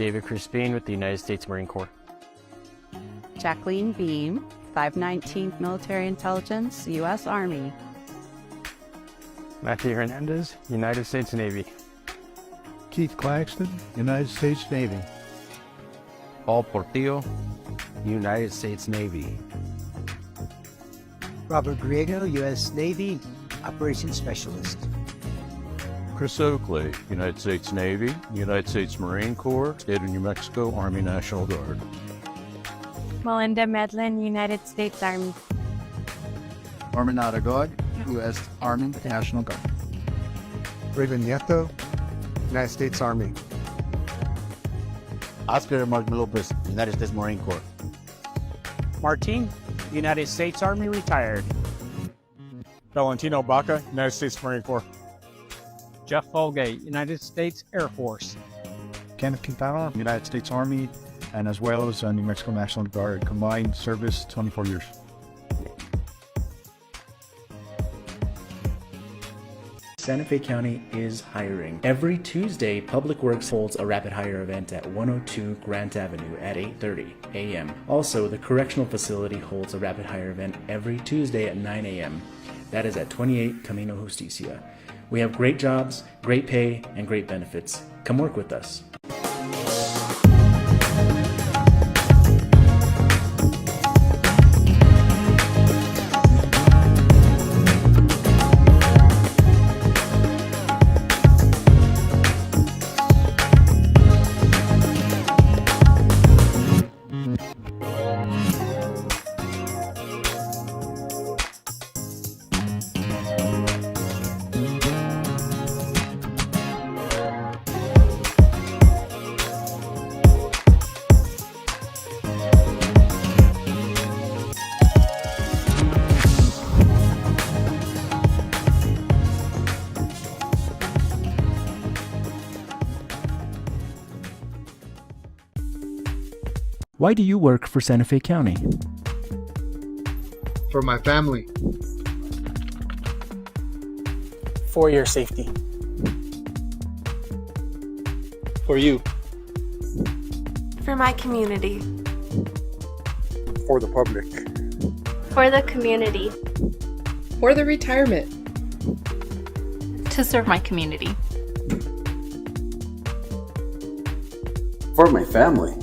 David Crispin with the United States Marine Corps. Jacqueline Beam, 519th Military Intelligence, U.S. Army. Matthew Hernandez, United States Navy. Keith Claxton, United States Navy. Paul Portillo, United States Navy. Robert Griego, U.S. Navy, Operations Specialist. Chris Oakley, United States Navy, United States Marine Corps, State of New Mexico Army National Guard. Melinda Medlin, United States Army. Norman Aragod, U.S. Army National Guard. Raven Nieto, United States Army. Oscar Martin Lopez, United States Marine Corps. Martin, United States Army, retired. Valentino Baca, United States Marine Corps. Jeff Folgate, United States Air Force. Kenneth Quintana, United States Army, and as well as New Mexico National Guard. Combined service, 24 years. Santa Fe County is hiring. Every Tuesday, Public Works holds a rapid hire event at 102 Grant Avenue at 8:30 a.m. Also, the Correctional Facility holds a rapid hire event every Tuesday at 9 a.m. That is at 28 Camino Justicia. We have great jobs, great pay, and great benefits. Come work with us. Why do you work for Santa Fe County? For my family. For your safety. For you. For my community. For the public. For the community. For the retirement. To serve my community. For my family.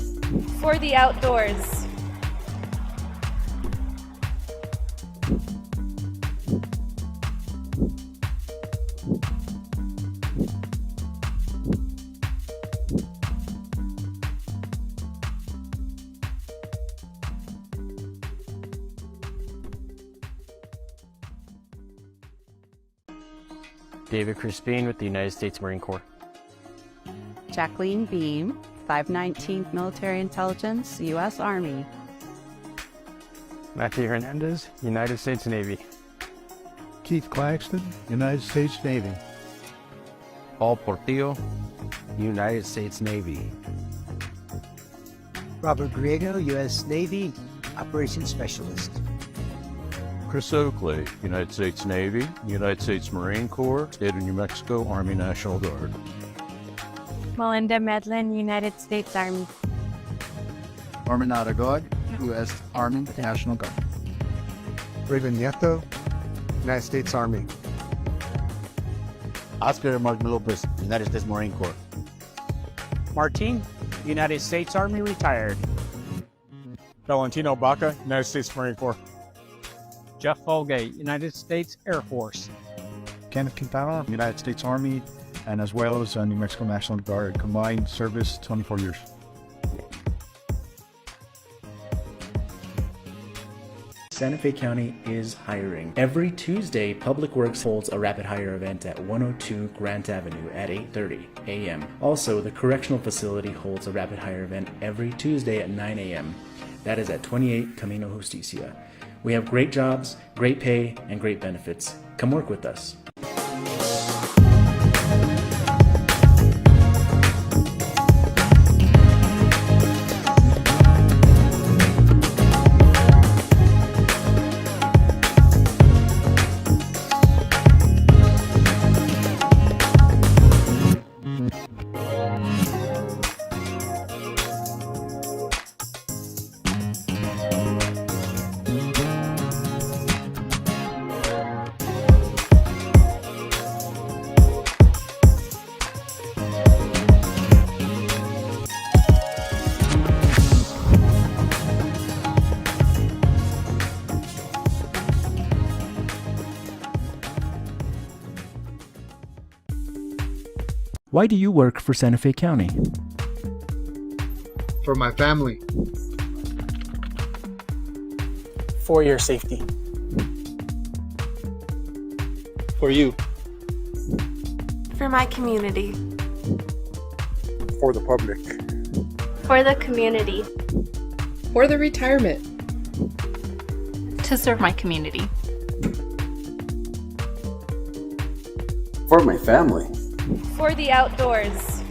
For the outdoors. David Crispin with the United States Marine Corps. Jacqueline Beam, 519th Military Intelligence, U.S. Army. Matthew Hernandez, United States Navy. Keith Claxton, United States Navy. Paul Portillo, United States Navy. Robert Griego, U.S. Navy, Operations Specialist. Chris Oakley, United States Navy, United States Marine Corps, State of New Mexico Army National Guard. Melinda Medlin, United States Army. Norman Aragod, U.S. Army National Guard. Raven Nieto, United States Army. Oscar Martin Lopez, United States Marine Corps. Martin, United States Army, retired. Valentino Baca, United States Marine Corps. Jeff Folgate, United States Air Force. Kenneth Quintana, United States Army, and as well as New Mexico National Guard. Combined service, 24 years. Santa Fe County is hiring. Every Tuesday, Public Works holds a rapid hire event at 102 Grant Avenue at 8:30 a.m. Also, the Correctional Facility holds a rapid hire event every Tuesday at 9 a.m. That is at 28 Camino Justicia. We have great jobs, great pay, and great benefits. Come work with us. Why do you work for Santa Fe County? For my family. For your safety. For you. For my community. For the public. For the community. For the retirement. To serve my community. For my family. For the outdoors.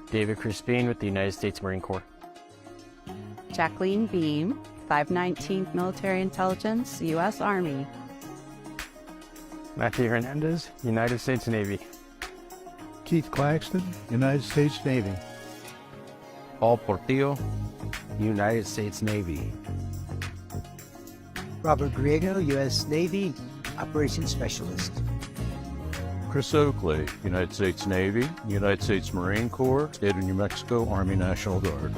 David Crispin with the United States Marine Corps. Jacqueline Beam, 519th Military Intelligence, U.S. Army. Matthew Hernandez, United States Navy. Keith Claxton, United States Navy. Paul Portillo, United States Navy. Robert Griego, U.S. Navy, Operations Specialist. Chris Oakley, United States Navy, United States Marine Corps, State of New Mexico Army National Guard.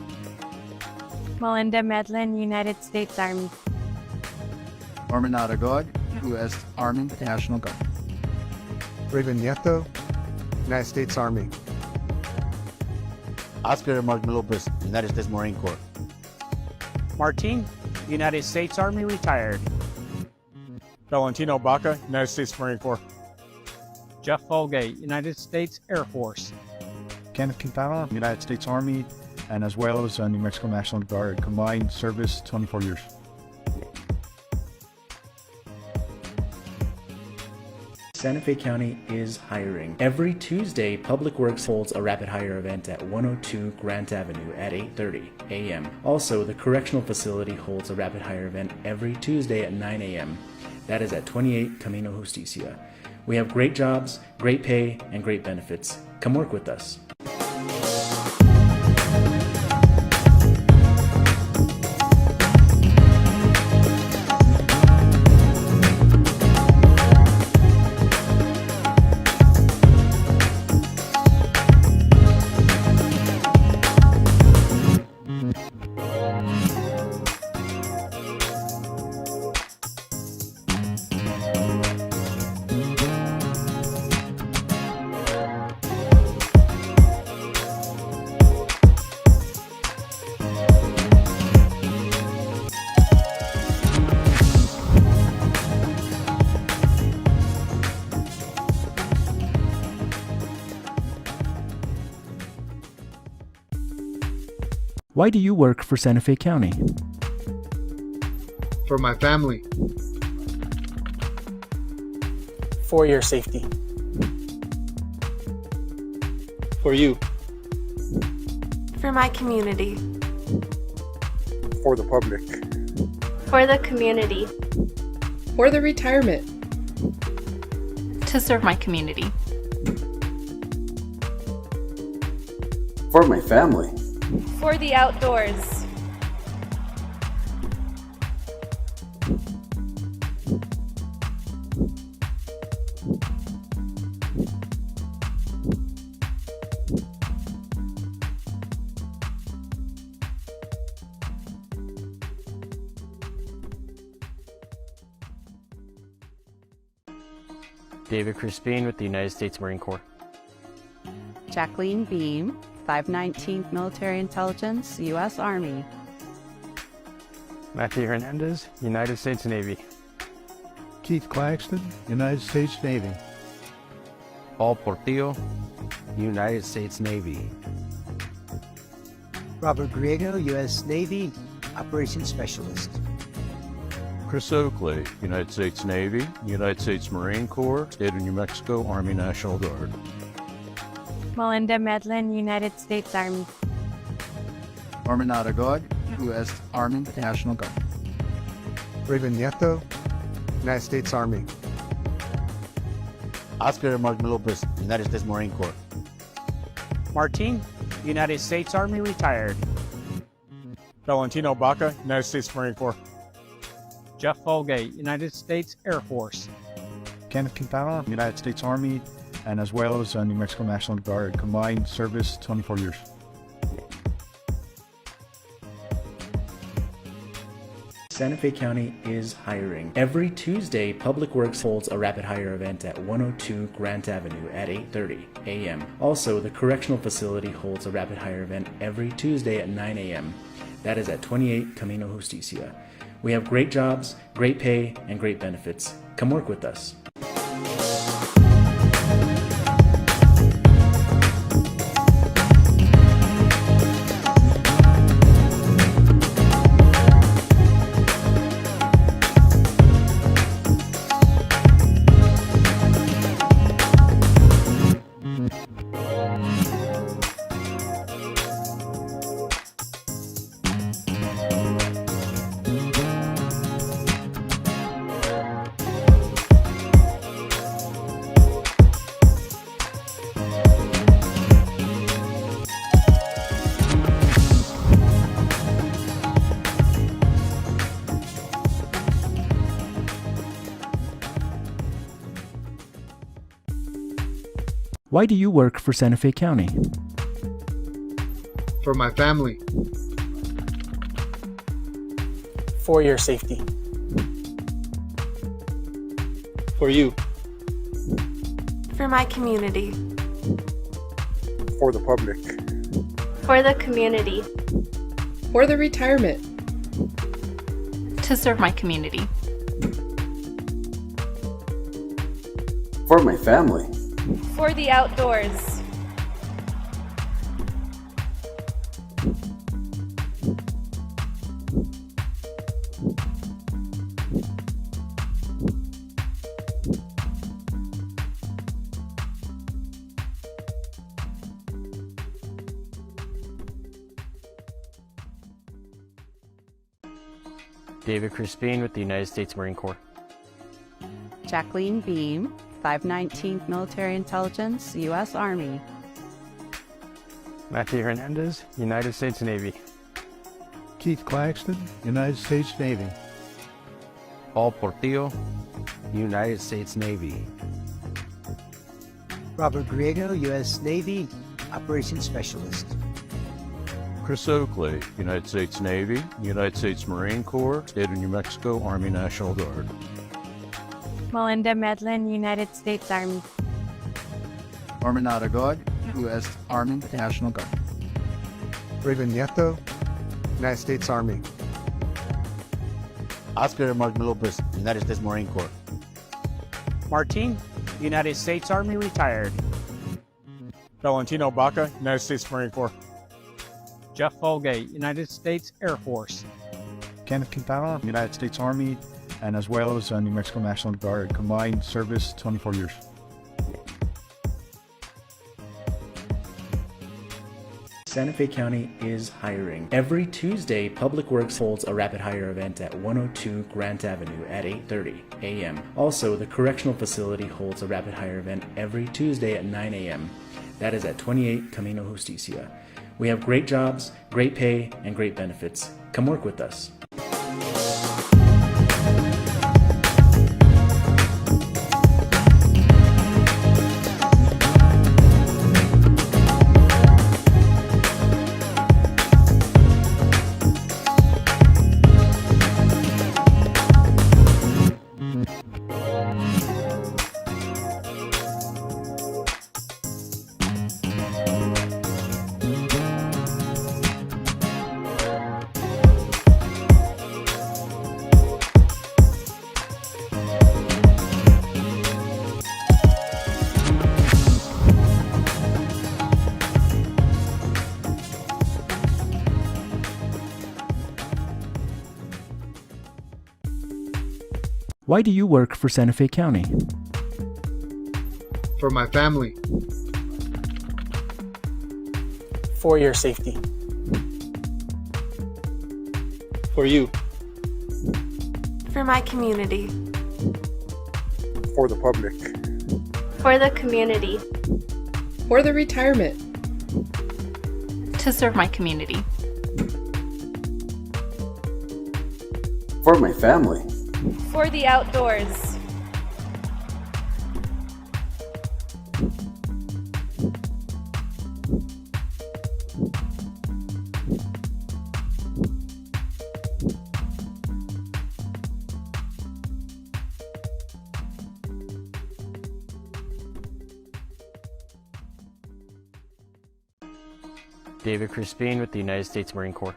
Melinda Medlin, United States Army. Norman Aragod, U.S. Army National Guard. Raven Nieto, United States Army. Oscar Martin Lopez, United States Marine Corps. Martin, United States Army retired. Valentino Baca, United States Marine Corps. Jeff Folgate, United States Air Force. Kenneth Quintana, United States Army, and as well as New Mexico National Guard. Combined service 24 years. Santa Fe County is hiring. Every Tuesday, Public Works holds a rapid hire event at 102 Grant Avenue at 8:30 a.m. Also, the correctional facility holds a rapid hire event every Tuesday at 9 a.m. That is at 28 Camino Justicia. We have great jobs, great pay, and great benefits. Come work with us. Why do you work for Santa Fe County? For my family. For your safety. For you. For my community. For the public. For the community. For the retirement. To serve my community. For my family. For the outdoors. David Crispin with the United States Marine Corps. Jacqueline Beam, 519th Military Intelligence, U.S. Army. Matthew Hernandez, United States Navy. Keith Claxton, United States Navy. Paul Portillo, United States Navy. Robert Griego, U.S. Navy, Operations Specialist. Chris Oakley, United States Navy, United States Marine Corps, State of New Mexico Army National Guard. Melinda Medlin, United States Army. Norman Aragod, U.S. Army National Guard. Raven Nieto, United States Army. Oscar Martin Lopez, United States Marine Corps. Martin, United States Army retired. Valentino Baca, United States Marine Corps. Jeff Folgate, United States Air Force. Kenneth Quintana, United States Army, and as well as New Mexico National Guard. Combined service 24 years. Santa Fe County is hiring. Every Tuesday, Public Works holds a rapid hire event at 102 Grant Avenue at 8:30 a.m. Also, the correctional facility holds a rapid hire event every Tuesday at 9 a.m. That is at 28 Camino Justicia. We have great jobs, great pay, and great benefits. Come work with us. Why do you work for Santa Fe County? For my family. For your safety. For you. For my community. For the public. For the community. For the retirement. To serve my community. For my family. For the outdoors. David Crispin with the United States Marine Corps. Jacqueline Beam, 519th Military Intelligence, U.S. Army. Matthew Hernandez, United States Navy. Keith Claxton, United States Navy. Paul Portillo, United States Navy. Robert Griego, U.S. Navy, Operations Specialist. Chris Oakley, United States Navy, United States Marine Corps, State of New Mexico Army National Guard. Melinda Medlin, United States Army. Norman Aragod, U.S. Army National Guard. Raven Nieto, United States Army. Oscar Martin Lopez, United States Marine Corps. Martin, United States Army, retired. Valentino Baca, United States Marine Corps. Jeff Folgate, United States Air Force. Kenneth Quintana, United States Army, and as well as New Mexico National Guard. Combined service 24 years. Santa Fe County is hiring. Every Tuesday, Public Works holds a rapid hire event at 102 Grant Avenue at 8:30 a.m. Also, the correctional facility holds a rapid hire event every Tuesday at 9 a.m. That is at 28 Camino Justicia. We have great jobs, great pay, and great benefits. Come work with us. Why do you work for Santa Fe County? For my family. For your safety. For you. For my community. For the public. For the community. For the retirement. To serve my community. For my family. For the outdoors. David Crispin with the United States Marine Corps.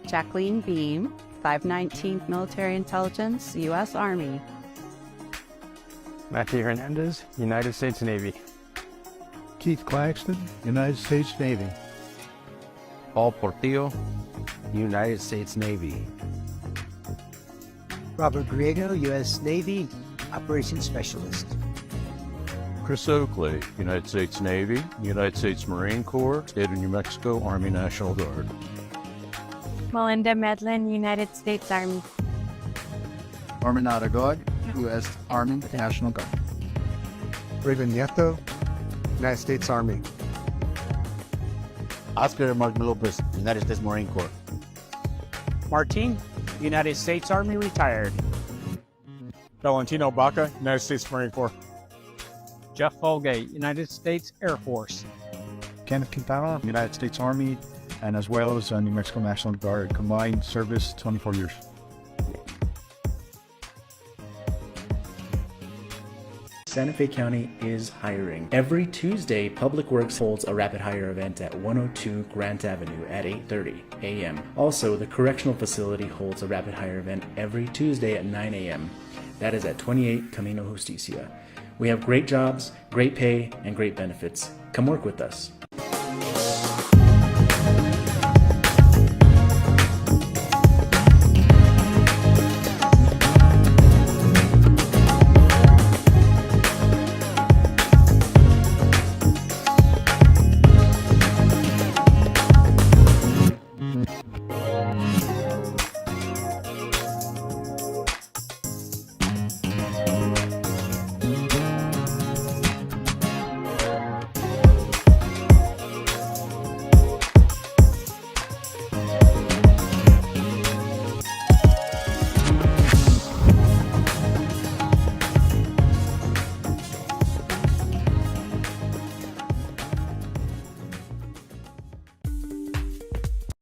Jacqueline Beam, 519th Military Intelligence, U.S. Army. Matthew Hernandez, United States Navy. Keith Claxton, United States Navy. Paul Portillo, United States Navy. Robert Griego, U.S. Navy, Operations Specialist. Chris Oakley, United States Navy, United States Marine Corps, State of New Mexico Army National Guard. Melinda Medlin, United States Army. Norman Aragod, U.S. Army National Guard. Raven Nieto, United States Army. Oscar Martin Lopez, United States Marine Corps. Martin, United States Army retired. Valentino Baca, United States Marine Corps. Jeff Folgate, United States Air Force. Kenneth Quintana, United States Army, and as well as New Mexico National Guard. Combined service 24 years. Santa Fe County is hiring. Every Tuesday, Public Works holds a rapid hire event at 102 Grant Avenue at 8:30 a.m. Also, the correctional facility holds a rapid hire event every Tuesday at 9 a.m. That is at 28 Camino Justicia. We have great jobs, great pay, and great benefits. Come work with us.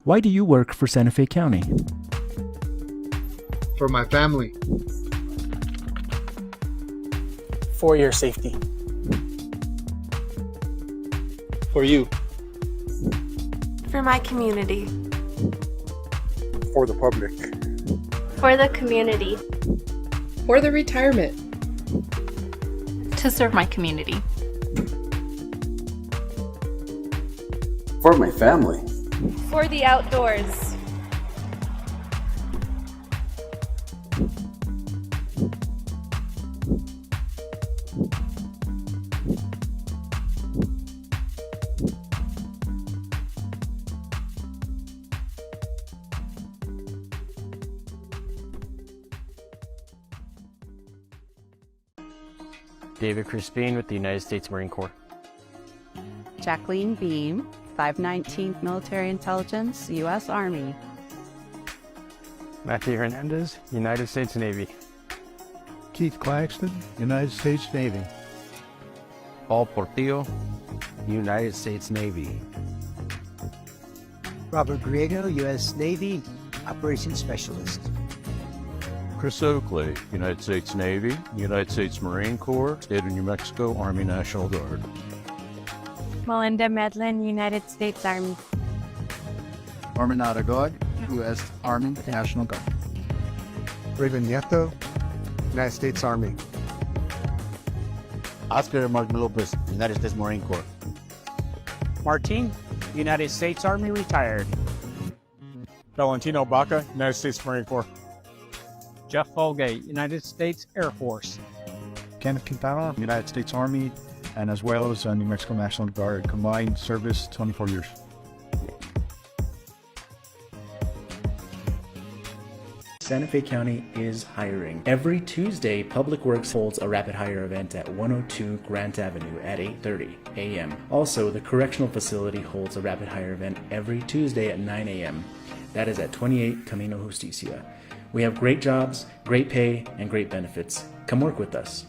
Why do you work for Santa Fe County? For my family. For your safety. For you. For my community. For the public. For the community. For the retirement. To serve my community. For my family. For the outdoors. David Crispin with the United States Marine Corps. Jacqueline Beam, 519th Military Intelligence, U.S. Army. Matthew Hernandez, United States Navy. Keith Claxton, United States Navy. Paul Portillo, United States Navy. Robert Griego, U.S. Navy, Operations Specialist. Chris Oakley, United States Navy, United States Marine Corps, State of New Mexico Army National Guard. Melinda Medlin, United States Army. Norman Aragod, U.S. Army National Guard. Raven Nieto, United States Army. Oscar Martin Lopez, United States Marine Corps. Martin, United States Army retired. Valentino Baca, United States Marine Corps. Jeff Folgate, United States Air Force. Kenneth Quintana, United States Army, and as well as New Mexico National Guard. Combined service 24 years. Santa Fe County is hiring. Every Tuesday, Public Works holds a rapid hire event at 102 Grant Avenue at 8:30 a.m. Also, the correctional facility holds a rapid hire event every Tuesday at 9 a.m. That is at 28 Camino Justicia. We have great jobs, great pay, and great benefits. Come work with us.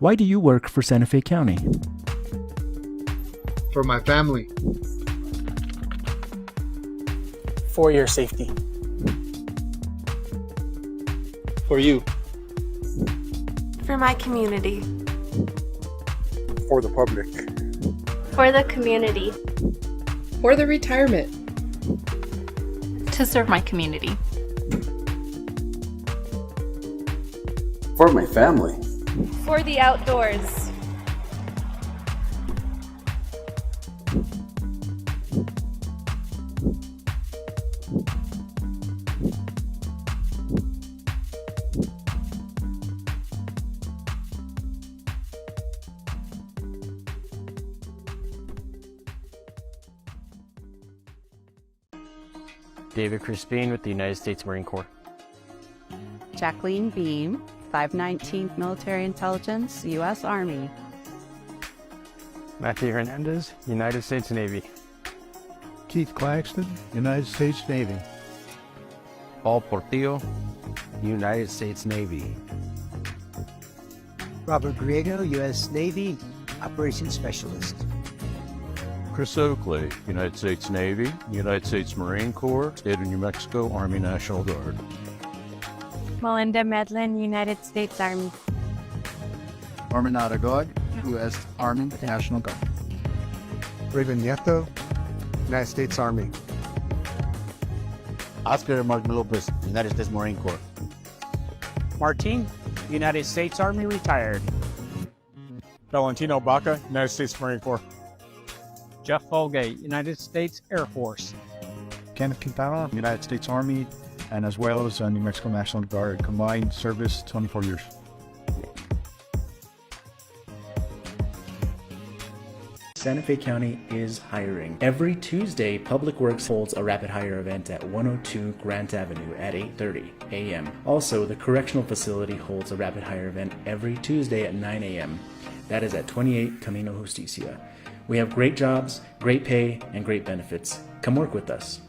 Why do you work for Santa Fe County? For my family. For your safety. For you. For my community. For the public. For the community. For the retirement. To serve my community. For my family. For the outdoors. David Crispin with the United States Marine Corps. Jacqueline Beam, 519th Military Intelligence, U.S. Army. Matthew Hernandez, United States Navy. Keith Claxton, United States Navy. Paul Portillo, United States Navy. Robert Griego, U.S. Navy, Operations Specialist. Chris Oakley, United States Navy, United States Marine Corps, State of New Mexico Army National Guard. Melinda Medlin, United States Army. Norman Aragod, U.S. Army National Guard. Raven Nieto, United States Army. Oscar Martin Lopez, United States Marine Corps. Martin, United States Army retired. Valentino Baca, United States Marine Corps. Jeff Folgate, United States Air Force. Kenneth Quintana, United States Army, and as well as New Mexico National Guard. Combined service, 24 years. Santa Fe County is hiring. Every Tuesday, Public Works holds a rapid hire event at 102 Grant Avenue at 8:30 a.m. Also, the Correctional Facility holds a rapid hire event every Tuesday at 9 a.m. That is at 28 Camino Justicia. We have great jobs, great pay, and great benefits. Come work with us.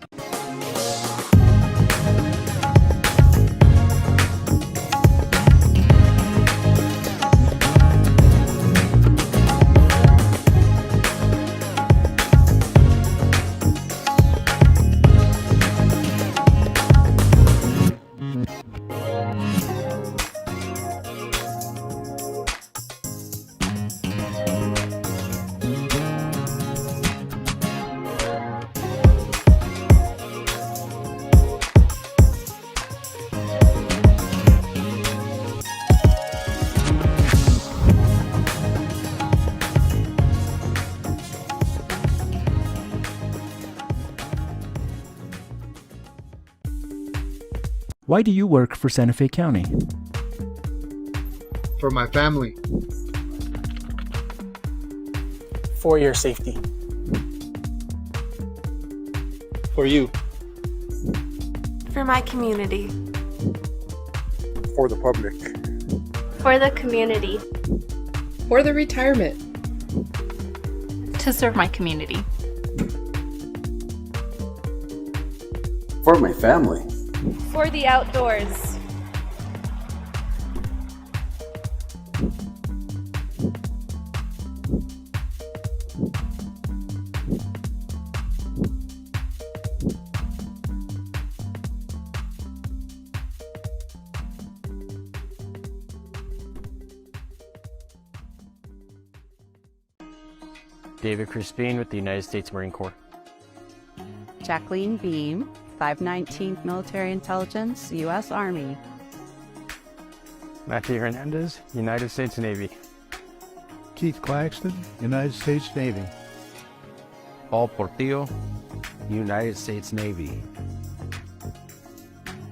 Why do you work for Santa Fe County? For my family. For your safety. For you. For my community. For the public. For the community. For the retirement. To serve my community. For my family. For the outdoors. David Crispin with the United States Marine Corps. Jacqueline Beam, 519th Military Intelligence, U.S. Army. Matthew Hernandez, United States Navy. Keith Claxton, United States Navy. Paul Portillo, United States Navy.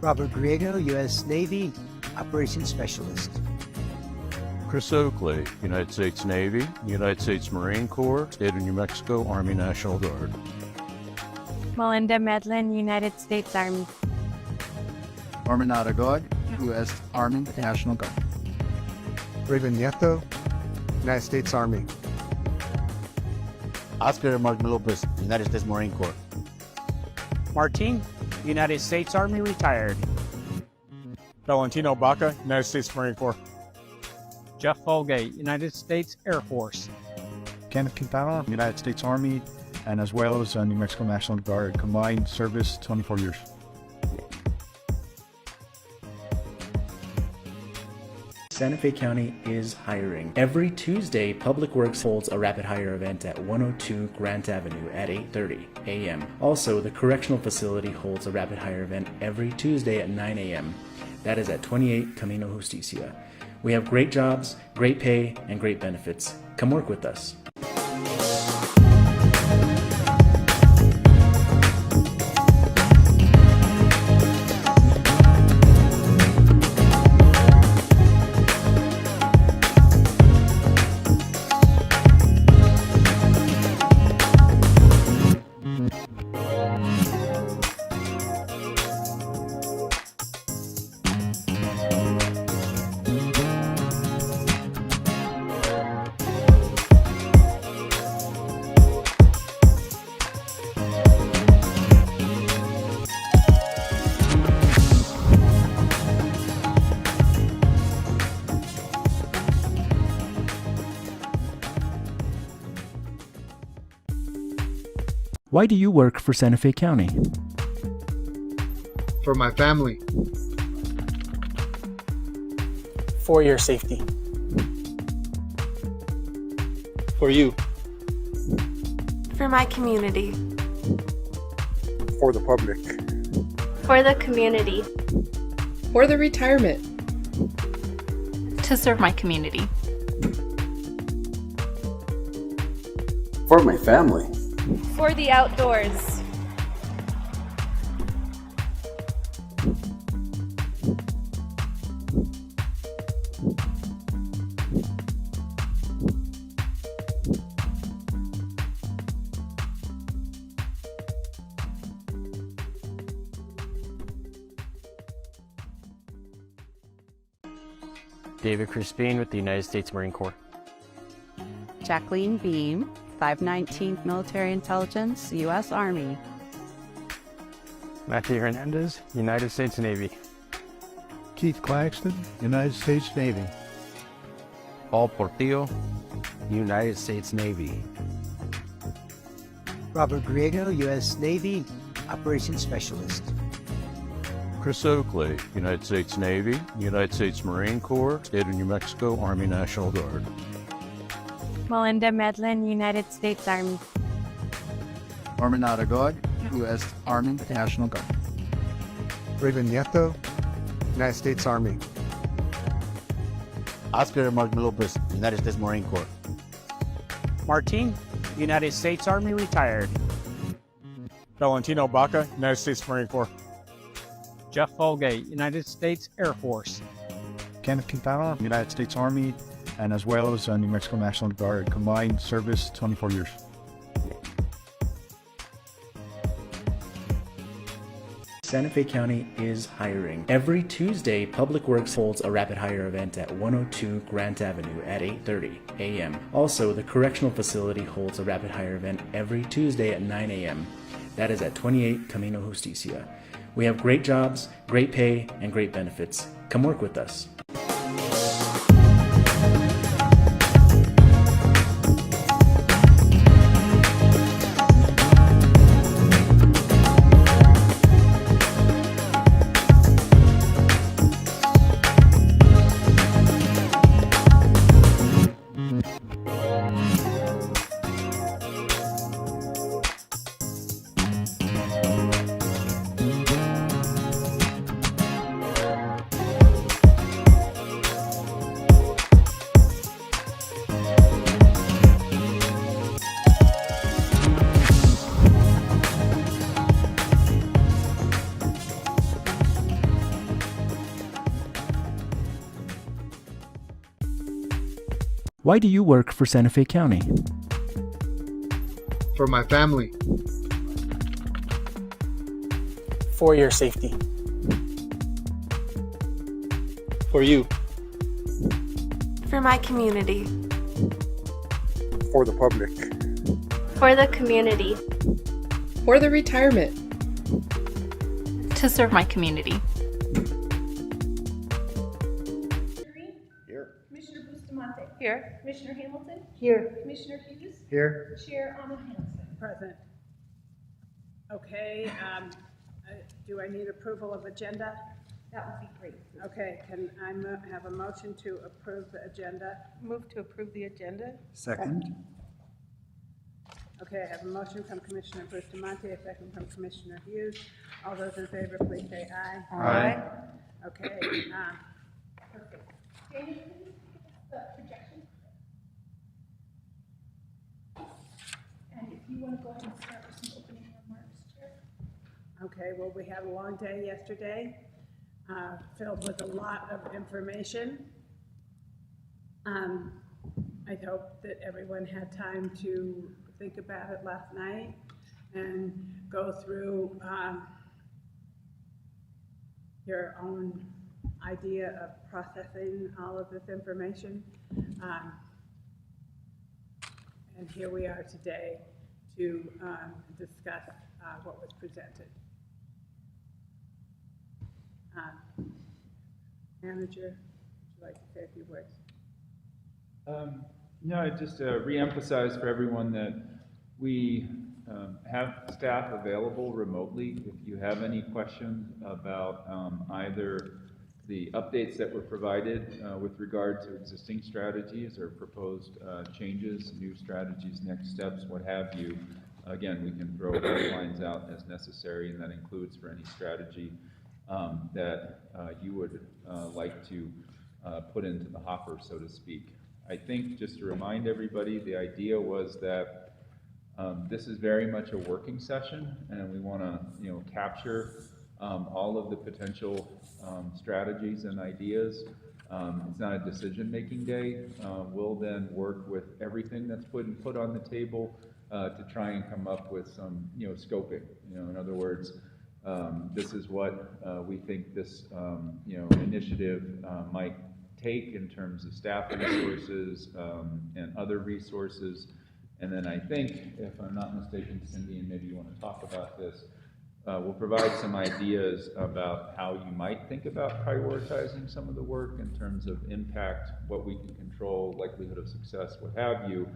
Robert Griego, U.S. Navy, Operations Specialist. Chris Oakley, United States Navy, United States Marine Corps, State of New Mexico Army National Guard. Melinda Medlin, United States Army. Norman Aragod, U.S. Army National Guard. Raven Nieto, United States Army. Oscar Martin Lopez, United States Marine Corps. Martin, United States Army retired. Valentino Baca, United States Marine Corps. Jeff Folgate, United States Air Force. Kenneth Quintana, United States Army, and as well as New Mexico National Guard. Combined service 24 years. Santa Fe County is hiring. Every Tuesday, Public Works holds a rapid hire event at 102 Grant Avenue at 8:30 a.m. Also, the correctional facility holds a rapid hire event every Tuesday at 9 a.m. That is at 28 Camino Justicia. We have great jobs, great pay, and great benefits. Come work with us. Why do you work for Santa Fe County? For my family. For your safety. For you. For my community. For the public. For the community. For the retirement. To serve my community. For my family. For the outdoors. David Crispin with the United States Marine Corps. Jacqueline Beam, 519th Military Intelligence, U.S. Army. Matthew Hernandez, United States Navy. Keith Claxton, United States Navy. Paul Portillo, United States Navy. Robert Griego, U.S. Navy, Operations Specialist. Chris Oakley, United States Navy, United States Marine Corps, State of New Mexico Army National Guard. Melinda Medlin, United States Army. Norman Aragod, U.S. Army National Guard. Raven Nieto, United States Army. Oscar Martin Lopez, United States Marine Corps. Martin, United States Army retired. Valentino Baca, United States Marine Corps. Jeff Folgate, United States Air Force. Kenneth Quintana, United States Army, and as well as New Mexico National Guard. Combined service 24 years. Santa Fe County is hiring. Every Tuesday, Public Works holds a rapid hire event at 102 Grant Avenue at 8:30 a.m. Also, the correctional facility holds a rapid hire event every Tuesday at 9 a.m. That is at 28 Camino Justicia. We have great jobs, great pay, and great benefits. Come work with us. Why do you work for Santa Fe County? For my family. For your safety. For you. For my community. For the public. For the community. For the retirement. To serve my community. Here. Commissioner Bustamante. Here. Commissioner Hamilton. Here. Commissioner Hughes. Here. Chair Anna Hansen. Present. Okay, do I need approval of agenda? That would be great. Okay, can I have a motion to approve the agenda? Move to approve the agenda. Second. Okay, I have a motion from Commissioner Bustamante, a second from Commissioner Hughes. All those in favor, please say aye. Aye. Okay, Perfect. Daniel, can you give us the projection? And if you want to go ahead and start with some opening remarks, Chair. okay, well, we had a long day yesterday, filled with a lot of information. I hope that everyone had time to think about it last night and go through your own idea of processing all of this information. And here we are today to discuss what was presented. Manager, would you like to say a few words? No, just re-emphasize for everyone that we have staff available remotely. If you have any questions about either the updates that were provided with regard to existing strategies or proposed changes, new strategies, next steps, what have you, again, we can throw guidelines out as necessary, and that includes for any strategy that you would like to put into the hopper, so to speak. I think, just to remind everybody, the idea was that this is very much a working session, and we want to, capture all of the potential strategies and ideas. It's not a decision-making day. We'll then work with everything that's put on the table to try and come up with some, scoping. In other words, this is what we think this, initiative might take in terms of staff resources and other resources. And then I think, if I'm not mistaken, Cindy, and maybe you want to talk about this, we'll provide some ideas about how you might think about prioritizing some of the work in terms of impact, what we can control, likelihood of success, what have you.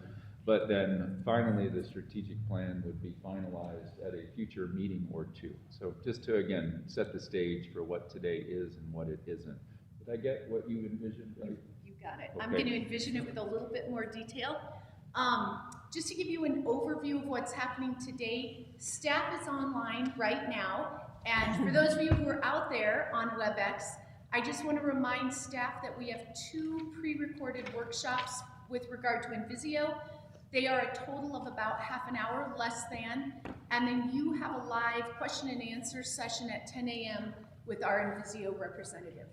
But then finally, the strategic plan would be finalized at a future meeting or two. So just to, again, set the stage for what today is and what it isn't. Did I get what you envisioned, right? You got it. Okay. I'm going to envision it with a little bit more detail. Just to give you an overview of what's happening today, staff is online right now. And for those of you who are out there on WebEx, I just want to remind staff that we have 2 pre-recorded workshops with regard to Invisio. They are a total of about half an hour, less than. And then you have a live question and answer session at 10 a.m. with our Invisio representative.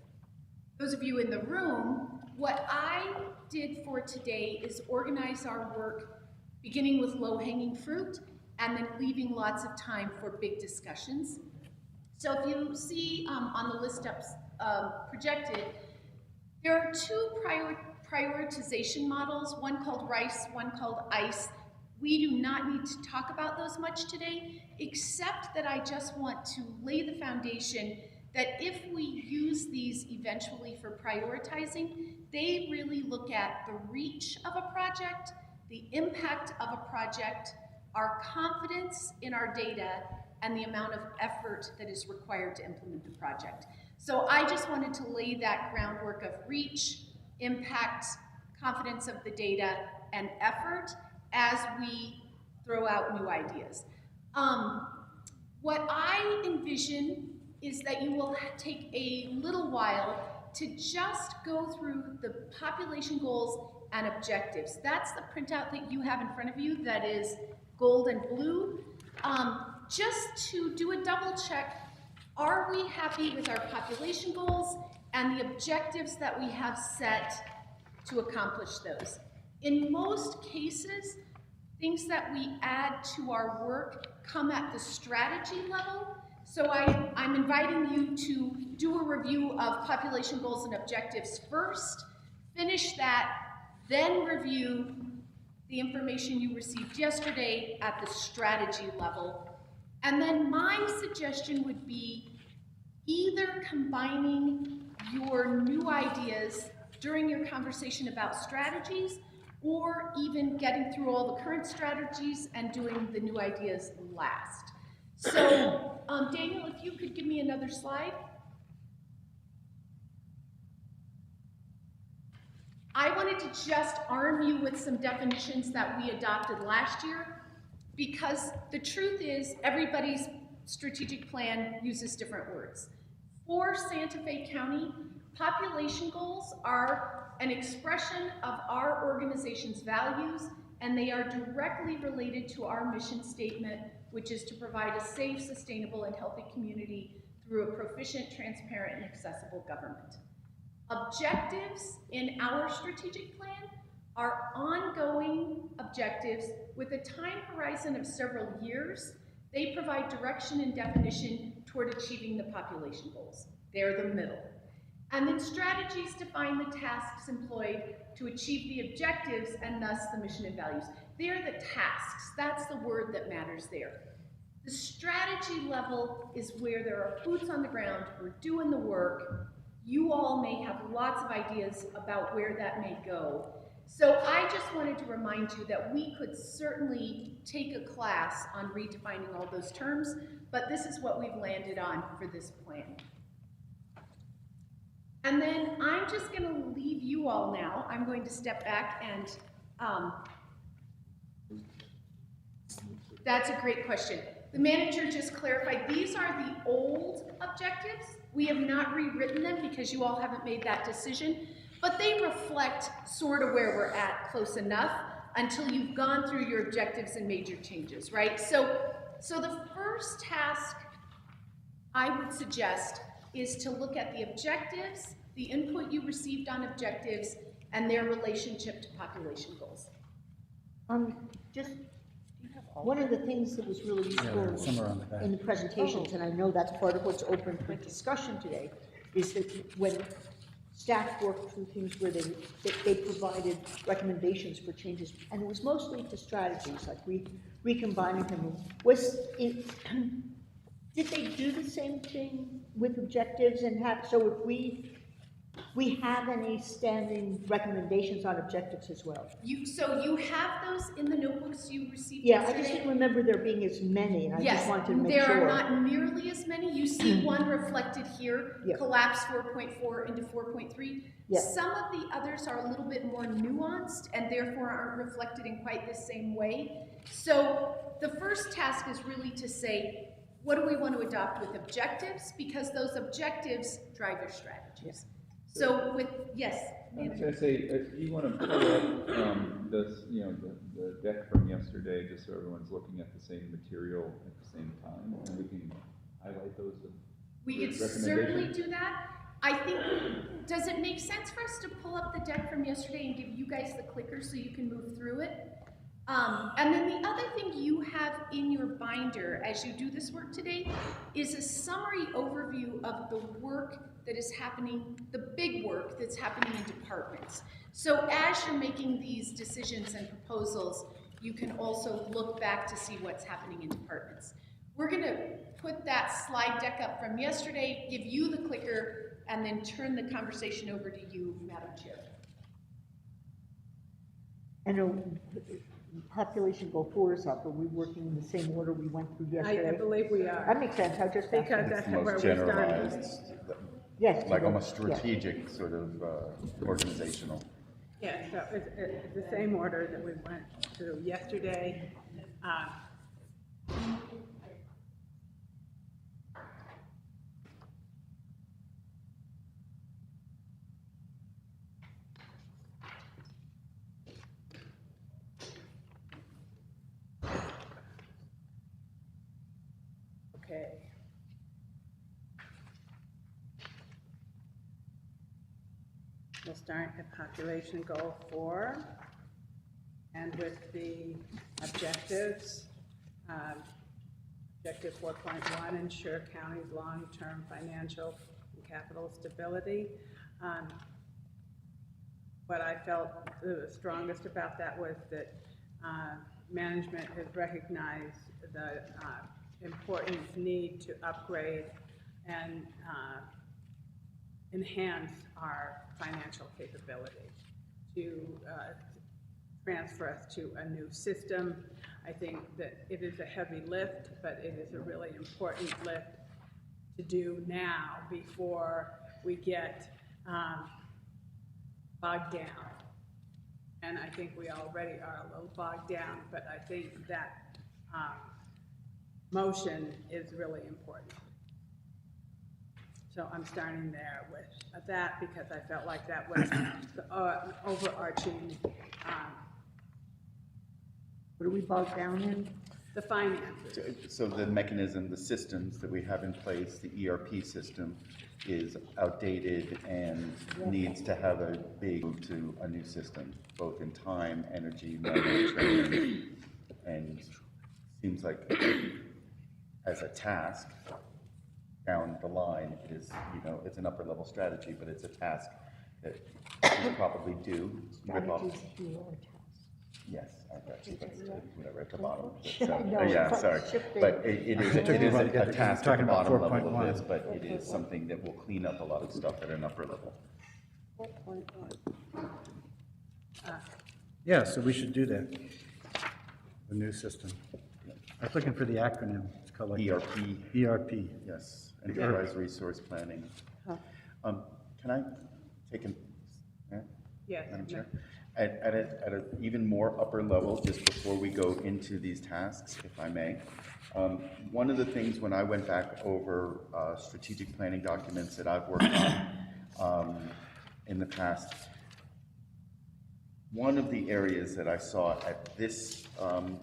Those of you in the room, what I did for today is organize our work beginning with low-hanging fruit and then leaving lots of time for big discussions. So if you see on the list up projected, there are 2 prioritization models, one called RICE, one called ICE. We do not need to talk about those much today, except that I just want to lay the foundation that if we use these eventually for prioritizing, they really look at the reach of a project, the impact of a project, our confidence in our data, and the amount of effort that is required to implement the project. So I just wanted to lay that groundwork of reach, impact, confidence of the data, and effort as we throw out new ideas. What I envision is that you will take a little while to just go through the population goals and objectives. That's the printout that you have in front of you that is gold and blue. Just to do a double check, are we happy with our population goals and the objectives that we have set to accomplish those? In most cases, things that we add to our work come at the strategy level. So I'm inviting you to do a review of population goals and objectives first, finish that, then review the information you received yesterday at the strategy level. And then my suggestion would be either combining your new ideas during your conversation about strategies, or even getting through all the current strategies and doing the new ideas last. So, Daniel, if you could give me another slide. I wanted to just arm you with some definitions that we adopted last year, because the truth is everybody's strategic plan uses different words. For Santa Fe County, population goals are an expression of our organization's values, and they are directly related to our mission statement, which is to provide a safe, sustainable, and healthy community through a proficient, transparent, and accessible government. Objectives in our strategic plan are ongoing objectives with a time horizon of several years. They provide direction and definition toward achieving the population goals. They're the middle. And then strategies define the tasks employed to achieve the objectives and thus the mission and values. They're the tasks. That's the word that matters there. The strategy level is where there are boots on the ground. We're doing the work. You all may have lots of ideas about where that may go. So I just wanted to remind you that we could certainly take a class on redefining all those terms, but this is what we've landed on for this plan. And then I'm just going to leave you all now. I'm going to step back and, that's a great question. The manager just clarified, these are the old objectives. We have not rewritten them because you all haven't made that decision, but they reflect sort of where we're at, close enough, until you've gone through your objectives and made your changes, right? So the first task I would suggest is to look at the objectives, the input you received on objectives, and their relationship to population goals. Just one of the things that was really useful in the presentations, and I know that's part of what's open for discussion today, is that when staff worked through things where they provided recommendations for changes, and it was mostly to strategies, like recombining them. Did they do the same thing with objectives and have, so if we have any standing recommendations on objectives as well? So you have those in the notebooks you received yesterday? I just didn't remember there being as many, and I just wanted to make sure. Yes, there are not nearly as many. You see one reflected here, collapse 4.4 into 4.3. Some of the others are a little bit more nuanced and therefore aren't reflected in quite the same way. So the first task is really to say, what do we want to adopt with objectives? Because those objectives drive your strategies. So with, yes, I was going to say, if you want to pull up this, the deck from yesterday, just so everyone's looking at the same material at the same time, and we can highlight those. We could certainly do that. I think, does it make sense for us to pull up the deck from yesterday and give you guys the clicker so you can move through it? And then the other thing you have in your binder as you do this work today is a summary overview of the work that is happening, the big work that's happening in departments. So as you're making these decisions and proposals, you can also look back to see what's happening in departments. We're going to put that slide deck up from yesterday, give you the clicker, and then turn the conversation over to you, Madam Chair. And population goal 4 is up. Are we working in the same order we went through yesterday? I believe we are. That makes sense. I just because that's where we started. Yes. Like almost strategic sort of organizational. Yeah, so it's the same order that we went through yesterday. Okay. We'll start at population goal 4. and with the objectives. Objective 4.1, ensure county's long-term financial and capital stability. What I felt the strongest about that was that management has recognized the important need to upgrade and enhance our financial capability, to transfer us to a new system. I think that it is a heavy lift, but it is a really important lift to do now before we get bogged down. And I think we already are a little bogged down, but I think that motion is really important. So I'm starting there with that because I felt like that was the overarching. What are we bogged down in? The finances. So the mechanism, the systems that we have in place, the ERP system is outdated and needs to have a big move to a new system, both in time, energy, money, training, and seems like as a task down the line, it is, it's an upper level strategy, but it's a task that we probably do. Yes, I've got you, whatever, at the bottom. Sorry. But it is a task at the bottom level of this, but it is something that will clean up a lot of stuff at an upper level. Yeah, so we should do that. The new system. I was looking for the acronym. It's called like ERP. ERP. Yes, Enterprise Resource Planning. Can I take a, Yes. Madam Chair? At an even more upper level, just before we go into these tasks, if I may, one of the things when I went back over strategic planning documents that I've worked on in the past, one of the areas that I saw at this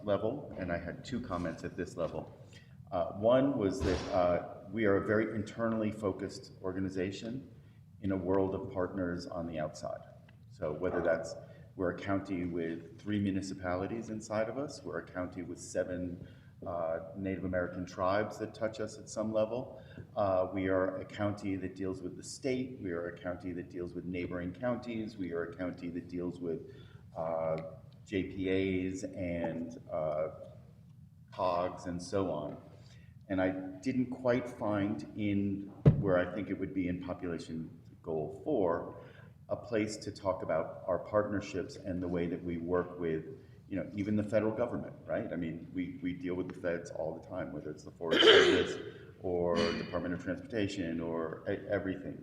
level, and I had two comments at this level. One was that we are a very internally focused organization in a world of partners on the outside. So whether that's we're a county with 3 municipalities inside of us. We're a county with 7 Native American tribes that touch us at some level. We are a county that deals with the state. We are a county that deals with neighboring counties. We are a county that deals with JPAs and COGS and so on. And I didn't quite find in where I think it would be in population goal 4, a place to talk about our partnerships and the way that we work with, even the federal government, right? I mean, we deal with the feds all the time, whether it's the Forest Service or Department of Transportation or everything.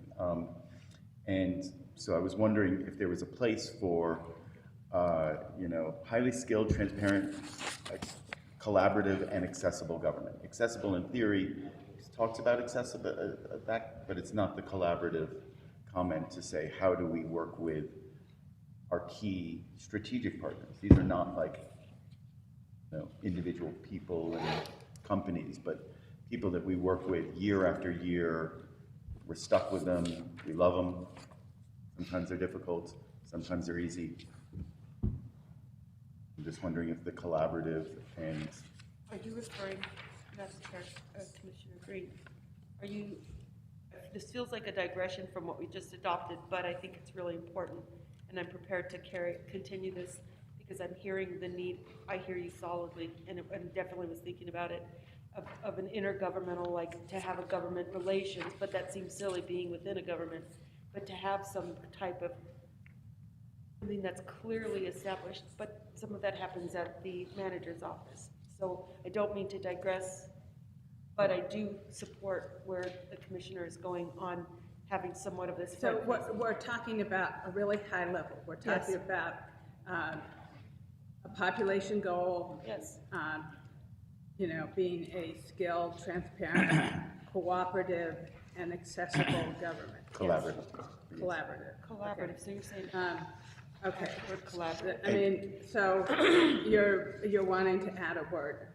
And so I was wondering if there was a place for, highly skilled, transparent, collaborative, and accessible government. Accessible in theory talks about accessible, but it's not the collaborative comment to say, how do we work with our key strategic partners? These are not like individual people and companies, but people that we work with year after year. We're stuck with them, we love them. Sometimes they're difficult, sometimes they're easy. I'm just wondering if the collaborative and... Are you referring, Madam Chair, Commissioner Green, are you, this feels like a digression from what we just adopted, but I think it's really important, and I'm prepared to continue this because I'm hearing the need. I hear you solidly, and definitely was thinking about it, of an intergovernmental, like to have a government relations, but that seems silly being within a government, but to have some type of something that's clearly established, but some of that happens at the manager's office. So I don't mean to digress, but I do support where the commissioner is going on having somewhat of this. So we're talking about a really high level. We're talking about a population goal. Yes. Being a skilled, transparent, cooperative, and accessible government. Collaborative. Yes. Collaborative. Collaborative. Okay. So you're saying. Okay. Word collaborative. I mean, so you're wanting to add a word.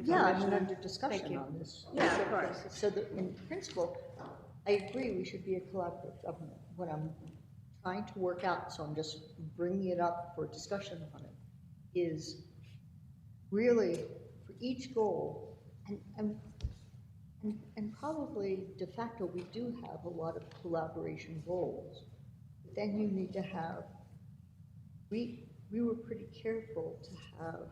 Yeah, I'm under discussion on this. Yeah, of course. So that in principle, I agree we should be a collaborative government. What I'm trying to work out, so I'm just bringing it up for discussion on it, is really for each goal, and probably de facto we do have a lot of collaboration goals, but then you need to have, we were pretty careful to have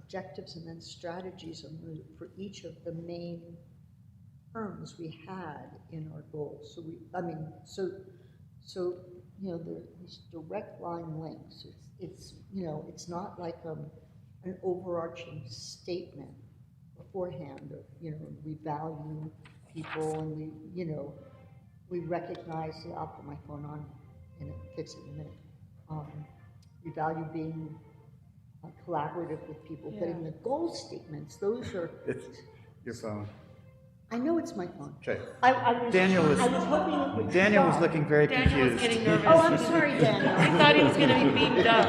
objectives and then strategies for each of the main terms we had in our goals. So you know, these direct line links. It's you know, it's not like an overarching statement beforehand of, you know, we value people and we, you know, we recognize, I'll put my phone on and fix it in a minute. We value being collaborative with people, but in the goal statements, those are. It's your phone. I know it's my phone. Okay. I was hoping it would Daniel was stop. looking very Daniel was confused. getting nervous. Oh, I'm sorry, Daniel. I thought he was going to be beamed up.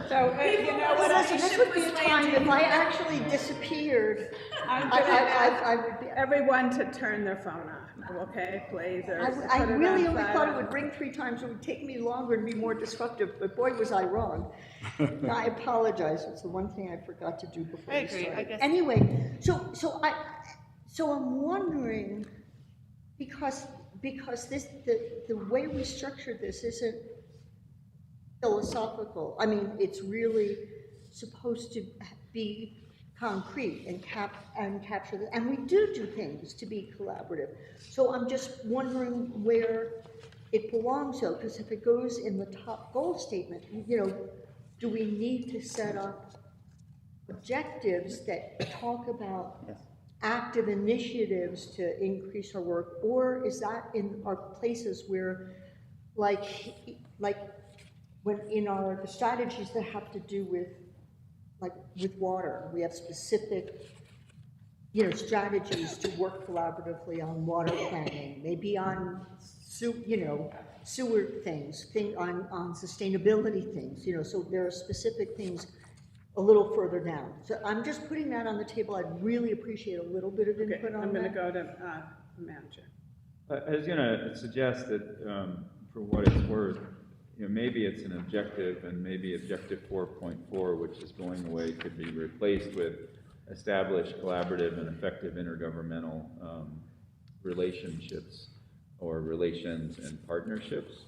So, you know what, Listen, this would be a time if I actually disappeared. I'm I gonna would be. ask everyone to turn their phone on, okay, please, or I put it really on only thought it silent. would ring 3 times. It would take me longer and be more disruptive, but boy, was I wrong. I apologize. It's the one thing I forgot to do before I we agree. started. I guess. Anyway, so I'm wondering, because this, the way we structured this isn't philosophical. I mean, it's really supposed to be concrete and capture the, and we do things to be collaborative. So I'm just wondering where it belongs though, because if it goes in the top goal statement, you know, do we need to set up objectives that talk about active initiatives to increase our work, or is that in our places where, like when in the strategies that have to do with, like with water, we have specific, you know, strategies to work collaboratively on water planning, maybe on sewer things, on sustainability things, you know, so there are specific things a little further down. So I'm just putting that on the table. I'd really appreciate a little bit of input on that. I'm gonna go to manager. I was gonna suggest that, for what it's worth, you know, maybe it's an objective, and maybe objective 4.4, which is going away, could be replaced with establish collaborative and effective intergovernmental relationships, or relations and partnerships,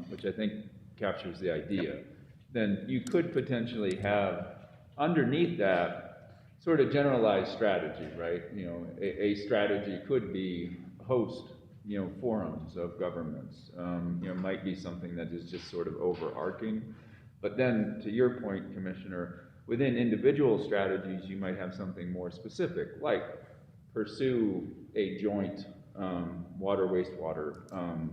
which I think captures the idea. Then you could potentially have underneath that sort of generalized strategy, right? You know, a strategy could be host, you know, forums of governments. You know, might be something that is just sort of overarching. But then, to your point, Commissioner, within individual strategies, you might have something more specific, like pursue a joint water, wastewater,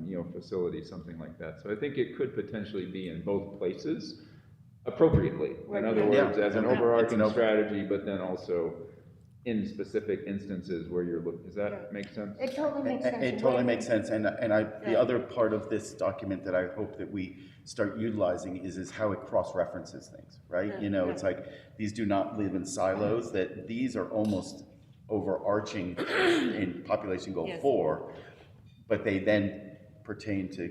you know, facility, something like that. So I think it could potentially be in both places appropriately. In other words, as an overarching strategy, but then also in specific instances where you're looking. Does that make sense? It totally makes sense. It totally makes sense. And the other part of this document that I hope that we start utilizing is how it cross-references things, right? You know, it's like these do not live in silos, that these are almost overarching in population goal 4, but they then pertain to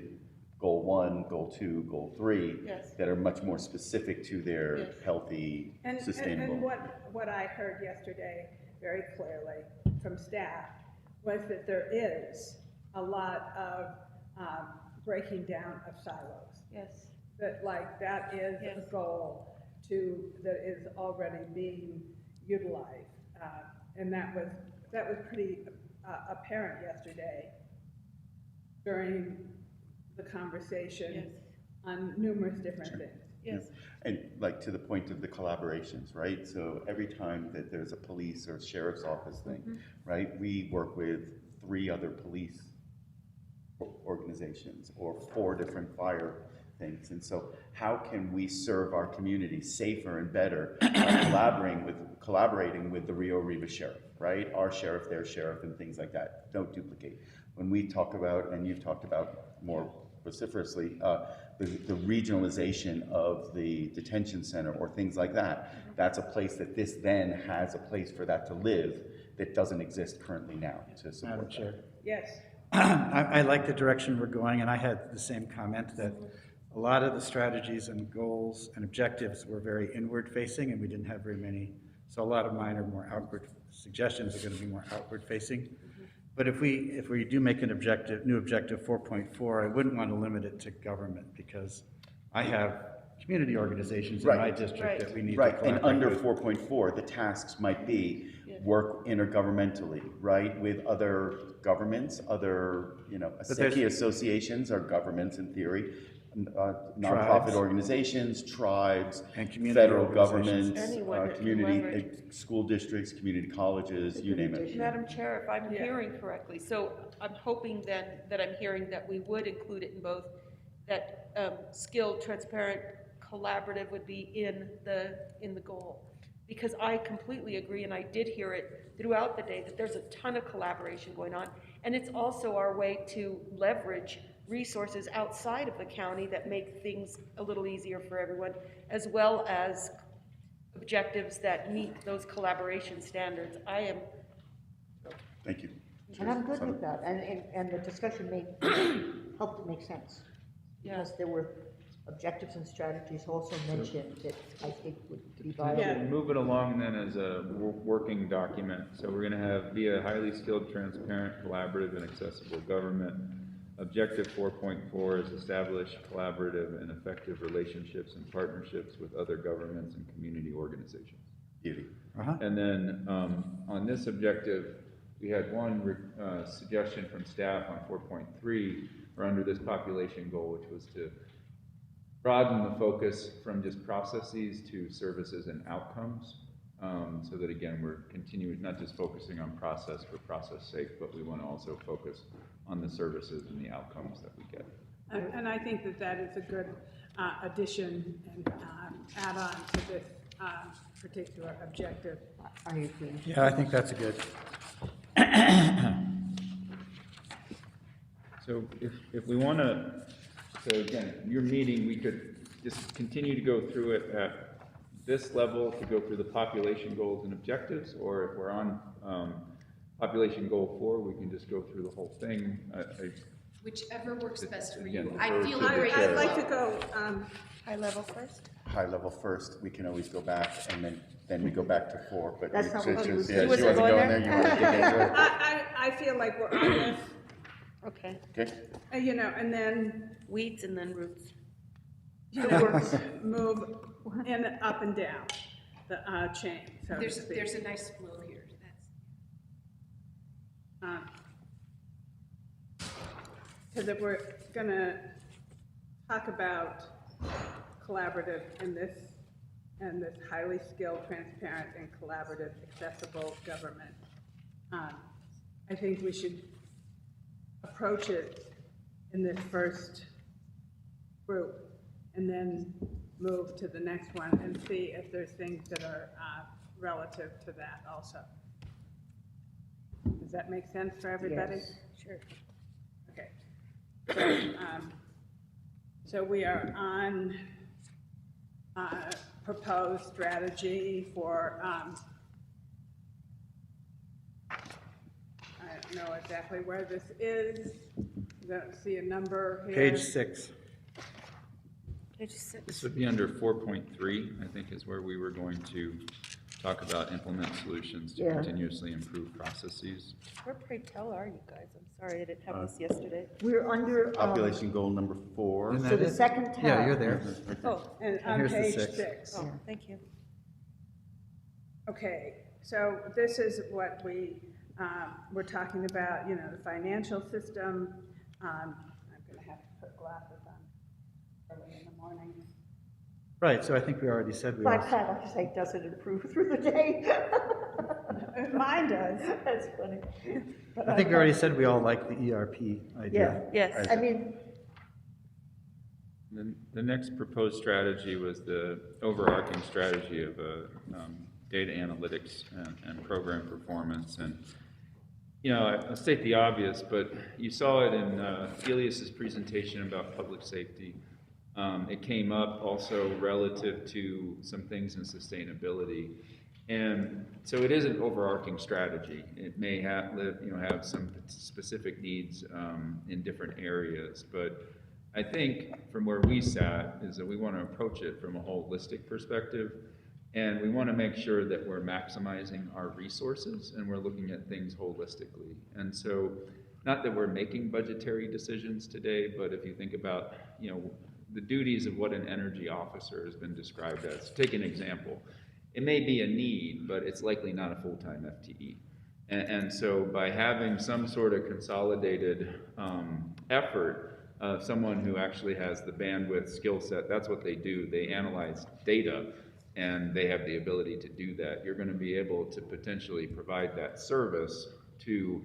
goal 1, goal 2, goal 3, that are much more specific to their healthy, sustainable. And what I heard yesterday very clearly from staff was that there is a lot of breaking down of silos. Yes. That like that is a goal that is already being utilized. And that was pretty apparent yesterday during the conversation on numerous different things. Yes. And like to the point of the collaborations, right? So every time that there's a police or sheriff's office thing, right, we work with 3 other police organizations or 4 different fire things. And so how can we serve our community safer and better by collaborating with the Rio Arriba Sheriff, right? Our sheriff, their sheriff, and things like that. Don't duplicate. When we talk about, and you've talked about more vociferously, the regionalization of the detention center or things like that, that's a place that this then has a place for that to live that doesn't exist currently now to support Madam Chair. Yes. I like the direction we're going, and I had the same comment that a lot of the strategies and goals and objectives were very inward facing, and we didn't have very many. So a lot of mine are more outward, suggestions are going to be more outward facing. But if we do make an objective, new objective 4.4, I wouldn't want to limit it to government, because I have community organizations in my district that we need to Right, and under with. 4.4, the tasks might be work intergovernmentally, right, with other governments, other, city associations are governments in theory, nonprofit organizations, tribes, and community federal organizations. governments, community, school districts, community colleges, you name it. Madam Chair, if I'm hearing correctly, so I'm hoping then that I'm hearing that we would include it in both, that skilled, transparent, collaborative would be in the goal. Because I completely agree, and I did hear it throughout the day, that there's a ton of collaboration going on, and it's also our way to leverage resources outside of the county that make things a little easier for everyone, as well as objectives that meet those collaboration standards. Thank you. And I'm good with that, and the discussion helped to make sense. Because there were objectives and strategies also mentioned that I think would be viable. We'll move it along then as a working document. So we're going to be a highly skilled, transparent, collaborative, and accessible government. Objective 4.4 is establish collaborative and effective relationships and partnerships with other governments and community organizations. Beauty. And then on this objective, we had one suggestion from staff on 4.3, or under this population goal, which was to broaden the focus from just processes to services and outcomes, so that again, we're continuing, not just focusing on process for process sake, but we want to also focus on the services and the outcomes that we get. And I think that is a good addition and add-on to this particular objective. I agree. Yeah, I think that's a good. So if we want to, so again, your meeting, we could just continue to go through it at this level to go through the population goals and objectives, or if we're on population goal 4, we can just go through the whole thing. Whichever works best for again, you. I feel defer to the great. chair. I'd like to go High level first? High level first, we can always go back, and then we go back to 4, but That's not what she he was wasn't doing. going there, you want to dig into it? I feel like we're on this, Okay. Okay, and then Weeds and then roots. move in, up and down the chain, so to speak. There's a nice flow here. Because if we're going to talk about collaborative in this, and this highly skilled, transparent, and collaborative, accessible government, I think we should approach it in this first group and then move to the next one and see if there's things that are relative to that also. Does that make sense for everybody? Yes. Sure. Okay. So we are on proposed strategy for, I don't know exactly where this is. I don't see a number here. Page 6. Page 6. This would be under 4.3, I think, is where we were going to talk about implement solutions to continuously improve processes. Where, pray tell, are you guys? I'm sorry, I didn't have this yesterday. We're under. population goal number 4. So the second tab. Yeah, you're there. Oh, And on here's the page six. 6. oh, thank you. Okay, so this is what we're talking about, the financial system. I'm going to have to put glasses on early in the morning. Right, so I think we already said we My all. pat, I say, does it improve through the day? Mine does. That's funny. But I think we already said we all like the ERP idea. Yes. I mean, The next proposed strategy was the overarching strategy of data analytics and program performance. And, I'll state the obvious, but you saw it in Elias's presentation about public safety. It came up also relative to some things in sustainability. And so it is an overarching strategy. It may have some specific needs in different areas, but I think from where we sat is that we want to approach it from a holistic perspective, and we want to make sure that we're maximizing our resources and we're looking at things holistically. And so, not that we're making budgetary decisions today, but if you think about, you know, the duties of what an energy officer has been described as. Take an example. It may be a need, but it's likely not a full-time FTE. And so by having some sort of consolidated effort, someone who actually has the bandwidth, skill set, that's what they do. They analyze data, and they have the ability to do that. You're going to be able to potentially provide that service to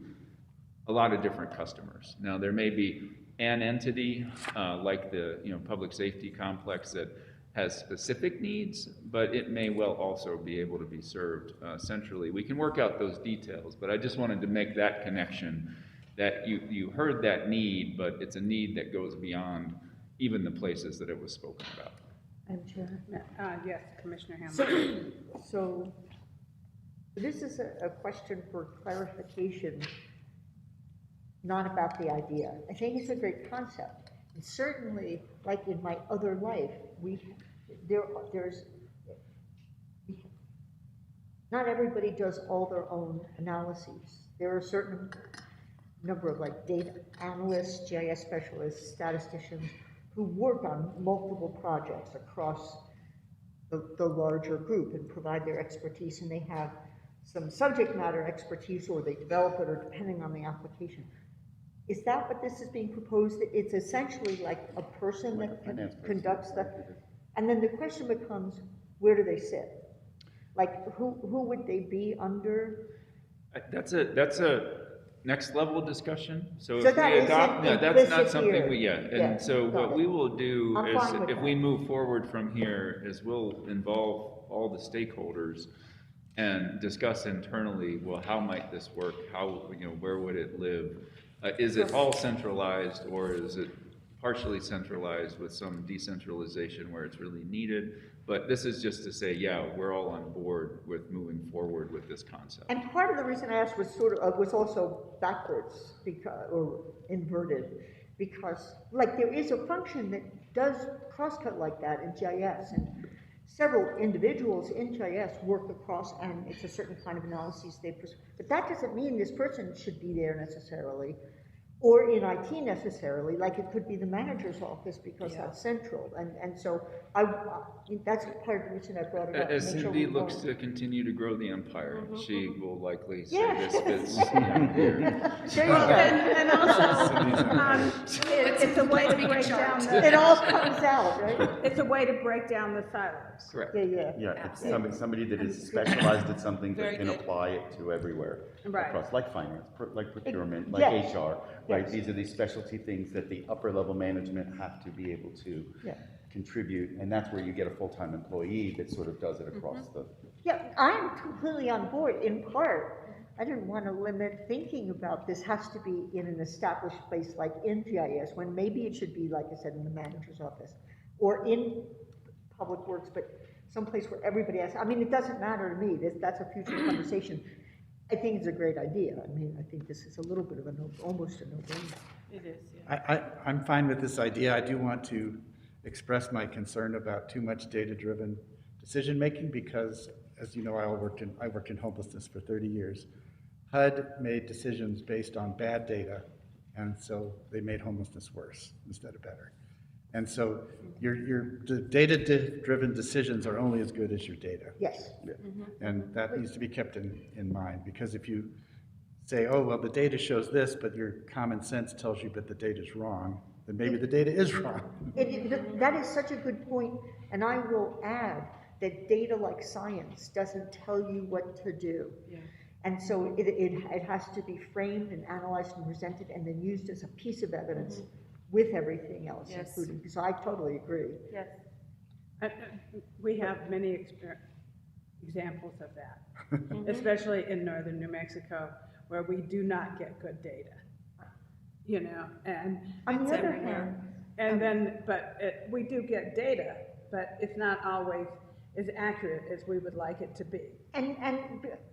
a lot of different customers. Now, there may be an entity like the public safety complex that has specific needs, but it may well also be able to be served centrally. We can work out those details, but I just wanted to make that connection that you heard that need, but it's a need that goes beyond even the places that it was spoken about. Madam Chair? Yes, Commissioner Hamilton. So this is a question for clarification, not about the idea. I think it's a great concept. And certainly, like in my other life, not everybody does all their own analyses. There are a certain number of like data analysts, GIS specialists, statisticians who work on multiple projects across the larger group and provide their expertise, and they have some subject matter expertise, or they develop it, or depending on the application. Is that what this is being proposed? It's essentially like a person that conducts that, and then the question becomes, where do they sit? Like, who would they be under? That's a next level discussion. So So if that we is adopt, no, that's not implicit something here. we yet. Yeah, And so got what it. we will do I'm is, fine with if that. we move forward from here, is we'll involve all the stakeholders and discuss internally, well, how might this work? How, where would it live? Is it all centralized, or is it partially centralized with some decentralization where it's really needed? But this is just to say, yeah, we're all on board with moving forward with this concept. And part of the reason I asked was was also backwards, or inverted, because like there is a function that does crosscut like that in GIS, and several individuals in GIS work across, and it's a certain kind of analyses but that doesn't mean this person should be there necessarily, or in IT necessarily. Like it could be the manager's office because that's central, and so that's part of the reason I brought it up. As to make Cindy we're looks going. to continue to grow the empire, she will likely say Yes. this fits here. There you go. And also, it's a way to break down the. It all comes out, right? It's a way to break down the silos. Correct. Yeah, it's somebody that is specialized at something Very that can good. apply it to everywhere. Right. Across, like finance, like procurement, like Yes. HR, right? Yes. These are these specialty things that the upper level management have to be able to contribute, and that's where you get a full-time employee that sort of does it across the. Yeah, I'm completely on board. In part, I didn't want to limit thinking about this has to be in an established place like in GIS, when maybe it should be, like I said, in the manager's office or in Public Works, but someplace where everybody has, I mean, it doesn't matter to me. That's a future conversation. I think it's a great idea. I mean, I think this is a little bit of almost a no-brainer. It is, yeah. I'm fine with this idea. I do want to express my concern about too much data-driven decision-making because, as you know, I worked in homelessness for 30 years. HUD made decisions based on bad data, and so they made homelessness worse instead of better. And so the data-driven decisions are only as good as your data. Yes. And that needs to be kept in mind, because if you say, oh, well, the data shows this, but your common sense tells you that the data is wrong, then maybe the data is wrong. That is such a good point, and I will add that data, like science, doesn't tell you what to do. Yeah. And so it has to be framed and analyzed and presented and then used as a piece of evidence with everything else included, because I totally agree. Yes. We have many examples of that, especially in northern New Mexico, where we do not get good data, and on the other hand, we do get data, but it's not always as accurate as we would like it to be. and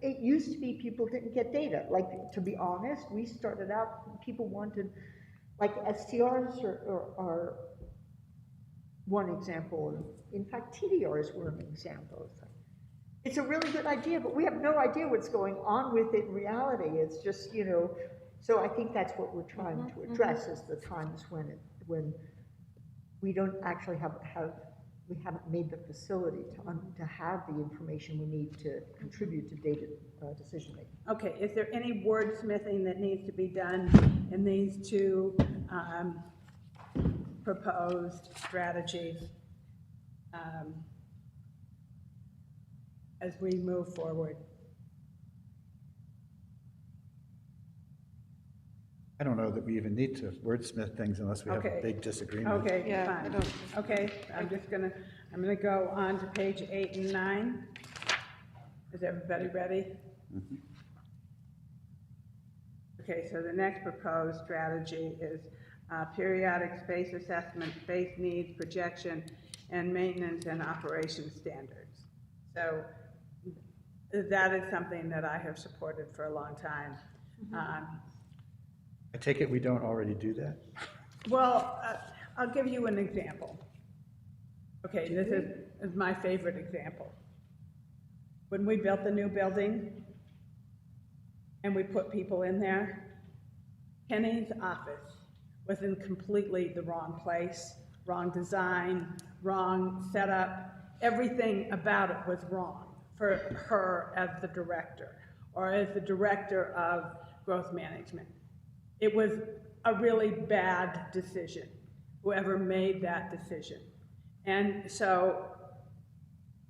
it used to be people didn't get data. Like, to be honest, we started out, people wanted, like STRs are one example. In fact, TDRs were an example. It's a really good idea, but we have no idea what's going on with it in reality. It's just, you know, so I think that's what we're trying to address is the times when we don't actually we haven't made the facility to have the information we need to contribute to data decision making. Okay, is there any wordsmithing that needs to be done in these two proposed strategies as we move forward? I don't know that we even need to wordsmith things unless we have a big disagreement. Okay, Yeah, I fine. Okay, I'm gonna go on to page 8 and 9. Is everybody ready? Mm-hmm. Okay, so the next proposed strategy is periodic space assessment, space needs, projection, and maintenance and operation standards. So that is something that I have supported for a long time. I take it we don't already do that? Well, I'll give you an example. Okay, this is my favorite example. When we built the new building and we put people in there, Penny's office was in completely the wrong place, wrong design, wrong setup. Everything about it was wrong for her as the director or as the director of growth management. It was a really bad decision, whoever made that decision. And so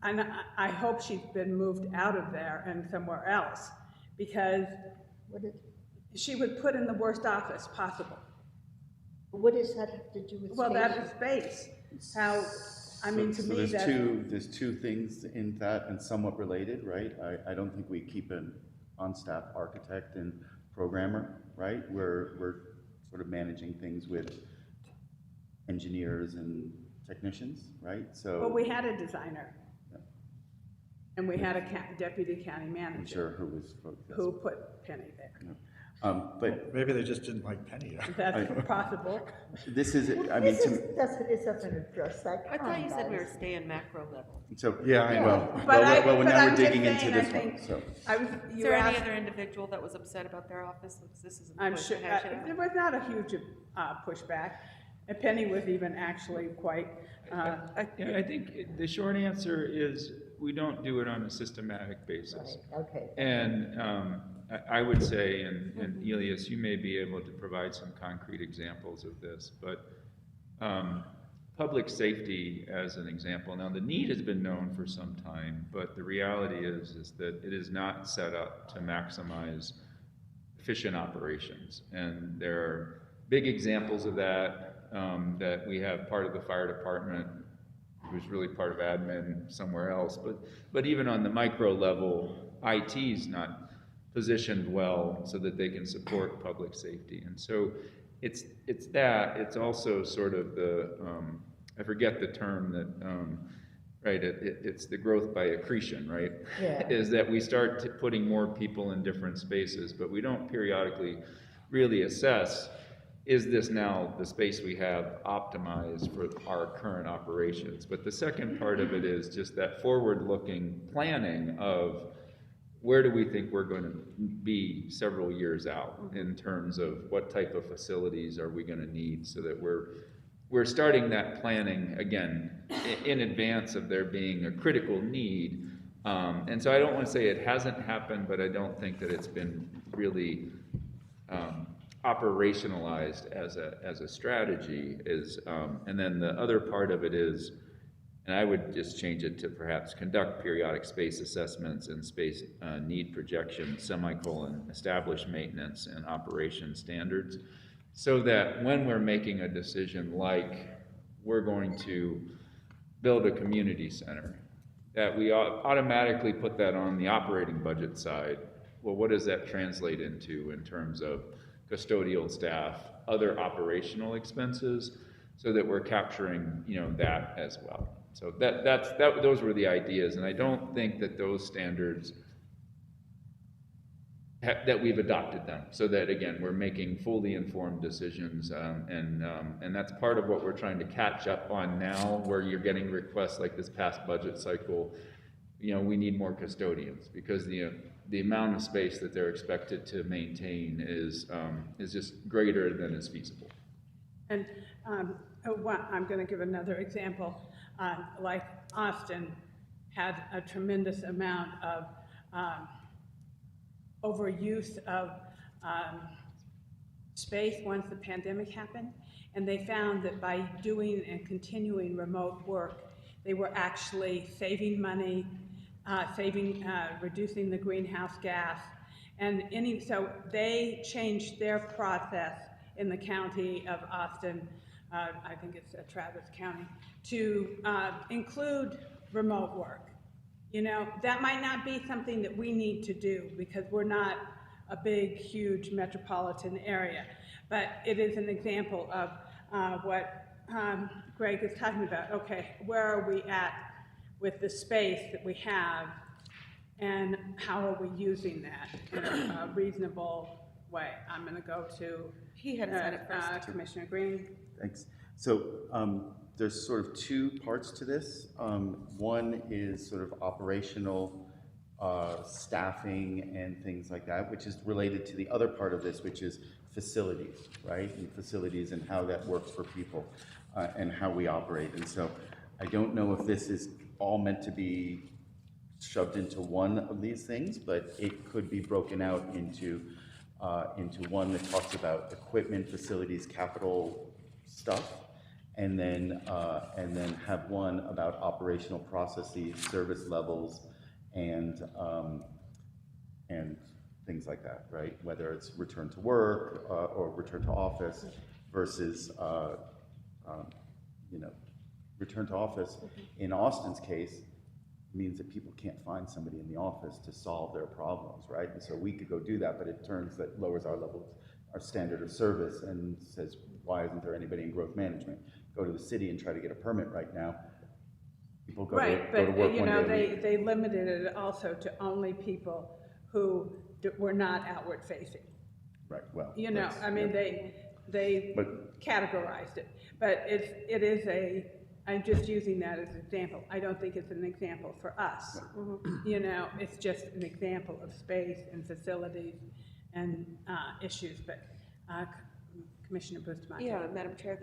I hope she's been moved out of there and somewhere else because she was put in the worst office possible. What does that have to do with space? Well, that is space. How, I mean, to me, that... There's two things in that and somewhat related, right? I don't think we keep an on-staff architect and programmer, right? We're sort of managing things with engineers and technicians, right? So. Well, we had a designer. Yeah. And we had a deputy county manager. I'm sure who put Penny there. Yeah. But maybe they just didn't like Penny. That's possible. This is, well, I mean, it doesn't address that. I thought you said we were staying macro level. So yeah, well, now we're digging into this one. So, is there any other individual that was upset about their office? This is I'm sure there was not a huge pushback. And Penny was even actually quite. I think the short answer is we don't do it on a systematic basis. Right. Okay. And I would say, and Elias, you may be able to provide some concrete examples of this, but public safety as an example. Now, the need has been known for some time, but the reality is that it is not set up to maximize efficient operations. And there are big examples of that, that we have part of the fire department who's really part of admin somewhere else. But even on the micro level, IT's not positioned well so that they can support public safety. And so it's that, it's also sort of the, I forget the term that, right, it's the growth by accretion, right? Yeah. Is that we start putting more people in different spaces, but we don't periodically really assess, is this now the space we have optimized for our current operations? But the second part of it is just that forward-looking planning of where do we think we're going to be several years out in terms of what type of facilities are we going to need, so that we're starting that planning again in advance of there being a critical need. And so I don't want to say it hasn't happened, but I don't think that it's been really operationalized as a strategy. And then the other part of it is, and I would just change it to perhaps conduct periodic space assessments and space need projection, establish maintenance and operation standards, so that when we're making a decision like we're going to build a community center, that we automatically put that on the operating budget side. Well, what does that translate into in terms of custodial staff, other operational expenses, so that we're capturing, that as well. So those were the ideas, and I don't think that those standards that we've adopted them, so that, again, we're making fully informed decisions, and that's part of what we're trying to catch up on now, where you're getting requests like this past budget cycle. You know, we need more custodians, because the amount of space that they're expected to maintain is just greater than is feasible. And I'm going to give another example. Like Austin had a tremendous amount of overuse of space once the pandemic happened, and they found that by doing and continuing remote work, they were actually saving money, reducing the greenhouse gas, and so they changed their process in the county of Austin, I think it's Travis County, to include remote work. You know, that might not be something that we need to do because we're not a big, huge metropolitan area, but it is an example of what Greg is talking about. Okay, where are we at with the space that we have, and how are we using that in a reasonable way? I'm going to go to Commissioner Green. Thanks. So there's sort of two parts to this. One is sort of operational staffing and things like that, which is related to the other part of this, which is facilities, right? And facilities and how that works for people and how we operate. And so I don't know if this is all meant to be shoved into one of these things, but it could be broken out into one that talks about equipment, facilities, capital stuff, and then have one about operational processes, service levels, and things like that, right? Whether it's return to work or return to office versus return to office. In Austin's case, means that people can't find somebody in the office to solve their problems, right? And so we could go do that, but it lowers our level, our standard of service, and says, why isn't there anybody in growth management? Go to the city and try to get a permit right now. People go to work you one know, day a week. they limited it also to only people who were not outward facing. Right. Well, you know, I mean, they categorized it, but it is I'm just using that as an example. I don't think it's an example for us. You know, it's just an example of space and facilities and issues. But Commissioner Bustamante. Yeah, Madam Chair,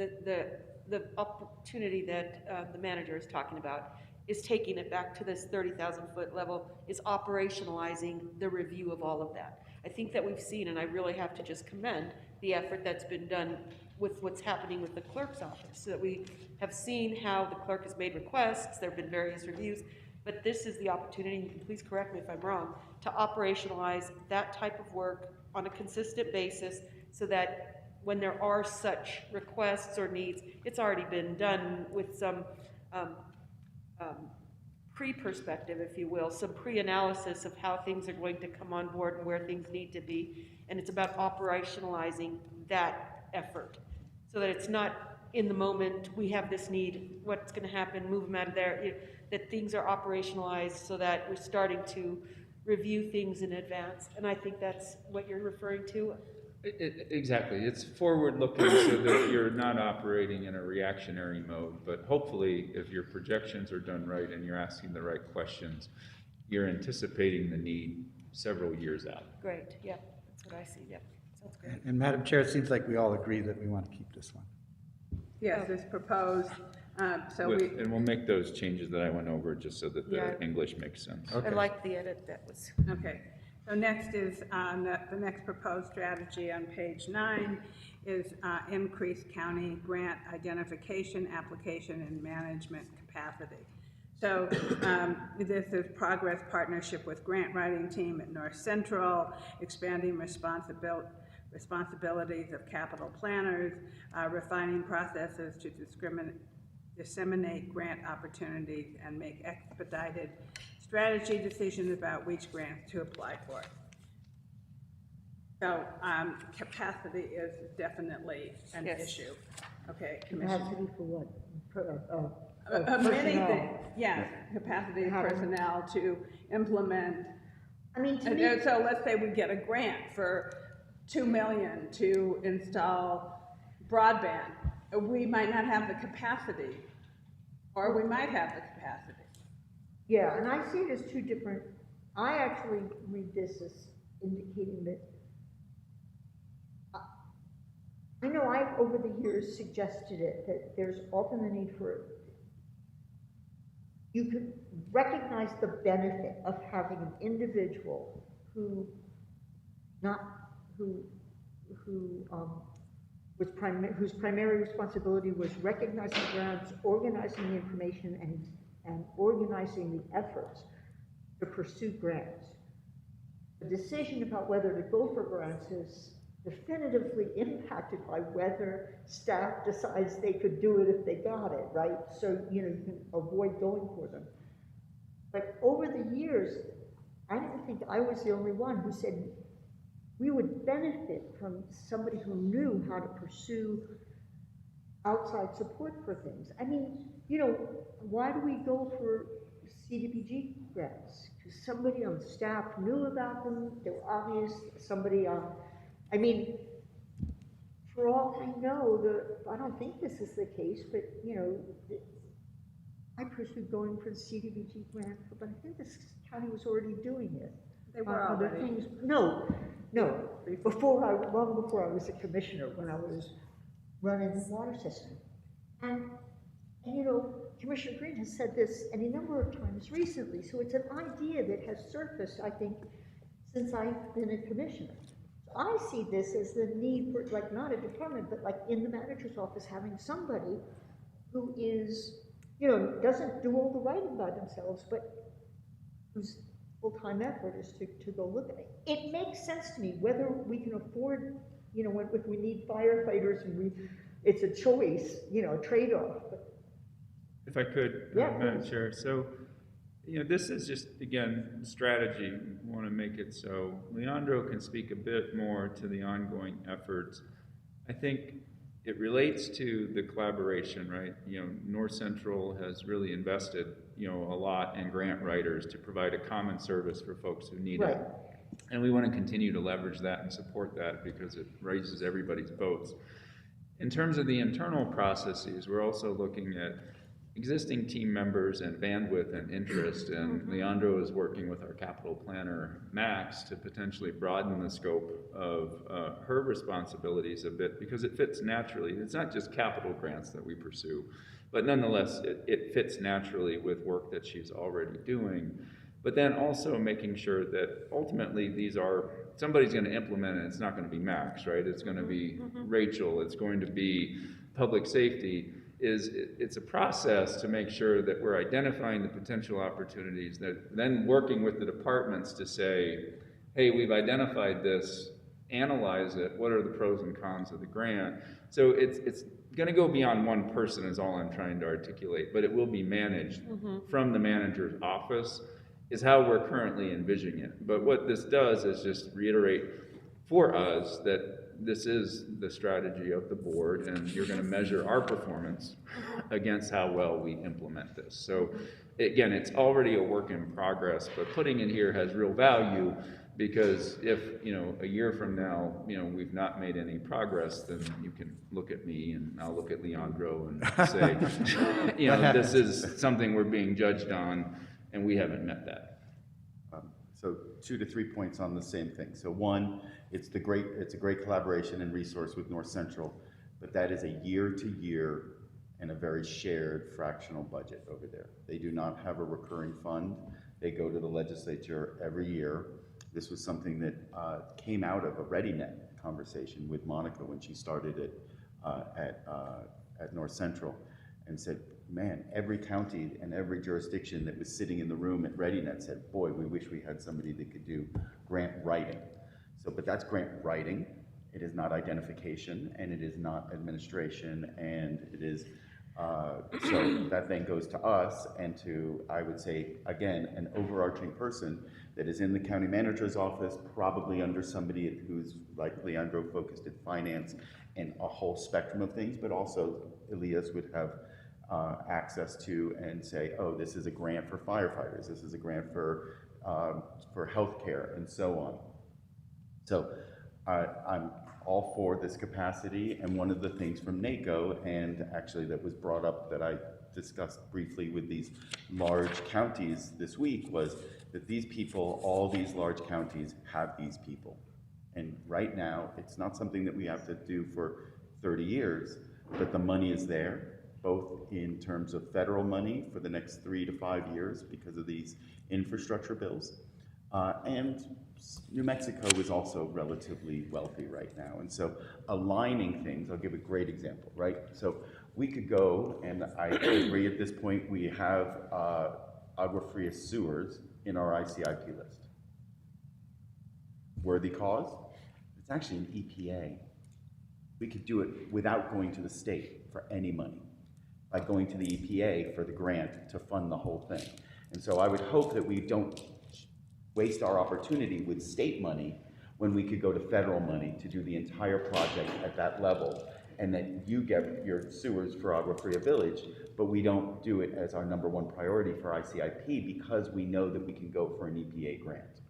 the opportunity that the manager is talking about is taking it back to this 30,000 foot level, is operationalizing the review of all of that. I think that we've seen, and I really have to just commend the effort that's been done with what's happening with the clerk's office, so that we have seen how the clerk has made requests, there have been various reviews, but this is the opportunity, you can please correct me if I'm wrong, to operationalize that type of work on a consistent basis so that when there are such requests or needs, it's already been done with some pre-perspective, if you will, some pre-analysis of how things are going to come on board and where things need to be, and it's about operationalizing that effort so that it's not in the moment, we have this need, what's going to happen, move them out of there, that things are operationalized so that we're starting to review things in advance, and I think that's what you're referring to. Exactly. It's forward-looking so that you're not operating in a reactionary mode, but hopefully if your projections are done right and you're asking the right questions, you're anticipating the need several years out. Great, yeah, that's what I see, yeah, sounds great. And Madam Chair, it seems like we all agree that we want to keep this one. Yes, it's proposed. And we'll make those changes that I went over just so that the English makes sense. I like the edit that was. Okay. So next is the next proposed strategy on page 9 is increased county grant identification, application, and management capacity. So this is progress partnership with grant writing team at North Central, expanding responsibilities of capital planners, refining processes to disseminate grant opportunities and make expedited strategy decisions about which grants to apply for. So capacity is definitely an issue. Okay, Capacity for what? Many things, yes, capacity of personnel to implement I mean, to And me, so let's say we get a grant for $2 million to install broadband. We might not have the capacity, or we might have the capacity. yeah, and I see it as two different, I actually read this as indicating that, I know I've over the years suggested it, that there's often the need for, you could recognize the benefit of having an individual who, whose primary responsibility was recognizing grants, organizing the information, and organizing the efforts to pursue grants. The decision about whether to go for grants is definitively impacted by whether staff decides they could do it if they got it, right? So, you know, you can avoid going for them. But over the years, I didn't think I was the only one who said we would benefit from somebody who knew how to pursue outside support for things. I mean, you know, why do we go for CDBG grants? Because somebody on staff knew about them, they were obvious, somebody on, I mean, for all I know, I don't think this is the case, but, you know, I pursued going for the CDBG grant, but I think this county was already doing it. They were Other already. things, no, long before I was a commissioner, when I was running the water system. And you know, Commissioner Green has said this any number of times recently, so it's an idea that has surfaced, I think, since I've been a commissioner. So I see this as the need for, like, not a department, but like in the manager's office, having somebody who is, you know, doesn't do all the writing by themselves, but whose full-time effort is to go look at it. It makes sense to me whether we can afford, you know, if we need firefighters and it's a choice, you know, a trade-off. But if I could, Madam Chair. So, you know, this is just, again, strategy. We want to make it so Leandro can speak a bit more to the ongoing efforts. I think it relates to the collaboration, right? You know, North Central has really invested, you know, a lot in grant writers to provide a common service for folks who need it. And we want to continue to leverage that and support that because it raises everybody's boats. In terms of the internal processes, we're also looking at existing team members and bandwidth and interest, and Leandro is working with our capital planner, Max, to potentially broaden the scope of her responsibilities a bit because it fits naturally. It's not just capital grants that we pursue, but nonetheless, it fits naturally with work that she's already doing. But then also making sure that ultimately these are, somebody's going to implement it, it's not going to be Max, right? It's going to be Rachel, it's going to be public safety. It's a process to make sure that we're identifying the potential opportunities, that then working with the departments to say, hey, we've identified this, analyze it, what are the pros and cons of the grant? So it's going to go beyond one person is all I'm trying to articulate, but it will be managed from the manager's office is how we're currently envisioning it. But what this does is just reiterate for us that this is the strategy of the board, and you're going to measure our performance against how well we implement this. So again, it's already a work in progress, but putting it here has real value because if, you know, a year from now, you know, we've not made any progress, then you can look at me and I'll look at Leandro and say, you know, this is something we're being judged on and we haven't met that. So 2 to 3 points on the same thing. So one, it's a great collaboration and resource with North Central, but that is a year-to-year and a very shared fractional budget over there. They do not have a recurring fund. They go to the legislature every year. This was something that came out of a ReadyNet conversation with Monica when she started it at North Central and said, man, every county and every jurisdiction that was sitting in the room at ReadyNet said, boy, we wish we had somebody that could do grant writing. So, but that's grant writing. It is not identification, and it is not administration, and it is, so that then goes to us and to, I would say, again, an overarching person that is in the county manager's office, probably under somebody who's like Leandro focused in finance and a whole spectrum of things, but also Elias would have access to and say, oh, this is a grant for firefighters, this is a grant for for healthcare and so on. So I'm all for this capacity, and one of the things from NACO, and actually that was brought up that I discussed briefly with these large counties this week, was that these people, all these large counties have these people. And right now, it's not something that we have to do for 30 years, but the money is there, both in terms of federal money for the next 3 to 5 years because of these infrastructure bills, and New Mexico is also relatively wealthy right now. And so aligning things, I'll give a great example, right? So we could go, and I agree at this point, we have Agua Fria sewers in our ICIP list. Worthy cause? It's actually an EPA. We could do it without going to the state for any money, by going to the EPA for the grant to fund the whole thing. And so I would hope that we don't waste our opportunity with state money when we could go to federal money to do the entire project at that level, and that you get your sewers for Agua Fria Village, but we don't do it as our #1 priority for ICIP because we know that we can go for an EPA grant.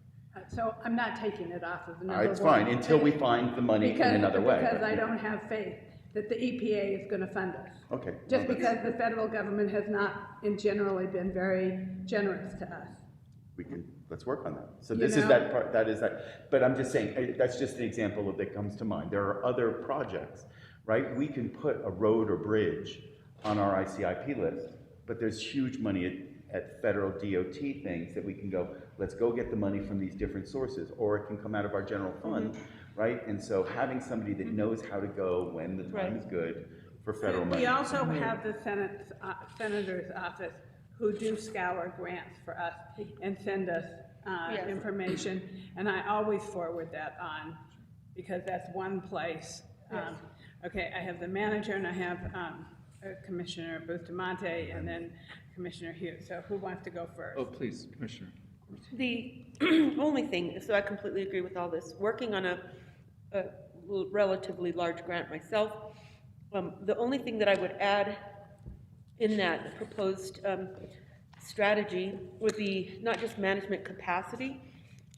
So I'm not taking it off of the #1. It's fine, until we find the money in another way. Because I don't have faith that the EPA is going to fund us. Okay. Just because the federal government has not, in generally, been very generous to us. We can, let's work on that. So this is that part, that is that. But I'm just saying, that's just an example that comes to mind. There are other projects, right? We can put a road or bridge on our ICIP list, but there's huge money at federal DOT things that we can go, let's go get the money from these different sources, or it can come out of our general fund, right? And so having somebody that knows how to go when the time is good for federal money. We also have the Senator's office who do scour grants for us and send us information, and I always forward that on, because that's one place. Okay, I have the manager, and I have Commissioner Bustamante, and then Commissioner Hughes. So who wants to go first? Oh, please, Commissioner. The only thing, so I completely agree with all this, working on a relatively large grant myself, the only thing that I would add in that proposed strategy would be not just management capacity,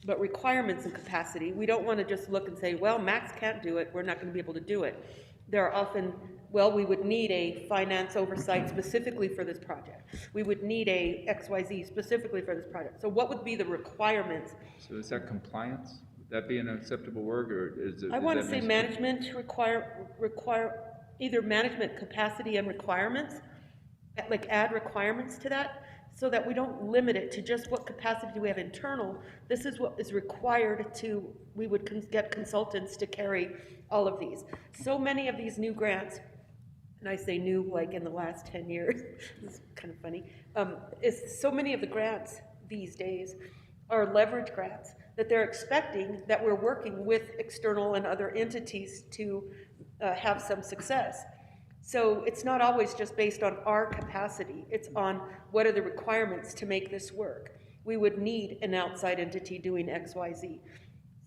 but requirements and capacity. We don't want to just look and say, well, Max can't do it, we're not going to be able to do it. There are often, well, we would need a finance oversight specifically for this project. We would need a XYZ specifically for this project. So what would be the requirements? So is that compliance? Would that be an acceptable word, or is it? I want to say management require either management capacity and requirements, like add requirements to that, so that we don't limit it to just what capacity do we have internal. This is what is required to, we would get consultants to carry all of these. So many of these new grants, and I say new like in the last 10 years, it's kind of funny, is so many of the grants these days are leverage grants that they're expecting that we're working with external and other entities to have some success. So it's not always just based on our capacity, it's on what are the requirements to make this work. We would need an outside entity doing XYZ.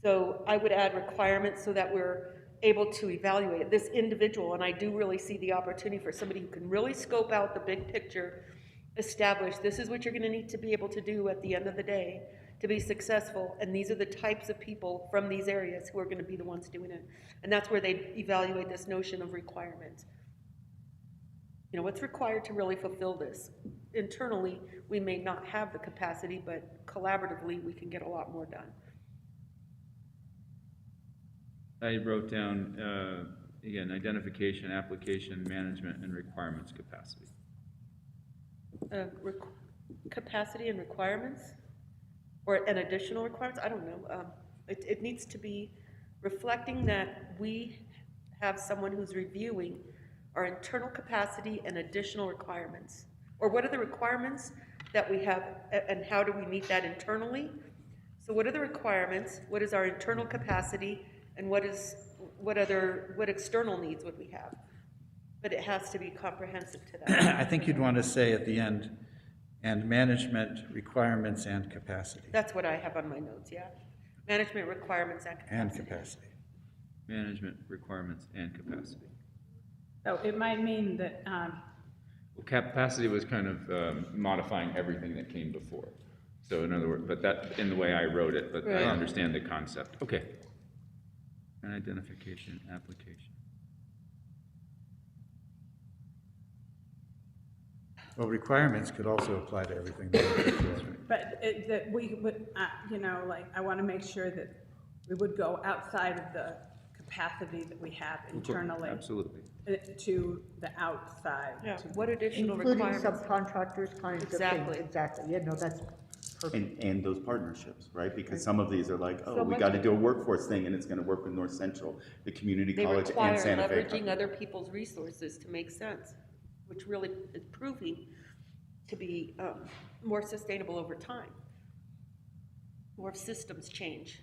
So I would add requirements so that we're able to evaluate it. This individual, and I do really see the opportunity for somebody who can really scope out the big picture, establish this is what you're going to need to be able to do at the end of the day to be successful, and these are the types of people from these areas who are going to be the ones doing it. And that's where they evaluate this notion of requirements. You know, what's required to really fulfill this? Internally, we may not have the capacity, but collaboratively, we can get a lot more done. I wrote down, again, identification, application, management, and requirements capacity. Capacity and requirements? Or an additional requirements? I don't know. It needs to be reflecting that we have someone who's reviewing our internal capacity and additional requirements. Or what are the requirements that we have, and how do we meet that internally? So what are the requirements? What is our internal capacity? And what external needs would we have? But it has to be comprehensive to that. I think you'd want to say at the end, and management requirements and capacity. That's what I have on my notes, yeah. Management requirements and capacity. And capacity. Management requirements and capacity. So it might mean that, Well, capacity was kind of modifying everything that came before. So in other words, but that, in the way I wrote it, but I Right. understand the concept. Okay. An identification application. Well, requirements could also apply to everything. But that we would, you know, like, I want to make sure that we would go outside of the capacity that we have internally. Absolutely. To the outside. Yeah, to- what additional Including requirements? subcontractors, kinds of Exactly. things, exactly, yeah, no, that's perfect. And those partnerships, right? Because some of these are like, oh, So we much got to of do a workforce thing and it's going to work with North Central, the community They college require and Santa Fe. leveraging other people's resources to make sense, which really is proving to be more sustainable over time. More systems change.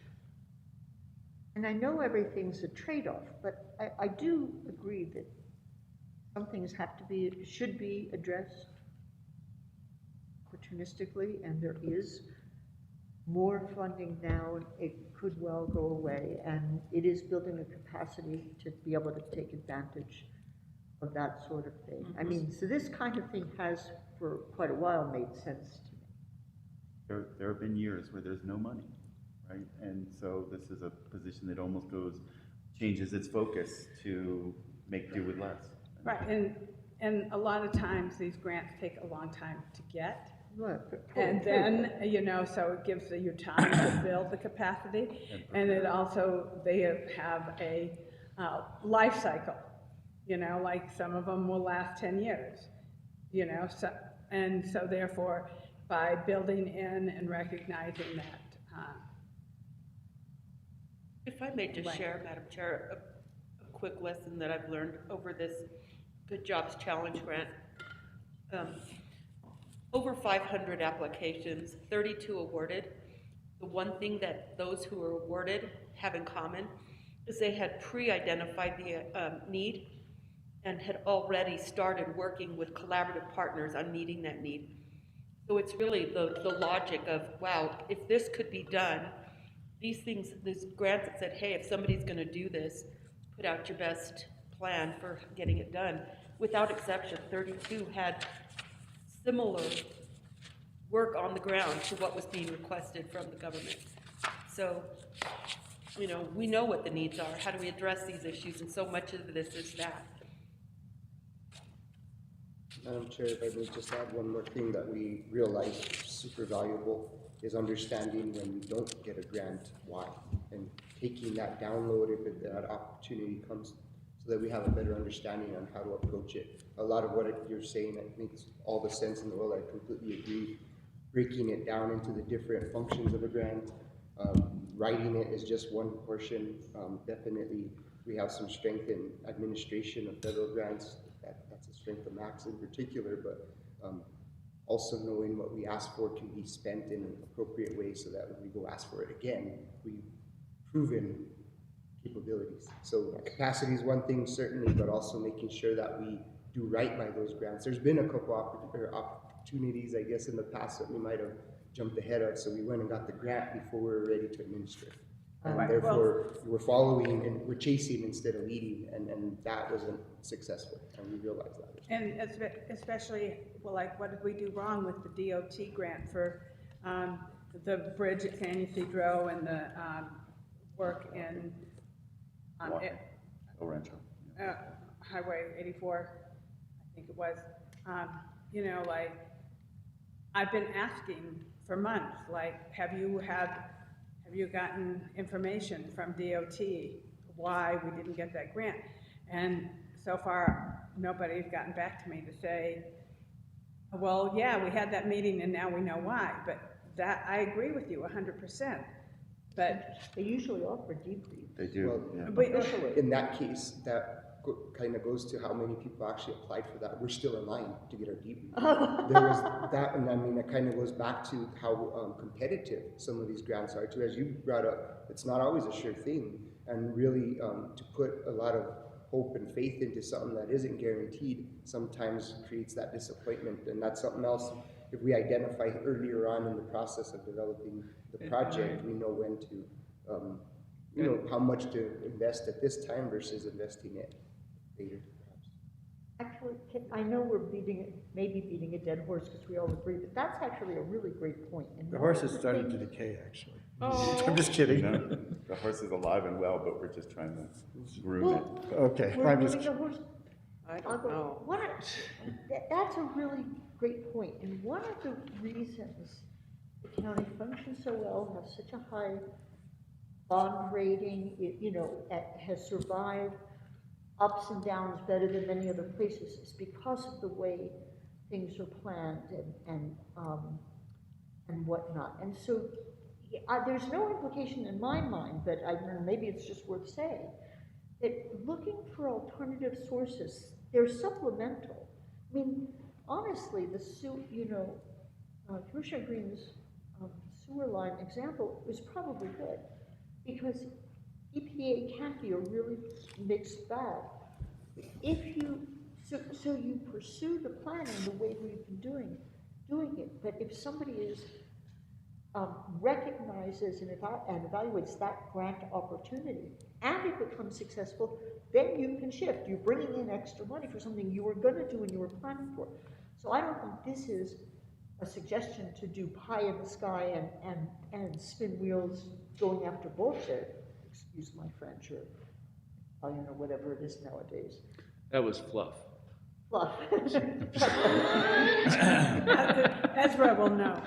And I know everything's a trade-off, but I do agree that some things should be addressed opportunistically, and there is more funding now, and it could well go away, and it is building a capacity to be able to take advantage of that sort of thing. I mean, so this kind of thing has, for quite a while, made sense to me. There have been years where there's no money, right? And so this is a position that almost changes its focus to make do with less. Right, and a lot of times these grants take a long time to get. Right. And then, you know, so it gives you time to build the capacity. And it also, they have a life cycle, you know, like some of them will last 10 years, you know, so, and so therefore, by building in and recognizing that. If I may just share, Madam Chair, a quick lesson that I've learned over this Good Jobs Challenge grant. Over 500 applications, 32 awarded. The one thing that those who were awarded have in common is they had pre-identified the need and had already started working with collaborative partners on meeting that need. So it's really the logic of, wow, if this could be done, these grants that said, hey, if somebody's gonna do this, put out your best plan for getting it done. Without exception, 32 had similar work on the ground to what was being requested from the government. So, you know, we know what the needs are. How do we address these issues? And so much of this is that. Madam Chair, if I would just add one more thing that we realize super valuable is understanding when we don't get a grant, why, and taking that download if that opportunity comes, so that we have a better understanding on how to approach it. A lot of what you're saying, it makes all the sense in the world. I completely agree. Breaking it down into the different functions of a grant, writing it is just one portion. Definitely, we have some strength in administration of federal grants. That's a strength of Max in particular, but also knowing what we ask for can be spent in an appropriate way so that when we go ask for it again, we've proven capabilities. So capacity is one thing, certainly, but also making sure that we do right by those grants. There's been a couple opportunities, I guess, in the past that we might have jumped ahead of, so we went and got the grant before we were ready to administer it. And therefore, we're following and we're chasing instead of leading, and that wasn't successful, and we realized that. And especially, well, like, what did we do wrong with the DOT grant for the bridge at San Ysidro and the work in El Rancho. Highway 84, I think it was. You know, like, I've been asking for months, like, have you gotten information from DOT why we didn't get that grant? And so far, nobody's gotten back to me to say, well, yeah, we had that meeting and now we know why. But that, I agree with you 100%. But they usually offer debrief. They do. Well, yeah. but in that case, that kind of goes to how many people actually applied for that. We're still in line to get our debrief. There was that, and I mean, it kind of goes back to how competitive some of these grants are too. As you brought up, it's not always a sure thing, and really to put a lot of hope and faith into something that isn't guaranteed sometimes creates that disappointment, and that's something else. If we identify earlier on in the process of developing the project, we know when to, you know, how much to invest at this time versus investing it later, perhaps. Actually, I know we're maybe beating a dead horse because we all agree, but that's actually a really great point. And The horse has started to decay, actually. Oh. I'm just kidding. No, the horse is alive and well, but we're just trying to groom it. Okay, We're I'm just, moving the horse. That's a really great point, and one of the reasons the county functions so well, has such a high bond rating, has survived ups and downs better than many other places, is because of the way things are planned and whatnot. And so there's no implication in my mind, but maybe it's just worth saying, that looking for alternative sources, they're supplemental. I mean, honestly, Commissioner Green's sewer line example is probably good, because EPA can't be a really mixed bag. So you pursue the planning the way we've been doing it, but if somebody recognizes and evaluates that grant opportunity, and it becomes successful, then you can shift. You're bringing in extra money for something you were going to do and you were planning for. So I don't think this is a suggestion to do pie in the sky and spin wheels going after bullshit. Excuse my French, or whatever it is nowadays. That was fluff. Fluff. Ezra will know.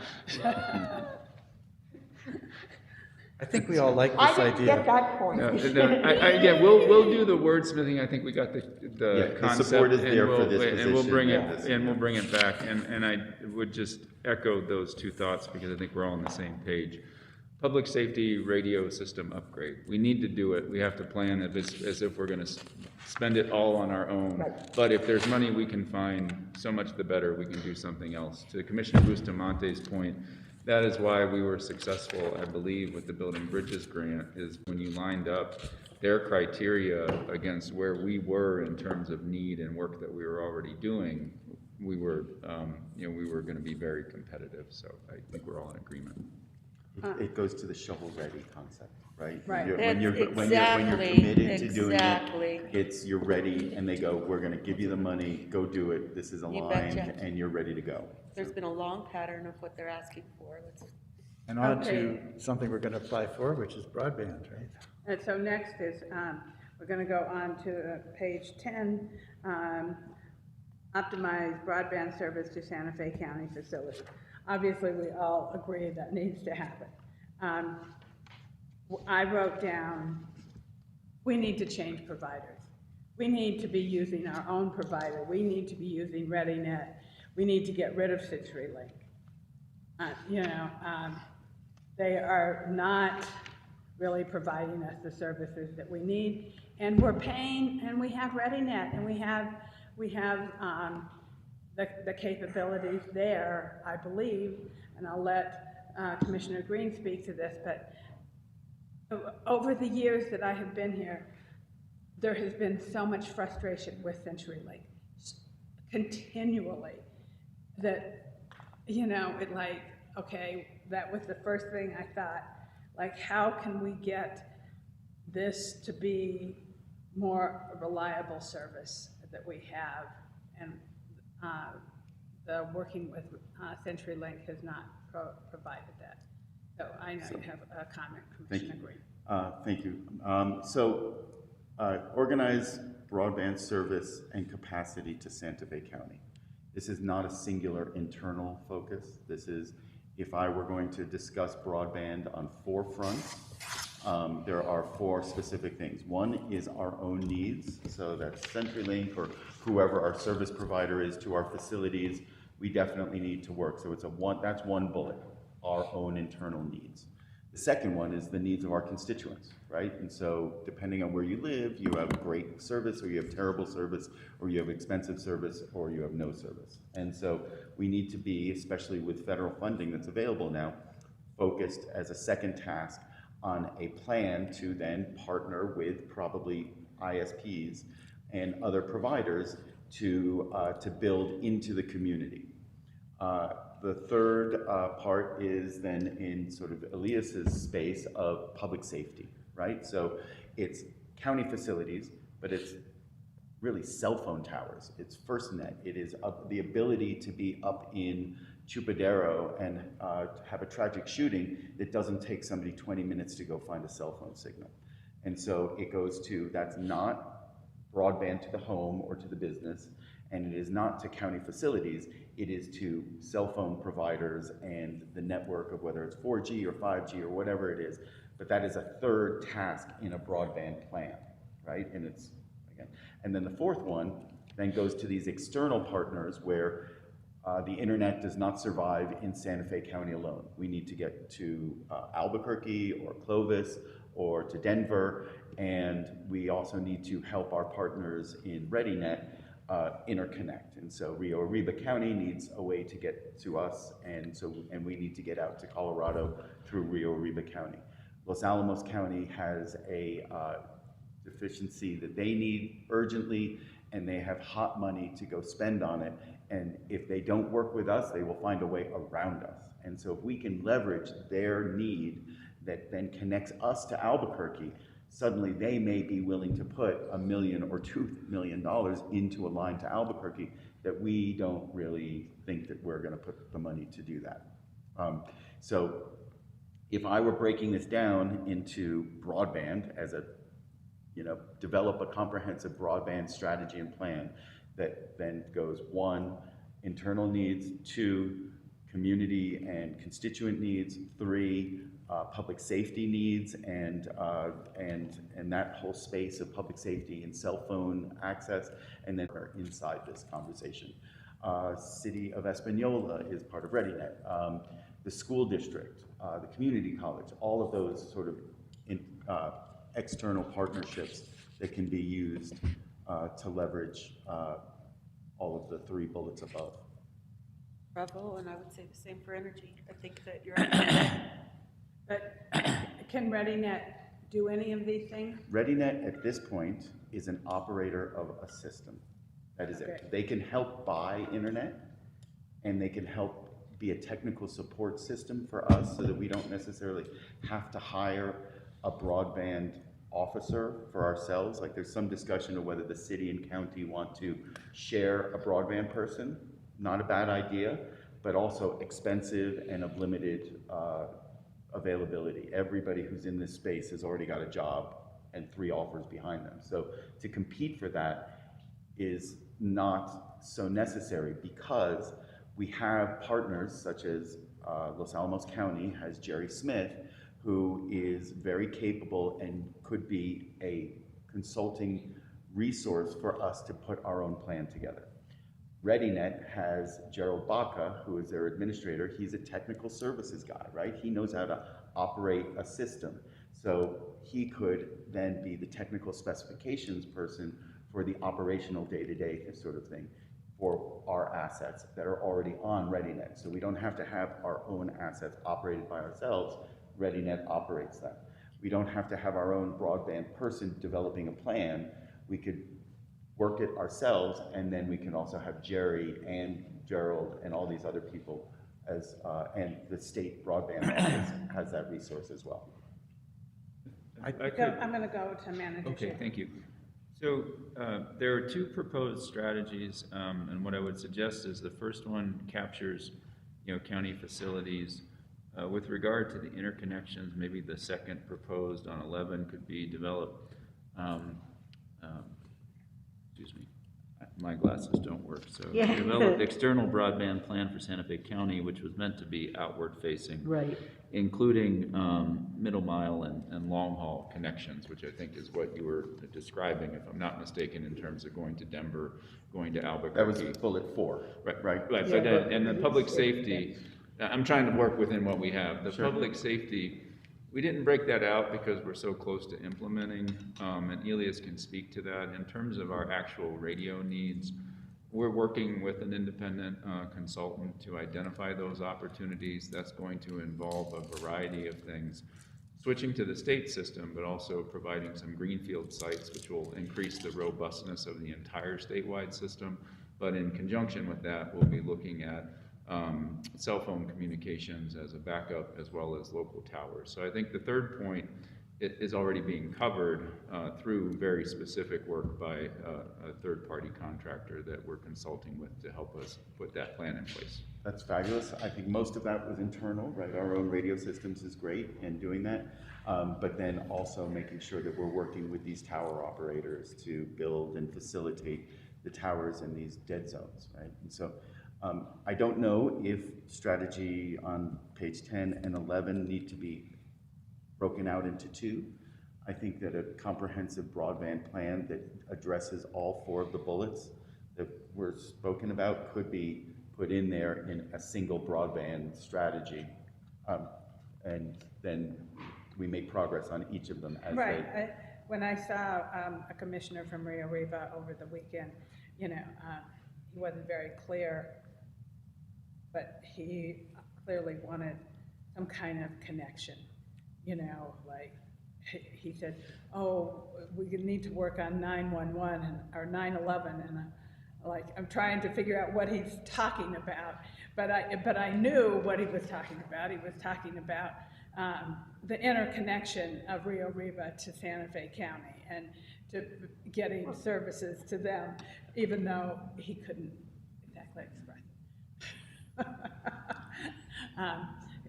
I think we all like this I didn't idea. get that point. Again, we'll do the wordsmithing. I think we got the concept. The support is there and for this and we'll bring position. we'll bring it back. And I would just echo those two thoughts because I think we're all on the same page. Public safety radio system upgrade. We need to do it. We have to plan as if we're going to spend it all on our own. Right. But if there's money we can find, so much the better. We can do something else. To Commissioner Bustamante's point, that is why we were successful, I believe, with the Building Bridges grant, is when you lined up their criteria against where we were in terms of need and work that we were already doing, we were going to be very competitive. So I think we're all in agreement. It goes to the shovel-ready concept, right? Right. When you're committed to doing it, you're ready, and they go, we're going to give you the money, go do it, this is aligned, and you're ready to go. There's been a long pattern of what they're asking for. And on to something we're going to apply for, which is broadband, right? And so next is, we're going to go on to page 10, optimize broadband service to Santa Fe County facilities. Obviously, we all agree that needs to happen. I wrote down, we need to change providers. We need to be using our own provider. We need to be using ReadyNet. We need to get rid of CenturyLink. They are not really providing us the services that we need, and we're paying, and we have ReadyNet, and we have the capabilities there, I believe, and I'll let Commissioner Green speak to this, but over the years that I have been here, there has been so much frustration with CenturyLink, continually, that, okay, that was the first thing I thought, how can we get this to be more reliable service that we have? And the working with CenturyLink has not provided that. So I know you have a comment, Commissioner Green. Thank you. Organize broadband service and capacity to Santa Fe County. This is not a singular internal focus. This is, if I were going to discuss broadband on 4 fronts, there are 4 specific things. One is our own needs, so that's CenturyLink or whoever our service provider is to our facilities. We definitely need to work. So that's one bullet, our own internal needs. The second one is the needs of our constituents, right? And so depending on where you live, you have great service or you have terrible service or you have expensive service or you have no service. And so we need to be, especially with federal funding that's available now, focused as a second task on a plan to then partner with probably ISPs and other providers to build into the community. The third part is then in sort of Elias's space of public safety, right? So it's county facilities, but it's really cell phone towers. It's FirstNet. It is the ability to be up in Chupadero and have a tragic shooting that doesn't take somebody 20 minutes to go find a cell phone signal. And so it goes to, that's not broadband to the home or to the business, and it is not to county facilities, it is to cell phone providers and the network of whether it's 4G or 5G or whatever it is. But that is a third task in a broadband plan, right? And it's, again, and then the fourth one then goes to these external partners where the internet does not survive in Santa Fe County alone. We need to get to Albuquerque or Clovis or to Denver, and we also need to help our partners in ReadyNet interconnect. And so Rio Arriba County needs a way to get to us, and we need to get out to Colorado through Rio Arriba County. Los Alamos County has a deficiency that they need urgently, and they have hot money to go spend on it. And if they don't work with us, they will find a way around us. And so if we can leverage their need that then connects us to Albuquerque, suddenly they may be willing to put $1 million or $2 million into a line to Albuquerque that we don't really think that we're going to put the money to do that. So if I were breaking this down into broadband as a, develop a comprehensive broadband strategy and plan that then goes 1, internal needs, 2, community and constituent needs, 3, public safety needs and that whole space of public safety and cell phone access, and then we're inside this conversation. City of Espanola is part of ReadyNet. The school district, the community college, all of those sort of external partnerships that can be used to leverage all of the 3 bullets above. Bravo, and I would say the same for energy. I think that you're But can ReadyNet do any of these things? ReadyNet at this point is an operator of a system. That is it. They can help buy internet, and they can help be a technical support system for us so that we don't necessarily have to hire a broadband officer for ourselves. Like there's some discussion of whether the city and county want to share a broadband person. Not a bad idea, but also expensive and of limited availability. Everybody who's in this space has already got a job and 3 offers behind them. So to compete for that is not so necessary because we have partners such as Los Alamos County has Jerry Smith, who is very capable and could be a consulting resource for us to put our own plan together. ReadyNet has Gerald Baca, who is their administrator. He's a technical services guy, right? He knows how to operate a system. So he could then be the technical specifications person for the operational day-to-day sort of thing for our assets that are already on ReadyNet. So we don't have to have our own assets operated by ourselves. ReadyNet operates them. We don't have to have our own broadband person developing a plan. We could work it ourselves, and then we can also have Jerry and Gerald and all these other people as, and the state broadband office has that resource as well. I'm going to go to manager. Okay, thank you. So there are 2 proposed strategies, and what I would suggest is the first one captures, county facilities. With regard to the interconnections, maybe the second proposed on 11 could be developed. Excuse me, my glasses don't work. So develop external broadband plan for Santa Fe County, which was meant to be outward facing, right, including middle mile and long haul connections, which I think is what you were describing, if I'm not mistaken, in terms of going to Denver, going to Albuquerque. That was bullet 4. Right. But and the public safety, I'm trying to work within what we have. The public safety, we didn't break that out because we're so close to implementing, and Elias can speak to that. In terms of our actual radio needs, we're working with an independent consultant to identify those opportunities. That's going to involve a variety of things. Switching to the state system, but also providing some greenfield sites, which will increase the robustness of the entire statewide system. But in conjunction with that, we'll be looking at cell phone communications as a backup, as well as local towers. So I think the third point it is already being covered through very specific work by a third-party contractor that we're consulting with to help us put that plan in place. That's fabulous. I think most of that was internal, right? Our own radio systems is great in doing that. But then also making sure that we're working with these tower operators to build and facilitate the towers in these dead zones, right? And so I don't know if strategy on page 10 and 11 need to be broken out into two. I think that a comprehensive broadband plan that addresses all 4 of the bullets that were spoken about could be put in there in a single broadband strategy. And then we make progress on each of them as Right. When I saw a commissioner from Rio Riva over the weekend, he wasn't very clear, but he clearly wanted some kind of connection. Like he said, oh, we need to work on 911 or 911, and I'm trying to figure out what he's talking about. But I knew what he was talking about. He was talking about the interconnection of Rio Riva to Santa Fe County and to getting services to them, even though he couldn't exactly express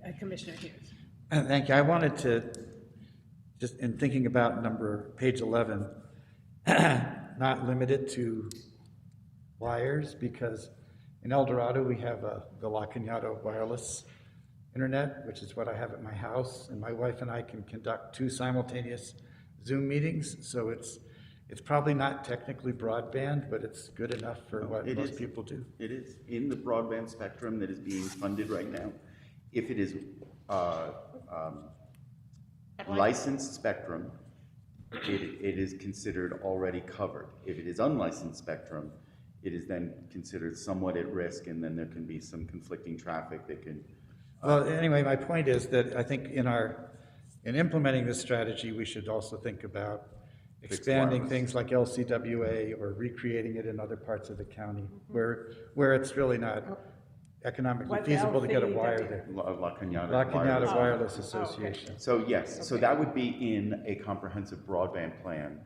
it. Commissioner Hughes. Thank you. I wanted to, just in thinking about page 11, not limited to wires, because in El Dorado we have the La Cañada wireless internet, which is what I have at my house, and my wife and I can conduct 2 simultaneous Zoom meetings, so it's probably not technically broadband, but it's good enough for what most people do. It is. In the broadband spectrum that is being funded right now, if it is licensed spectrum, it is considered already covered. If it is unlicensed spectrum, it is then considered somewhat at risk, and then there can be some conflicting traffic that can... Well, anyway, my point is that I think in implementing this strategy, we should also think about expanding things like LCWA or recreating it in other parts of the county where it's really not economically feasible to get a wire there. La Cañada Wireless Association. Okay. So yes, so that would be in a comprehensive broadband plan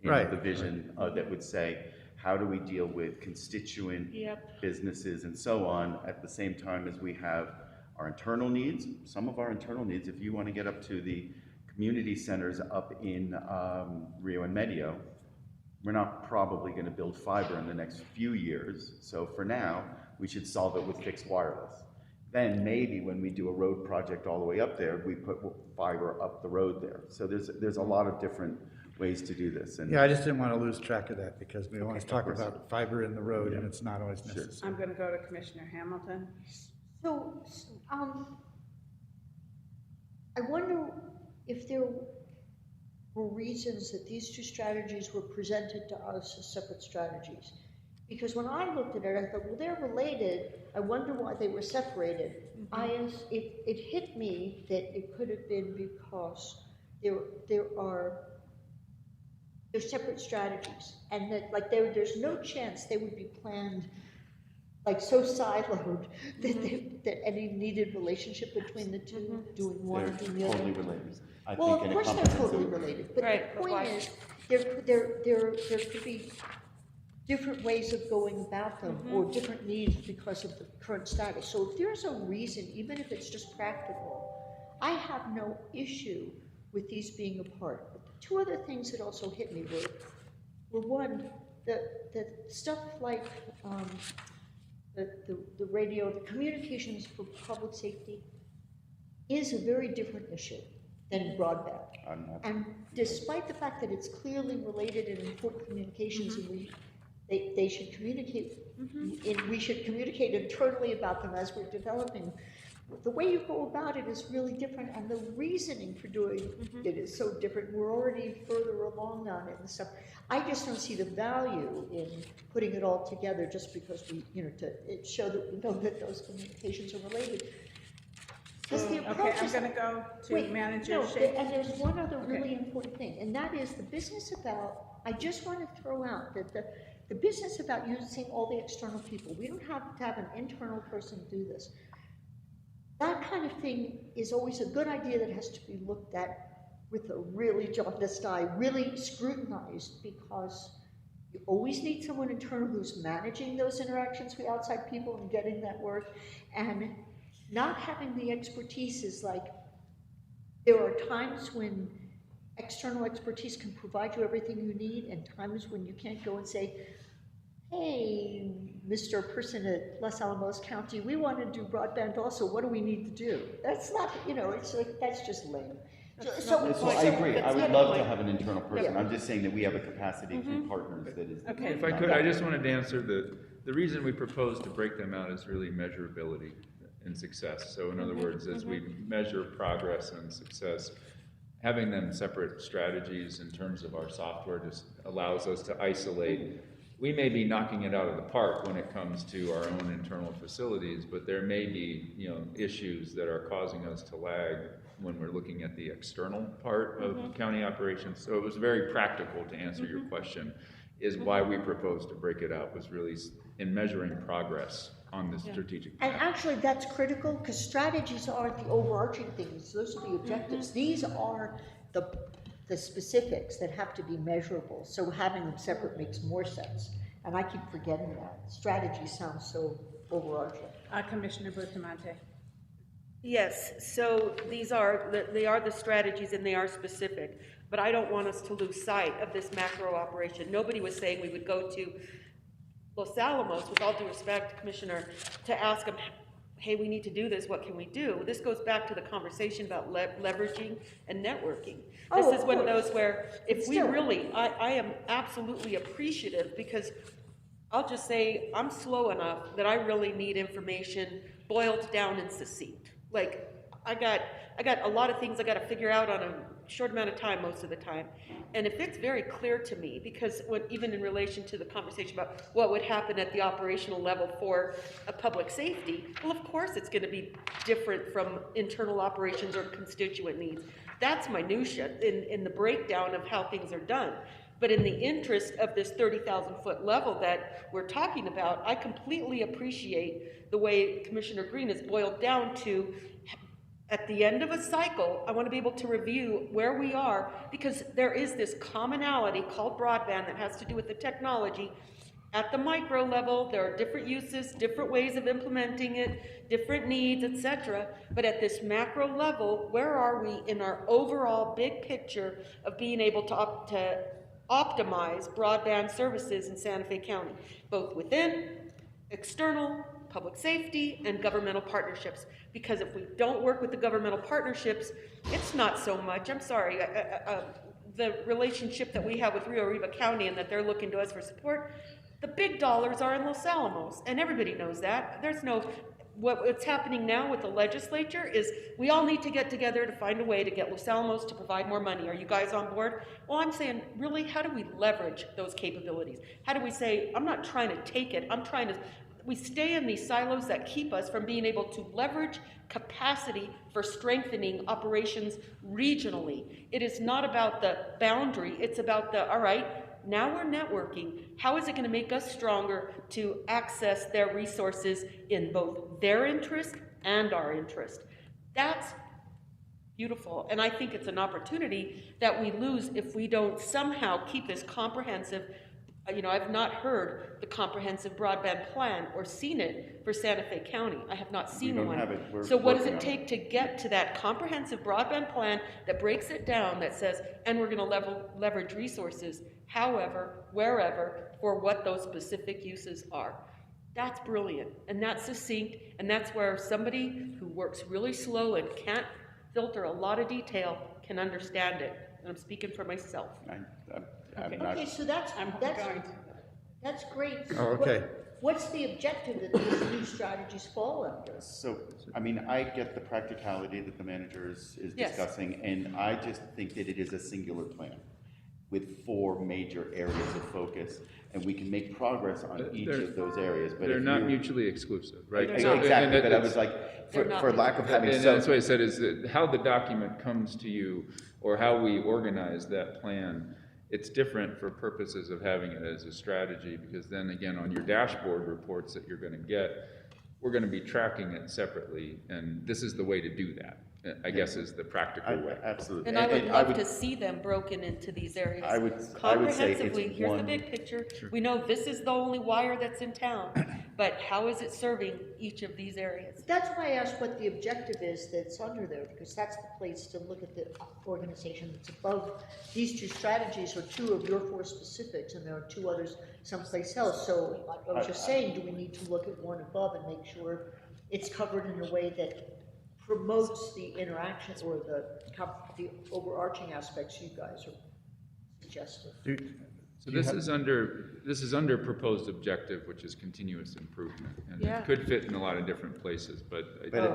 in the vision that would say, how do we deal with constituent businesses and so on at the same time as we have our internal needs. Some of our internal needs, if you want to get up to the community centers up in Rio and Medio, we're not probably going to build fiber in the next few years. So for now, we should solve it with fixed wireless. Then maybe when we do a road project all the way up there, we put fiber up the road there. So there's a lot of different ways to do this. And yeah, I just didn't want to lose track of that because we always talk about fiber in the road and it's not always necessary. I'm going to go to Commissioner Hamilton. So, I wonder if there were reasons that these 2 strategies were presented to us as separate strategies. Because when I looked at it, I thought, well, they're related. I wonder why they were separated. It hit me that it could have been because they're separate strategies, and that there's no chance they would be planned like so siloed that any needed relationship between the two, doing one and doing the other. Totally related. Well, of course they're totally related, but the point is, there could be different ways of going about them or different needs because of the current status. So if there's a reason, even if it's just practical, I have no issue with these being apart. But the 2 other things that also hit me were one, the stuff like the radio, the communications for public safety is a very different issue than broadband. And despite the fact that it's clearly related and important communications, and they should communicate, and we should communicate internally about them as we're developing. The way you go about it is really different, and the reasoning for doing it is so different. We're already further along on it and stuff. I just don't see the value in putting it all together just because we, to show that we know that those communications are related. Okay, I'm going to go to Manager Shea. And there's one other really important thing, and that is the business about, I just want to throw out that the business about using all the external people. We don't have to have an internal person do this. That kind of thing is always a good idea that has to be looked at with a really jaundiced eye, really scrutinized, because you always need someone internal who's managing those interactions with outside people and getting that work. And not having the expertise is like, there are times when external expertise can provide you everything you need, and times when you can't go and say, hey, Mr. Person at Los Alamos County, we want to do broadband also, what do we need to do? That's not, it's like, that's just lame. So I agree, I would love to have an internal person, I'm just saying that we have a capacity through partners that is. Okay. If I could, I just wanted to answer the reason we propose to break them out is really measurability and success. So in other words, as we measure progress and success, having them separate strategies in terms of our software just allows us to isolate. We may be knocking it out of the park when it comes to our own internal facilities, but there may be, issues that are causing us to lag when we're looking at the external part of county operations. So it was very practical to answer your question, is why we proposed to break it out was really in measuring progress on the strategic plan. And actually, that's critical, because strategies aren't the overarching things. Those are the objectives. These are the specifics that have to be measurable. So having them separate makes more sense. And I keep forgetting that. Strategy sounds so overarching. Commissioner Bustamante. Yes, so they are the strategies and they are specific, but I don't want us to lose sight of this macro operation. Nobody was saying we would go to Los Alamos, with all due respect, Commissioner, to ask them, hey, we need to do this, what can we do? This goes back to the conversation about leveraging and networking. This is one of those where if we really, I am absolutely appreciative, because I'll just say I'm slow enough that I really need information boiled down and succinct. Like, I got a lot of things I got to figure out on a short amount of time most of the time. And if it's very clear to me, because even in relation to the conversation about what would happen at the operational level for a public safety, well, of course it's going to be different from internal operations or constituent needs. That's minutia in the breakdown of how things are done. But in the interest of this 30,000-foot level that we're talking about, I completely appreciate the way Commissioner Green has boiled down to, at the end of a cycle, I want to be able to review where we are, because there is this commonality called broadband that has to do with the technology. At the micro level, there are different uses, different ways of implementing it, different needs, etc. But at this macro level, where are we in our overall big picture of being able to optimize broadband services in Santa Fe County, both within, external, public safety, and governmental partnerships? Because if we don't work with the governmental partnerships, it's not so much, I'm sorry, the relationship that we have with Rio Arriba County and that they're looking to us for support, the big dollars are in Los Alamos, and everybody knows that. There's no, what's happening now with the legislature is we all need to get together to find a way to get Los Alamos to provide more money. Are you guys on board? Well, I'm saying, really, how do we leverage those capabilities? How do we say, I'm not trying to take it, I'm trying to, we stay in these silos that keep us from being able to leverage capacity for strengthening operations regionally. It is not about the boundary, it's about the, all right, now we're networking. How is it going to make us stronger to access their resources in both their interest and our interest? That's beautiful. And I think it's an opportunity that we lose if we don't somehow keep this comprehensive. I've not heard the comprehensive broadband plan or seen it for Santa Fe County. I have not seen one. So what does it take to get to that comprehensive broadband plan that breaks it down, that says, and we're going to leverage resources, however, wherever, for what those specific uses are? That's brilliant, and that's succinct, and that's where somebody who works really slow and can't filter a lot of detail can understand it. And I'm speaking for myself. Okay, so that's great. Oh, okay. What's the objective that these new strategies fall under? So, I get the practicality that the manager is discussing, and I just think that it is a singular plan with 4 major areas of focus, and we can make progress on each of those areas. But they're not mutually exclusive, right? Exactly, but I was like, for lack of having some... That's what I said, is that how the document comes to you, or how we organize that plan, it's different for purposes of having it as a strategy, because then again, on your dashboard reports that you're going to get, we're going to be tracking it separately, and this is the way to do that. I guess is the practical way. Absolutely. And I would love to see them broken into these areas. I would say Comprehensively, it's here's the one- big picture. We know this is the only wire that's in town, but how is it serving each of these areas? That's why I asked what the objective is that's under there, because that's the place to look at the organization that's above. These two strategies are two of your four specifics, and there are two others someplace else. So I was just saying, do we need to look at one above and make sure it's covered in a way that promotes the interactions or the overarching aspects you guys are suggesting? So this is under proposed objective, which is continuous improvement. And Yeah. it could fit in a lot of different places, but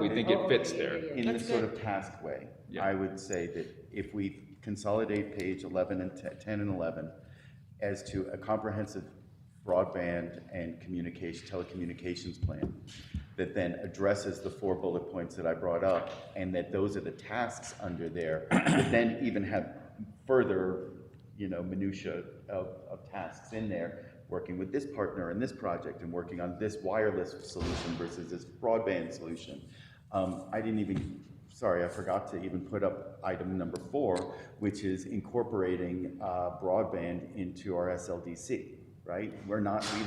we it- think it fits there. In this sort of task way, I would say that if we consolidate page 11 and 10 and 11 as to a comprehensive broadband and telecommunications plan that then addresses the 4 bullet points that I brought up, and that those are the tasks under there, that then even have further, minutia of tasks in there, working with this partner in this project and working on this wireless solution versus this broadband solution. I forgot to even put up item number 4, which is incorporating broadband into our SLDC, right? We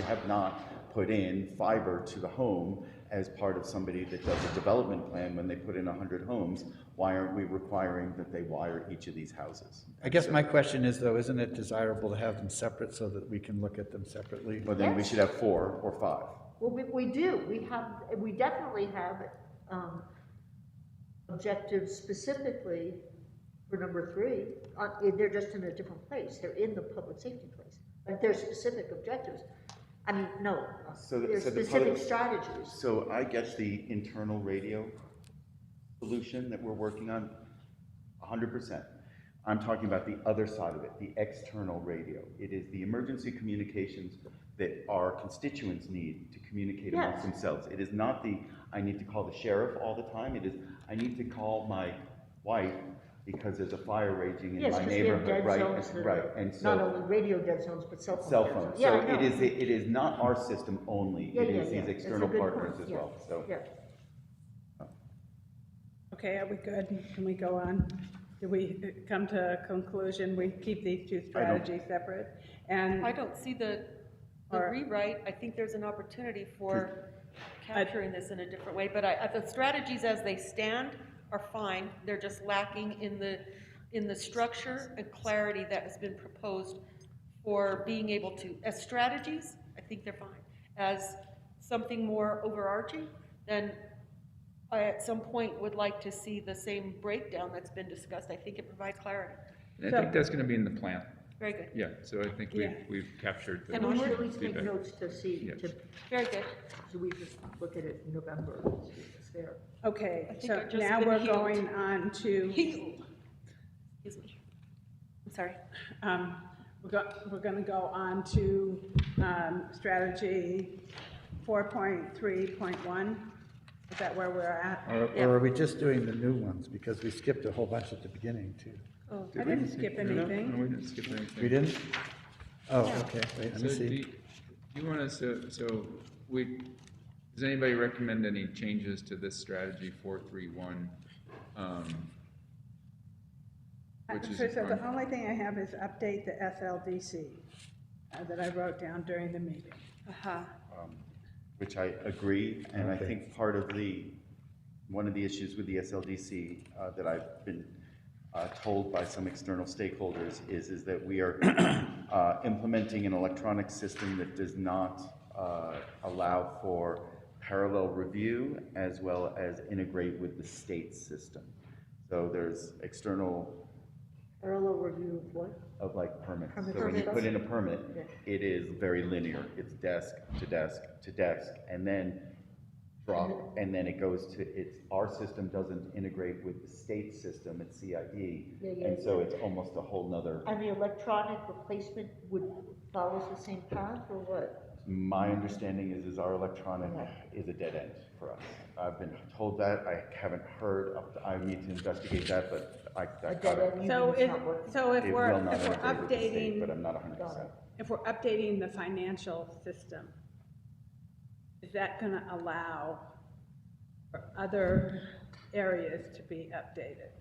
have not put in fiber to the home as part of somebody that does a development plan when they put in 100 homes. Why aren't we requiring that they wire each of these houses? I guess my question is, though, isn't it desirable to have them separate so that we can look at them separately? Well, then we should have 4 or 5. Well, we do. We definitely have objectives specifically for number 3. They're just in a different place. They're in the public safety place, but they're specific objectives. They're specific strategies. So I get the internal radio solution that we're working on 100%. I'm talking about the other side of it, the external radio. It is the emergency communications that our constituents need to communicate amongst themselves. It is not I need to call the sheriff all the time. It is, I need to call my wife because there's a fire raging in my neighborhood, right? Right, and so not only radio dead zones, but cell phone. cell phones. So it is not our system only. It is these That's external a good partners point. as well. So. Yeah. Okay, are we good? Can we go on? Do we come to a conclusion? We keep these two strategies separate? And I don't see the rewrite. I think there's an opportunity for capturing this in a different way, but the strategies as they stand are fine. They're just lacking in the structure and clarity that has been proposed for being able to, as strategies, I think they're fine. As something more overarching, then I at some point would like to see the same breakdown that's been discussed. I think it provides clarity. And I think that's going to be in the plan. Very good. Yeah, so I think we've captured the And we should at least make feedback. notes to see, Very good. so we just look at it in November and see if it's there. okay, I think so I've just now been we're healed. going on to, Excuse me. I'm sorry. we're going to go on to strategy 4.3.1. Is that where we're at? Or are we just doing the new ones? Because we skipped a whole bunch at the beginning, too. Oh, I didn't skip anything. No, we didn't skip anything. We didn't? Oh, okay, wait, let me So do see. you want us to, does anybody recommend any changes to this strategy 431? Which is So the only thing I have is update the SLDC that I wrote down during the meeting. Which I agree, and I think part of one of the issues with the SLDC that I've been told by some external stakeholders is that we are implementing an electronic system that does not allow for parallel review as well as integrate with the state system. So there's external Parallel review of what? of like permits. Permit So when you process. put in a permit, it is very linear. It's desk to desk to desk, and then drop, and then it goes to, our system doesn't integrate with the state system at CID, and so it's almost a whole nother. And the electronic replacement follows the same path, or what? My understanding is our electronic is a dead end for us. I've been told that. I haven't heard. I need to investigate that, but I got it. So if we're updating, updating, but I'm not 100%. if we're updating the financial system, is that going to allow for other areas to be updated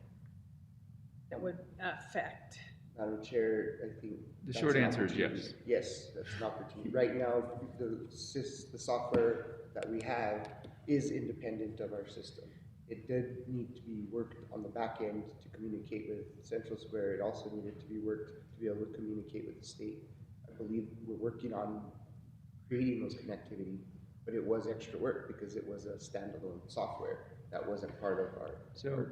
that would affect? Madam Chair, I think. The that's short an answer is opportunity. yes. Yes, that's an opportunity. Right now, the software that we have is independent of our system. It did need to be worked on the back end to communicate with Central Square. It also needed to be worked to be able to communicate with the state. I believe we're working on creating those connectivity, but it was extra work because it was a standalone software that wasn't part of our. So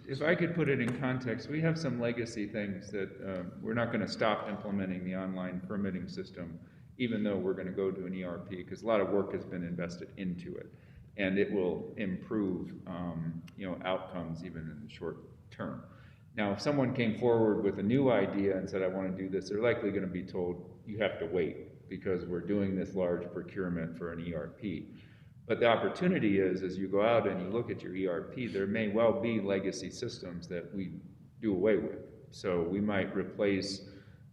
if I could put it in context, we have some legacy things that we're not going to stop implementing the online permitting system, even though we're going to go to an ERP, because a lot of work has been invested into it, and it will improve, outcomes even in the short term. Now, if someone came forward with a new idea and said, I want to do this, they're likely going to be told, you have to wait because we're doing this large procurement for an ERP. But the opportunity is, as you go out and you look at your ERP, there may well be legacy systems that we do away with. So we might replace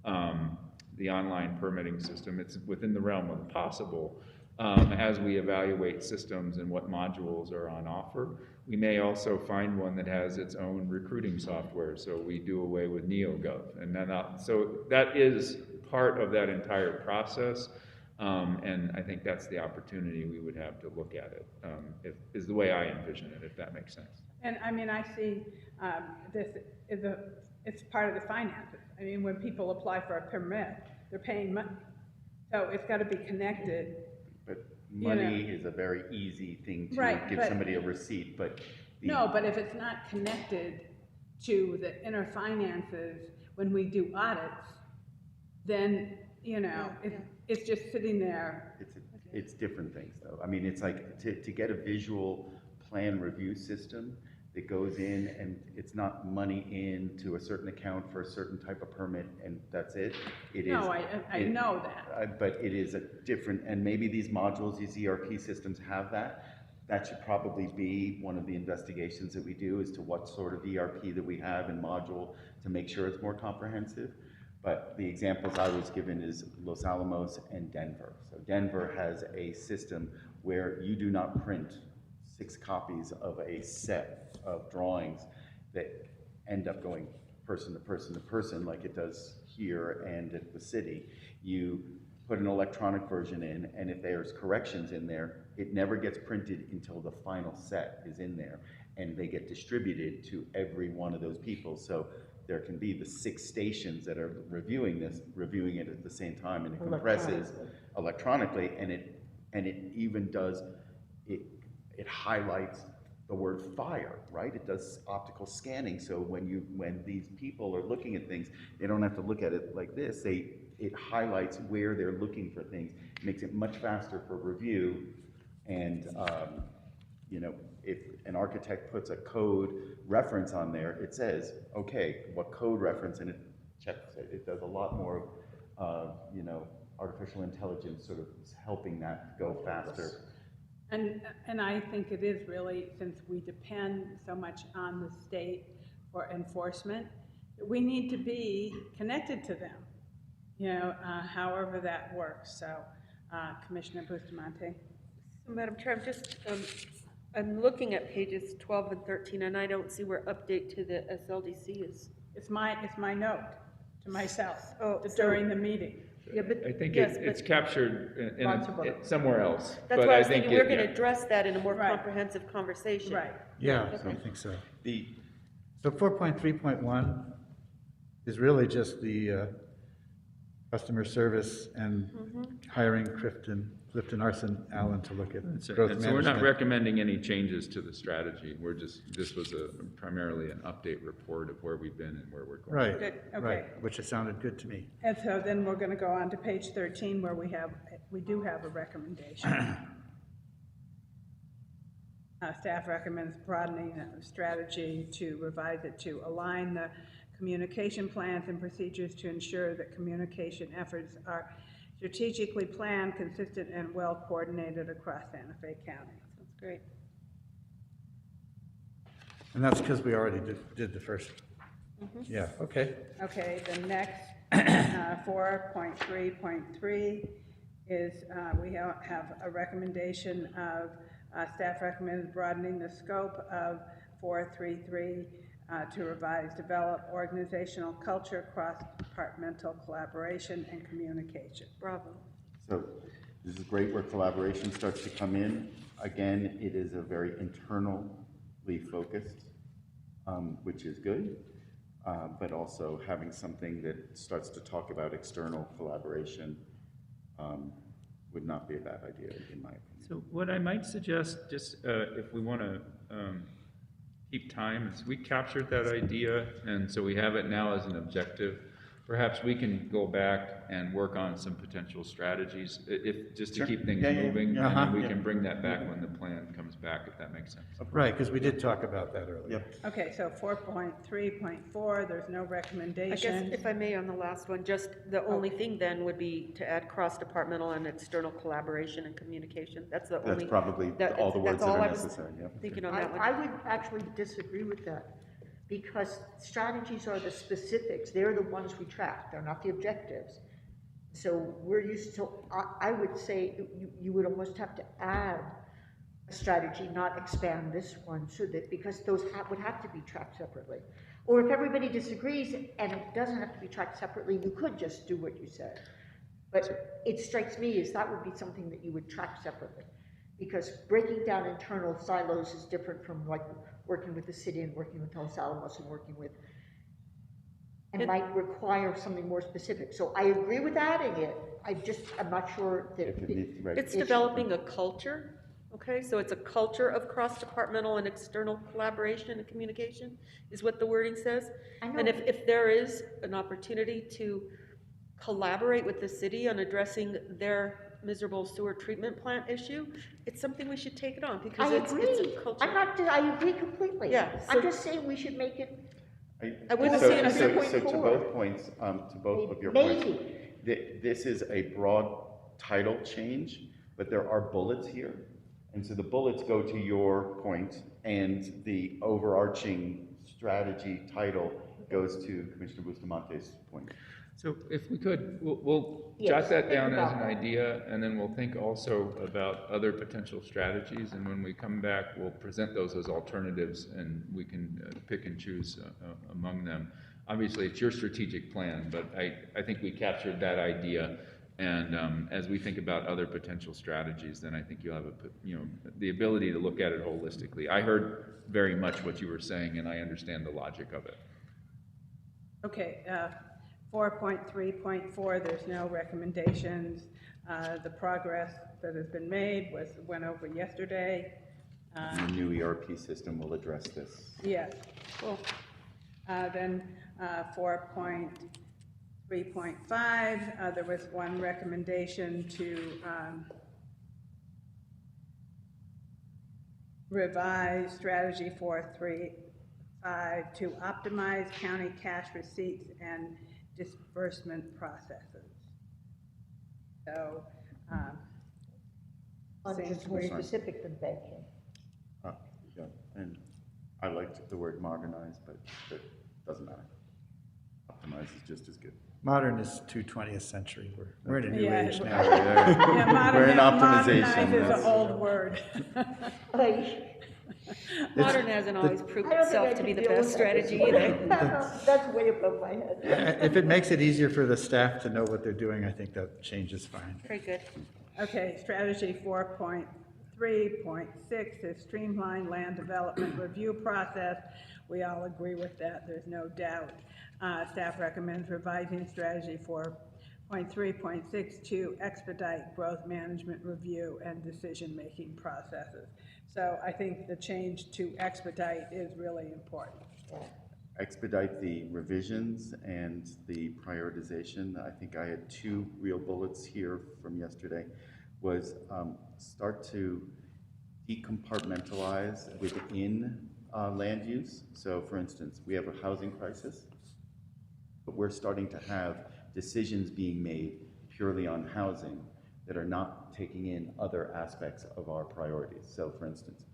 the online permitting system. It's within the realm of the possible as we evaluate systems and what modules are on offer. We may also find one that has its own recruiting software, so we do away with NeoGov. And then so that is part of that entire process. And I think that's the opportunity we would have to look at it, is the way I envision it, if that makes sense. And I mean, I see this is it's part of the finances. I mean, when people apply for a permit, they're paying money. So it's got to be connected. But money is a very easy thing to give somebody a receipt, but. No, but if it's not connected to the inner finances when we do audits, then, it's just sitting there. It's different things though. I mean, it's like to get a visual plan review system that goes in and it's not money into a certain account for a certain type of permit and that's it. It is. No, I know that. But it is a different, and maybe these modules, these ERP systems have that. That should probably be one of the investigations that we do as to what sort of ERP that we have and module to make sure it's more comprehensive. But the examples I was given is Los Alamos and Denver. So Denver has a system where you do not print 6 copies of a set of drawings that end up going person to person to person like it does here and at the city. You put an electronic version in, and if there's corrections in there, it never gets printed until the final set is in there, and they get distributed to every one of those people. So there can be the 6 stations that are reviewing it at the same time, and it compresses electronically, and it even does, it highlights the word fire, right? It does optical scanning, so when these people are looking at things, they don't have to look at it like this. It highlights where they're looking for things, makes it much faster for review, and if an architect puts a code reference on there, it says, okay, what code reference, and it checks it. It does a lot more, artificial intelligence sort of helping that go faster. And I think it is really, since we depend so much on the state for enforcement, we need to be connected to them, however that works. So, Commissioner Bustamante. So, Madam Chair, I'm looking at pages 12 and 13, and I don't see where update to the SLDC is. It's my note to myself during the meeting. Yeah, but I think yes, it's captured somewhere else. That's why I was thinking we're going to address that in a more comprehensive conversation. Right. Yeah, I think so. So 4.3.1 is really just the customer service and hiring Clifton Arson Allen to look at growth management. So we're not recommending any changes to the strategy. This was primarily an update report of where we've been and where we're going. Right, Okay. right, which has sounded good to me. And so then we're going to go on to page 13 where we do have a recommendation. Staff recommends broadening the strategy to revise it to align the communication plans and procedures to ensure that communication efforts are strategically planned, consistent, and well coordinated across Santa Fe County. That's great. And that's because we already did the first. Yeah, okay. Okay, the next 4.3.3 is we have a recommendation of staff recommends broadening the scope of 433 to revise, develop organizational culture, cross-departmental collaboration and communication. Bravo. So this is great where collaboration starts to come in. Again, it is a very internally focused, which is good, but also having something that starts to talk about external collaboration would not be a bad idea, in my opinion. So what I might suggest, just if we want to keep time, is we captured that idea, and so we have it now as an objective. Perhaps we can go back and work on some potential strategies, if just to keep things moving, and then we can bring that back when the plan comes back, if that makes sense. Right, because we did talk about that earlier. Okay, so 4.3.4, there's no I recommendation. guess if I may on the last one, just the only thing then would be to add cross-departmental and external collaboration and communication. That's the only. That's probably all the words that are necessary, yeah. Thinking on that one. I would actually disagree with that, because strategies are the specifics. They're the ones we track. They're not the objectives. So we're used to, I would say you would almost have to add a strategy, not expand this one, so that, because those would have to be tracked separately. Or if everybody disagrees and it doesn't have to be tracked separately, you could just do what you said. But it strikes me as that would be something that you would track separately, because breaking down internal silos is different from like working with the city and working with Los Alamos and working with, and might require something more specific. So I agree with adding it. I'm not sure that It's developing a culture, okay? So it's a culture of cross-departmental and external collaboration and communication, is what the wording says. And if there is an opportunity to collaborate with the city on addressing their miserable sewer treatment plant issue, it's something we should take it on, because it's a culture. I agree completely. Yeah, I'm just saying we should make it. I wouldn't So see it as to both points, to both of your points, this is a broad title change, but there are bullets here. And so the bullets go to your point, and the overarching strategy title goes to Commissioner Bustamante's point. So if we could, we'll jot that down as an idea, and then we'll think also about other potential strategies, and when we come back, we'll present those as alternatives, and we can pick and choose among them. Obviously, it's your strategic plan, but I think we captured that idea, and as we think about other potential strategies, then I think you'll have the ability to look at it holistically. I heard very much what you were saying, and I understand the logic of it. Okay, 4.3.4, there's no recommendations. The progress that has been made went over yesterday. The new ERP system will address this. Yes. Cool. Then 4.3.5, there was one recommendation to revise strategy 4.3.5 to optimize county cash receipts and disbursement processes. So, It's more specific than banking. Yeah, and I liked the word modernize, but it doesn't matter. Optimize is just as good. Modern is 20th century. We're in a new age now. We're in optimization. Modernize is an old word. Modern hasn't always proved itself to be the best strategy either. That's way above my head. If it makes it easier for the staff to know what they're doing, I think that change is fine. Very good. Okay, strategy 4.3.6 is streamline land development review process. We all agree with that, there's no doubt. Staff recommends revising strategy 4.3.6 to expedite growth management review and decision-making processes. So I think the change to expedite is really important. Expedite the revisions and the prioritization. I think I had two real bullets here from yesterday, was start to decompartmentalize within land use. So for instance, we have a housing crisis, but we're starting to have decisions being made purely on housing that are not taking in other aspects of our priorities. So for instance,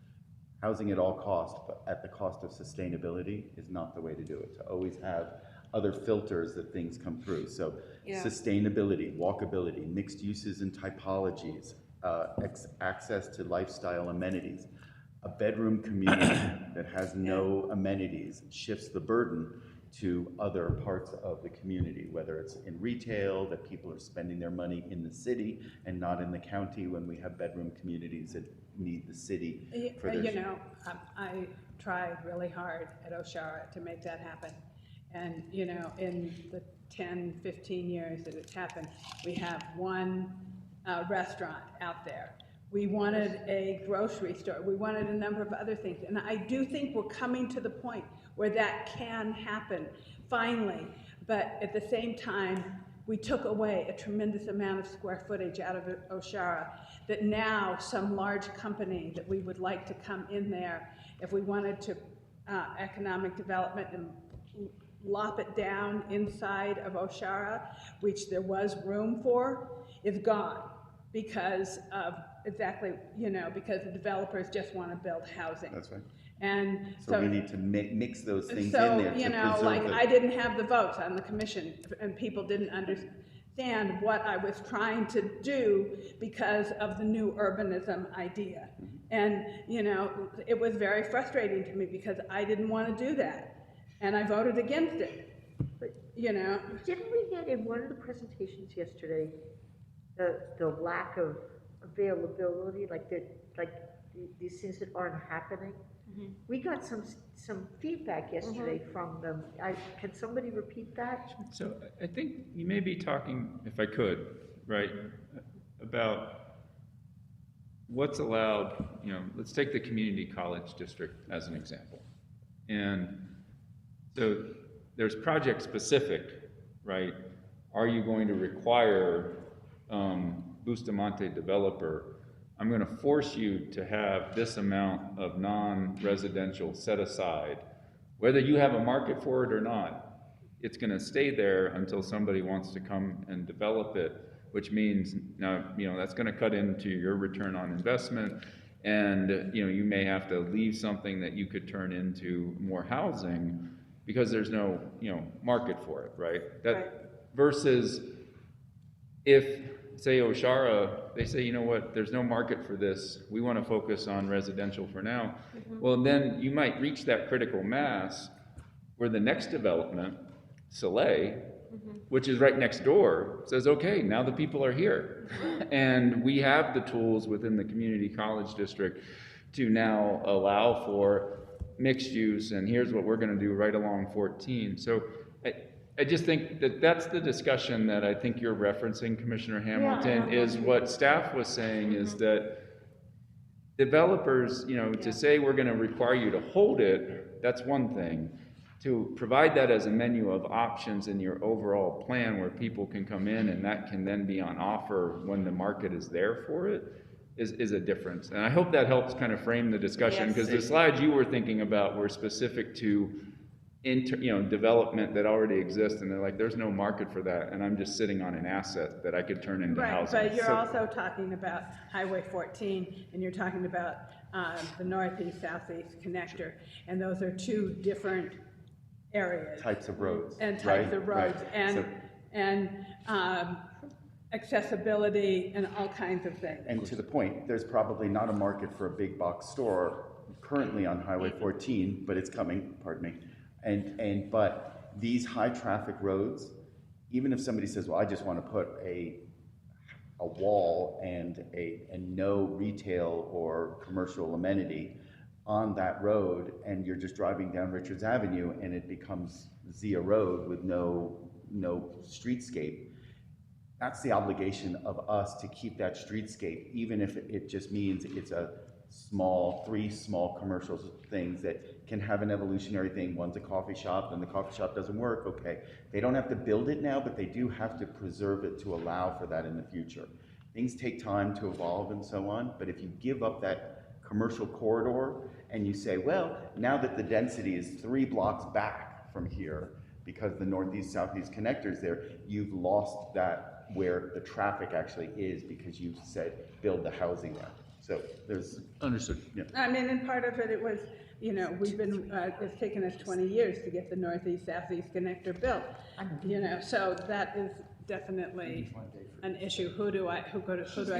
housing at all costs, but at the cost of sustainability is not the way to do it. To always have other filters that things come through. So sustainability, walkability, mixed uses and typologies, access to lifestyle amenities, a bedroom community that has no amenities shifts the burden to other parts of the community, whether it's in retail, that people are spending their money in the city and not in the county when we have bedroom communities that need the city for their... You know, I tried really hard at Oshara to make that happen. And, you know, in the 10, 15 years that it's happened, we have one restaurant out there. We wanted a grocery store. We wanted a number of other things. And I do think we're coming to the point where that can happen, finally. But at the same time, we took away a tremendous amount of square footage out of Oshara that now some large company that we would like to come in there, if we wanted to economic development and lop it down inside of Oshara, which there was room for, is gone because of exactly, you know, because the developers just want to build housing. That's right. And so we need to mix those things in so, there to you know, preserve like the... I didn't have the votes on the commission and people didn't understand what I was trying to do because of the new urbanism idea. And, you know, it was very frustrating to me because I didn't want to do that. And I voted against it, you know. Didn't we get in one of the presentations yesterday, the lack of availability, like these things that aren't happening? We got some feedback yesterday from them. Can somebody repeat that? So I think you may be talking, if I could, right, about what's allowed, you know, let's take the community college district as an example. And so there's project specific, right? Are you going to require Bustamante developer, I'm going to force you to have this amount of non-residential set aside, whether you have a market for it or not. It's going to stay there until somebody wants to come and develop it, which means now, you know, that's going to cut into your return on investment, and you know, you may have to leave something that you could turn into more housing because there's no, you know, market for it, right? That right. Versus if, say, Oshara, they say, you know what, there's no market for this, we want to focus on residential for now. Well, then you might reach that critical mass where the next development, Soleil, which is right next door, says, okay, now the people are here. And we have the tools within the community college district to now allow for mixed use, and here's what we're going to do right along 14. So I just think that that's the discussion that I think you're referencing, Commissioner Hamilton, is what staff was saying is that developers, you know, to say we're going to require you to hold it, that's one thing. To provide that as a menu of options in your overall plan where people can come in and that can then be on offer when the market is there for it is a difference. And I hope that helps kind of frame the discussion, because the slides you were thinking about were specific to development that already exists, and they're like, there's no market for that, and I'm just sitting on an asset that I could turn into housing. But you're also talking about Highway 14, and you're talking about the northeast-southeast connector, and those are two different areas. Types of roads. And types of roads, and accessibility and all kinds of things. And to the point, there's probably not a market for a big box store currently on Highway 14, but it's coming, pardon me. But these high traffic roads, even if somebody says, well, I just want to put a wall and no retail or commercial amenity on that road, and you're just driving down Richards Avenue and it becomes Zia Road with no streetscape, that's the obligation of us to keep that streetscape, even if it just means it's three small commercial things that can have an evolutionary thing. One's a coffee shop, and the coffee shop doesn't work, okay. They don't have to build it now, but they do have to preserve it to allow for that in the future. Things take time to evolve and so on, but if you give up that commercial corridor and you say, well, now that the density is 3 blocks back from here because the northeast-southeast connector's there, you've lost that where the traffic actually is because you said build the housing there. So there's... Understood. Yeah. I mean, and part of it was, you know, we've been, it's taken us 20 years to get the northeast-southeast connector built, you know, so that is definitely an issue. Who do I go to first?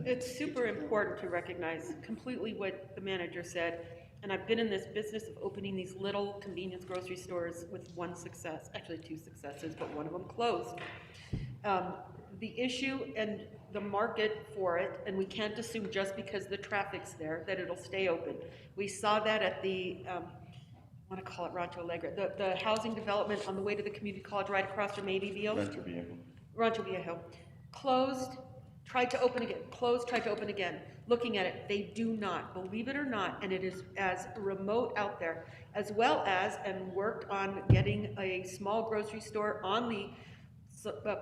It's super important to recognize completely what the manager said. And I've been in this business of opening these little convenience grocery stores with one success, actually two successes, but one of them closed. The issue and the market for it, and we can't assume just because the traffic's there that it'll stay open. We saw that at the, I want to call it Rancho Alegre, the housing development on the way to the community college right across from ABBO. Rancho Viejo. Closed, tried to open again, closed, tried to open again. Looking at it, they do not, believe it or not, and it is as remote out there, as well as, and worked on getting a small grocery store on the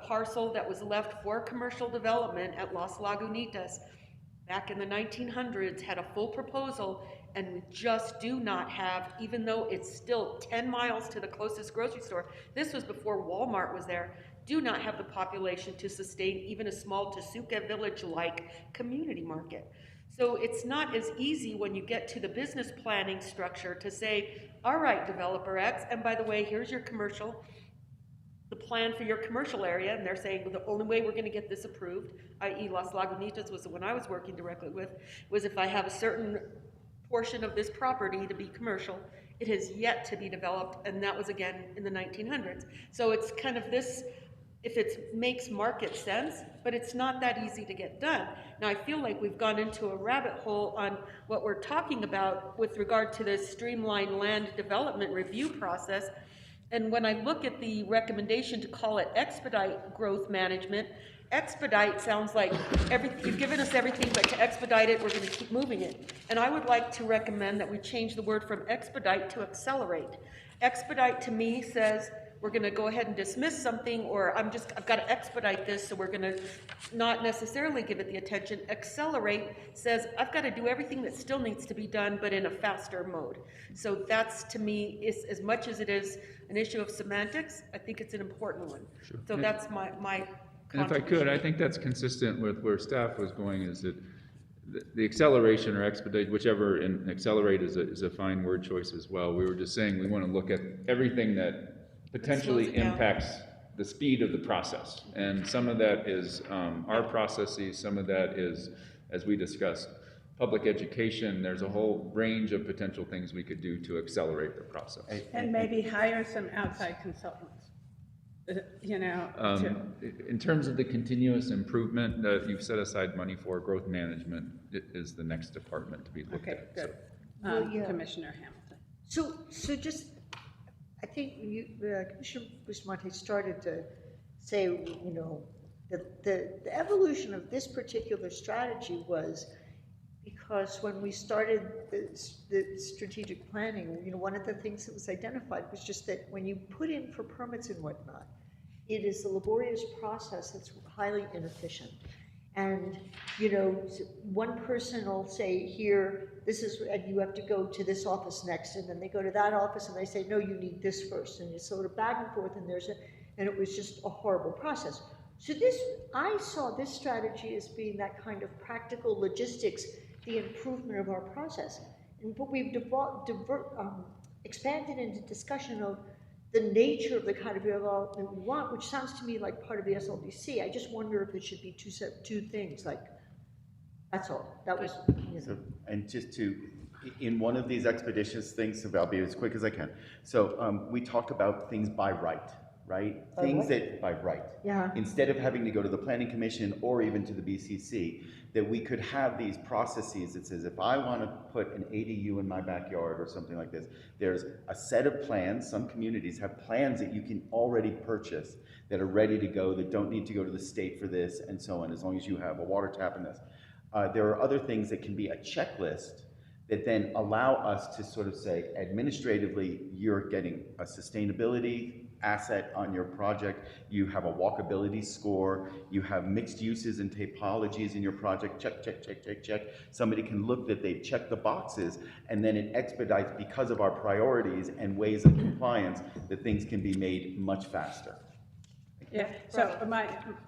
parcel that was left for commercial development at Los Lagunitas back in the 1900s, had a full proposal, and we just do not have, even though it's still 10 miles to the closest grocery store, this was before Walmart was there, do not have the population to sustain even a small Tesuque Village-like community market. So it's not as easy when you get to the business planning structure to say, all right, developer X, and by the way, here's your commercial, the plan for your commercial area, and they're saying, well, the only way we're going to get this approved, i.e. Los Lagunitas was the one I was working directly with, was if I have a certain portion of this property to be commercial. It has yet to be developed, and that was again in the 1900s. So it's kind of this, if it makes market sense, but it's not that easy to get done. Now I feel like we've gone into a rabbit hole on what we're talking about with regard to this streamlined land development review process. And when I look at the recommendation to call it expedite growth management, expedite sounds like you've given us everything, but to expedite it, we're going to keep moving it. And I would like to recommend that we change the word from expedite to accelerate. Expedite to me says we're going to go ahead and dismiss something, or I've got to expedite this, so we're going to not necessarily give it the attention. Accelerate says I've got to do everything that still needs to be done, but in a faster mode. So that's, to me, is as much as it is an issue of semantics, I think it's an important one. Sure. So that's my and if I could, I think that's consistent with where staff was going, is that the acceleration or expedite, whichever, and accelerate is a fine word choice as well. We were just saying we want to look at everything that potentially impacts the speed of the process. And some of that is our processes, some of that is, as we discussed, public education. There's a whole range of potential things we could do to accelerate the process. And maybe hire some outside consultants, you know. In terms of the continuous improvement that you've set aside money for, growth management is the next department to be looked at. Okay, good. Yeah. Commissioner Hamilton. So just, I think Commissioner Bustamante started to say, you know, the evolution of this particular strategy was because when we started the strategic planning, you know, one of the things that was identified was just that when you put in for permits and whatnot, it is a laborious process that's highly inefficient. And, you know, one person will say, here, this is, and you have to go to this office next, and then they go to that office and they say, no, you need this first, and it's sort of back and forth, and and it was just a horrible process. So I saw this strategy as being that kind of practical logistics, the improvement of our process. And what we've expanded into discussion of the nature of the kind of development we want, which sounds to me like part of the SLDC. I just wonder if it should be two things, like, that's all. That was, you know. So, and just to, in one of these expeditious things, so I'll be as quick as I can. So we talk about things by right? Things that by right. Yeah. Instead of having to go to the Planning Commission or even to the BCC, that we could have these processes that says, if I want to put an ADU in my backyard or something like this, there's a set of plans. Some communities have plans that you can already purchase that are ready to go, that don't need to go to the state for this and so on, as long as you have a water tap in this. There are other things that can be a checklist that then allow us to sort of say, administratively, you're getting a sustainability asset on your project, you have a walkability score, you have mixed uses and typologies in your project, check, check, check, check, check. Somebody can look that they've checked the boxes, and then it expedites because of our priorities and ways of compliance that things can be made much faster. Yeah, so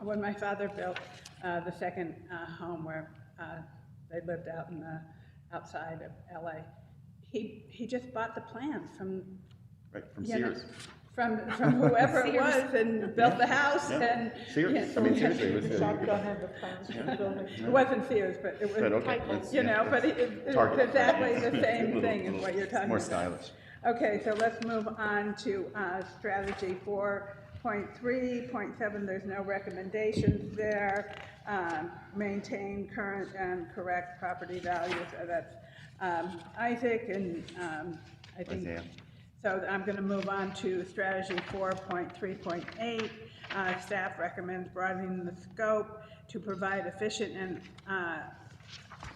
when my father built the second home where they lived out in the outside of LA, he just bought the plans from Sears. from whoever it was and built the house and. Seriously, I mean, seriously, it was very Shop don't have the plans for the building. It wasn't Sears, but it was. But okay, let's- You know, yeah, but let's it's target. exactly the It's a same little- thing as what you're talking about. More stylish. Okay, so let's move on to strategy 4.3.7. There's no recommendations there. Maintain current and correct property values. That's Isaac and I think. Isaiah. So I'm going to move on to strategy 4.3.8. Staff recommends broadening the scope to provide efficient and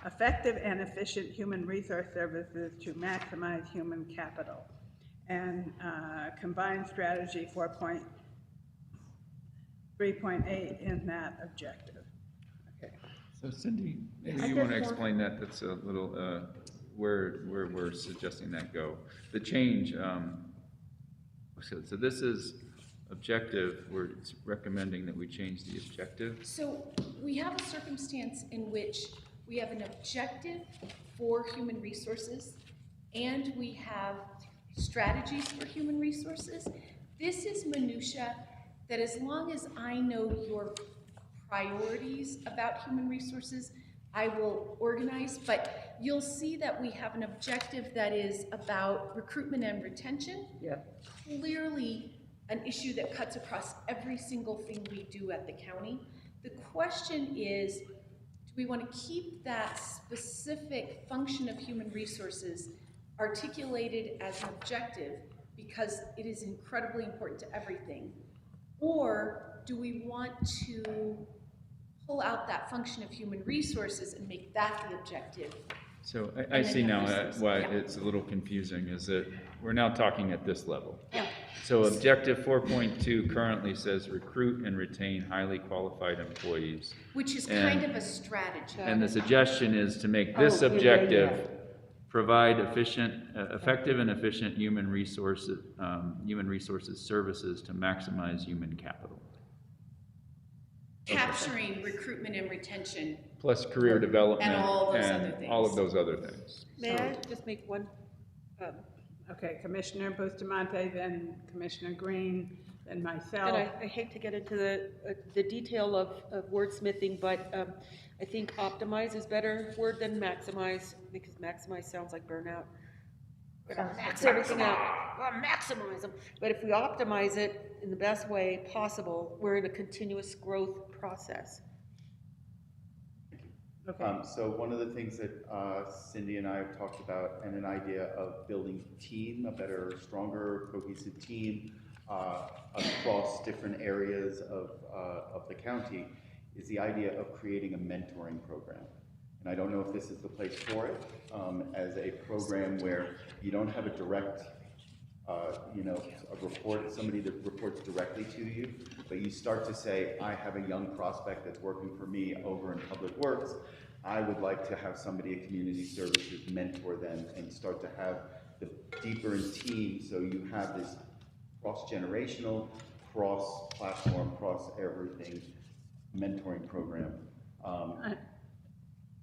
effective and efficient human resource services to maximize human capital. And combine strategy 4.3.8 in that objective. Okay. So Cindy, maybe you want to explain that, that's a little, where we're suggesting that go. The change, so this is objective, we're recommending that we change the objective. So we have a circumstance in which we have an objective for human resources and we have strategies for human resources. This is minutia that as long as I know your priorities about human resources, I will organize, but you'll see that we have an objective that is about recruitment and retention. Yeah. Clearly an issue that cuts across every single thing we do at the county. The question is, do we want to keep that specific function of human resources articulated as an objective because it is incredibly important to everything? Or do we want to pull out that function of human resources and make that the objective? So I And then see have now resources. why Yeah. it's a little confusing, is that we're now talking at this level. Yeah. So objective 4.2 currently says recruit and retain highly qualified employees. Which is And- kind of a strategy. And the suggestion is to make this Oh, yeah, yeah, objective, yeah. provide effective and efficient human resources services to maximize human capital. Capturing recruitment and retention. Plus career development And all those other and all of things. those other things. May I just make one, Okay, Commissioner Bustamante, then Commissioner Green, then myself. and I hate to get into the detail of wordsmithing, but I think optimize is better word than maximize, because maximize sounds like burnout. Max everything out, well, maximize them. But if we optimize it in the best way possible, we're in a continuous growth process. Okay. So one of the things that Cindy and I have talked about, and an idea of building team, a better, stronger, cohesive team across different areas of the county, is the idea of creating a mentoring program. And I don't know if this is the place for it, as a program where you don't have a direct, a report, somebody that reports directly to you, but you start to say, I have a young prospect that's working for me over in Public Works. I would like to have somebody at Community Services mentor them and start to have the deeper in team, so you have this cross-generational, cross-platform, cross-everything mentoring program.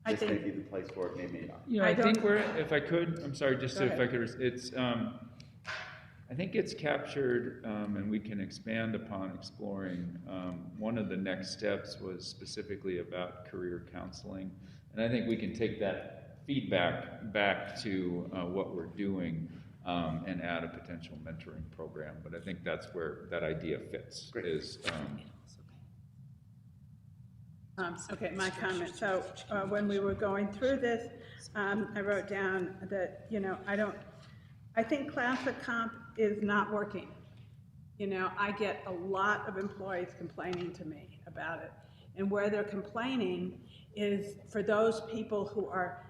This may be the place for it, maybe not. You know, I think if I could, I'm sorry, just Go if I could, it's, I think it's captured, and we can expand upon exploring. One of the next steps was specifically about career counseling, and I think we can take that feedback back to what we're doing and add a potential mentoring program. But I think that's where that idea fits. Great. Is Okay, my comment. So when we were going through this, I wrote down that, I think classic comp is not working. I get a lot of employees complaining to me about it. And where they're complaining is for those people who are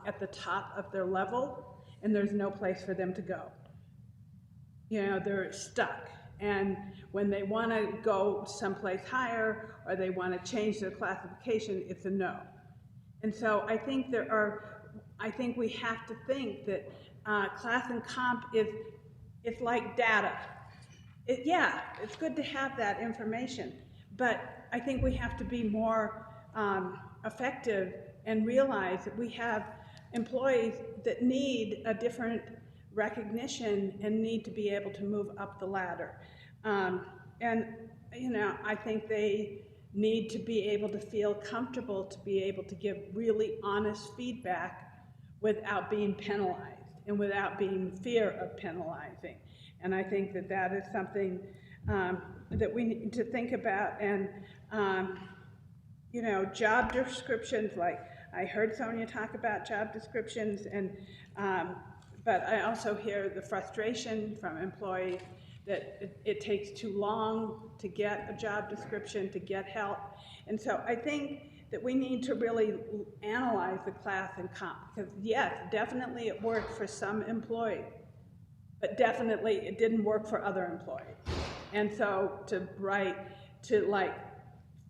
at the top of their level and there's no place for them to go. They're stuck. And when they want to go someplace higher or they want to change their classification, it's a no. And so I think we have to think that class and comp it's like data. It's good to have that information, but I think we have to be more effective and realize that we have employees that need a different recognition and need to be able to move up the ladder. And, you know, I think they need to be able to feel comfortable to be able to give really honest feedback without being penalized and without being fear of penalizing. And I think that that is something that we need to think about. And, you know, job descriptions, like I heard Sonia talk about job descriptions, and but I also hear the frustration from employees that it takes too long to get a job description, to get help. And so I think that we need to really analyze the class and comp, because yes, definitely it worked for some employees, but definitely it didn't work for other employees. And so to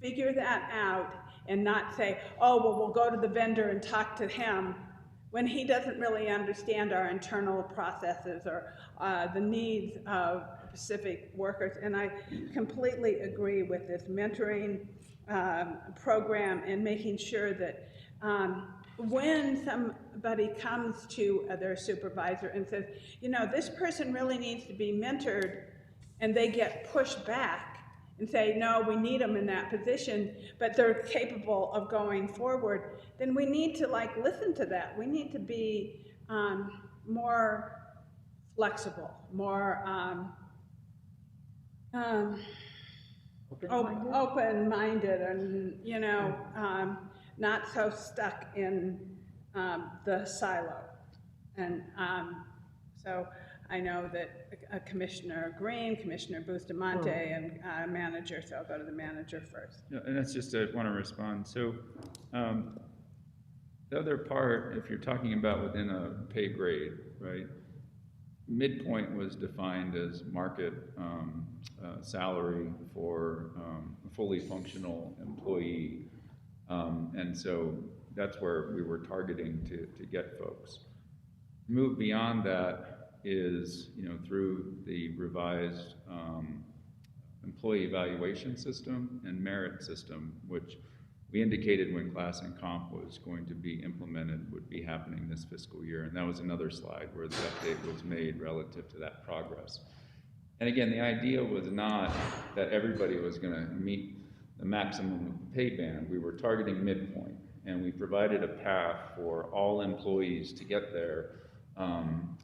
figure that out and not say, oh, well, we'll go to the vendor and talk to him, when he doesn't really understand our internal processes or the needs of specific workers. And I completely agree with this mentoring program and making sure that when somebody comes to their supervisor and says, you know, this person really needs to be mentored, and they get pushed back and say, no, we need them in that position, but they're capable of going forward, then we need to listen to that. We need to be more flexible, more open-minded, and, you know, not so stuck in the silo. And so I know that Commissioner Green, Commissioner Bustamante, and manager, so I'll go to the manager first. Yeah, and that's just, I want to respond. So the other part, if you're talking about within a pay grade, right, midpoint was defined as market salary for a fully functional employee. And so that's where we were targeting to get folks. Move beyond that is, you know, through the revised employee evaluation system and merit system, which we indicated when class and comp was going to be implemented would be happening this fiscal year. And that was another slide where the update was made relative to that progress. And again, the idea was not that everybody was going to meet the maximum pay band. We were targeting midpoint, and we provided a path for all employees to get there,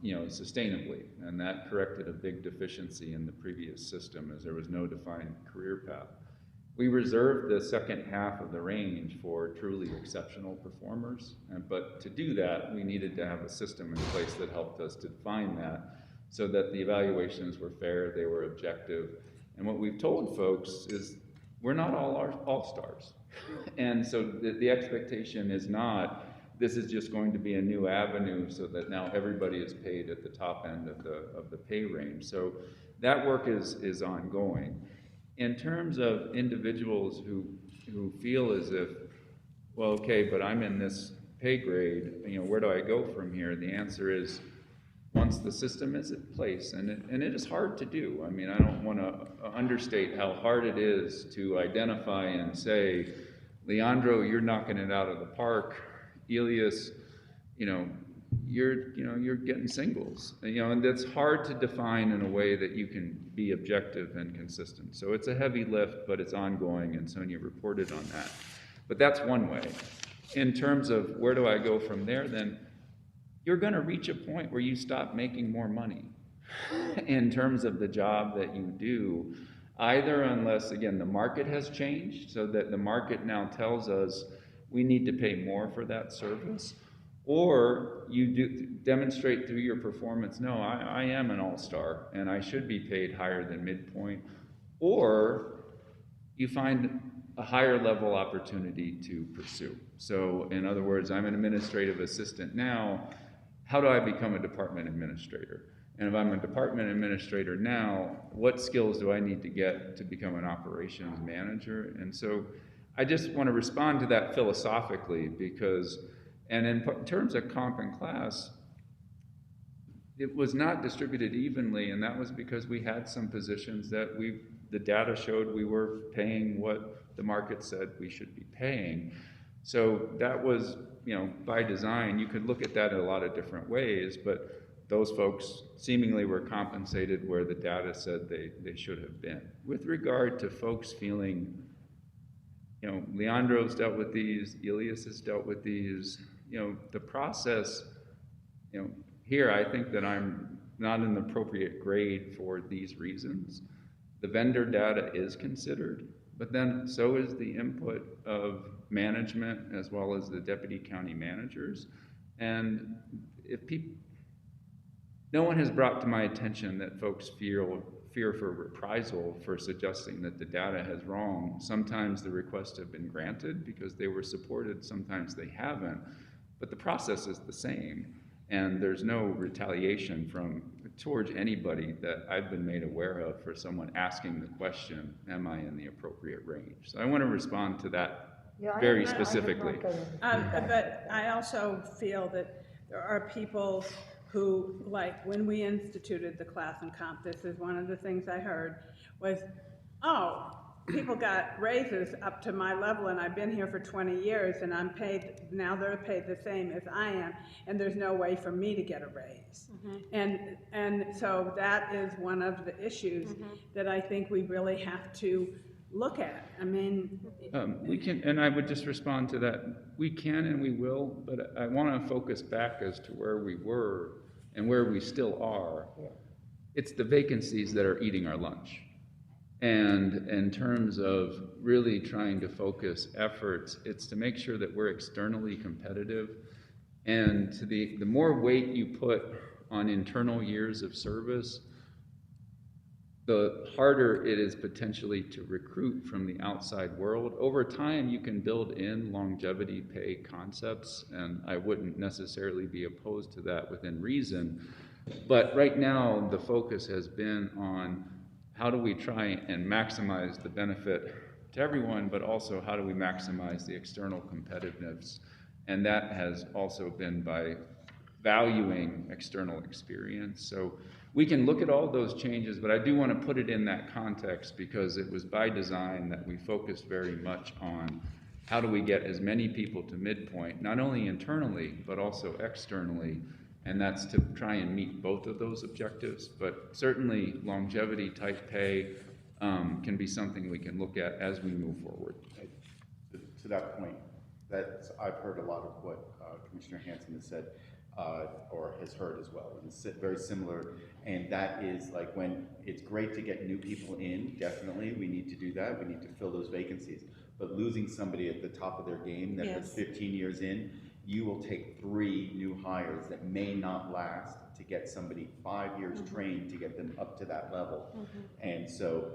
you know, sustainably. And that corrected a big deficiency in the previous system, as there was no defined career path. We reserved the second half of the range for truly exceptional performers, but to do that, we needed to have a system in place that helped us to define that, so that the evaluations were fair, they were objective. And what we've told folks is we're not all all-stars. And so the expectation is not, this is just going to be a new avenue so that now everybody is paid at the top end of the pay range. So that work is ongoing. In terms of individuals who feel as if, well, okay, but I'm in this pay grade, you know, where do I go from here? The answer is, once the system is in place, and it is hard to do. I mean, I don't want to understate how hard it is to identify and say, Leandro, you're knocking it out of the park. Elias, you know, you're getting singles. You know, and that's hard to define in a way that you can be objective and consistent. So it's a heavy lift, but it's ongoing, and Sonia reported on that. But that's one way. In terms of where do I go from there, then you're going to reach a point where you stop making more money in terms of the job that you do, either unless, again, the market has changed so that the market now tells us we need to pay more for that service, or you do demonstrate through your performance, no, I am an all-star and I should be paid higher than midpoint, or you find a higher level opportunity to pursue. So in other words, I'm an administrative assistant now. How do I become a department administrator? And if I'm a department administrator now, what skills do I need to get to become an operations manager? And so I just want to respond to that philosophically, because, and in terms of comp and class, it was not distributed evenly, and that was because we had some positions that the data showed we were paying what the market said we should be paying. So that was, you know, by design. You could look at that in a lot of different ways, but those folks seemingly were compensated where the data said they should have been. With regard to folks feeling, you know, Leandro's dealt with these, Elias has dealt with these, you know, the process, you know, here I think that I'm not an appropriate grade for these reasons. The vendor data is considered, but then so is the input of management as well as the deputy county managers. And if people, no one has brought to my attention that folks fear for reprisal for suggesting that the data has wrong. Sometimes the requests have been granted because they were supported, sometimes they haven't, but the process is the same. And there's no retaliation towards anybody that I've been made aware of for someone asking the question, am I in the appropriate range? So I want to respond to that very specifically. But I also feel that there are people who, like when we instituted the class and comp, this is one of the things I heard was, oh, people got raises up to my level and I've been here for 20 years and I'm paid, now they're paid the same as I am and there's no way for me to get a raise. And so that is one of the issues that I think we really have to look at. I mean, we can, and I would just respond to that. We can and we will, but I want to focus back as to where we were and where we still are. It's the vacancies that are eating our lunch. And in terms of really trying to focus efforts, it's to make sure that we're externally competitive. And to the more weight you put on internal years of service, the harder it is potentially to recruit from the outside world. Over time, you can build in longevity pay concepts, and I wouldn't necessarily be opposed to that within reason. But right now, the focus has been on how do we try and maximize the benefit to everyone, but also how do we maximize the external competitiveness? And that has also been by valuing external experience. So we can look at all those changes, but I do want to put it in that context because it was by design that we focused very much on how do we get as many people to midpoint, not only internally, but also externally. And that's to try and meet both of those objectives. But certainly longevity type pay can be something we can look at as we move forward. To that point, I've heard a lot of what Commissioner Hanson has said or has heard as well. And it's very similar. And that is like when it's great to get new people in, definitely, we need to do that. We need to fill those vacancies. But losing somebody at the top of their game that was 15 years in, you will take 3 new hires that may not last to get somebody 5 years trained to get them up to that level. And so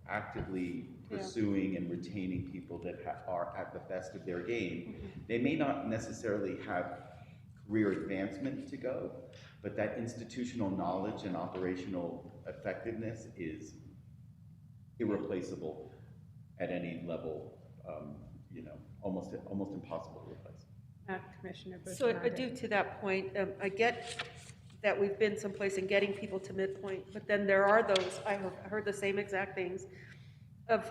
actively pursuing and retaining people that are at the best of their game, they may not necessarily have career advancement to go, but that institutional knowledge and operational effectiveness is irreplaceable at any level, you know, almost impossible to replace. Commissioner Bush. So I do to that point, I get that we've been someplace and getting people to midpoint, but then there are those, I have heard the same exact things of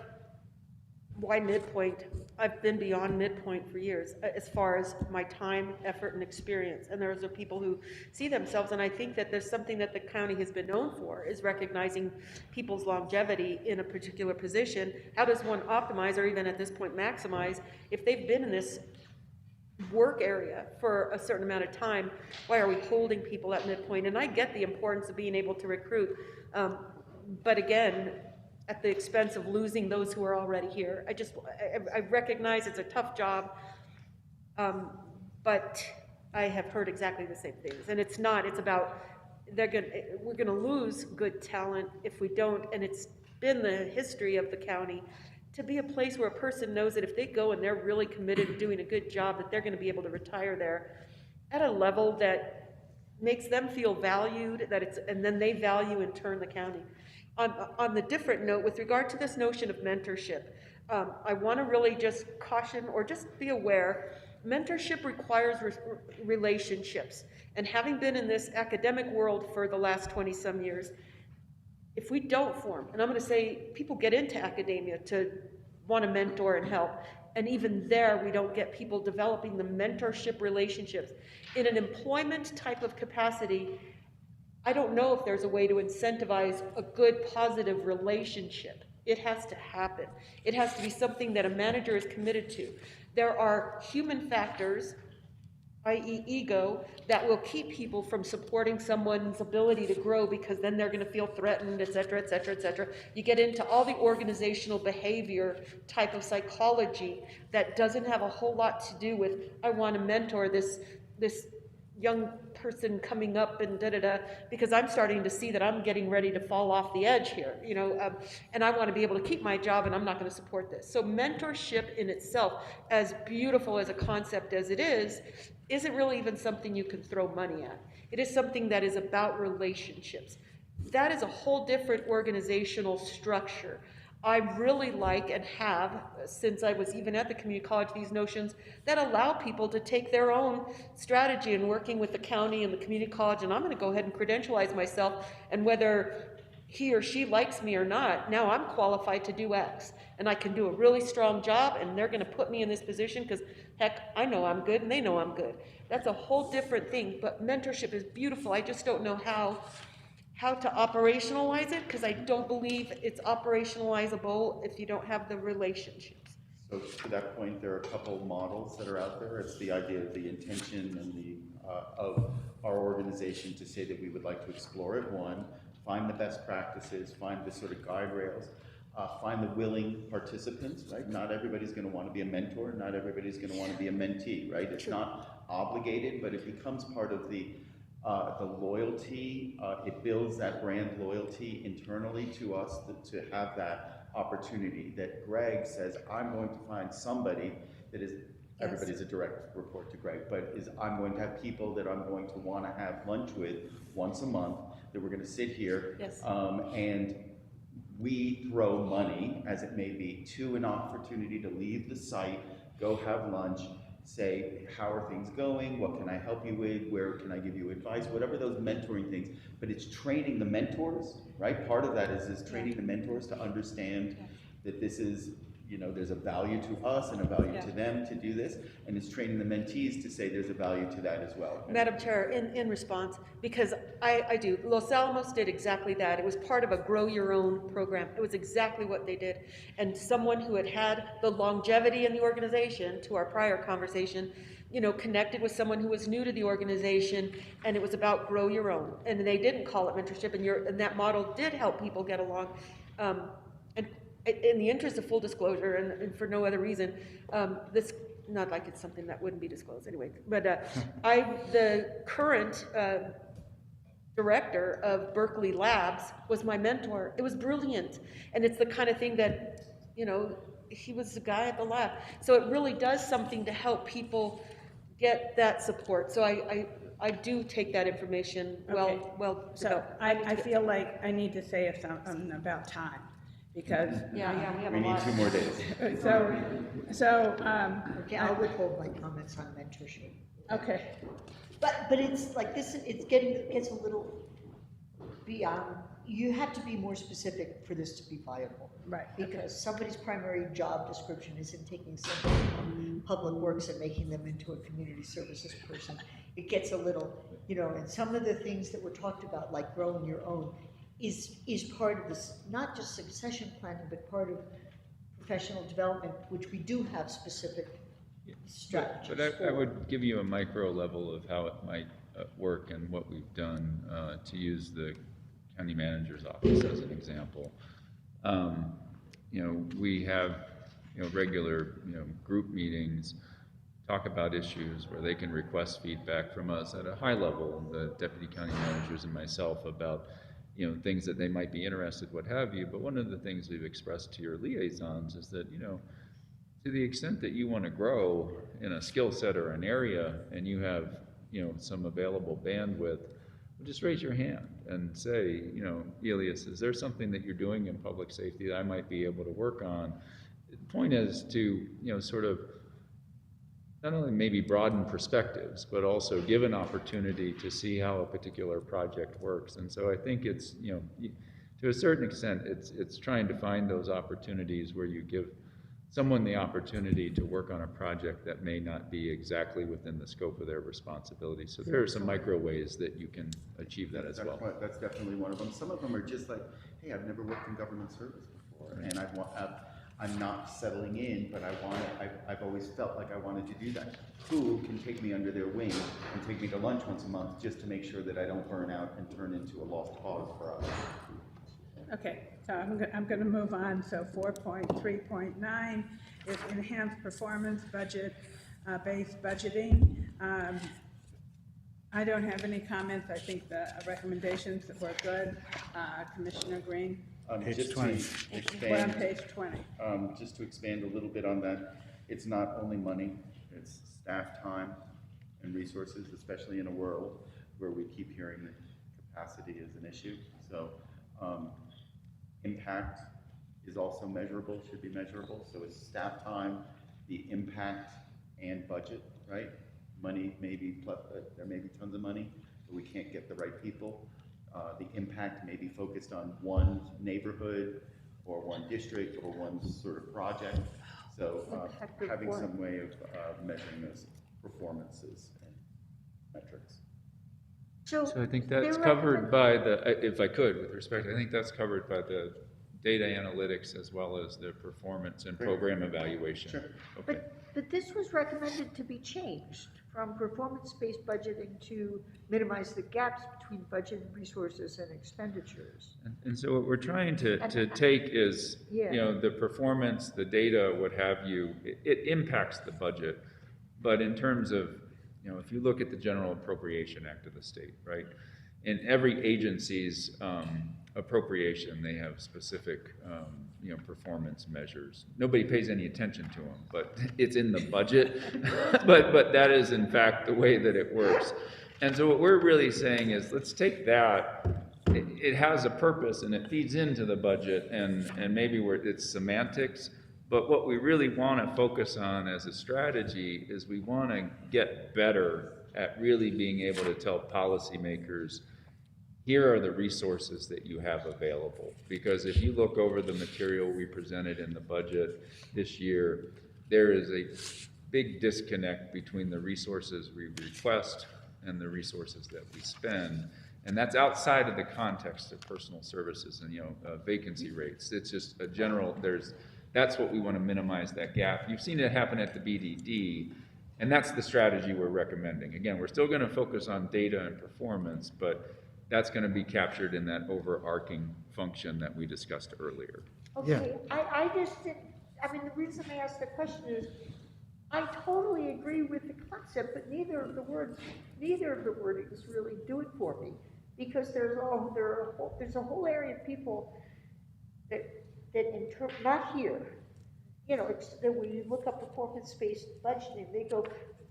why midpoint? I've been beyond midpoint for years as far as my time, effort, and experience. And there's people who see themselves, and I think that there's something that the county has been known for, is recognizing people's longevity in a particular position. How does one optimize, or even at this point maximize, if they've been in this work area for a certain amount of time? Why are we holding people at midpoint? And I get the importance of being able to recruit, but again, at the expense of losing those who are already here. I recognize it's a tough job, but I have heard exactly the same things. And it's about, we're gonna lose good talent if we don't, and it's been the history of the county to be a place where a person knows that if they go and they're really committed to doing a good job, that they're gonna be able to retire there at a level that makes them feel valued, and then they value in turn the county. On the different note, with regard to this notion of mentorship, I want to really just caution or just be aware, mentorship requires relationships. And having been in this academic world for the last 20-some years, if we don't form, and I'm going to say people get into academia to want to mentor and help, and even there we don't get people developing the mentorship relationships. In an employment type of capacity, I don't know if there's a way to incentivize a good, positive relationship. It has to happen. It has to be something that a manager is committed to. There are human factors, i.e. ego, that will keep people from supporting someone's ability to grow because then they're going to feel threatened, et cetera, et cetera, et cetera. You get into all the organizational behavior type of psychology that doesn't have a whole lot to do with, I want to mentor this young person coming up and da-da-da, because I'm starting to see that I'm getting ready to fall off the edge here, you know, and I want to be able to keep my job, and I'm not going to support this. So mentorship in itself, as beautiful as a concept as it is, isn't really even something you can throw money at. It is something that is about relationships. That is a whole different organizational structure. I really like and have, since I was even at the community college, these notions that allow people to take their own strategy in working with the county and the community college, and I'm going to go ahead and credentialize myself, and whether he or she likes me or not, now I'm qualified to do X, and I can do a really strong job, and they're going to put me in this position because, heck, I know I'm good, and they know I'm good. That's a whole different thing, but mentorship is beautiful. I just don't know how to operationalize it, because I don't believe it's operationalizable if you don't have the relationships. So to that point, there are a couple models that are out there. It's the idea of the intention and the of our organization to say that we would like to explore it. One, find the best practices, find the sort of guide rails, find the willing participants, right? Not everybody's going to want to be a mentor. Not everybody's going to want to be a mentee, right? It's not obligated, but it becomes part of the loyalty. It builds that brand loyalty internally to us to have that opportunity that Greg says, I'm going to find somebody that is, everybody's a direct report to Greg, but I'm going to have people that I'm going to want to have lunch with once a month, that we're going to sit here, and we throw money, as it may be, to an opportunity to leave the site, go have lunch, say, how are things going? What can I help you with? Where can I give you advice? Whatever those mentoring things. But it's training the mentors, right? Part of that is training the mentors to understand that this is, you know, there's a value to us and a value to them to do this. And it's training the mentees to say there's a value to that as well. Madam Chair, in response, because I do. Los Alamos did exactly that. It was part of a Grow Your Own program. It was exactly what they did. And someone who had the longevity in the organization, to our prior conversation, you know, connected with someone who was new to the organization, and it was about grow your own. And they didn't call it mentorship, and that model did help people get along. And in the interest of full disclosure, and for no other reason, this, not like it's something that wouldn't be disclosed anyway, but the current director of Berkeley Labs was my mentor. It was brilliant. And it's the kind of thing that, you know, he was the guy at the lab. So it really does something to help people get that support. So I do take that information well. So I feel like I need to say something about time, because we have we need 2 more days. Okay, I'll withhold my comments on mentorship. Okay. But it's like this, it gets a little beyond, you have to be more specific for this to be viable. Right. Because somebody's primary job description isn't taking somebody from Public Works and making them into a community services person. It gets a little, you know, and some of the things that were talked about, like growing your own, is part of this, not just succession planning, but part of professional development, which we do have specific strategies But I would give you a micro level of how it might work and what we've done to use the county manager's office as an example. You know, we have, you know, regular, you know, group meetings, talk about issues where they can request feedback from us at a high level, the deputy county managers and myself, about, you know, things that they might be interested, what have you. But one of the things we've expressed to your liaisons is that, you know, to the extent that you want to grow in a skill set or an area, and you have, you know, some available bandwidth, just raise your hand and say, you know, Elias, is there something that you're doing in public safety that I might be able to work on? The point is to, you know, sort of not only maybe broaden perspectives, but also give an opportunity to see how a particular project works. And so I think it's, you know, to a certain extent, it's trying to find those opportunities where you give someone the opportunity to work on a project that may not be exactly within the scope of their responsibility. So there are some micro ways that you can achieve that as well. That's definitely one of them. Some of them are just like, hey, I've never worked in government service before, and I'm not settling in, but I've always felt like I wanted to do that. Who can take me under their wing and take me to lunch once a month just to make sure that I don't burn out and turn into a lost cause for us? Okay, so I'm going to move on. So 4.3.9 is enhanced performance budget, based budgeting. I don't have any comments. I think the recommendations were good. Commissioner Green? Page 20. We're on page 20. Just to expand a little bit on that, it's not only money, it's staff time and resources, especially in a world where we keep hearing that capacity is an issue. So impact is also measurable, should be measurable. So it's staff time, the impact, and budget, right? Money maybe, there may be tons of money, but we can't get the right people. The impact may be focused on one neighborhood or one district or one sort of project. So having some way of measuring those performances and metrics. So I think that's covered by the, if I could, with respect, I think that's covered by the data analytics as well as the performance and program evaluation. Sure. Okay. But this was recommended to be changed from performance-based budgeting to minimize the gaps between budget resources and expenditures. And so what we're trying to take is, Yeah. you know, the performance, the data, what have you, it impacts the budget. But in terms of, you know, if you look at the General Appropriation Act of the state, right? In every agency's appropriation, they have specific, you know, performance measures. Nobody pays any attention to them, but it's in the budget. but that is in fact the way that it works. And so what we're really saying is, let's take that. It has a purpose and it feeds into the budget, and maybe it's semantics. But what we really want to focus on as a strategy is we want to get better at really being able to tell policymakers, here are the resources that you have available. Because if you look over the material we presented in the budget this year, there is a big disconnect between the resources we request and the resources that we spend. And that's outside of the context of personal services and, you know, vacancy rates. It's just a general, that's what we want to minimize, that gap. You've seen it happen at the BDD, and that's the strategy we're recommending. Again, we're still going to focus on data and performance, but that's going to be captured in that overarching function that we discussed earlier. Okay, I just didn't, I mean, the reason I asked the question is, I totally agree with the concept, but neither of the wordings really do it for me. Because there's a whole area of people that not here, you know, it's that when you look up performance-based budgeting, they go,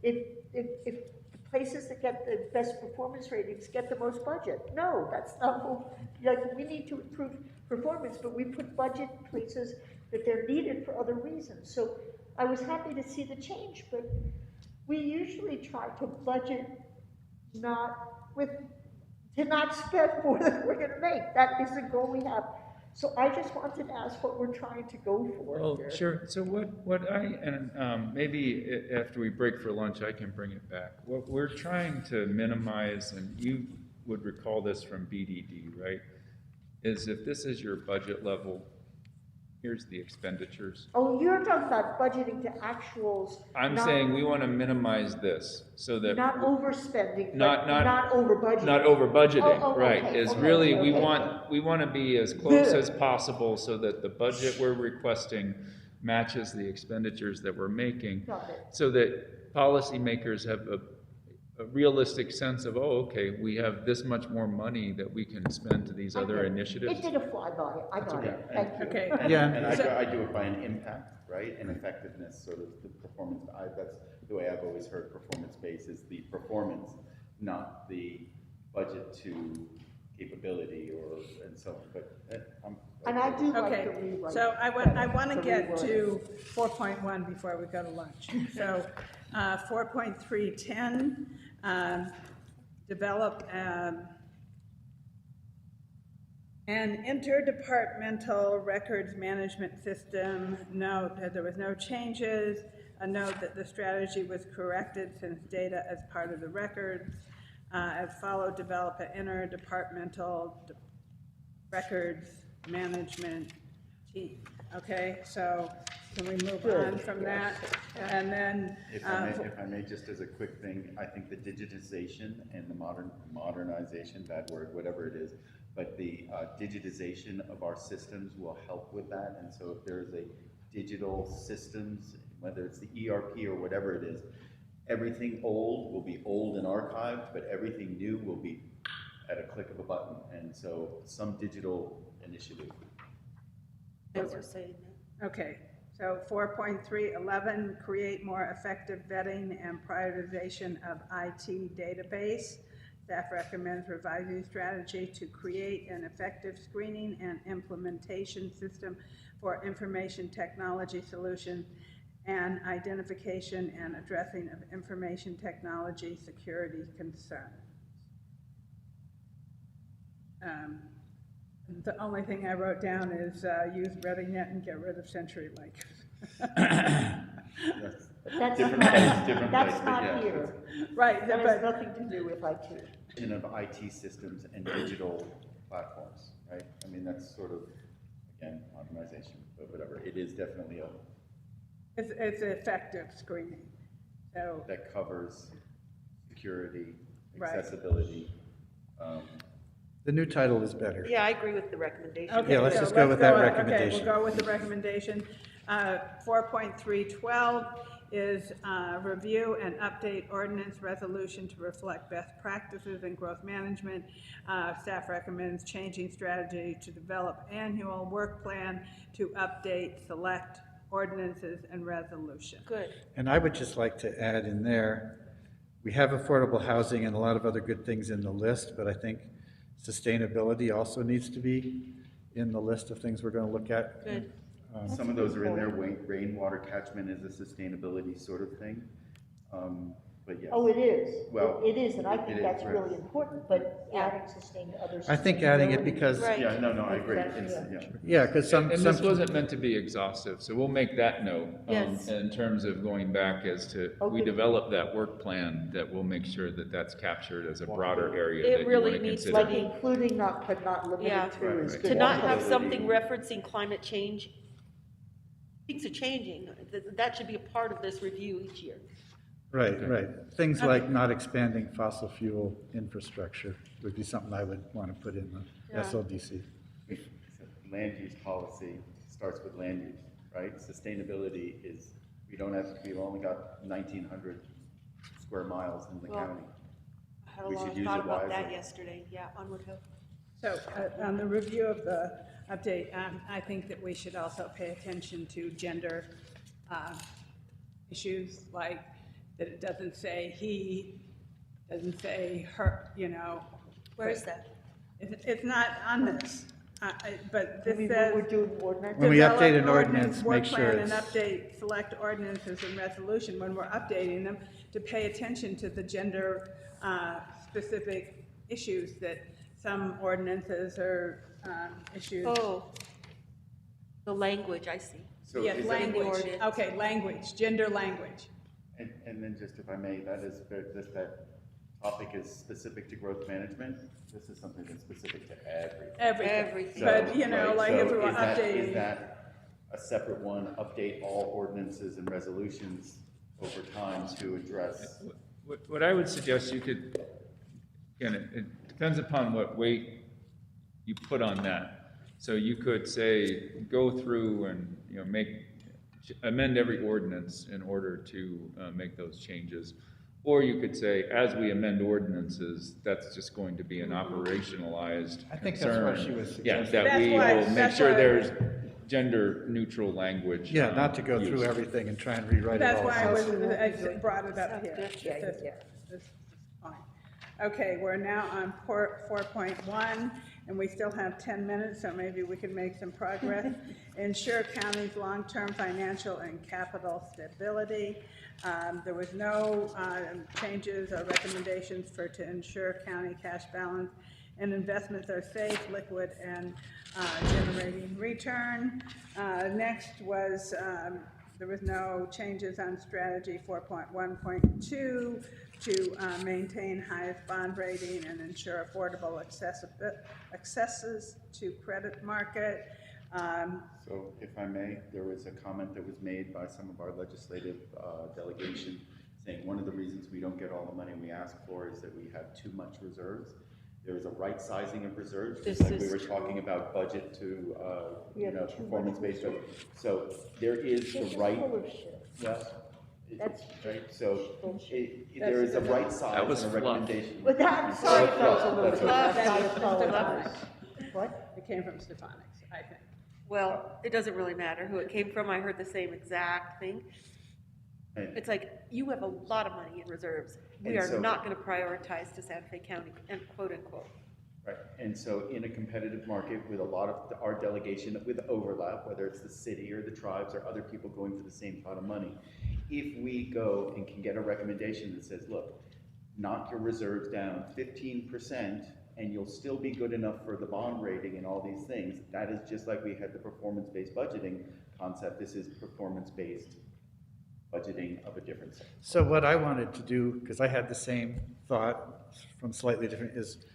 if the places that get the best performance ratings get the most budget. No, that's not what, like, we need to improve performance, but we put budget places that they're needed for other reasons. So I was happy to see the change, but we usually try to budget to not spend more than we're going to make. That is the goal we have. So I just wanted to ask what we're trying to go for. Well, here. sure. So maybe after we break for lunch, I can bring it back. What we're trying to minimize, and you would recall this from BDD, right, is if this is your budget level, here's the expenditures. Oh, you're talking about budgeting to actuals. I'm saying we want to minimize this so that not overspending, not over budgeting. Not over budgeting, right? Okay, is okay, really okay. we want to be as close as possible so that the budget we're requesting matches the expenditures that we're making, Got it. so that policymakers have a realistic sense of, oh, okay, we have this much more money that we can spend to these other initiatives. It did a flyby. I got it. Thank you. Okay. And I do it by an impact, right, and effectiveness, sort of the performance. That's the way I've always heard performance-based is the performance, not the budget to capability and so on. But And I do like Okay, the rewrite. so I want to get to 4.1 before we go to lunch. So 4.310, An interdepartmental records management system, note that there was no changes. A note that the strategy was corrected since data as part of the records. As followed, develop an interdepartmental records management team. Okay, so can we move on from that? And then, If I may, just as a quick thing, I think the digitization and the modernization, bad word, whatever it is, but the digitization of our systems will help with that. And so if there's a digital systems, whether it's the ERP or whatever it is, everything old will be old and archived, but everything new will be at a click of a button. And so some digital initiative. Thanks for saying that. okay, so 4.311, create more effective vetting and prioritization of IT database. Staff recommends revising strategy to create an effective screening and implementation system for information technology solution and identification and addressing of information technology security concerns. The only thing I wrote down is use ReadyNet and get rid of CenturyLink. That's Different not, place, different that's place, but not yeah. here. Right, That but has nothing to do with IT. Of IT systems and digital platforms, right? I mean, that's sort of, again, modernization, but whatever. It is definitely it's effective screening. So that covers security, Right. accessibility. The new title is better. Yeah, I agree with the recommendation. okay, Yeah, let's so just go with that Okay, recommendation. we'll go with the recommendation. 4.312 is review and update ordinance resolution to reflect best practices in growth management. Staff recommends changing strategy to develop annual work plan to update select ordinances and resolution. Good. And I would just like to add in there, we have affordable housing and a lot of other good things in the list, but I think sustainability also needs to be in the list of things we're going to look at. Good. Some of those are in there. Rainwater catchment is a sustainability sort of thing. But yes. Oh, it is. Well, It is, and I it think is, that's right. really important, but adding sustain to others. I think adding it because, Right. Yeah, no, I agree. Exactly, It's- yeah. yeah. yeah, because some, And some. this wasn't meant to be exhaustive, so we'll make that note. Yes. In terms of going back as to, we Okay. develop that work plan, that we'll make sure that that's captured as a broader area It that you really want to needs to consider. Like including not, but not Yeah. limited to Right, is right. good. To not have Walkability. something referencing climate change, things are changing. That should be a part of this review each year. Right, right. Things like not expanding fossil fuel infrastructure would be something I would want to put in the Yeah. SLDC. Land use policy starts with land use, right? Sustainability is, we've only got 1,900 square miles in the Well, county. I had a We lot should of use thought it about that wisely. yesterday. Yeah, Onward Hill. So on the review of the update, I think that we should also pay attention to gender issues, like that it doesn't say he, doesn't say her, you know. Where is that? It's not on this, but I this mean, says. when we're doing ordinance. When we Develop update an ordinance, work make sure plan and it's- update select ordinances and resolution when we're updating them to pay attention to the gender specific issues that some ordinances or issues. Oh, the language, I see. So Yes, is that- language, ordinance. okay, language, gender language. And then just if I may, that topic is specific to growth management. This is something that's specific to everything. Everything. But, you know, Right, like so if we were is that- updating. Is that a separate one, update all ordinances and resolutions over time to address? What I would suggest you could, again, it depends upon what weight you put on that. So you could say, go through and, you know, amend every ordinance in order to make those changes. Or you could say, as we amend ordinances, that's just going to be an operationalized I think that's what concern. she was Yeah, suggesting. that That's we why- will make that's sure why- there's gender-neutral language. Yeah, not to go through used. everything and try and rewrite it That's all. why I brought it up here. Yeah, yeah. This is fine. Okay, we're now on 4.1, and we still have 10 minutes, so maybe we can make some progress. Ensure county's long-term financial and capital stability. There was no changes or recommendations to ensure county cash balance and investments are safe, liquid, and generating return. Next was, there was no changes on strategy 4.1.2 to maintain highest bond rating and ensure affordable accesses to credit market. So if I may, there was a comment that was made by some of our legislative delegation saying one of the reasons we don't get all the money we ask for is that we have too much reserves. There is a right sizing of reserves, just like we were talking about budget to, performance-based. So there is the right. Yes. That's right. So there is a right size and a recommendation. But I'm sorry, if that was a little That's bit. right. I apologize. What? It came from Stefanix, I think. Well, it doesn't really matter who it came from. I heard the same exact thing. It's like, you have a lot of money in reserves. We And are so- not going to prioritize to Santa Fe County, and quote unquote. Right, and so in a competitive market with a lot of our delegation with overlap, whether it's the city or the tribes or other people going for the same pot of money, if we go and can get a recommendation that says, look, knock your reserves down 15% and you'll still be good enough for the bond rating and all these things, that is just like we had the performance-based budgeting concept. This is performance-based budgeting of a different sort. So what I wanted to do, because I had the same thought from slightly different, is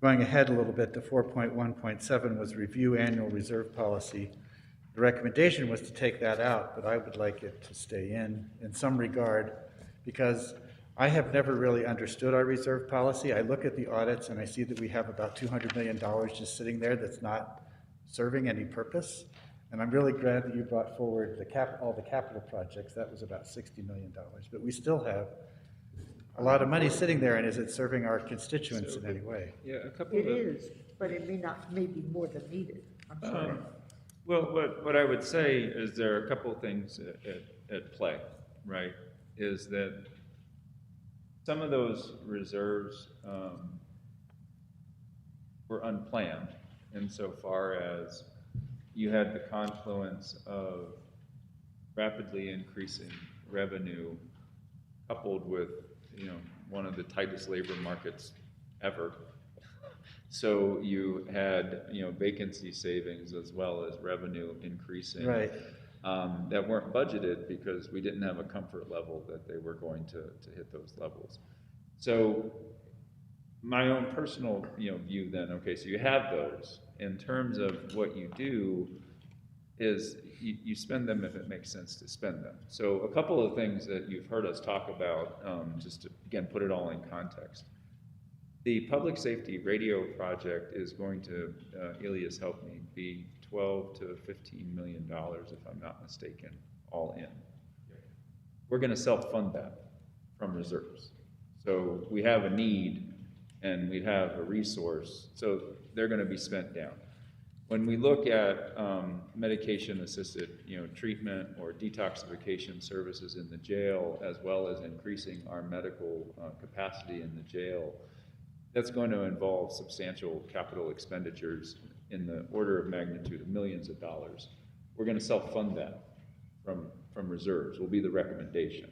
going ahead a little bit to 4.1.7 was review annual reserve policy. The recommendation was to take that out, but I would like it to stay in some regard, because I have never really understood our reserve policy. I look at the audits and I see that we have about $200 million just sitting there that's not serving any purpose. And I'm really glad that you brought forward all the capital projects. That was about $60 million. But we still have a lot of money sitting there, and is it serving our constituents in any way? Yeah, a couple It of. is, but it may be more than needed. I'm sorry. Well, what I would say is there are a couple of things at play, right? Is that some of those reserves were unplanned insofar as you had the confluence of rapidly increasing revenue coupled with, one of the tightest labor markets ever. So you had, vacancy savings as well as revenue increasing. Right. That weren't budgeted because we didn't have a comfort level that they were going to hit those levels. So my own personal, view then, okay, so you have those. In terms of what you do is you spend them if it makes sense to spend them. So a couple of things that you've heard us talk about, just to, again, put it all in context. The public safety radio project is going to, Ilias help me, be $12 to $15 million, if I'm not mistaken, all in. We're going to self-fund that from reserves. So we have a need and we have a resource, so they're going to be spent down. When we look at medication-assisted, treatment or detoxification services in the jail, as well as increasing our medical capacity in the jail, that's going to involve substantial capital expenditures in the order of magnitude of millions of dollars. We're going to self-fund that from reserves, will be the recommendation.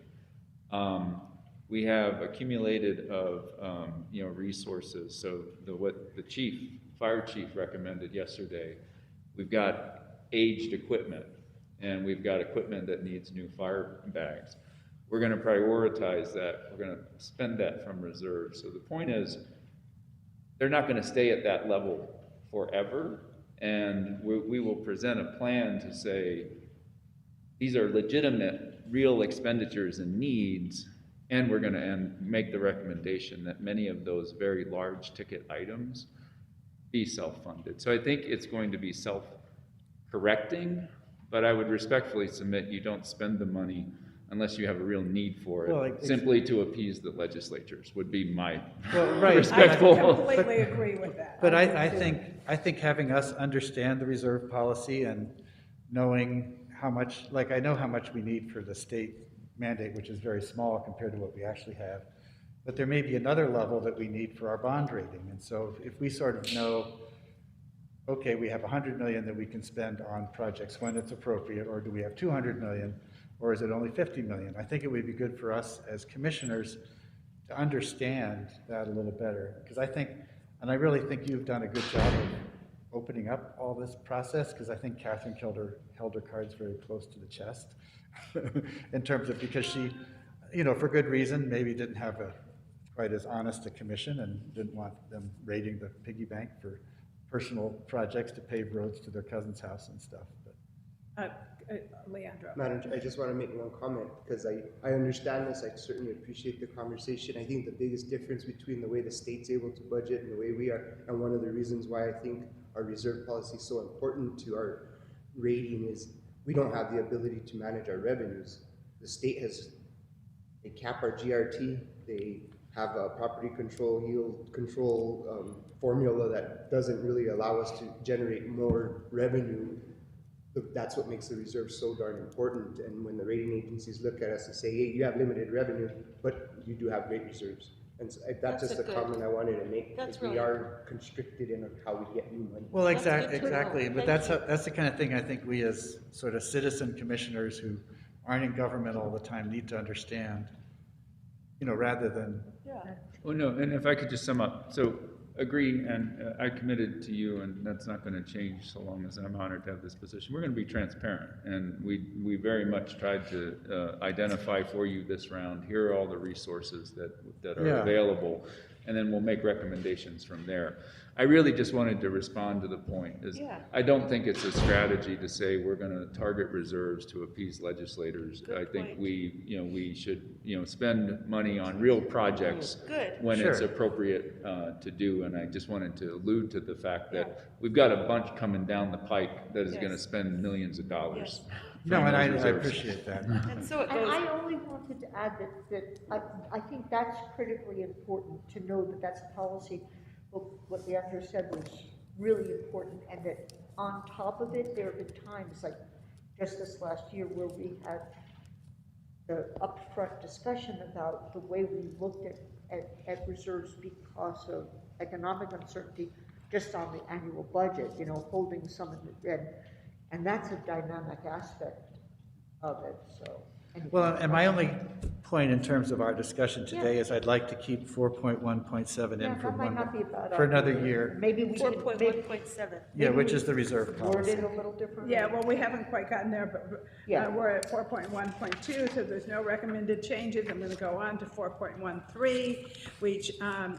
We have accumulated of resources. So what the fire chief recommended yesterday, we've got aged equipment and we've got equipment that needs new fire bags. We're going to prioritize that. We're going to spend that from reserves. So the point is, they're not going to stay at that level forever, and we will present a plan to say these are legitimate, real expenditures and needs, and we're going to make the recommendation that many of those very large ticket items be self-funded. So I think it's going to be self-correcting, but I would respectfully submit you don't spend the money unless you have a real need for it, simply to appease the legislatures would be my respectful. I completely agree with that. But I think having us understand the reserve policy and knowing how much, I know how much we need for the state mandate, which is very small compared to what we actually have, but there may be another level that we need for our bond rating. And so if we sort of know, okay, we have $100 million that we can spend on projects when it's appropriate, or do we have $200 million? Or is it only $50 million? I think it would be good for us as commissioners to understand that a little better, because I think And I really think you've done a good job of opening up all this process, because I think Catherine held her cards very close to the chest in terms of, because she, you know, for good reason, maybe didn't have quite as honest a commission and didn't want them raiding the piggy bank for personal projects to pave roads to their cousin's house and stuff. But Leandro. Madam Chair, I just want to make one comment, because I understand this, I certainly appreciate the conversation. I think the biggest difference between the way the state's able to budget and the way we are, and one of the reasons why I think our reserve policy is so important to our rating, is we don't have the ability to manage our revenues. The state they cap our GRT, they have a property control, yield control formula that doesn't really allow us to generate more revenue. That's what makes the reserve so darn important. And when the rating agencies look at us and say, hey, you have limited revenue, but you do have great reserves. And so that's just a comment I wanted to make. We are constricted in how we get new money. well, exactly. But that's the kind of thing I think we as sort of citizen commissioners who aren't in government all the time need to understand, you know, rather than. Well, no, and if I could just sum up, so agree, and I committed to you, and that's not going to change so long as I'm honored to have this position. We're going to be transparent, and we very much tried to identify for you this round. Here are all the resources that are available, and then we'll make recommendations from there. I really just wanted to respond to the point. I don't think it's a strategy to say we're going to target reserves to appease legislators. I think we should spend money on real projects when it's appropriate to do. And I just wanted to allude to the fact that we've got a bunch coming down the pike that is going to spend millions of dollars. No, and I appreciate that. And so it goes. And I only wanted to add that I think that's critically important to know that that's a policy. What Leandro said was really important, and that on top of it, there have been times, like just this last year, where we had the upfront discussion about the way we looked at reserves because of economic uncertainty, just on the annual budget, you know, holding some in the red. And that's a dynamic aspect of it, so. Well, and my only point in terms of our discussion today is I'd like to keep 4.1.7 in for another year. Maybe we can 4.1.7. Yeah, which is the reserve policy. word it a little differently. Yeah, well, we haven't quite gotten there, but we're at 4.1.2, so there's no recommended changes. I'm going to go on to 4.13, which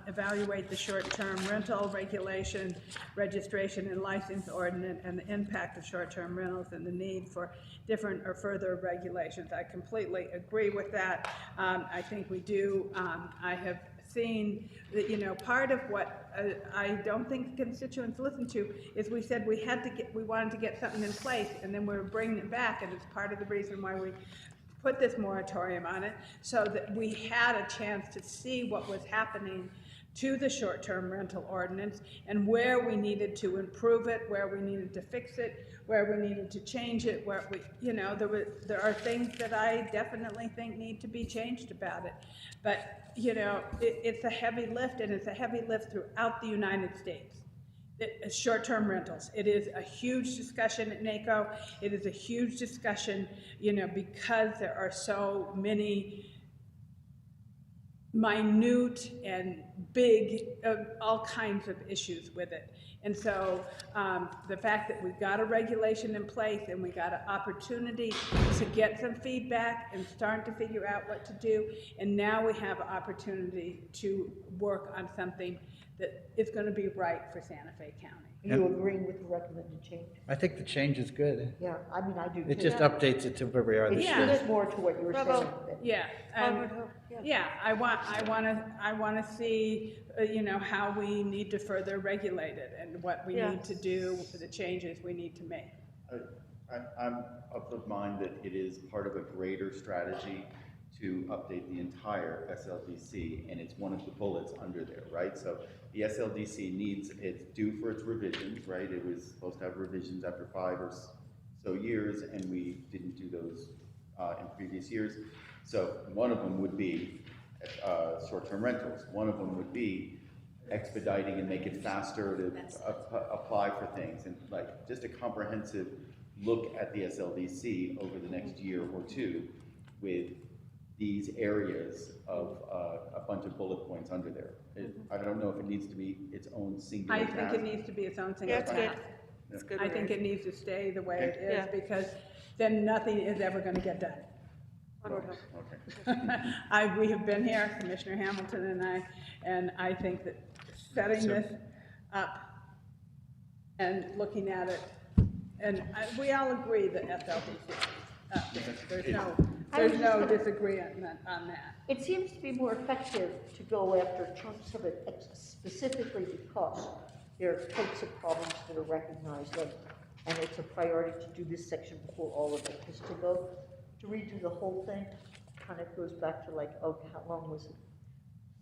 evaluate the short-term rental regulation, registration and license ordinance, and the impact of short-term rentals and the need for different or further regulations. I completely agree with that. I think we do. I have seen that, you know, part of what I don't think constituents listen to is we said we wanted to get something in place, and then we're bringing it back, and it's part of the reason why we put this moratorium on it, so that we had a chance to see what was happening to the short-term rental ordinance and where we needed to improve it, where we needed to fix it, where we needed to change it, where we, you know, there are things that I definitely think need to be changed about it. But, you know, it's a heavy lift, and it's a heavy lift throughout the United States. Short-term rentals. It is a huge discussion at NACO. It is a huge discussion, you know, because there are so many minute and big, all kinds of issues with it. And so the fact that we've got a regulation in place and we got an opportunity to get some feedback and start to figure out what to do, and now we have an opportunity to work on something that is going to be right for Santa Fe County. Are you agreeing with the recommended change? I think the change is good. Yeah, I mean, I do too. It just updates it to where we are this year. It's more to what you were saying. Yeah, I want to see, you know, how we need to further regulate it and what we need to do, the changes we need to make. I'm of the mind that it is part of a greater strategy to update the entire SLDC, and it's one of the bullets under there, right? So the SLDC it's due for its revisions, right? It was supposed to have revisions after 5 or so years, and we didn't do those in previous years. So one of them would be short-term rentals. One of them would be expediting and make it faster to apply for things, and like just a comprehensive look at the SLDC over the next year or two with these areas of a bunch of bullet points under there. I don't know if it needs to be its own singular I task. think it needs to be its own single Yeah, it's good. task. It's good. I think it needs to stay the way it is, Yeah. because then nothing is ever gonna get done. Okay. We have been here, Commissioner Hamilton and I think that setting this up and looking at it, and we all agree that SLDC, there's no disagreement on that. It seems to be more effective to go after chunks of it specifically because there are types of problems that are recognized, and it's a priority to do this section before all of it. Because to redo the whole thing kind of goes back to like, oh, how long was it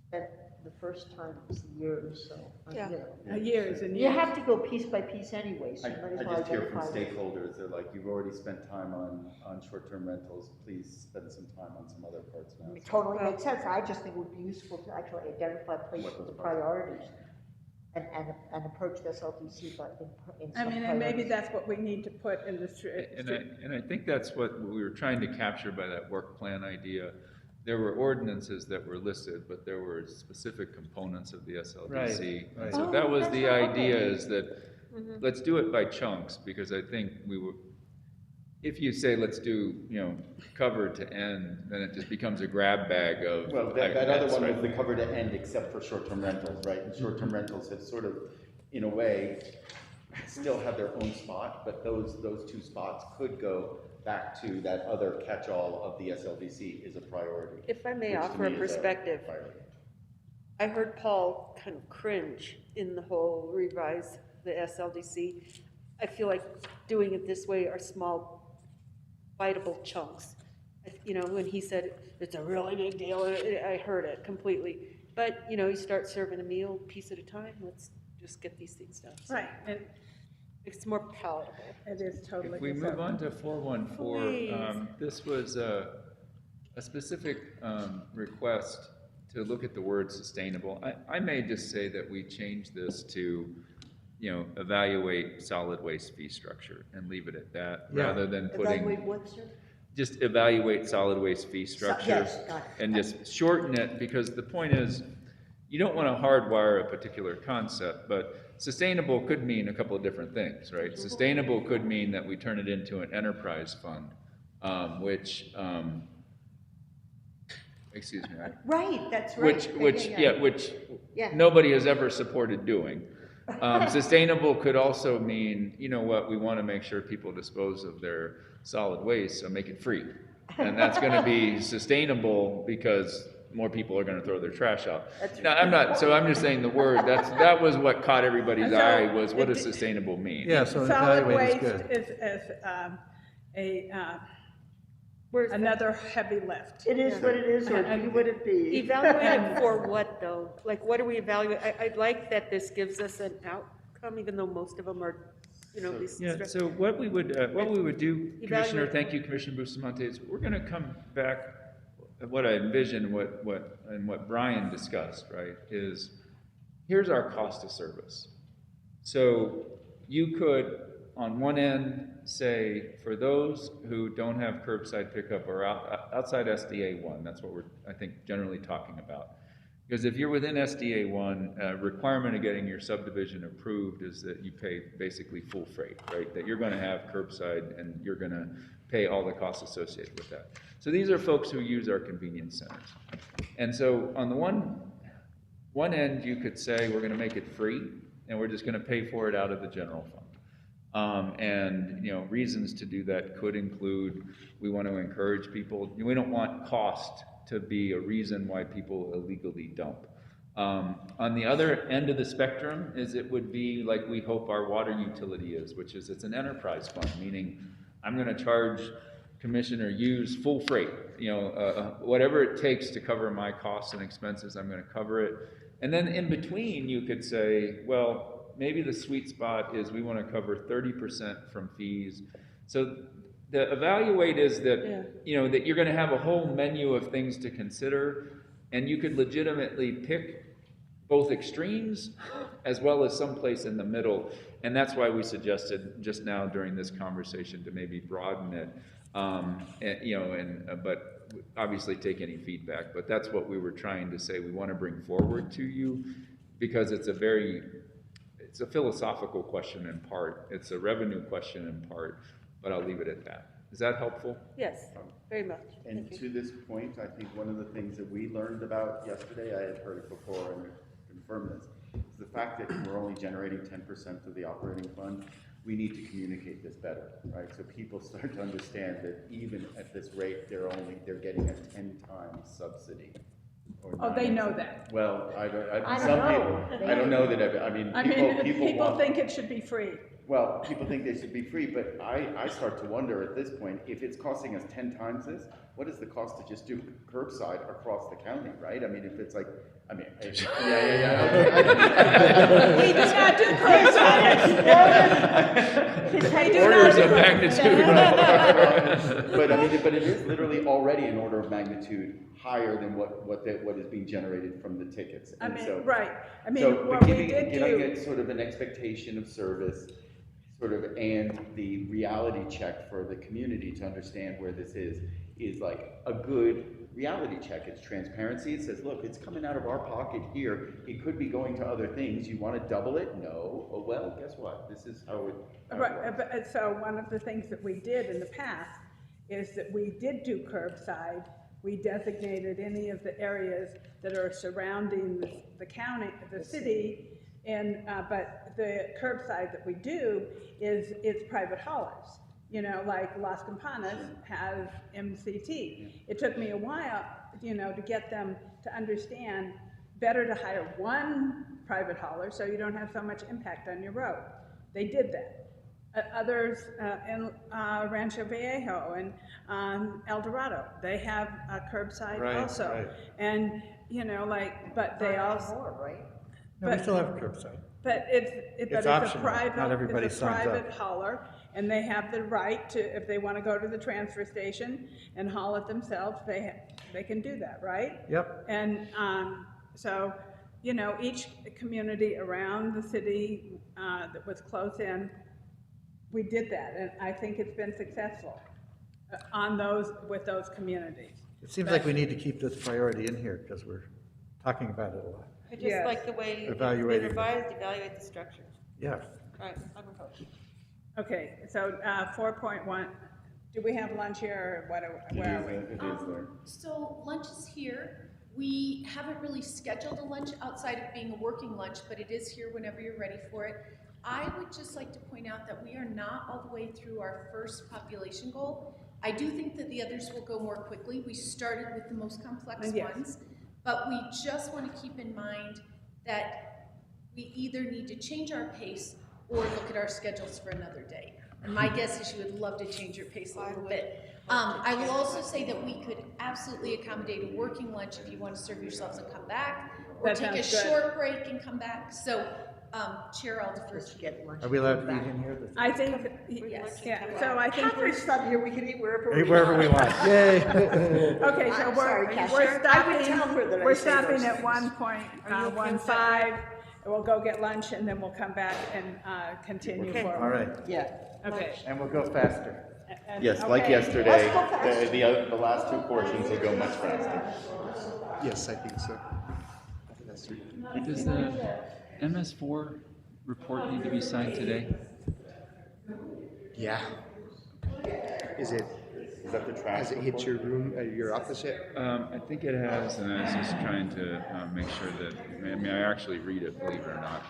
spent the first time? It was years, so. Yeah. You know. Years and You years. have to go piece by piece anyway, so I you might as well just hear from identify it. stakeholders, they're like, you've already spent time on short-term rentals, please spend some time on some other parts now. It totally makes sense. I just think it would be useful to actually identify places with the priorities and approach this LDC in some And maybe priorities. that's what we need to put in the And I think that's what we were trying to capture by that work plan idea. There were ordinances that were listed, but there were specific components of the SLDC. Right. And so Oh, that was that's the right, idea, okay. is that let's do it by chunks, because I think if you say let's do, cover to end, then it just becomes a grab bag of. Well, that other events, one right? was the cover to end except for short-term rentals, right? And short-term rentals have sort of, in a way, still have their own spot, but those two spots could go back to that other catch-all of the SLDC is a priority. If I may which to offer a me is perspective, priority. I heard Paul kind of cringe in the whole revise the SLDC. I feel like doing it this way are small, biteable chunks. When he said it's a really big deal, I heard it completely. But, you start serving a meal piece at a time. Let's just get these things done. So Right, and it's more palatable. it is totally. If we move on to 414, this was a specific request to look at the word sustainable. I may just say that we change this to, evaluate solid waste fee structure and leave it at that, rather than putting. Evaluate what, sir? Just evaluate solid waste fee structure. Yes, got it. And just shorten it, because the point is, you don't want to hardwire a particular concept, but sustainable could mean a couple of different things, right? Sustainable could mean that we turn it into an enterprise fund, which, excuse me. Right, that's right. Which Yeah. nobody has ever supported doing. Sustainable could also mean, we want to make sure people dispose of their solid waste, so make it free. And that's going to be sustainable because more people are going to throw their trash out. Now, I'm just saying the word, that was what caught everybody's eye, was what does sustainable mean? Yeah, so Solid evaluate waste is good. another heavy lift. It is what it is, or would it be? Evaluated for what, though? Like, what are we evaluating? I like that this gives us an outcome, even though most of them are, these. Yeah, so what we would do, Commissioner, Evaluate. thank you, Commissioner Bustamante, is we're gonna come back, what I envision, what Brian discussed, right, is here's our cost of service. So you could, on one end, say, for those who don't have curbside pickup or outside SDA 1, that's what we're, I think, generally talking about. Because if you're within SDA 1, requirement of getting your subdivision approved is that you pay basically full freight, right? That you're going to have curbside and you're going to pay all the costs associated with that. So these are folks who use our convenience centers. And so on the one end, you could say we're going to make it free and we're just going to pay for it out of the general fund. Reasons to do that could include, we want to encourage people, we don't want cost to be a reason why people illegally dump. On the other end of the spectrum it would be like we hope our water utility is, which is it's an enterprise fund, meaning I'm going to charge Commissioner Hughes full freight, whatever it takes to cover my costs and expenses, I'm going to cover it. And then in between, you could say, well, maybe the sweet spot is we want to cover 30% from fees. So the evaluate is that, that you're going to have a whole menu of things to consider, and you could legitimately pick both extremes as well as someplace in the middle. and that's why we suggested just now during this conversation to maybe broaden it, but obviously take any feedback. But that's what we were trying to say. We want to bring forward to you because it's a philosophical question in part. It's a revenue question in part, but I'll leave it at that. Is that helpful? Yes, very much. And Thank to you. this point, I think one of the things that we learned about yesterday, I had heard it before and confirmed this, is the fact that we're only generating 10% of the operating fund. We need to communicate this better, right? So people start to understand that even at this rate, they're getting a 10 times subsidy. Oh, they know that. Well, I don't some know. people, I don't know that, I mean, People think it should be free. well, people think they should be free, but I start to wonder at this point, if it's costing us 10 times this, what is the cost to just do curbside across the county, right? I mean, if it's like, I mean, yeah. We do not do curbside. Orders of magnitude. But I mean, but it is literally already an order of magnitude higher than what is being generated from the tickets. I And mean, so- right. I mean, So, what but we giving did do. it sort of an expectation of service, sort of, and the reality check for the community to understand where this is like a good reality check. It's transparency. It says, look, it's coming out of our pocket here. It could be going to other things. You want to double it? No. Oh, well, guess what? This is how it Right, works. but so one of the things that we did in the past is that we did do curbside. We designated any of the areas that are surrounding the county, the city, and, but the curbside that we do is private haulers. You know, like Las Campanas has MCT. It took me a while, to get them to understand better to hire one private hauler so you don't have so much impact on your road. They did that. Others in Rancho Viejo and El Dorado, they have a curbside also. Right. And, but they also. More, right? No, we still have curbside. But it's optional. a private, Not everybody it's a signs up. private hauler, and they have the right to, if they want to go to the transfer station and haul it themselves, they can do that, right? Yep. And so, each community around the city that was close in, we did that, and I think it's been successful with those communities. It seems like we need to keep this priority in here because we're talking about it a lot. I just Yes. like the way it's been Evaluating. revised, evaluate the structure. Yeah. All right, I'm opposed. Okay, so 4.1, do we have lunch here, or where are we? It is there. So lunch is here. We haven't really scheduled a lunch outside of being a working lunch, but it is here whenever you're ready for it. I would just like to point out that we are not all the way through our first population goal. I do think that the others will go more quickly. We started with the most complex Yes. ones, but we just want to keep in mind that we either need to change our pace or look at our schedules for another day. And my guess is you would love to change your pace a little bit. I will also say that we could absolutely accommodate a working lunch if you want to serve yourselves and come back, or That take a sounds good. short break and come back. So, Chair, I'll defer to you. Get lunch. Are we allowed to eat in here? I think, Yes. yeah, so I think we're, Catherine's not here, we can eat wherever we Eat wherever we want. Yay. okay, so I'm sorry, we're Catherine. I would tell her that I we're say stopping those at things. 1.15. We'll go get lunch and then we'll come back and continue Okay. forward. All right. Yeah. Okay. And we'll go faster. And- Yes, like okay. yesterday, Let's go faster. the last two portions will go much faster. Yes, I think so. Does the MS4 report need to be signed today? Yeah. Is that the trash has it hit your room, your office yet? I think it has, and I was just trying to make sure that, I mean, I actually read it, believe it or not,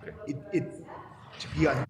okay. To be on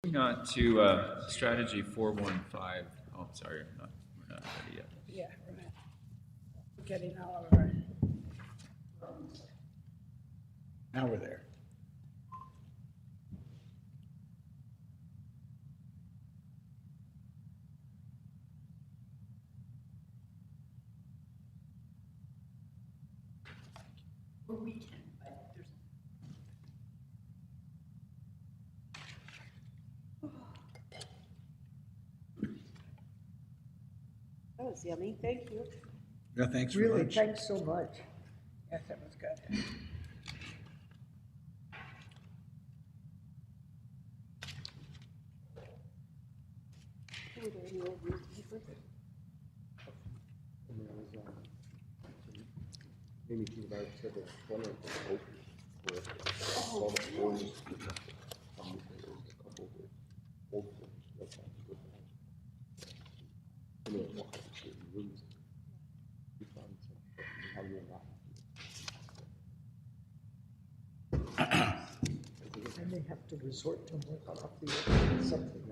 Moving on to strategy 415. Oh, sorry, we're not ready yet. Yeah, right. We're getting all over. Now we're there. Or we can, but there's. That was yummy, thank you. Yeah, thanks for Really, lunch. thanks so much. Yes, that was good. Were there any old newspapers? And there was, made me think about the one of the oak where all the orange. A couple of old ones, that's how you look at it. And then walk up to certain rooms. We found some, how you're not. And they have to resort to more coffee or something.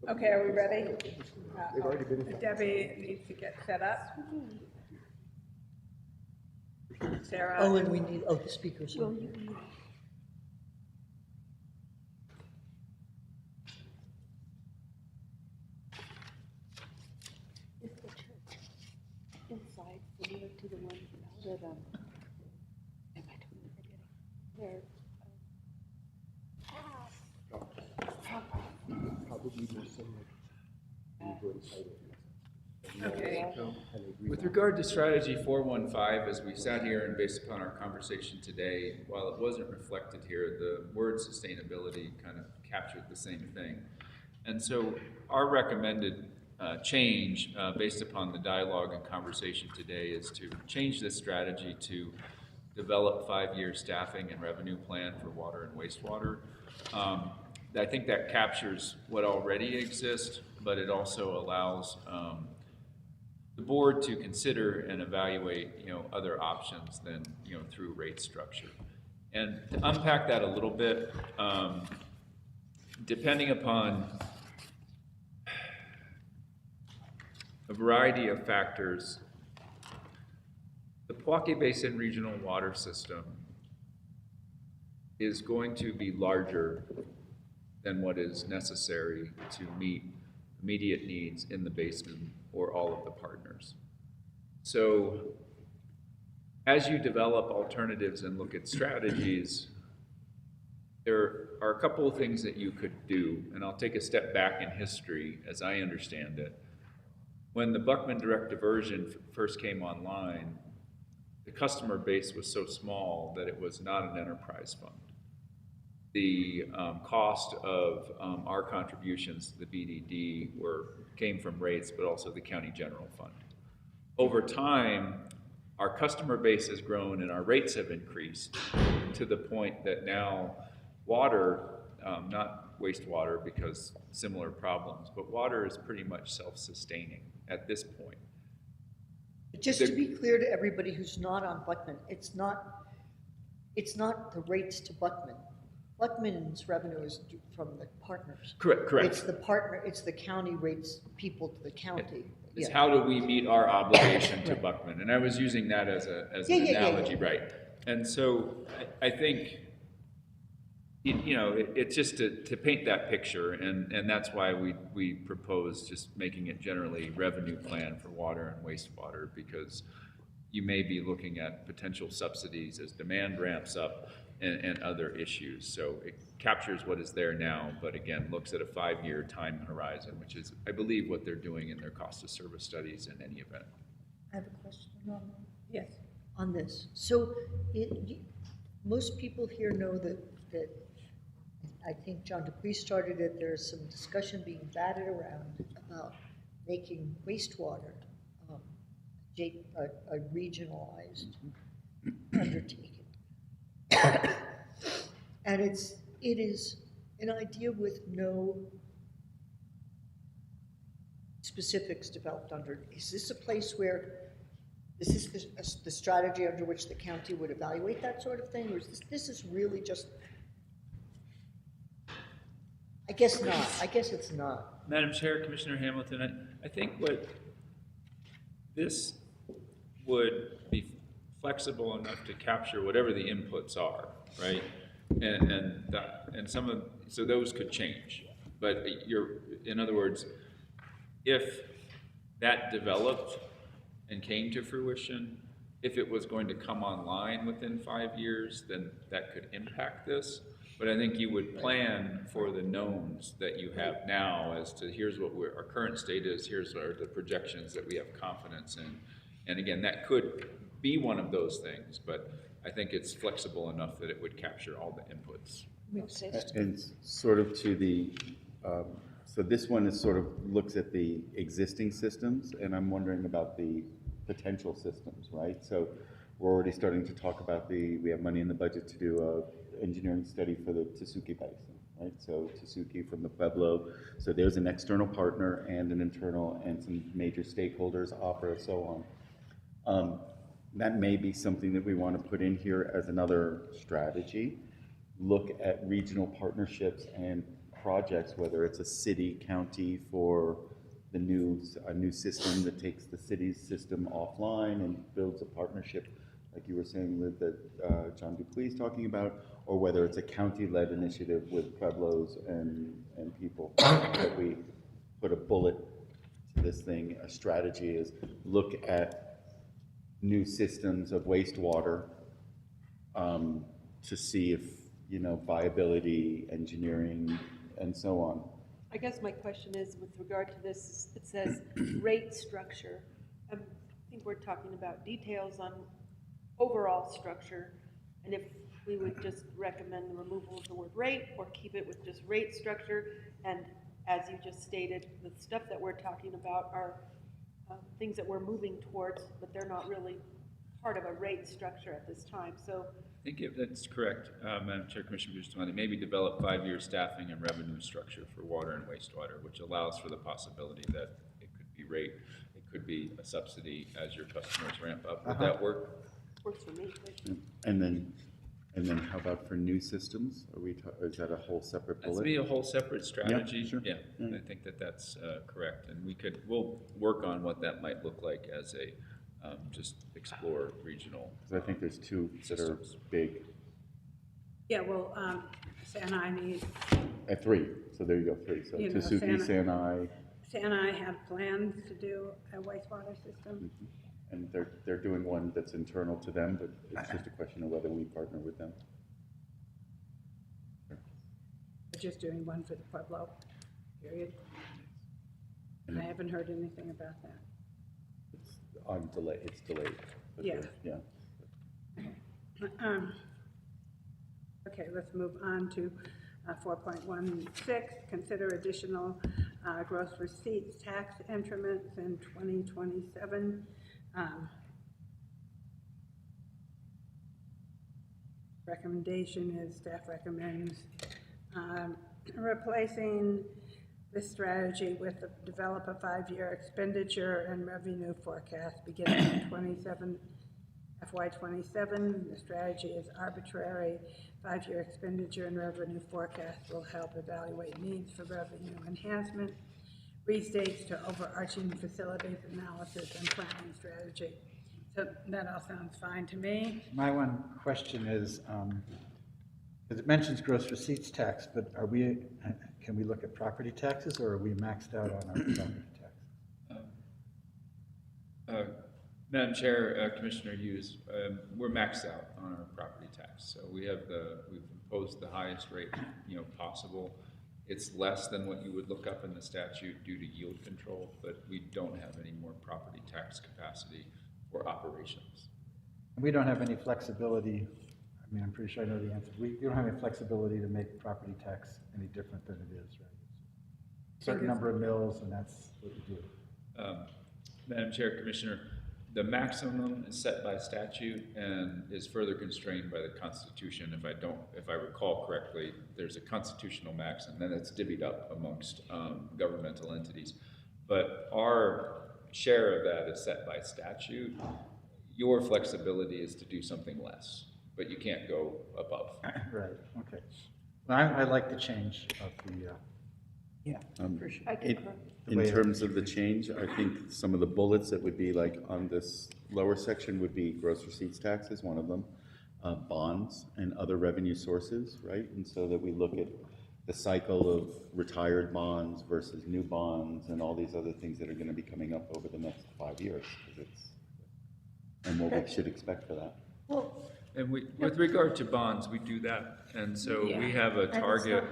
Okay, are we ready? They've already been. Debbie needs to get set up. Sarah. Oh, and we need, the speakers. Well, you can. Is the church inside similar to the one that, am I totally forgetting? Where, Probably more similar. We go inside it. Okay. With regard to strategy 415, as we sat here and based upon our conversation today, while it wasn't reflected here, the word sustainability kind of captured the same thing. And so our recommended change based upon the dialogue and conversation today is to change this strategy to develop 5-year staffing and revenue plan for water and wastewater. I think that captures what already exists, but it also allows the board to consider and evaluate, other options than, through rate structure. And to unpack that a little bit, depending upon a variety of factors, the Pojoaque Basin Regional Water System is going to be larger than what is necessary to meet immediate needs in the basin or all of the partners. So as you develop alternatives and look at strategies, there are a couple of things that you could do, and I'll take a step back in history as I understand it. When the Buckman Direct Diversion first came online, the customer base was so small that it was not an enterprise fund. The cost of our contributions to the BDD came from rates, but also the county general fund. Over time, our customer base has grown and our rates have increased to the point that now water, not wastewater because similar problems, but water is pretty much self-sustaining at this point. Just to be clear to everybody who's not on Buckman, it's not the rates to Buckman. Buckman's revenue is from the partners. Correct. It's the partner, it's the county rates people to the county. It's how do we meet our obligation to Buckman? And I was using that as an analogy, right? And so I think, it's just to paint that picture, and that's why we propose just making it generally revenue plan for water and wastewater, because you may be looking at potential subsidies as demand ramps up and other issues. So it captures what is there now, but again, looks at a 5-year time horizon, which is, I believe, what they're doing in their cost of service studies in any event. I have a question on, yes, on this. So most people here know that I think John Dupuis started it. There's some discussion being batted around about making wastewater a regionalized undertaking. And it is an idea with no specifics developed under. Is this a place where, is this the strategy under which the county would evaluate that sort of thing? Or is this is really just, I guess not, I guess it's not. Madam Chair, Commissioner Hamilton, I think what this would be flexible enough to capture whatever the inputs are, right? And some of, so those could change. But in other words, if that developed and came to fruition, if it was going to come online within 5 years, then that could impact this. But I think you would plan for the knowns that you have now as to here's what our current state is, here's the projections that we have confidence in. And again, that could be one of those things, but I think it's flexible enough that it would capture all the inputs. And sort of to the, so this one is sort of looks at the existing systems, and I'm wondering about the potential systems, right? So we're already starting to talk about we have money in the budget to do a engineering study for the Tesuque Basin, right? So Tesuque from the Pueblo, so there's an external partner and an internal and some major stakeholders, opera, so on. That may be something that we want to put in here as another strategy. Look at regional partnerships and projects, whether it's a city, county for a new system that takes the city's system offline and builds a partnership, like you were saying with John Dupuis talking about, or whether it's a county-led initiative with Pueblos and people that we put a bullet to this thing. A strategy is look at new systems of wastewater to see if, viability, engineering, and so on. I guess my question is, with regard to this, it says rate structure. I think we're talking about details on overall structure, and if we would just recommend the removal of the word rate or keep it with just rate structure. And as you just stated, the stuff that we're talking about are things that we're moving towards, but they're not really part of a rate structure at this time. So I think that's correct, Madam Chair, Commissioner Bustamante. Maybe develop 5-year staffing and revenue structure for water and wastewater, which allows for the possibility that it could be rate, it could be a subsidy as your customers ramp up. Would that work? Works for me. And then how about for new systems? Is that a whole separate bullet? That'd be a whole separate strategy. Yeah, sure. I think that's correct, and we'll work on what that might look like as a just explore regional. Because I think there's two that are big. Yeah, well, Sanai needs. At 3, so there you go, 3. So Tesuque, Sanai. Sanai have plans to do a wastewater system. And they're doing one that's internal to them, but it's just a question of whether we partner with them. They're just doing one for the Pueblo, period. And I haven't heard anything about that. It's on delay. It's delayed. But Yeah. Yeah. Okay, let's move on to 4.16, consider additional gross receipts tax increments in 2027. Recommendation is staff recommends replacing this strategy with develop a 5-year expenditure and revenue forecast beginning in FY27. The strategy is arbitrary. 5-year expenditure and revenue forecast will help evaluate needs for revenue enhancement. Restates to overarching facilities analysis and planning strategy. So that all sounds fine to me. My one question is, because it mentions gross receipts tax, but can we look at property taxes, or are we maxed out on our property tax? Madam Chair, Commissioner Hughes, we're maxed out on our property tax. So we've imposed the highest rate possible. It's less than what you would look up in the statute due to yield control, but we don't have any more property tax capacity for operations. And we don't have any flexibility. I mean, I'm pretty sure I know the answer. We don't have any flexibility to make property tax any different than it is, right? Certain number of mills, and that's what we do. Madam Chair, Commissioner, the maximum is set by statute and is further constrained by the Constitution. If I recall correctly, there's a constitutional max, and then it's divvied up amongst governmental entities. but our share of that is set by statute. Your flexibility is to do something less, but you can't go above. Right, okay. Well, I like the change of the, Yeah, for sure. I In concur. in terms of the change, I think some of the bullets that would be like on this lower section would be gross receipts tax is one of them, bonds and other revenue sources, right? And so that we look at the cycle of retired bonds versus new bonds and all these other things that are going to be coming up over the next 5 years. 'Cause it's, and what we should expect for that. And with regard to bonds, we do that, and so we have a target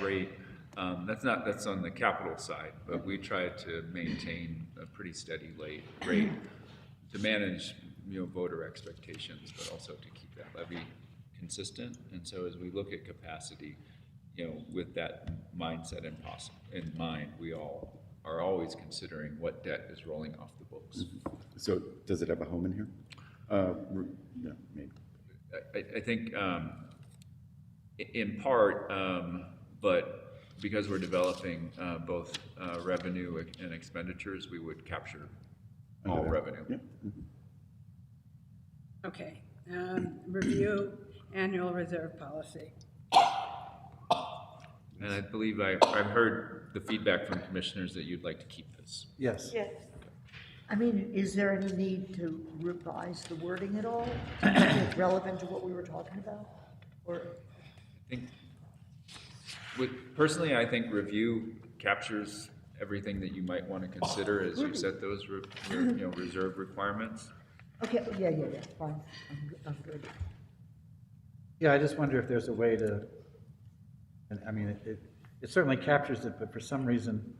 rate. That's on the capital side, but we try to maintain a pretty steady rate to manage, voter expectations, but also to keep that levy consistent. And so as we look at capacity, with that mindset in mind, we all are always considering what debt is rolling off the books. So does it have a home in here? Yeah, maybe. I think in part, but because we're developing both revenue and expenditures, we would capture all revenue. Yeah. Okay, review annual reserve policy. And I believe I've heard the feedback from commissioners that you'd like to keep this. yes. Yes. I mean, is there any need to revise the wording at all to make it relevant to what we were talking about? Or, I think, personally, I think review captures everything that you might want to consider as you set those reserve requirements. okay, yeah, fine, I'm good. Yeah, I just wonder if there's a way to, and I mean, it certainly captures it, but for some reason,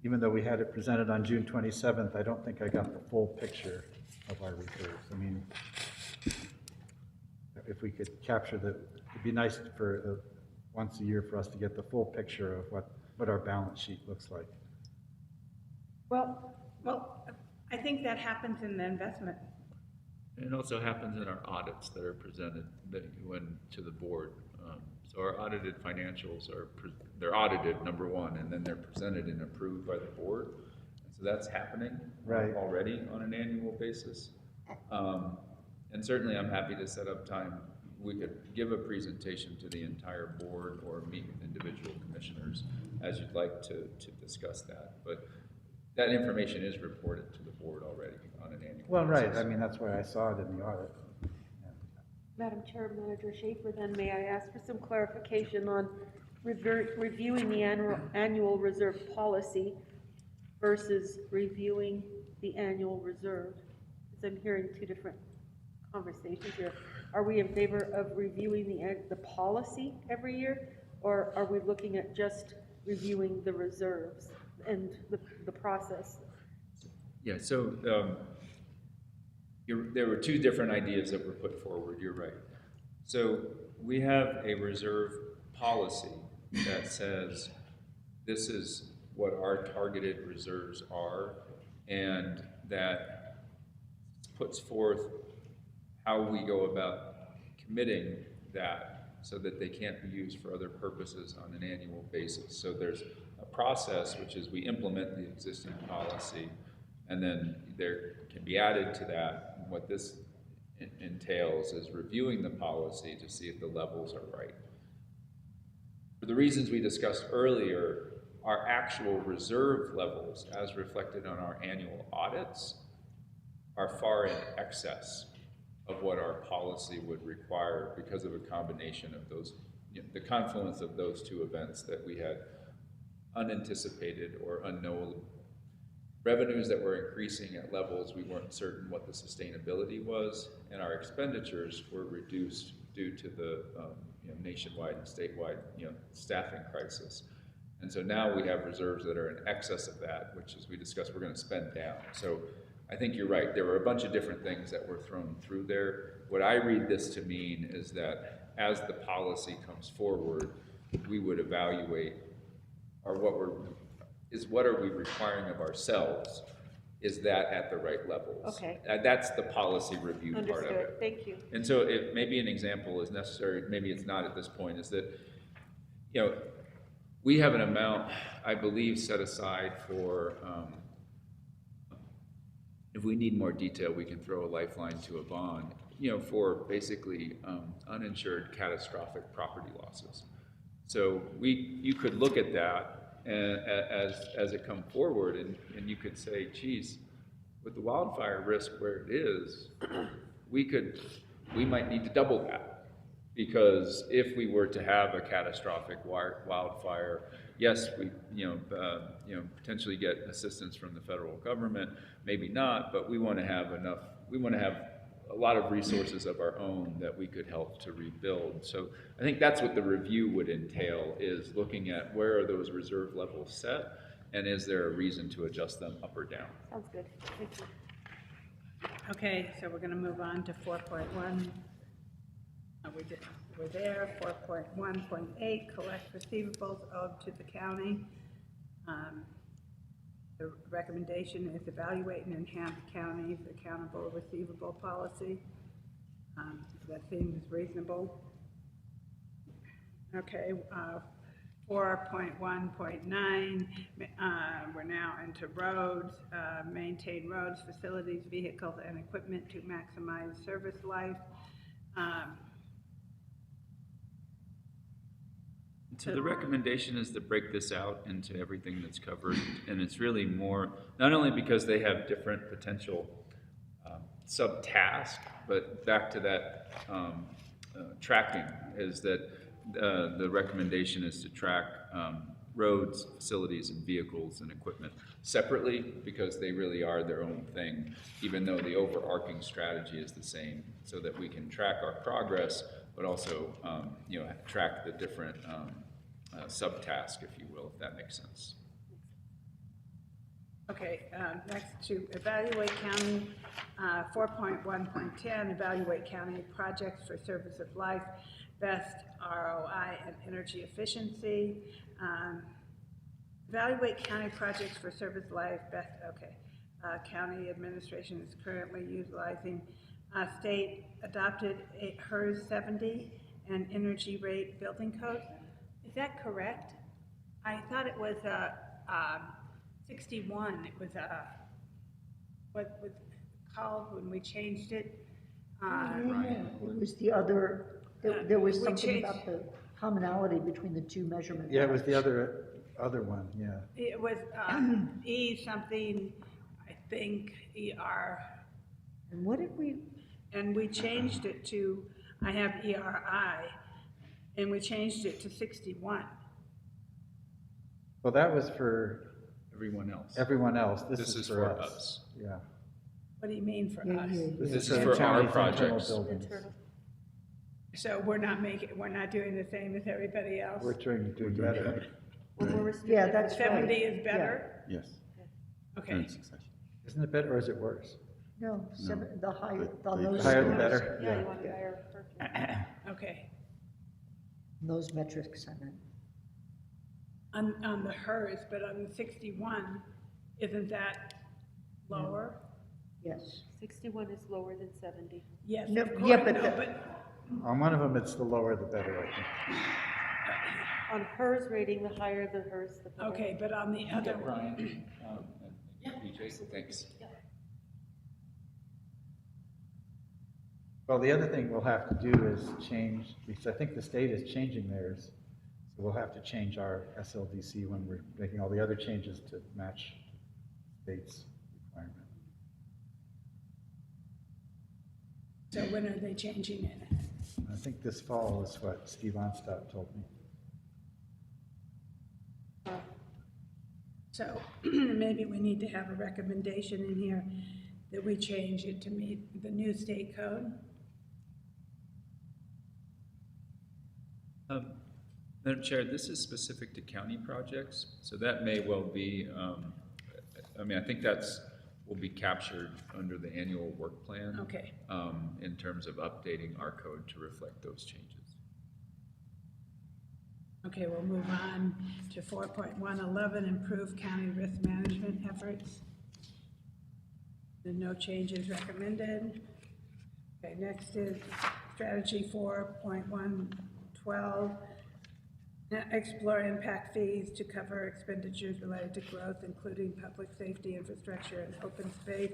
even though we had it presented on June 27th, I don't think I got the full picture of our reserves. I mean, if we could capture it'd be nice for once a year for us to get the full picture of what our balance sheet looks like. Well, I think that happens in the investment. And it also happens in our audits that are presented to the board. So our audited financials they're audited, number one, and then they're presented and approved by the board. And so that's happening already on an annual basis. And certainly I'm happy to set up time. We could give a presentation to the entire board or meet with individual commissioners as you'd like to discuss that. But that information is reported to the board already on an annual basis. Well, right, I mean, that's why I saw it in the audit. Madam Chair, Manager Schaefer, then may I ask for some clarification on reviewing the annual reserve policy versus reviewing the annual reserve? Because I'm hearing two different conversations here. Are we in favor of reviewing the policy every year, or are we looking at just reviewing the reserves and the process? Yeah, so there were two different ideas that were put forward, you're right. So we have a reserve policy that says this is what our targeted reserves are, and that puts forth how we go about committing that so that they can't be used for other purposes on an annual basis. So there's a process, which is we implement the existing policy, and then there can be added to that. What this entails is reviewing the policy to see if the levels are right. For the reasons we discussed earlier, our actual reserve levels, as reflected on our annual audits, are far in excess of what our policy would require because of a combination of those, the confluence of those two events that we had unanticipated or unknown revenues that were increasing at levels we weren't certain what the sustainability was, and our expenditures were reduced due to the nationwide and statewide staffing crisis. And so now we have reserves that are in excess of that, which, as we discussed, we're going to spend down. So I think you're right. There were a bunch of different things that were thrown through there. What I read this to mean is that as the policy comes forward, we would evaluate what are we requiring of ourselves? Is that at the right levels? Okay. That's the policy review part of Understood. it. Thank you. And so maybe an example is necessary, maybe it's not at this point, is that, we have an amount, I believe, set aside for, if we need more detail, we can throw a lifeline to a bond, for basically uninsured catastrophic property losses. So you could look at that as it come forward, and you could say, geez, with the wildfire risk where it is, we might need to double that. Because if we were to have a catastrophic wildfire, yes, we potentially get assistance from the federal government, maybe not, but we want to have a lot of resources of our own that we could help to rebuild. So I think that's what the review would entail, is looking at where are those reserve levels set, and is there a reason to adjust them up or down? Sounds good. Thank you. Okay, so we're going to move on to 4.1. We're there. 4.1.8, collect receivables owed to the county. The recommendation is evaluate and enhance the county's accountable receivable policy. That seems reasonable. Okay, 4.1.9, we're now into roads. Maintain roads, facilities, vehicles, and equipment to maximize service life. So the recommendation is to break this out into everything that's covered, and it's really more, not only because they have different potential subtasks, but back to that tracking, is that the recommendation is to track roads, facilities, and vehicles and equipment separately, because they really are their own thing, even though the overarching strategy is the same, so that we can track our progress, but also track the different subtask, if you will, if that makes sense. Okay, next to evaluate county, 4.1.10, evaluate county projects for service of life, best ROI and energy efficiency. Evaluate county projects for service life, best, okay. County administration is currently utilizing state adopted HERS 70 and energy rate building code. Is that correct? I thought it was 61. It was what was called when we changed it. It was the other, there was something about the commonality between the two measurements. Yeah, it was the other one, yeah. It was E something, I think, ER. And what did we? And we changed it to, I have ERI, and we changed it to 61. Well, that was for everyone else. Everyone else. This is for us. Yeah. What do you mean for us? This is for our projects. So we're not doing the same as everybody else? We're trying to do better. Yeah, that's 70 is better? Yes. Okay. Isn't it better or is it worse? No, the higher, The higher the better? Yeah, you want higher. Okay. Those metrics, I meant. On the HERS, but on the 61, isn't that lower? Yes. 61 is lower than 70. Yes, No, of course, yeah, but On one of them, it's the lower the better, I think. On HERS rating, the higher the HERS, the better. Okay, but on the other one, Brian, PJ, thanks. Well, the other thing we'll have to do is change, because I think the state is changing theirs. So we'll have to change our SLDC when we're making all the other changes to match state's requirement. so when are they changing it? I think this fall is what Steve Onstadt told me. So maybe we need to have a recommendation in here that we change it to meet the new state code. Madam Chair, this is specific to county projects, so that may well be, I think will be captured under the annual work plan. Okay. In terms of updating our code to reflect those changes. Okay, we'll move on to 4.111, improve county risk management efforts. No changes recommended. Okay, next is strategy 4.112, Explore impact fees to cover expenditures related to growth, including public safety, infrastructure, and open space.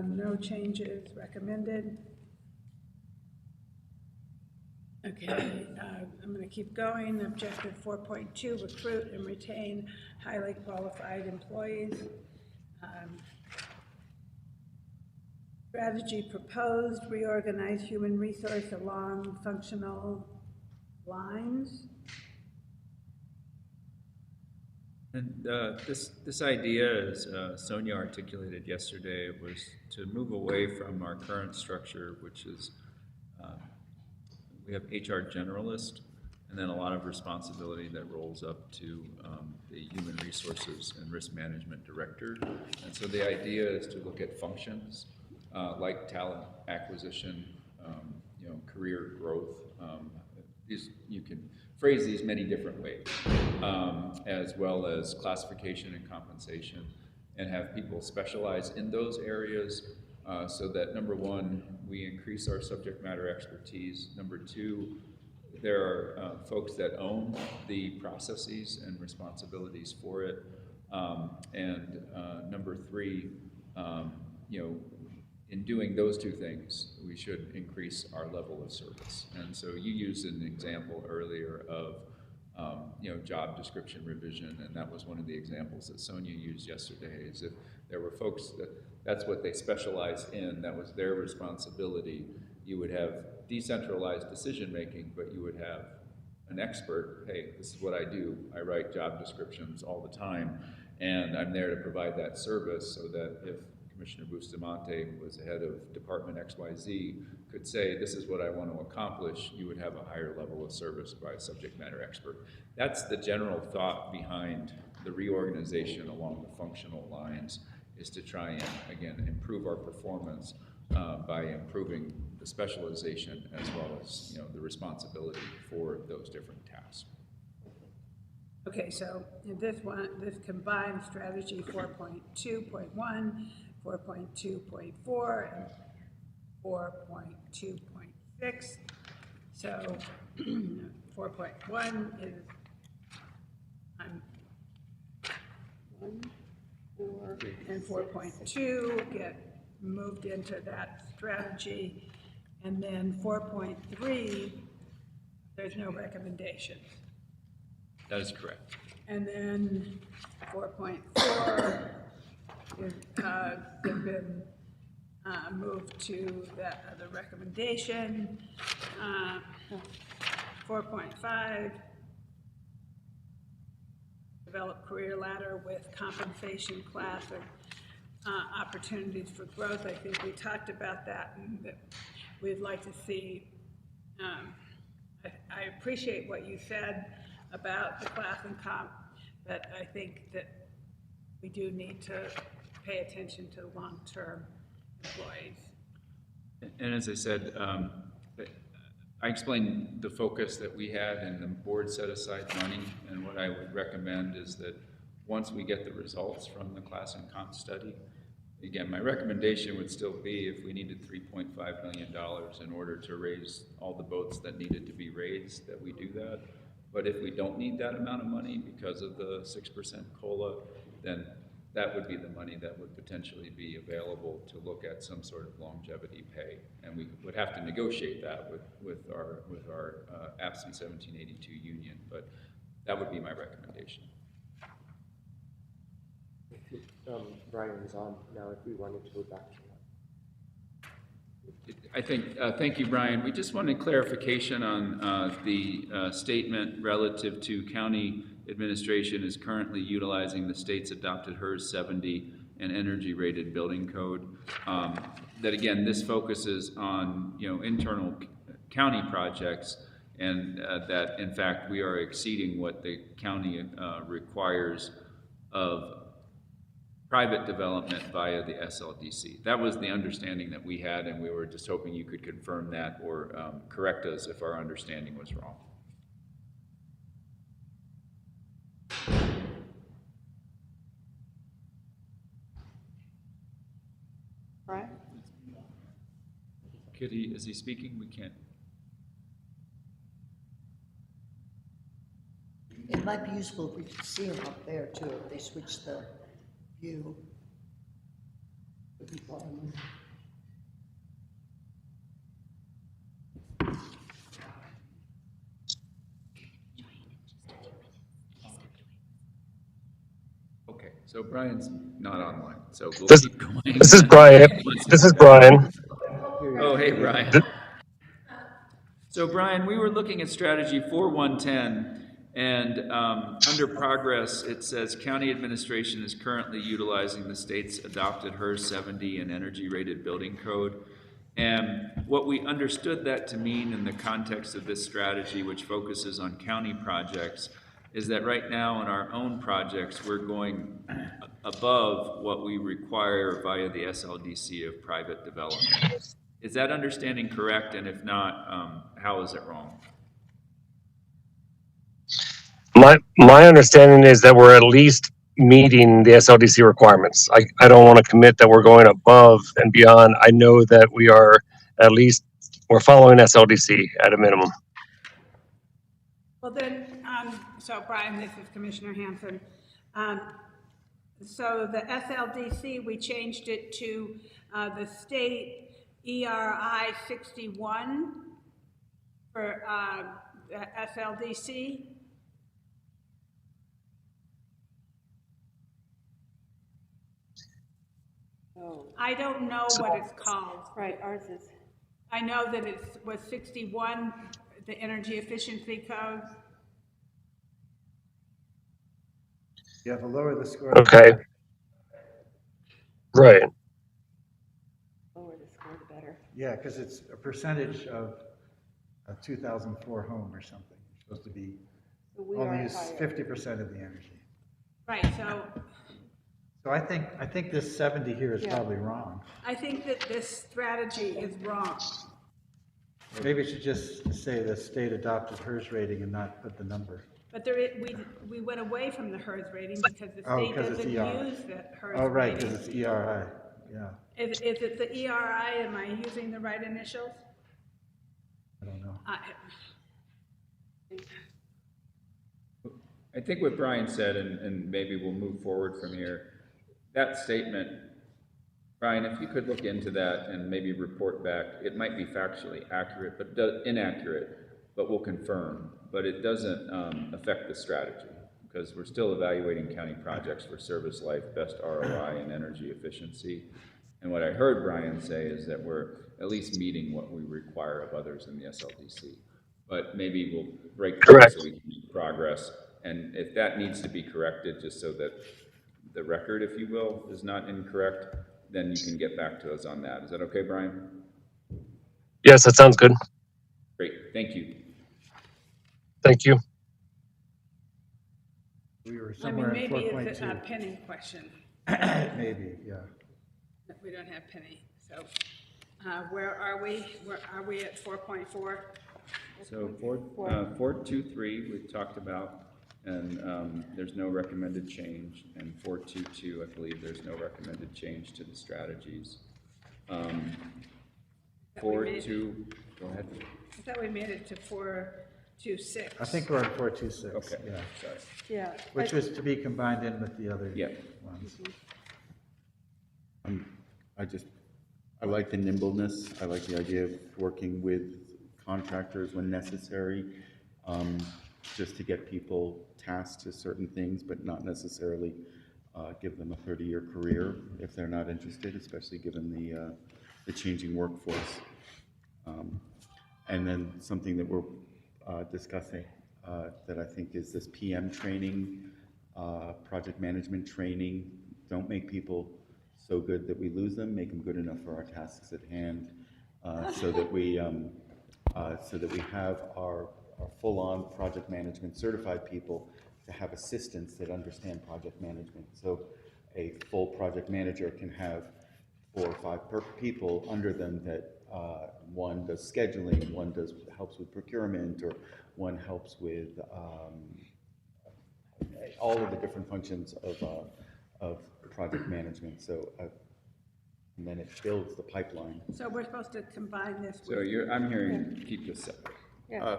No changes recommended. Okay, I'm going to keep going. Objective 4.2, recruit and retain highly qualified employees. Strategy proposed, reorganize human resource along functional lines. And this idea, as Sonia articulated yesterday, was to move away from our current structure, which is we have HR generalist, and then a lot of responsibility that rolls up to the human resources and risk management director. And so the idea is to look at functions like talent acquisition, career growth. You can phrase these many different ways, as well as classification and compensation, and have people specialize in those areas so that, number one, we increase our subject matter expertise. Number two, there are folks that own the processes and responsibilities for it. And number three, in doing those two things, we should increase our level of service. And so you used an example earlier of job description revision, and that was one of the examples that Sonia used yesterday, is if there were folks that's what they specialize in, that was their responsibility, you would have decentralized decision-making, but you would have an expert. Hey, this is what I do. I write job descriptions all the time, and I'm there to provide that service so that if Commissioner Bustamante was head of Department XYZ could say, this is what I want to accomplish, you would have a higher level of service by a subject matter expert. That's the general thought behind the reorganization along the functional lines, is to try and, again, improve our performance by improving the specialization as well as the responsibility for those different tasks. Okay, so in this combined strategy 4.2.1, 4.2.4, and 4.2.6. So 4.1 is 1, 4, and 4.2 get moved into that strategy. And then 4.3, there's no recommendations. That is correct. And then 4.4 is been moved to the recommendation. 4.5, develop career ladder with compensation class and opportunities for growth. I think we talked about that, and that we'd like to see. I appreciate what you said about the class and comp, but I think that we do need to pay attention to long-term employees. And as I said, I explained the focus that we had, and the board set aside money, and what I would recommend is that once we get the results from the class and comp study, again, my recommendation would still be, if we needed $3.5 million in order to raise all the boats that needed to be raised, that we do that. But if we don't need that amount of money because of the 6% COLA, then that would be the money that would potentially be available to look at some sort of longevity pay. And we would have to negotiate that with our AFSCME 1782 union, but that would be my recommendation. Brian is on now, if we wanted to go back to that. I think, thank you, Brian. We just wanted clarification on the statement relative to county administration is currently utilizing the state's adopted HERS 70 and energy rated building code. That again, this focuses on internal county projects, and that in fact we are exceeding what the county requires of private development via the SLDC. That was the understanding that we had, and we were just hoping you could confirm that or correct us if our understanding was wrong. Brian? Is he speaking? We can't. It might be useful if we could see them up there too, if they switch the view. Okay, so Brian's not online, so we'll This, keep going. this is Brian. This is Brian. Oh, hey, Brian. So, Brian, we were looking at strategy 4110, and under progress, it says county administration is currently utilizing the state's adopted HERS 70 and energy rated building code. And what we understood that to mean in the context of this strategy, which focuses on county projects, is that right now in our own projects, we're going above what we require via the SLDC of private development. Is that understanding correct? And if not, how is it wrong? My understanding is that we're at least meeting the SLDC requirements. I don't want to commit that we're going above and beyond. I know that we are at least, we're following SLDC at a minimum. Well then, so Brian, this is Commissioner Hanson. So the SLDC, we changed it to the state ERI 61 for the SLDC. Oh. I don't know what it's called. Right, ours is. I know that it was 61, the energy efficiency code. You have to lower the score. Okay. Right. Lower the score, the better. Yeah, because it's a percentage of a 2004 home or something. It's supposed to be So we only are use higher. 50% of the energy. Right, so So I think this 70 here is Yeah. probably wrong. I think that this strategy is wrong. Maybe it should just say the state adopted HERS rating and not put the number. But we went away from the HERS rating because the Oh, state 'cause it's doesn't ERI. use the HERS Oh, right, rating. because it's ERI, yeah. Is it the ERI? Am I using the right initials? I don't know. I think what Brian said, and maybe we'll move forward from here, that statement, Brian, if you could look into that and maybe report back, it might be factually accurate, but inaccurate, but we'll confirm. But it doesn't affect the strategy, because we're still evaluating county projects for service life, best ROI, and energy efficiency. And what I heard Brian say is that we're at least meeting what we require of others in the SLDC. But maybe we'll break through so we can make progress. And if that needs to be corrected, just so that the record, if you will, is not incorrect, then you can get back to us on that. Is that okay, Brian? Yes, that sounds good. Great, thank you. Thank you. We were I mean, somewhere in maybe it's a 4.2. penny question. Maybe, yeah. We don't have penny, so where are we? Where are we at 4.4? So 423, we've talked about, and there's no recommended change. And 422, I believe there's no recommended change to the strategies. 4.2, go ahead. I thought we made it to 4.26. I think we're on 4.26. Okay, Yeah. sorry. Yeah. Which was to be combined in with the other Yeah. ones. I like the nimbleness. I like the idea of working with contractors when necessary, just to get people tasked to certain things, but not necessarily give them a 30-year career if they're not interested, especially given the changing workforce. And then something that we're discussing that I think is this PM training, project management training. Don't make people so good that we lose them, make them good enough for our tasks at hand, so that we have our full-on project management certified people to have assistants that understand project management. So a full project manager can have 4 or 5 people under them that one does scheduling, one helps with procurement, or one helps with all of the different functions of project management. So, and then it builds the pipeline. So we're supposed to combine this So with... I'm hearing keep this separate. Yeah.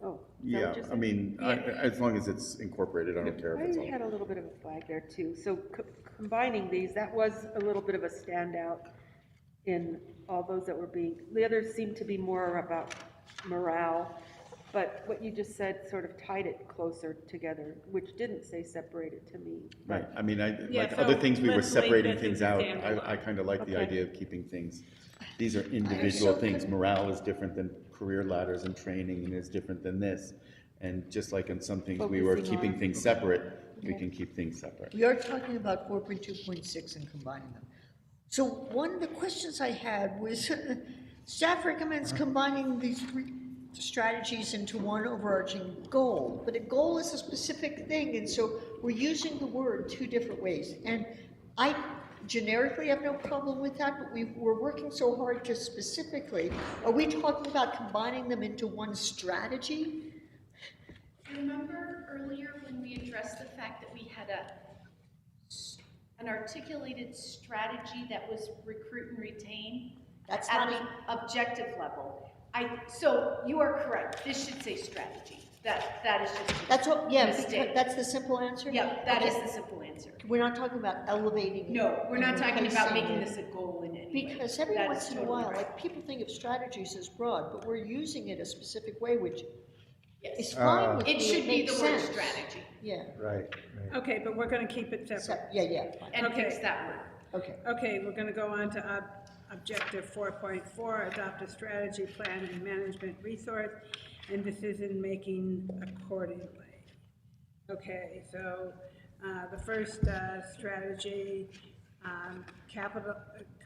Oh. Yeah, I mean, as long as it's incorporated, I don't care if it's all. I had a little bit of a flag there too. So combining these, that was a little bit of a standout in all those that were being, the others seemed to be more about morale, but what you just said sort of tied it closer together, which didn't say separated to me. Right, I mean, like so other things, we were let's leave separating this things as a out. standalone. I kind of like the Okay. idea of keeping things, these are individual things. Morale is different than career ladders and training, and is different than this. And just like in some things, we were Focusing keeping on- things separate, we can keep things separate. We are talking about 4.2.6 and combining them. So one of the questions I had was, staff recommends combining these three strategies into one overarching goal, but a goal is a specific thing, and so we're using the word two different ways. And I generically have no problem with that, but we're working so hard just specifically. Are we talking about combining them into one strategy? Remember earlier when we addressed the fact that we had an articulated strategy that was recruit and retain? That's at not the objective level. So you are correct, this should say strategy. That is just That's what, yeah, because mistake. that's the simple answer? Yeah, that is Okay. the simple answer. We're not talking about elevating it. No, we're not and talking about replacing making it. this a goal in any way. Because every That once is in a totally while, right. like, people think of strategies as broad, but we're using it a specific way, which Yes. is fine with me. It should be makes the word sense. strategy. Yeah. Right, Okay, but we're gonna keep it separate. Yeah, fine. And Okay. fix that word. Okay. Okay, we're gonna go on to objective 4.4, adopt a strategy, plan, and management resource, and decision-making accordingly. Okay, so, the first, strategy,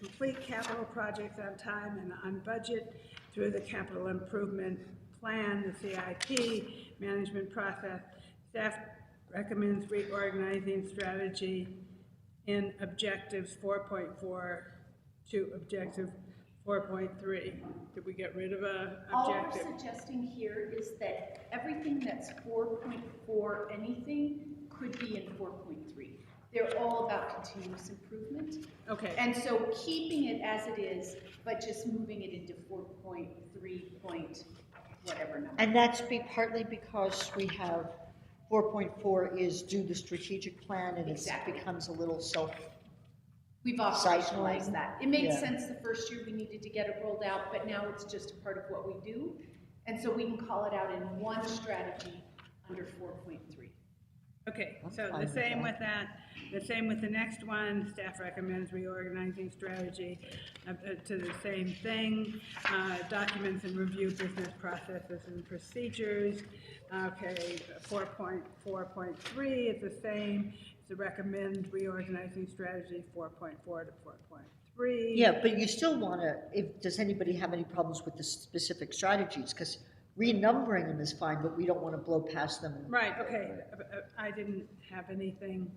complete capital projects on time and on budget through the capital improvement plan, the CIP, management process. Staff recommends reorganizing strategy in objectives 4.4 to objective 4.3. Did we get rid of a All we're objective? suggesting here is that everything that's 4.4 anything could be in 4.3. They're all about continuous improvement. Okay. And so keeping it as it is, but just moving it into 4.3 point whatever number. And that's partly because we have 4.4 is do the strategic plan, and Exactly. it becomes a little We've Cycling. operationalized that. It made Yeah. sense the first year we needed to get it rolled out, but now it's just a part of what we do. And so we can call it out in one strategy under 4.3. Okay, so fine the with same that. with that, the same with the next one, staff recommends reorganizing strategy to the same thing, documents and review business processes and procedures. Okay, 4.4.3 is the same, to recommend reorganizing strategy 4.4 to 4.3. Yeah, but you still want to, does anybody have any problems with the specific strategies? Because renumbering them is fine, but we don't want to blow past them. Right, okay, I didn't have anything.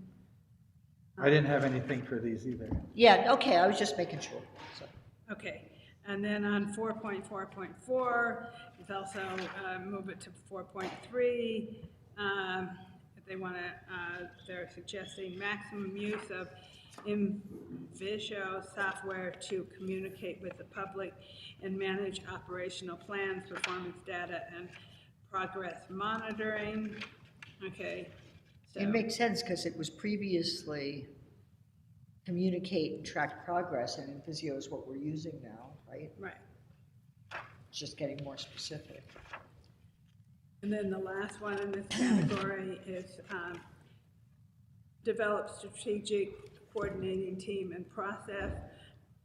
I didn't have anything for these either. Yeah, okay, I was just making sure. So, Okay, and then on 4.4.4, it's also move it to 4.3. They want to, they're suggesting maximum use of Envision software to communicate with the public and manage operational plans, performance data, and progress monitoring. Okay. So, it makes sense because it was previously communicate and track progress, and Invisio is what we're using now, right? Right. It's just getting more specific. And then the last one in this category is develop strategic coordinating team and process.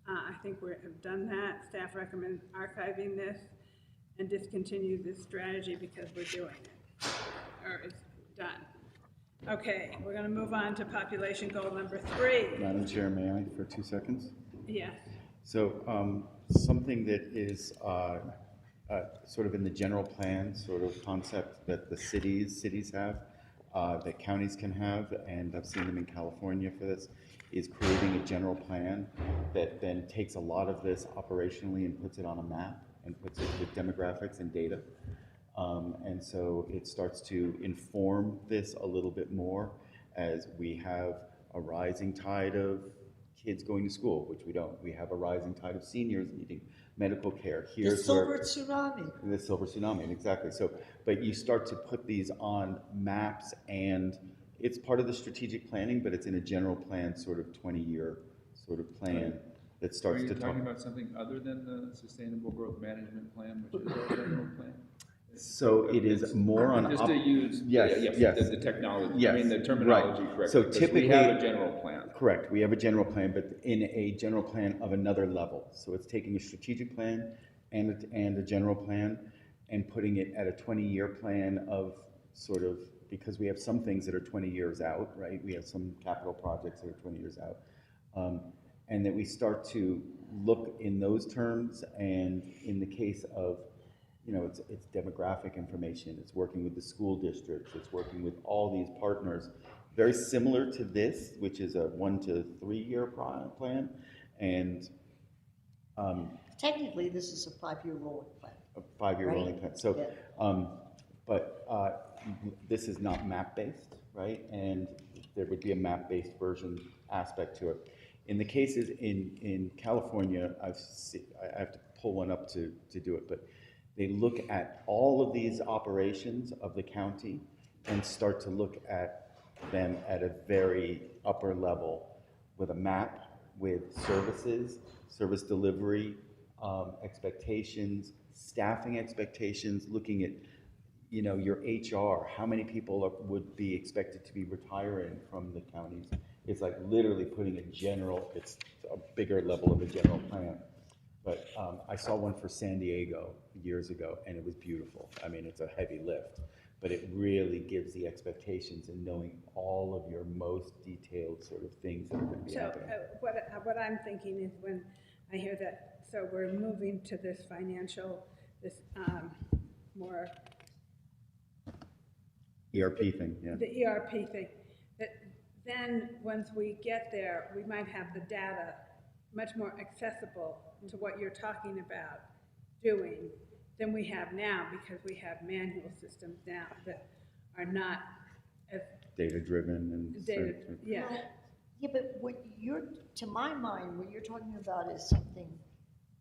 I think we have done that. Staff recommends archiving this and discontinue this strategy because we're doing it, or it's done. Okay, we're gonna move on to population goal number 3. Madam Chair, may I for 2 seconds? Yes. So something that is sort of in the general plan sort of concept that the cities have, that counties can have, and I've seen them in California for this, is creating a general plan that then takes a lot of this operationally and puts it on a map and puts it with demographics and data. And so it starts to inform this a little bit more as we have a rising tide of kids going to school, which we don't. We have a rising tide of seniors needing medical care. The Here's silver where, tsunami. the silver tsunami, exactly. So, but you start to put these on maps, and it's part of the strategic planning, but it's in a general plan, sort of 20-year sort of plan that Are starts you to talk. talking about something other than the Sustainable Growth Management Plan, which is our general plan? So it is more on. Just to use, Yes, yes. the technology, I Yes, mean, the terminology right. correct. So because typically. we have a general plan. Correct, we have a general plan, but in a general plan of another level. So it's taking a strategic plan and a general plan and putting it at a 20-year plan of sort of, because we have some things that are 20 years out, right? We have some capital projects that are 20 years out. And that we start to look in those terms, and in the case of, you know, it's demographic information, it's working with the school districts, it's working with all these partners, very similar to this, which is a 1 to 3 year plan, and Technically, this is a 5-year rolling plan. a 5-year Right. rolling plan. So, Yeah. this is not map-based, right? And there would be a map-based version aspect to it. In the cases in California, I have to pull one up to do it, but they look at all of these operations of the county and start to look at them at a very upper level with a map, with services, service delivery, expectations, staffing expectations, looking at, you know, your HR, how many people would be expected to be retiring from the counties. It's like literally putting it's a bigger level of a general plan. But I saw one for San Diego years ago, and it was beautiful. I mean, it's a heavy lift, but it really gives the expectations and knowing all of your most detailed sort of things that are going to be So happening. what I'm thinking is when I hear that, so we're moving to this financial, this more, ERP thing, yeah. the ERP thing, that then once we get there, we might have the data much more accessible to what you're talking about doing than we have now, because we have manual systems now that are not as Data-driven and. data, yeah. Well, yeah, but to my mind, what you're talking about is something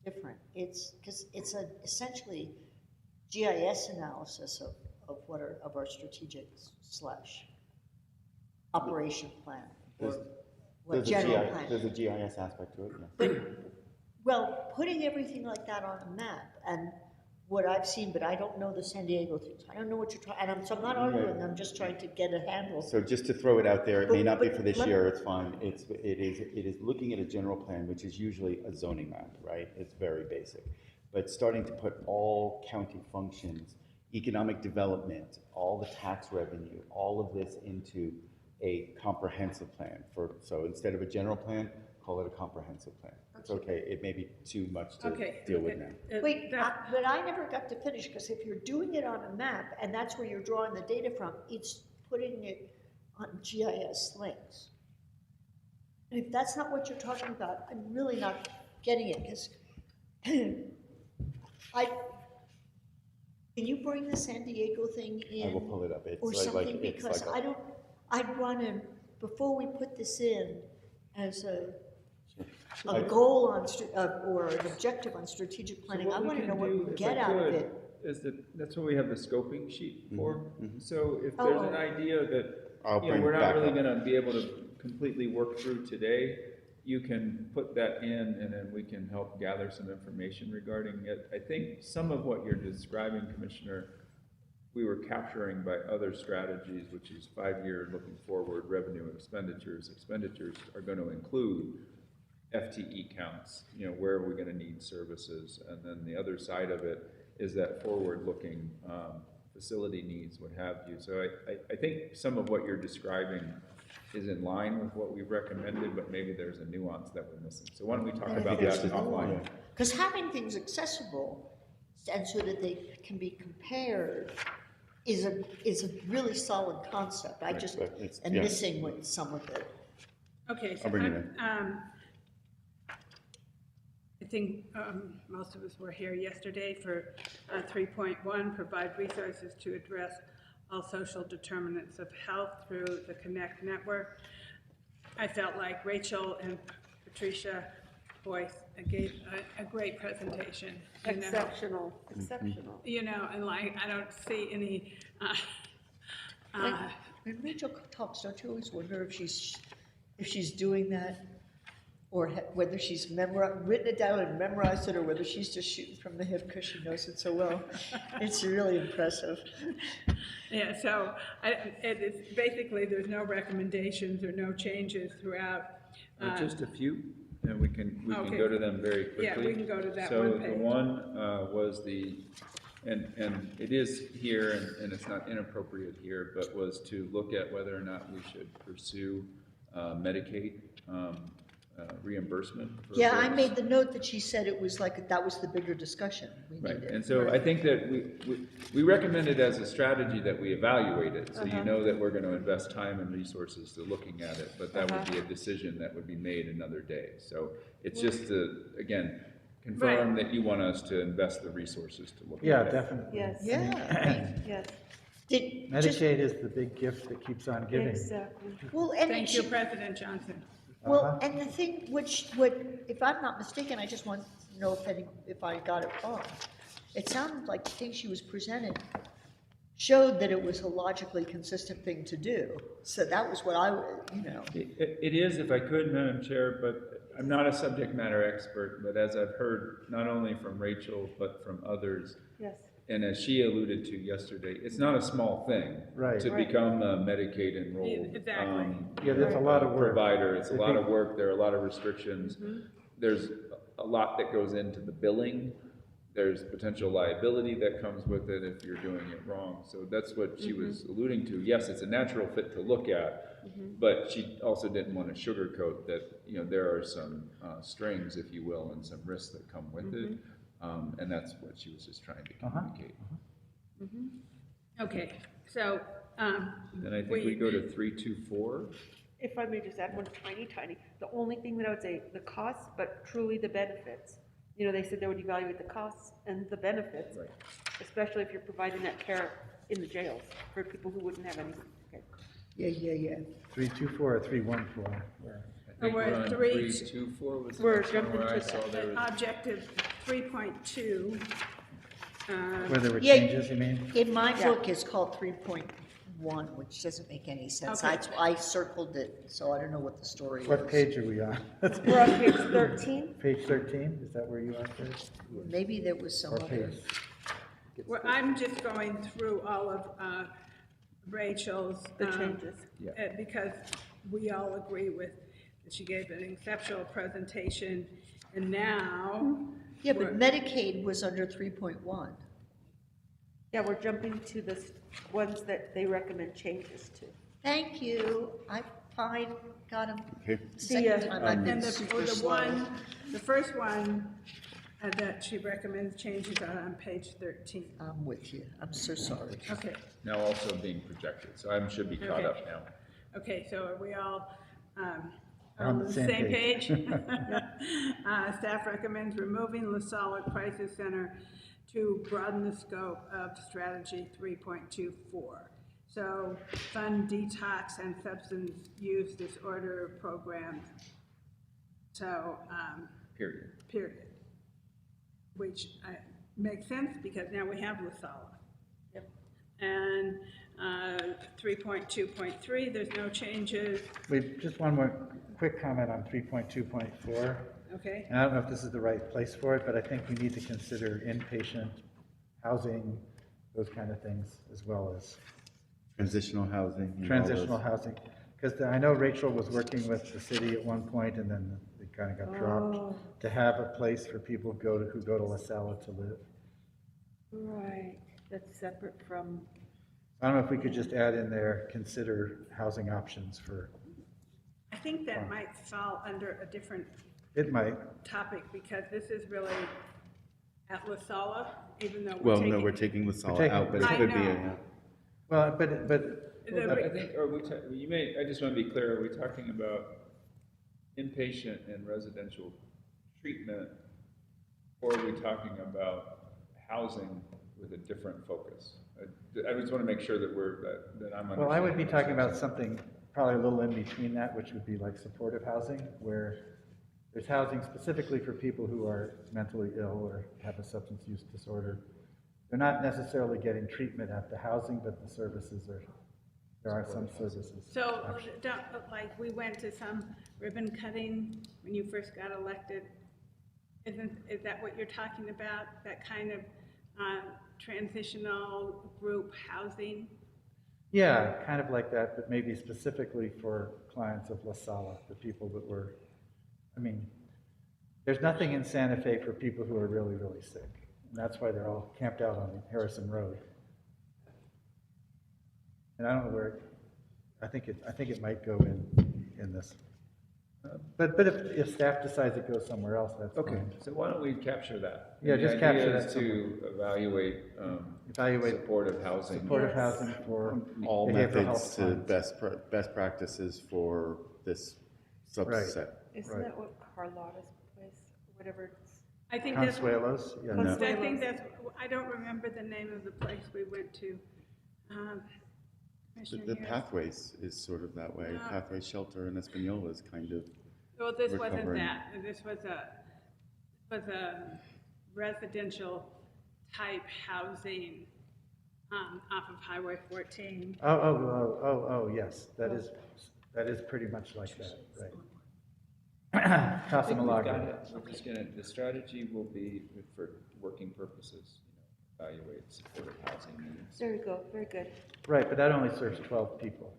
different. It's, because it's essentially GIS analysis of our strategic / operation plan. There's General a plan. There's a GIS aspect to it, yeah. But, well, putting everything like that on a map, and what I've seen, but I don't know the San Diego things. I don't know what you're trying, and so I'm not arguing, I'm just trying to get a handle. So just to throw it out there, it may not be for this But- year, it's fine. It is looking at a general plan, which is usually a zoning map, right? It's very basic. But starting to put all county functions, economic development, all the tax revenue, all of this into a comprehensive plan so instead of a general plan, call it a comprehensive plan. It's okay, it may be too much to deal with now. Wait, but I never got to finish, because if you're doing it on a map, and that's where you're drawing the data from, it's putting it on GIS links. And if that's not what you're talking about, I'm really not getting it, because can you bring the San Diego thing in? I will pull it up. It's Or like- something, it's because like I'd want to, before we put this in as a I- goal on, or an objective on strategic planning, I want to know what we get out of it. Is that's what we have the scoping sheet for. So if Oh, there's an idea that, I'll you know, bring we're it not back really up. gonna be able to completely work through today, you can put that in, and then we can help gather some information regarding it. I think some of what you're describing, Commissioner, we were capturing by other strategies, which is 5-year looking forward revenue expenditures. Expenditures are going to include FTE counts, you know, where are we going to need services? And then the other side of it is that forward-looking facility needs, what have you. So I think some of what you're describing is in line with what we've recommended, but maybe there's a nuance that we're missing. So why don't we talk about that offline? Because having things accessible and so that they can be compared is a really solid concept. I just am missing with some of it. Okay, so I'll bring it in. I think most of us were here yesterday for 3.1, provide resources to address all social determinants of health through the Connect network. I felt like Rachel in Patricia Boyce gave a great presentation. you know. Exceptional, exceptional. You know, and like, I don't see any, When Rachel talks, don't you always wonder if she's doing that? Or whether she's written it down and memorized it, or whether she's just shooting from the hip because she knows it so well. It's really impressive. yeah, so it is, basically, there's no recommendations or no changes throughout. Just a few, and we can Okay. go to them very quickly. Yeah, we can go to that so one page. So the one was and it is here, and it's not inappropriate here, but was to look at whether or not we should pursue Medicaid reimbursement. For Yeah, I folks. made the note that she said it was like, that was the bigger discussion. We Right, needed. and so I think that we recommend it as a strategy that we evaluate it, so you know that we're gonna invest time and resources to looking at it, but that would be a decision that would be made another day. So it's just to, again, confirm that you want us to invest the resources to look at it. Yeah, definitely. Yes. Yeah. Yes, Medicaid is the big gift that keeps on giving. exactly. Well, and Thank you, President Johnson. Well, and the thing if I'm not mistaken, I just want to know if I got it wrong. It sounded like the thing she was presenting showed that it was a logically consistent thing to do. So that was what It is, if I could, Madam Chair, but I'm not a subject matter expert, but as I've heard, not only from Rachel, but from others, Yes. and as she alluded to yesterday, it's not a small thing Right. to Right. become a Medicaid enrolled Exactly. Yeah, there's a lot of work. provider. It's a lot of work. There are a lot of restrictions. There's a lot that goes into the billing. There's potential liability that comes with it if you're doing it wrong. So that's what she was alluding to. Yes, it's a natural fit to look at, but she also didn't want to sugarcoat that, you know, there are some strings, if you will, and some risks that come with it. And that's what she was just trying to communicate. Okay, so, Then I think we go to 324. If I may just add one tiny, the only thing that I would say, the costs, but truly the benefits. You know, they said they would evaluate the costs and the benefits, especially if you're providing that care in the jails for people who wouldn't have anything. Okay. Yeah. 324 or 314? I think We're we're at on 324 was the We're next one jumping where I to saw there was. objective 3.2. Where there were Yeah. changes, you mean? In my book, it's called 3.1, which doesn't make any sense. Okay. I circled it, so I don't know what the story is. What page are we on? We're on page 13. Page 13, is that where you are, Chris? Maybe there was some Or other. page? Well, I'm just going through all of Rachel's. The changes. Because we all agree with, that she gave an exceptional presentation, and now. Yeah, but we're- Medicaid was under 3.1. Yeah, we're jumping to the ones that they recommend changes to. Thank you. I got him. Okay. Second time I've been And super the slow. the first one that she recommends changes are on page 13. I'm with you. I'm so sorry. Okay, Now also being projected, so I should be caught Okay. up now. okay, so are we all On the same page? Staff recommends removing La Salle Crisis Center to broaden the scope of strategy 3.24. So fund detox and substance use disorder programs. So, period. Which makes sense because now we have La Salle. Yep. And 3.2.3, there's no changes, Just one more quick comment on 3.2.4. okay? And I don't know if this is the right place for it, but I think we need to consider inpatient housing, those kind of things, as well as Transitional housing. and all transitional those. housing. Because I know Rachel was working with the city at one point, and then it kind of got dropped, to have a place for people who go to La Salle to live. Right, that's separate from, I don't know if we could just add in there, consider housing options for, I think that might fall under a different it might. topic because this is really at La Salle, even though Well, no, we're taking La Salle out, but it I could be, know. Well, but I think, I just want to be clear, are we talking about inpatient and residential treatment? Or are we talking about housing with a different focus? I just want to make sure that that I'm understanding. Well, I would be talking about something probably a little in between that, which would be like supportive housing, where There's housing specifically for people who are mentally ill or have a substance use disorder. They're not necessarily getting treatment at the housing, but the services are, there are some services. So, like, we went to some ribbon cutting when you first got elected. Is that what you're talking about? That kind of transitional group housing? Yeah, kind of like that, but maybe specifically for clients of La Sala, the people that were, I mean, there's nothing in Santa Fe for people who are really, really sick. And that's why they're all camped out on Harrison Road. And I don't know where, I think it might go in this. But if staff decides it goes somewhere else, that's Okay, fine. so why don't we capture that? Yeah, And just the capture idea that is to evaluate, supportive housing. Supportive housing for All behavioral methods health to best practices for this subset. Isn't that what Carlotta's place, whatever it's? I think that's. Consuelos? Yeah, no. I think that's, I don't remember the name of the place we went to. Commissioner The Harris. Pathways is sort of that way. No. Pathways Shelter in Espanola is kind of Well, this wasn't recovering. that. This was a residential type housing off of Highway 14. Oh, yes, that is pretty much like that, right. I Casa think we've got Milagro. it. We're just gonna, the strategy will be for working purposes, evaluate supportive housing needs. There you go, very good. Right, but that only serves 12 people.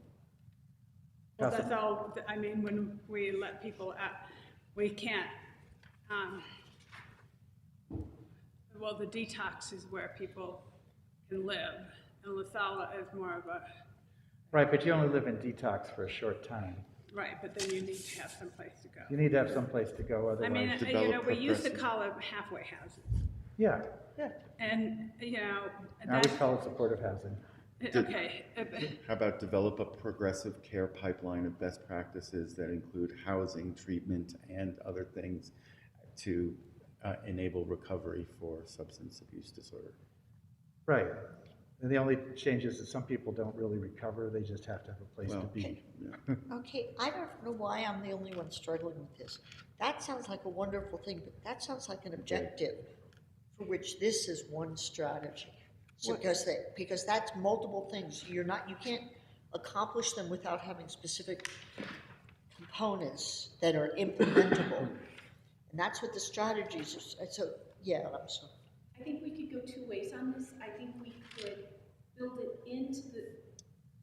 Well, Casa- that's all, I mean, when we let people out, we can't, well, the detox is where people can live, and La Sala is more of a, Right, but you only live in detox for a short time. right, but then you need to have someplace to go. You need to have someplace to go, I mean, otherwise. we used to call it halfway houses, Yeah, and, now we call it supportive housing. okay. How about develop a progressive care pipeline of best practices that include housing, treatment, and other things to enable recovery for substance abuse disorder? Right. And the only change is that some people don't really recover, they just have to have a place to be. Okay, I don't know why I'm the only one struggling with this. That sounds like a wonderful thing, but that sounds like an objective for which this is one strategy. So because that's multiple things. You can't accomplish them without having specific components that are implementable. And that's what the strategies are. So, yeah, I'm sorry. I think we could go two ways on this. I think we could build it into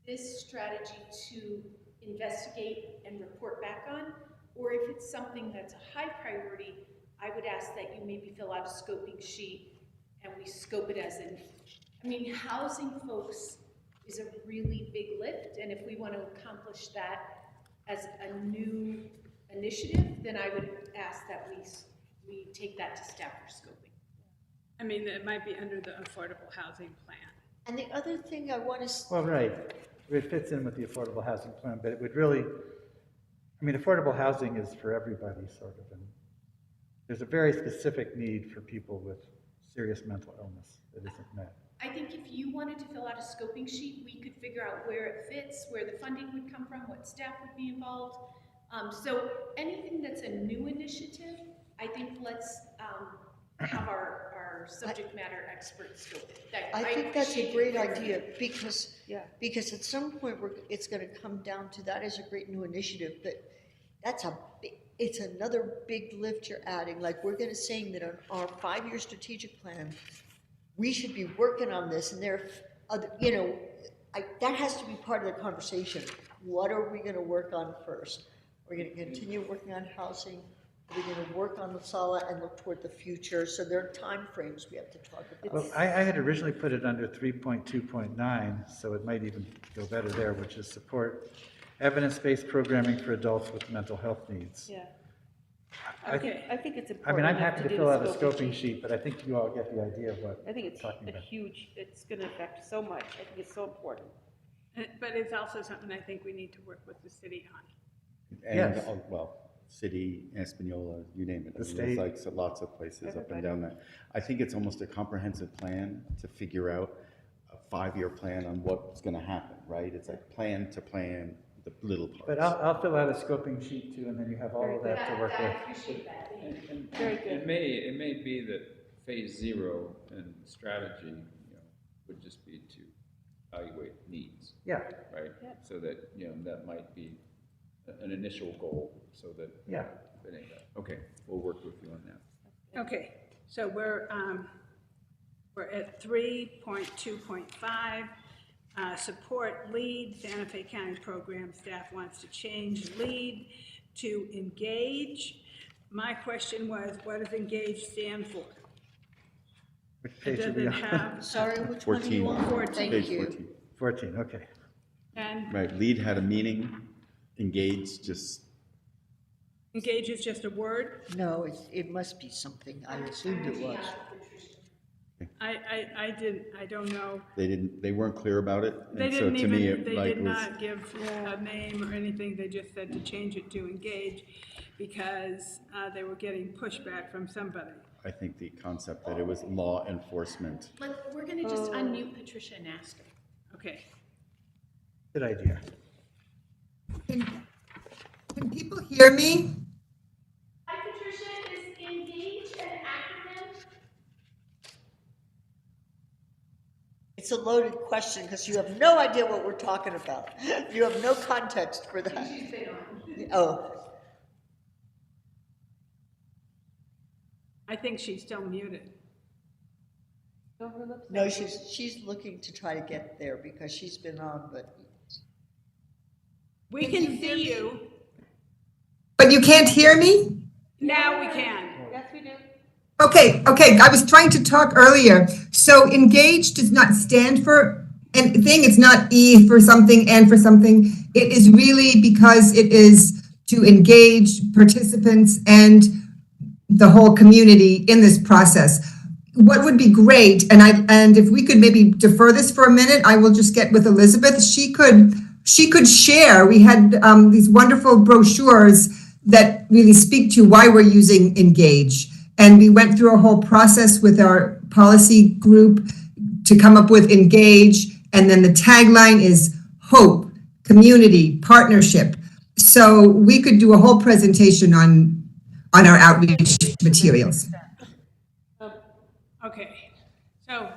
this strategy to investigate and report back on, or if it's something that's a high priority, I would ask that you maybe fill out a scoping sheet and we scope it as in, I mean, housing folks is a really big lift, and if we want to accomplish that as a new initiative, then I would ask that we take that to staff for scoping. I mean, it might be under the affordable housing plan. And the other thing I want to... Well, right. It fits in with the affordable housing plan, but it would really, I mean, affordable housing is for everybody, sort of, and there's a very specific need for people with serious mental illness that isn't met. I think if you wanted to fill out a scoping sheet, we could figure out where it fits, where the funding would come from, what staff would be involved. So anything that's a new initiative, I think let's have our subject matter experts scope it. I think that's a appreciate great your idea review. because at some point it's going to come down to that as a great new initiative, but it's another big lift you're adding. Like we're going to saying that on our 5-year strategic plan, we should be working on this, and that has to be part of the conversation. What are we going to work on first? We're going to continue working on housing. We're going to work on La Sala and look toward the future. So there are time frames we have to talk about. Well, I had originally put it under 3.2.9, so it might even go better there, which is support evidence-based programming for adults with mental health needs. Yeah. Okay. I think it's I important. mean, I'm enough happy to do fill the out a scoping sheet, but I think you all get the idea of what I think it's I'm talking a about. huge, it's going to affect so much. I think it's so important. But it's also something I think we need to work with the city on. And, Yes. well, city, Espanola, you name it. The I mean, state. There's like lots of places up and down that. I think it's almost a comprehensive plan to figure out a 5-year plan on what's going to happen, right? It's like plan to plan, the little parts. But I'll fill out a scoping sheet too, and then you have all of that to work with. Very good. It may be that phase 0 and strategy, would just be to evaluate needs. Yeah. Right? Yeah. So that, that might be an initial goal, so that. Yeah. It ain't that. Okay, we'll work with you on that. Okay, so we're at 3.2.5, support lead, Santa Fe County program staff wants to change lead to engage. My question was, what does engage stand for? Which It page are we doesn't on? have. Sorry, which one are you on? 14. Page 14. 14, okay. And Right, lead had a meaning, engage just, engage is just a word? No, it must be something. I assumed it was. I don't know. they weren't clear about it. They And so didn't to me, even, it they like did was, not give a name or anything, they just said to change it to engage because they were getting pushback from somebody. I think the concept that it was law enforcement. We're gonna just unmute Patricia and ask her. Okay. Good idea. Can people hear me? Hi, Patricia, is engage an acronym? It's a loaded question because you have no idea what we're talking about. You have no context for that. Oh, I think she's still muted. no, she's looking to try to get there because she's been on, but. We can see you. But you can't hear me? Now we can. Yes, we do. Okay, I was trying to talk earlier. So engage does not stand for anything. It's not E for something and for something. It is really because it is to engage participants and the whole community in this process. What would be great, and if we could maybe defer this for a minute, I will just get with Elizabeth. She could share. We had these wonderful brochures that really speak to why we're using engage. And we went through a whole process with our policy group to come up with engage. And then the tagline is hope, community, partnership. So we could do a whole presentation on our outreach materials. Okay, so.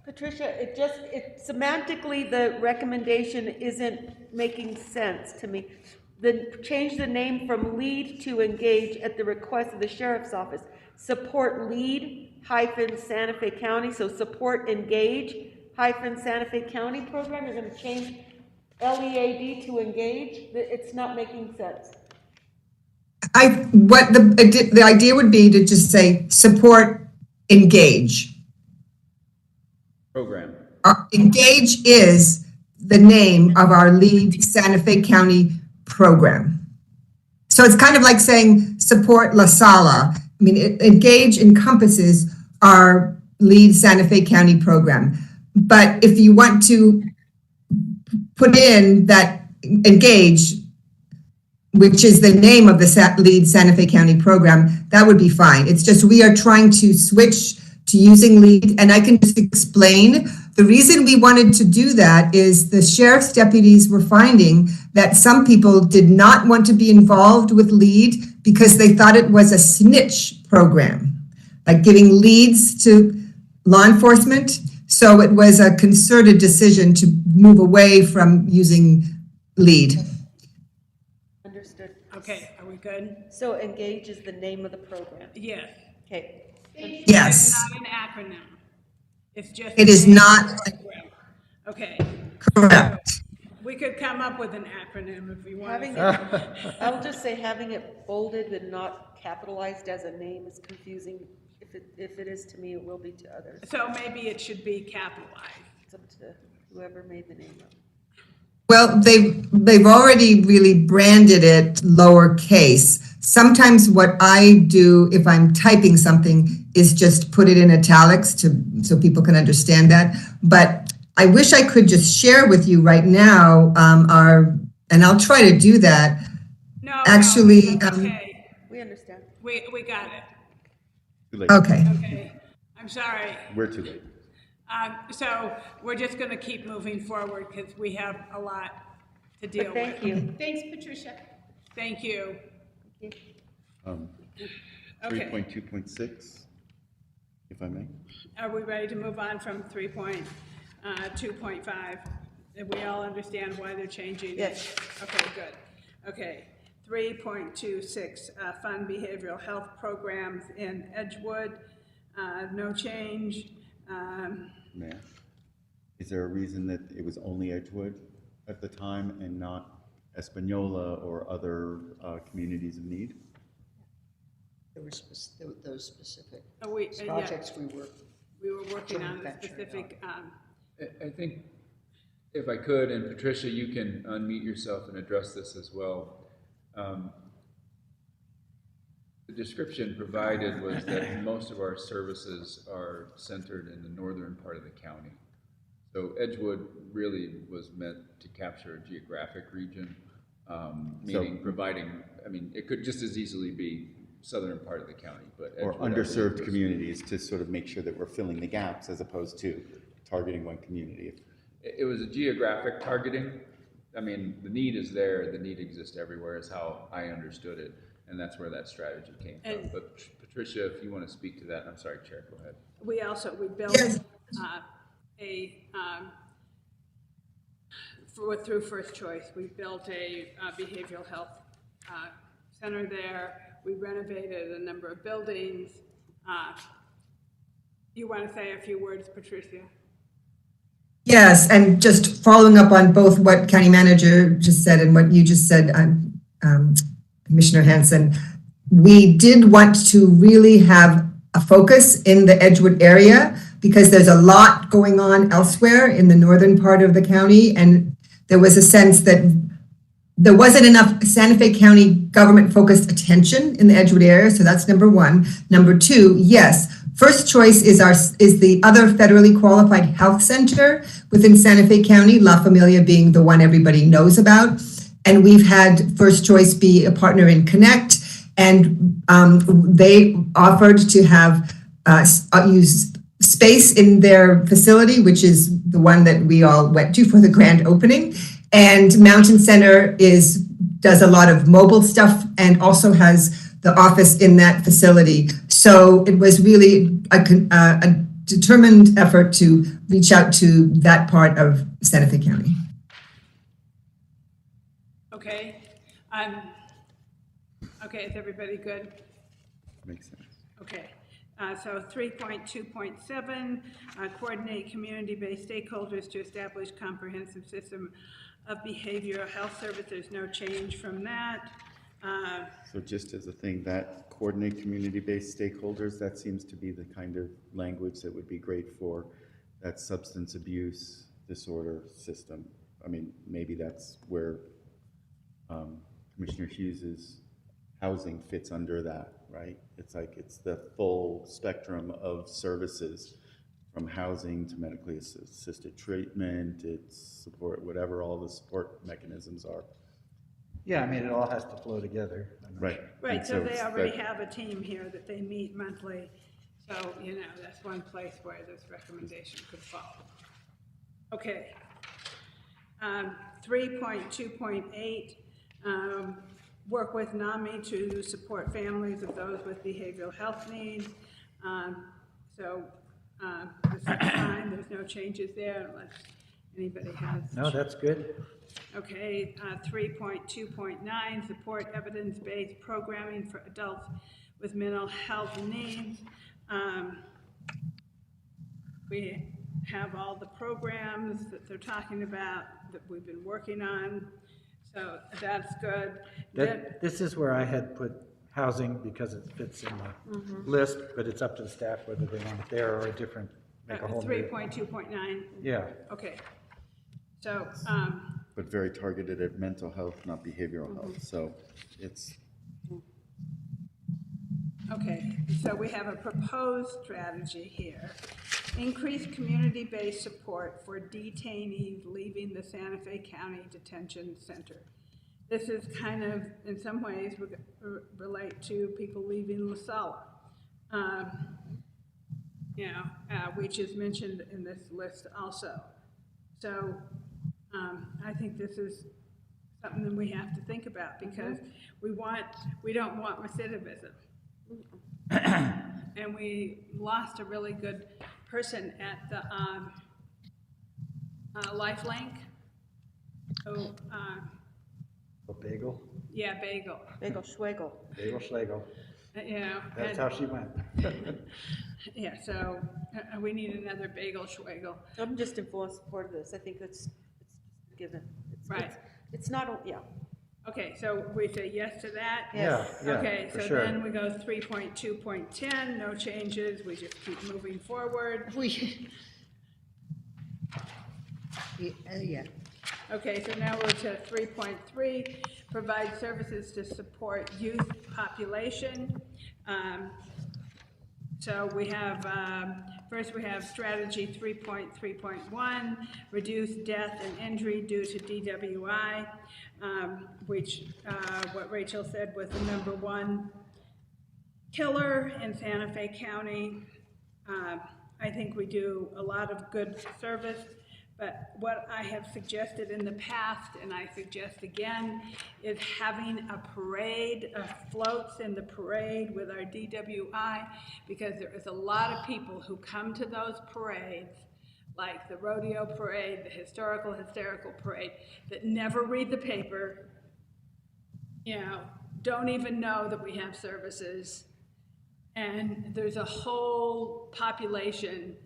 Patricia, semantically, the recommendation isn't making sense to me. Change the name from lead to engage at the request of the sheriff's office. Support lead hyphen Santa Fe County, so support engage hyphen Santa Fe County program. You're gonna change LEAD to engage? It's not making sense. The idea would be to just say support engage. Program. Engage is the name of our lead Santa Fe County program. So it's kind of like saying support La Sala. I mean, engage encompasses our lead Santa Fe County program. But if you want to put in that engage, which is the name of the lead Santa Fe County program, that would be fine. It's just we are trying to switch to using lead, and I can just explain. The reason we wanted to do that is the sheriff's deputies were finding that some people did not want to be involved with lead because they thought it was a snitch program, like giving leads to law enforcement. So it was a concerted decision to move away from using lead. Understood. Okay, are we good? So engage is the name of the program? Yes. Okay. Yes. It's not an acronym. It's just. It is not. Okay. Correct. We could come up with an acronym if we want. Having it, I'll just say having it bolded and not capitalized as a name is confusing. If it is to me, it will be to others. So maybe it should be capitalized. It's up to whoever made the name up. Well, they've already really branded it lowercase. Sometimes what I do if I'm typing something is just put it in italics so people can understand that. But I wish I could just share with you right now and I'll try to do that. No, actually, no, okay. We understand. We got it. Too late. Okay. Okay. I'm sorry. We're too late. So we're just going to keep moving forward because we have a lot to deal with. Thank you. Thanks, Patricia. Thank you. Okay. 3.2.6, if I may. Are we ready to move on from 3.2.5? We all understand why they're changing? Yes. Okay, good. Okay. 3.26, fund behavioral health programs in Edgewood, no change. May I? Is there a reason that it was only Edgewood at the time and not Espanola or other communities of need? There were those specific Yeah. projects we were working on a joint venturing specific, I think if I could, and Patricia, you can unmute yourself and address this as well. The description provided was that most of our services are centered in the northern part of the county. So Edgewood really was meant to capture a geographic region, meaning providing, I mean, it could just as easily be southern part of the county, but Or Edgewood, I underserved believe, communities to sort of make sure that we're filling the gaps as opposed to targeting one community. It was a geographic targeting. I mean, the need is there, the need exists everywhere is how I understood it, and that's where that strategy came from. And- But Patricia, if you want to speak to that, I'm sorry, Chair, go ahead. we built Yes. Through First Choice, we built a behavioral health center there. We renovated a number of buildings. You want to say a few words, Patricia? Yes, and just following up on both what County Manager just said and what you just said, Commissioner Hanson, we did want to really have a focus in the Edgewood area because there's a lot going on elsewhere in the northern part of the county, and there was a sense that there wasn't enough Santa Fe County government-focused attention in the Edgewood area, so that's number one. Number two, yes, First Choice is the other federally qualified health center within Santa Fe County, La Familia being the one everybody knows about. And we've had First Choice be a partner in Connect, and they offered to have use space in their facility, which is the one that we all went to for the grand opening. And Mountain Center does a lot of mobile stuff and also has the office in that facility. So it was really a determined effort to reach out to that part of Santa Fe County. Okay. Okay, is everybody good? Makes sense. Okay. So 3.2.7, coordinate community-based stakeholders to establish comprehensive system of behavioral health service. There's no change from that. So just as a thing, that coordinate community-based stakeholders, that seems to be the kind of language that would be great for that substance abuse disorder system. I mean, maybe that's where Commissioner Hughes's housing fits under that, right? It's like it's the full spectrum of services from housing to medically assisted treatment, it's support, whatever all the support mechanisms are. Yeah, I mean, it all has to flow together. Right. Right, And so they it's already that- have a team here that they meet monthly. So, you know, that's one place where this recommendation could fall. Okay. 3.2.8, work with NAMI to support families of those with behavioral health needs. This is fine, there's no changes there unless anybody has. No, that's good. Okay, 3.2.9, support evidence-based programming for adults with mental health needs. We have all the programs that they're talking about that we've been working on, so that's good. This is where I had put housing because it fits in the list, but it's up to the staff whether they want it there or a different, make a whole new. 3.2.9? Yeah. Okay. So, But very targeted at mental health, not behavioral health, so it's. okay, so we have a proposed strategy here. Increase community-based support for detainees leaving the Santa Fe County Detention Center. This is kind of, in some ways, relate to people leaving La Sala, which is mentioned in this list also. So I think this is something we have to think about, because we don't want recidivism. And we lost a really good person at the Lifelink. who, A bagel, yeah, Bagel. Bagel Schwegel. bagel schlegel. You know. That's and- how she went. Yeah, so we need another Bagel Schwegel. I'm just in full support of this. I think it's just given. Right. It's not, yeah. Okay, so we say yes to that? Yes. Yeah, yeah, Okay, for so sure. then we go 3.2.10, no changes, we just keep moving forward. Yeah. Okay, so now we're to 3.3, provide services to support youth population. So we have, first we have strategy 3.3.1, reduce death and injury due to DWI, which, what Rachel said was the #1 killer in Santa Fe County. I think we do a lot of good service, but what I have suggested in the past, and I suggest again, is having a parade of floats in the parade with our DWI, because there is a lot of people who come to those parades, like the rodeo parade, the hysterical parade, that never read the paper, you know, don't even know that we have services. And there's a whole population.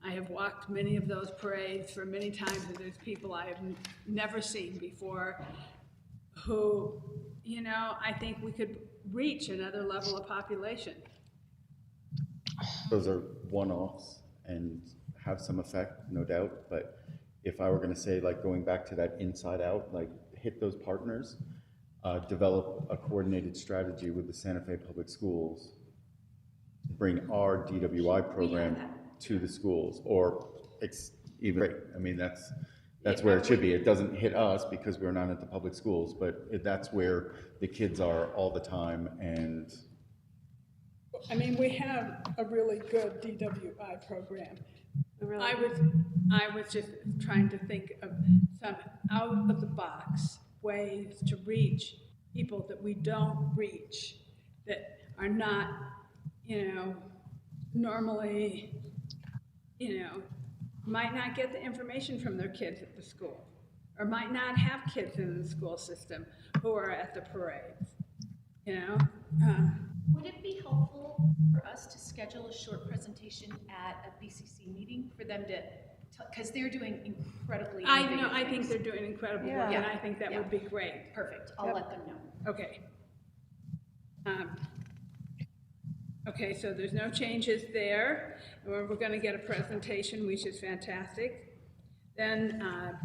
I have walked many of those parades for many times, and there's people I have never seen before who, you know, I think we could reach another level of population. Those are one-offs and have some effect, no doubt, but if I were gonna say, like, going back to that inside out, like, hit those partners, develop a coordinated strategy with the Santa Fe Public Schools, bring our DWI program to the schools, or even great. I mean, that's where it should be. It doesn't hit us because we're not at the public schools, but that's where the kids are all the time. And I mean, we have a really good DWI program. I was just trying to think of some out-of-the-box ways to reach people that we don't reach, that are not, you know, normally, you know, might not get the information from their kids at the school, or might not have kids in the school system who are at the parades, you know? Would it be helpful for us to schedule a short presentation at a BCC meeting for them to, because they're doing incredibly I know, innovative I think things. they're doing incredible work, and I think that would be great. Perfect, I'll let them know. Okay. Okay, so there's no changes there. We're going to get a presentation, which is fantastic. Then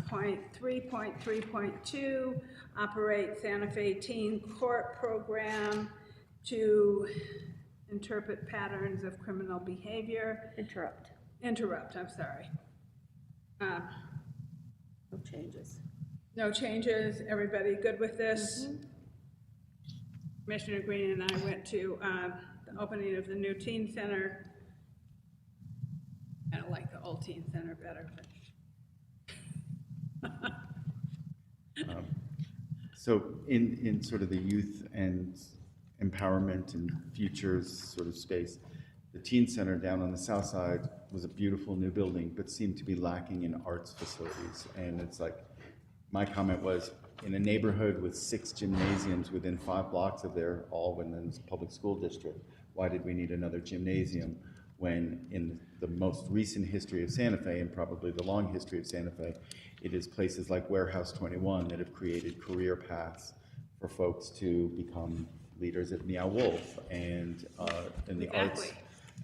point 3.3.2, operate Santa Fe Teen Court Program to interpret patterns of criminal behavior. Interrupt, I'm sorry. No changes. No changes, everybody good with this? Commissioner Green and I went to the opening of the new teen center. I don't like the old teen center better, but. so in sort of the youth and empowerment and futures sort of space, the teen center down on the south side was a beautiful new building, but seemed to be lacking in arts facilities. And it's like, my comment was, in a neighborhood with 6 gymnasiums within 5 blocks of there, all within this public school district, why did we need another gymnasium when in the most recent history of Santa Fe, and probably the long history of Santa Fe, it is places like Warehouse 21 that have created career paths for folks to become leaders at Meow Wolf and in the arts.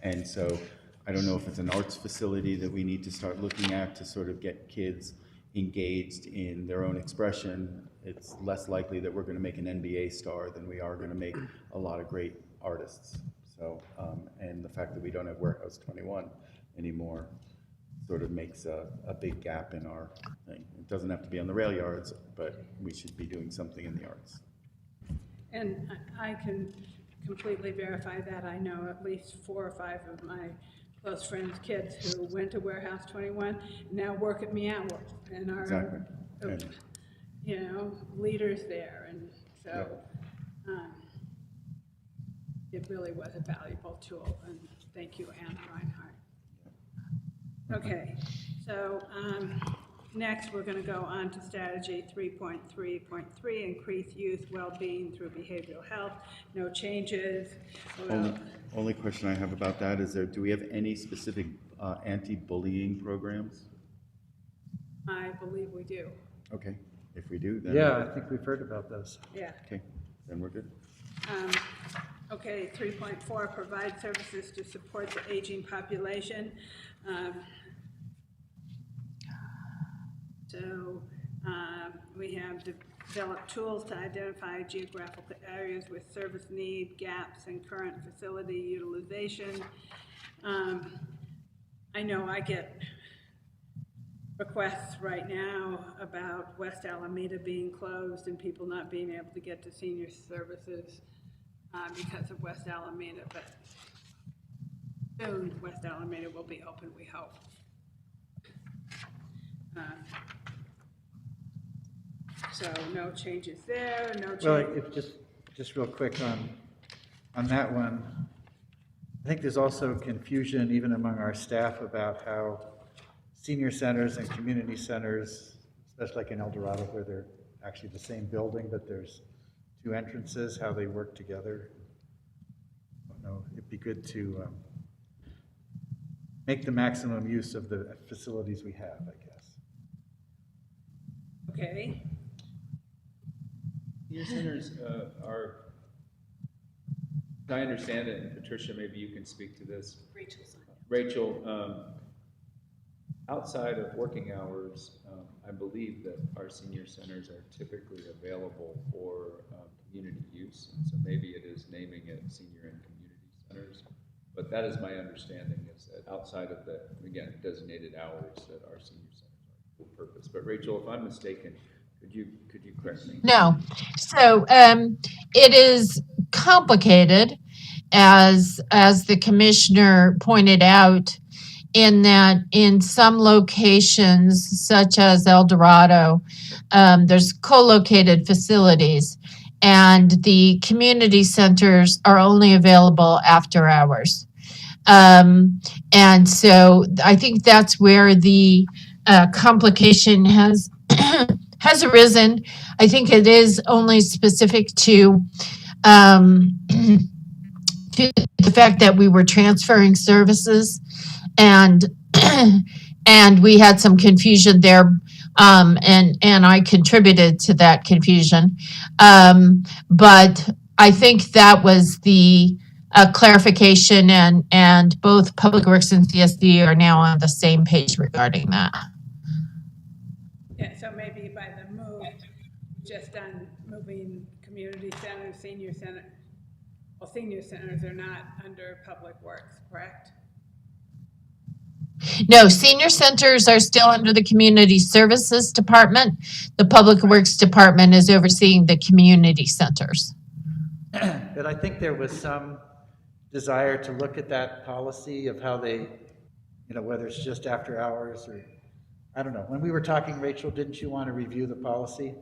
And so I don't know if it's an arts facility that we need to start looking at to sort of get kids engaged in their own expression. It's less likely that we're going to make an NBA star than we are going to make a lot of great artists. So, and the fact that we don't have Warehouse 21 anymore sort of makes a big gap in our thing. It doesn't have to be on the rail yards, but we should be doing something in the arts. And I can completely verify that. I know at least 4 or 5 of my close friends' kids who went to Warehouse 21 now work at Meow Wolf and are. Exactly. leaders there, and so it really was a valuable tool, and thank you, Anna Reinhardt. Okay, so next we're going to go on to strategy 3.3.3, increase youth well-being through behavioral health. No changes. Only question I have about that is do we have any specific anti-bullying programs? I believe we do. Okay, if we do, then. Yeah, I think we've heard about those. Yeah. Okay, then we're good. Okay, 3.4, provide services to support the aging population. We have developed tools to identify geographical areas with service need, gaps, and current facility utilization. I know I get requests right now about West Alameda being closed and people not being able to get to senior services because of West Alameda, but soon West Alameda will be open, we hope. So no changes there, no change. Well, if just real quick on that one, I think there's also confusion even among our staff about how senior centers and community centers, especially like in El Dorado where they're actually the same building, but there's two entrances, how they work together. I don't know, it'd be good to make the maximum use of the facilities we have, I guess. Okay. Senior centers are, as I understand it, and Patricia, maybe you can speak to this. Rachel, outside of working hours, I believe that our senior centers are typically available for community use. And so maybe it is naming it senior and community centers. But that is my understanding, is that outside of the, again, designated hours, that our senior centers are for purpose. But Rachel, if I'm mistaken, could you correct me? No. So it is complicated, as the commissioner pointed out, in that in some locations, such as El Dorado, there's co-located facilities, and the community centers are only available after hours. And so I think that's where the complication has has arisen. I think it is only specific to the fact that we were transferring services, and and we had some confusion there, and I contributed to that confusion. But I think that was the clarification, and both Public Works and CSD are now on the same page regarding that. Yeah, so maybe by the move, just on moving community centers, senior center, well, senior centers are not under Public Works, correct? No, senior centers are still under the Community Services Department. The Public Works Department is overseeing the community centers. But I think there was some desire to look at that policy of how they, whether it's just after hours or, I don't know. When we were talking, Rachel, didn't you want to review the policy?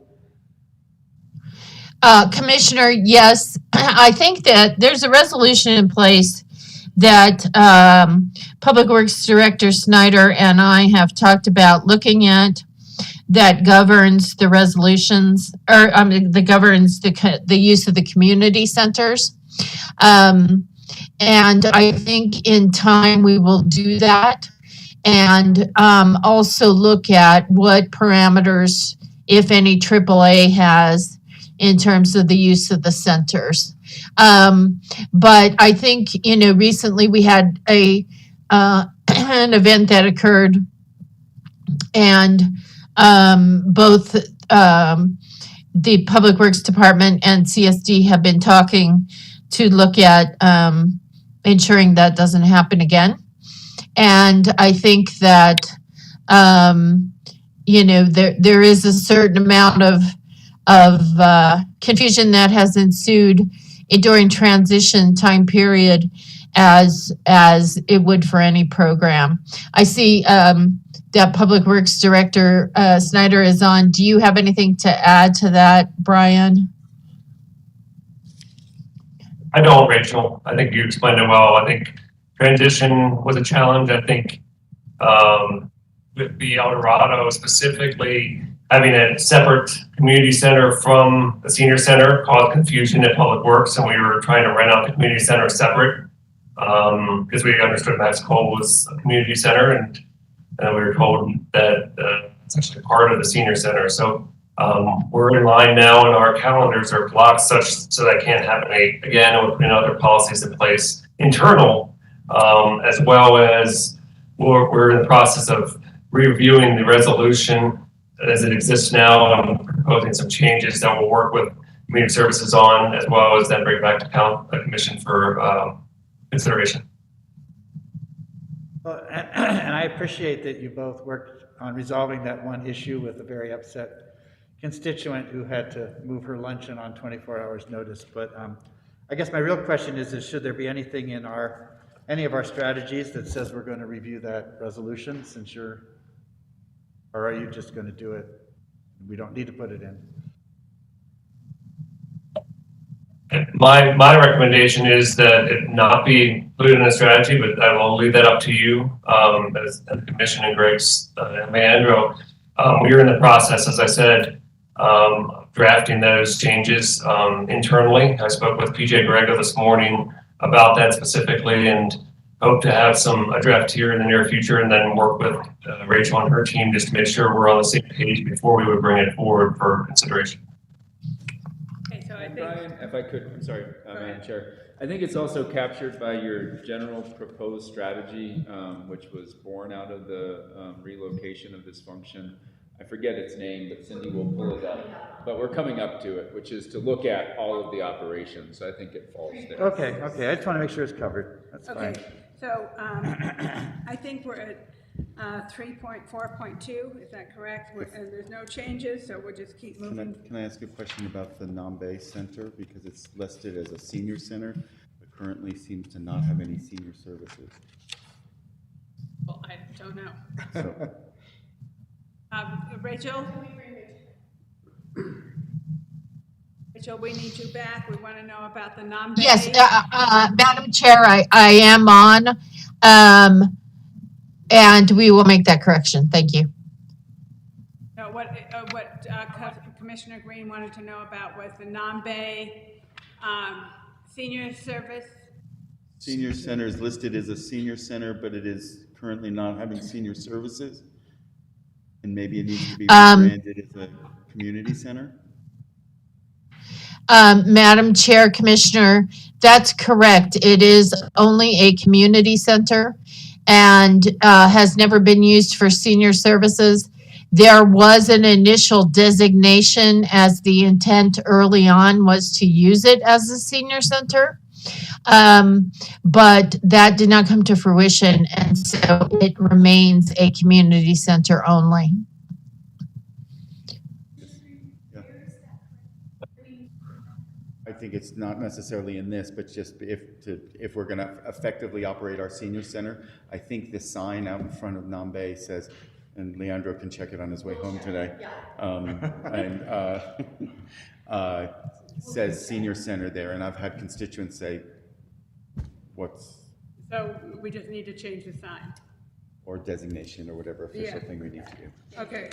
Commissioner, yes. I think that there's a resolution in place that Public Works Director Snyder and I have talked about looking at, that governs the resolutions, or that governs the use of the community centers. And I think in time we will do that, and also look at what parameters, if any, AAA has in terms of the use of the centers. But I think, recently we had an event that occurred, and both the Public Works Department and CSD have been talking to look at ensuring that doesn't happen again. And I think that, there is a certain amount of confusion that has ensued during transition time period, as it would for any program. I see that Public Works Director Snyder is on. Do you have anything to add to that, Brian? I don't, Rachel. I think you explained it well. I think transition was a challenge. I think with the El Dorado specifically, having a separate community center from the senior center caused confusion at Public Works, and we were trying to rent out the community center separate because we understood Max Cole was a community center, and we were told that it's actually part of the senior center. So we're in line now, and our calendars are blocked such so that can't happen again. And we're putting other policies in place, internal, as well as we're in the process of reviewing the resolution as it exists now. I'm proposing some changes that we'll work with community services on, as well as then bring back to the commission for consideration. Well, and I appreciate that you both worked on resolving that one issue with a very upset constituent who had to move her luncheon on 24 hours notice. But I guess my real question is should there be anything in any of our strategies that says we're going to review that resolution, since or are you just going to do it? We don't need to put it in. My recommendation is that it not be included in a strategy, but I will leave that up to you as the commission and Greg's and Leandro. We are in the process, as I said, drafting those changes internally. I spoke with PJ Grego this morning about that specifically, and hope to have a draft here in the near future, and then work with Rachel and her team just to make sure we're on the same page before we would bring it forward for consideration. Brian, if I could, I'm sorry, Madam Chair. I think it's also captured by your general proposed strategy, which was born out of the relocation of this function. I forget its name, but Cindy will pull it up. But we're coming up to it, which is to look at all of the operations. So I think it falls there. Okay. I just want to make sure it's covered. That's fine. So I think we're at 3.4.2, is that correct? And there's no changes, so we'll just keep moving. Can I ask a question about the Nambe Center? Because it's listed as a senior center, but currently seems to not have any senior services. Well, I don't know. So, Rachel? Rachel, we need you back. We want to know about the Nambe. Yes, Madam Chair, I am on, and we will make that correction. Thank you. No, what Commissioner Green wanted to know about was the Nambe senior service. senior center is listed as a senior center, but it is currently not having senior services. And maybe it needs to be rebranded as a community center? Madam Chair, Commissioner, that's correct. It is only a community center and has never been used for senior services. There was an initial designation, as the intent early on was to use it as a senior center. But that did not come to fruition, and so it remains a community center only. I think it's not necessarily in this, but just if we're going to effectively operate our senior center, I think the sign out in front of Nambe says, and Leandro can check it on his way home today, says senior center there, and I've had constituents say, So we just need to change the sign. or designation or whatever official thing we need to do. Okay,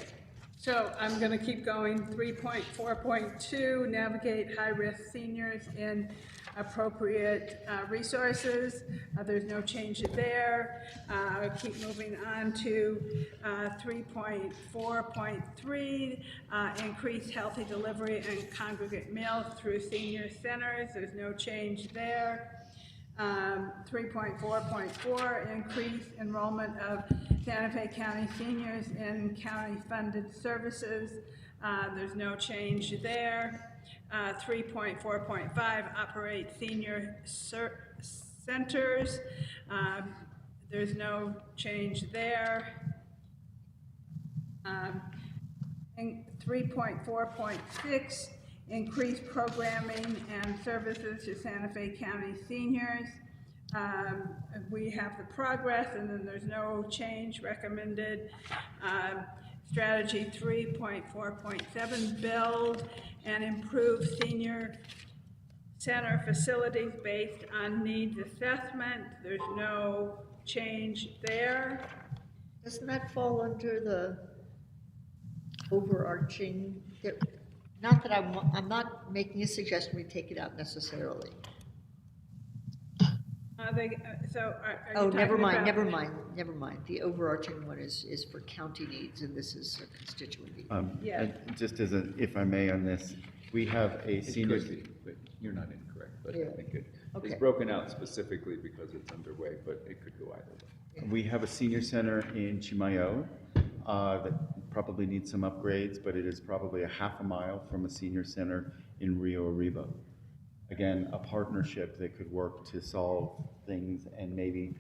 so I'm going to keep going. 3.4.2, navigate high-risk seniors in appropriate resources. There's no change there. Keep moving on to 3.4.3, increase healthy delivery and congregate meals through senior centers. There's no change there. 3.4.4, increase enrollment of Santa Fe County seniors in county-funded services. There's no change there. 3.4.5, operate senior centers. There's no change there. 3.4.6, increase programming and services to Santa Fe County seniors. We have the progress, and then there's no change recommended. Strategy 3.4.7, build and improve senior center facilities based on needs assessment. There's no change there. Doesn't that fall under the overarching, not that I'm not making a suggestion we take it out necessarily. Oh, never mind. The overarching one is for county needs, and this is a constituent need. Yeah. Just as a, if I may on this, we have a senior. It could be, but you're not incorrect, but I think Okay. it's broken out specifically because it's underway, but it could go either way. We have a senior center in Chimayo that probably needs some upgrades, but it is probably a half a mile from a senior center in Rio Arriba. Again, a partnership that could work to solve things and maybe,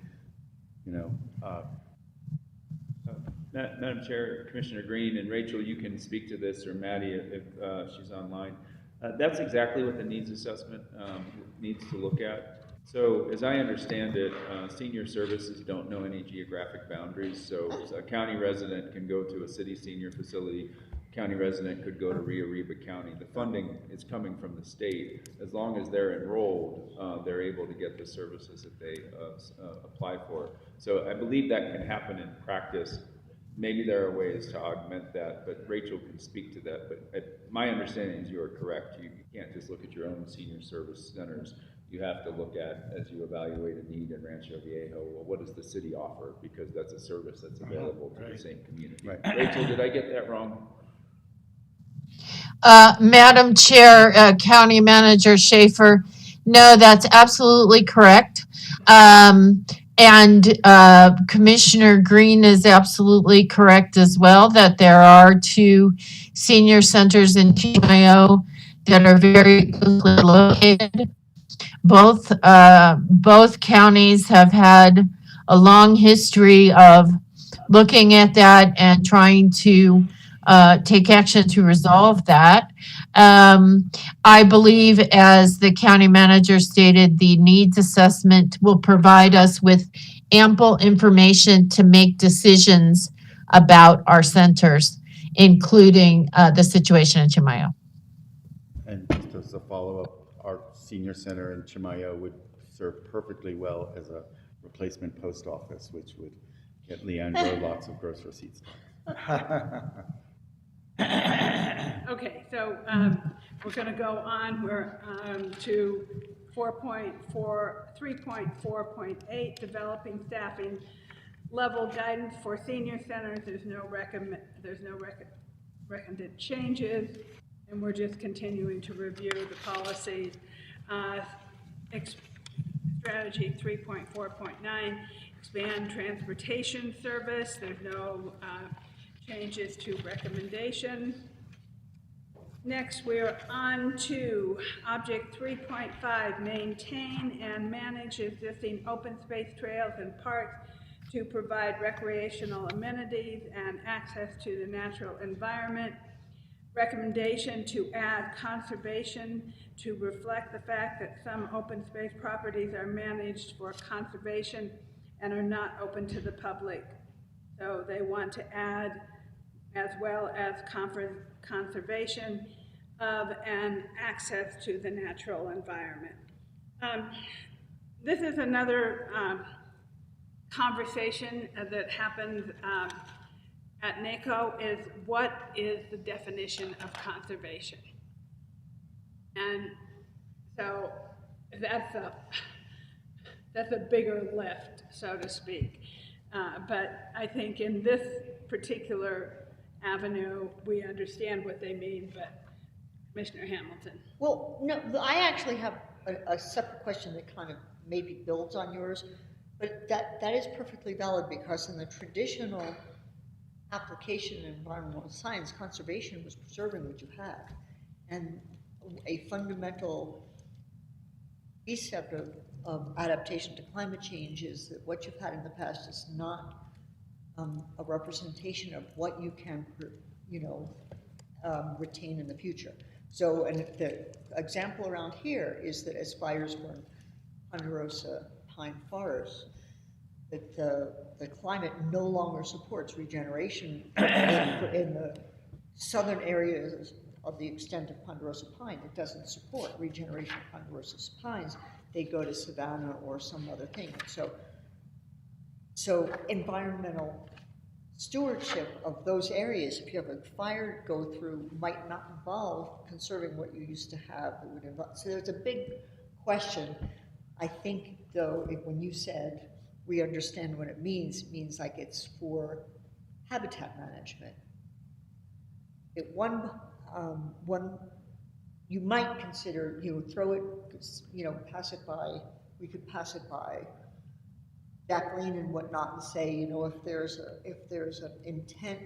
Madam Chair, Commissioner Green, and Rachel, you can speak to this, or Maddie if she's online. That's exactly what the needs assessment needs to look at. So as I understand it, senior services don't know any geographic boundaries. So a county resident can go to a city senior facility. County resident could go to Rio Arriba County. The funding is coming from the state. As long as they're enrolled, they're able to get the services that they apply for. So I believe that can happen in practice. Maybe there are ways to augment that, but Rachel can speak to that. But my understanding is you are correct. You can't just look at your own senior service centers. You have to look at, as you evaluate a need in Rancho Viejo, well, what does the city offer? Because that's a service that's available to the same community. Right. Rachel, did I get that wrong? Madam Chair, County Manager Schaefer, no, that's absolutely correct. And Commissioner Green is absolutely correct as well, that there are 2 senior centers in Chimayo that are very closely located. Both counties have had a long history of looking at that and trying to take action to resolve that. I believe, as the county manager stated, the needs assessment will provide us with ample information to make decisions about our centers, including the situation in Chimayo. And just as a follow-up, our senior center in Chimayo would serve perfectly well as a replacement post office, which would get Leandro lots of gross receipts. Okay, so we're going to go on. We're to 3.4.8, developing staffing level guidance for senior centers. There's no recommended changes, and we're just continuing to review the policies. Strategy 3.4.9, expand transportation service. There's no changes to recommendation. Next, we're on to Object 3.5, maintain and manage existing open space trails and parks to provide recreational amenities and access to the natural environment. Recommendation to add conservation to reflect the fact that some open space properties are managed for conservation and are not open to the public. So they want to add, as well as conservation of and access to the natural environment. This is another conversation that happens at NACO, is what is the definition of conservation? And so that's a bigger lift, so to speak. But I think in this particular avenue, we understand what they mean, but Commissioner Hamilton. Well, no, I actually have a separate question that kind of maybe builds on yours, but that is perfectly valid, because in the traditional application in environmental science, conservation was preserving what you had. And a fundamental precept of adaptation to climate change is that what you've had in the past is not a representation of what you can, retain in the future. So, and the example around here is that as fires burn Ponderosa pine forests, that the climate no longer supports regeneration in the southern areas of the extent of ponderosa pine. It doesn't support regeneration of ponderosa pines. They go to savanna or some other thing. So environmental stewardship of those areas, if you have a fire go through, might not involve conserving what you used to have. It would involve, so there's a big question. I think, though, when you said we understand what it means like it's for habitat management. One, you might consider, throw it, pass it by, we could pass it by Jacqueline and whatnot and say, if there's an intent,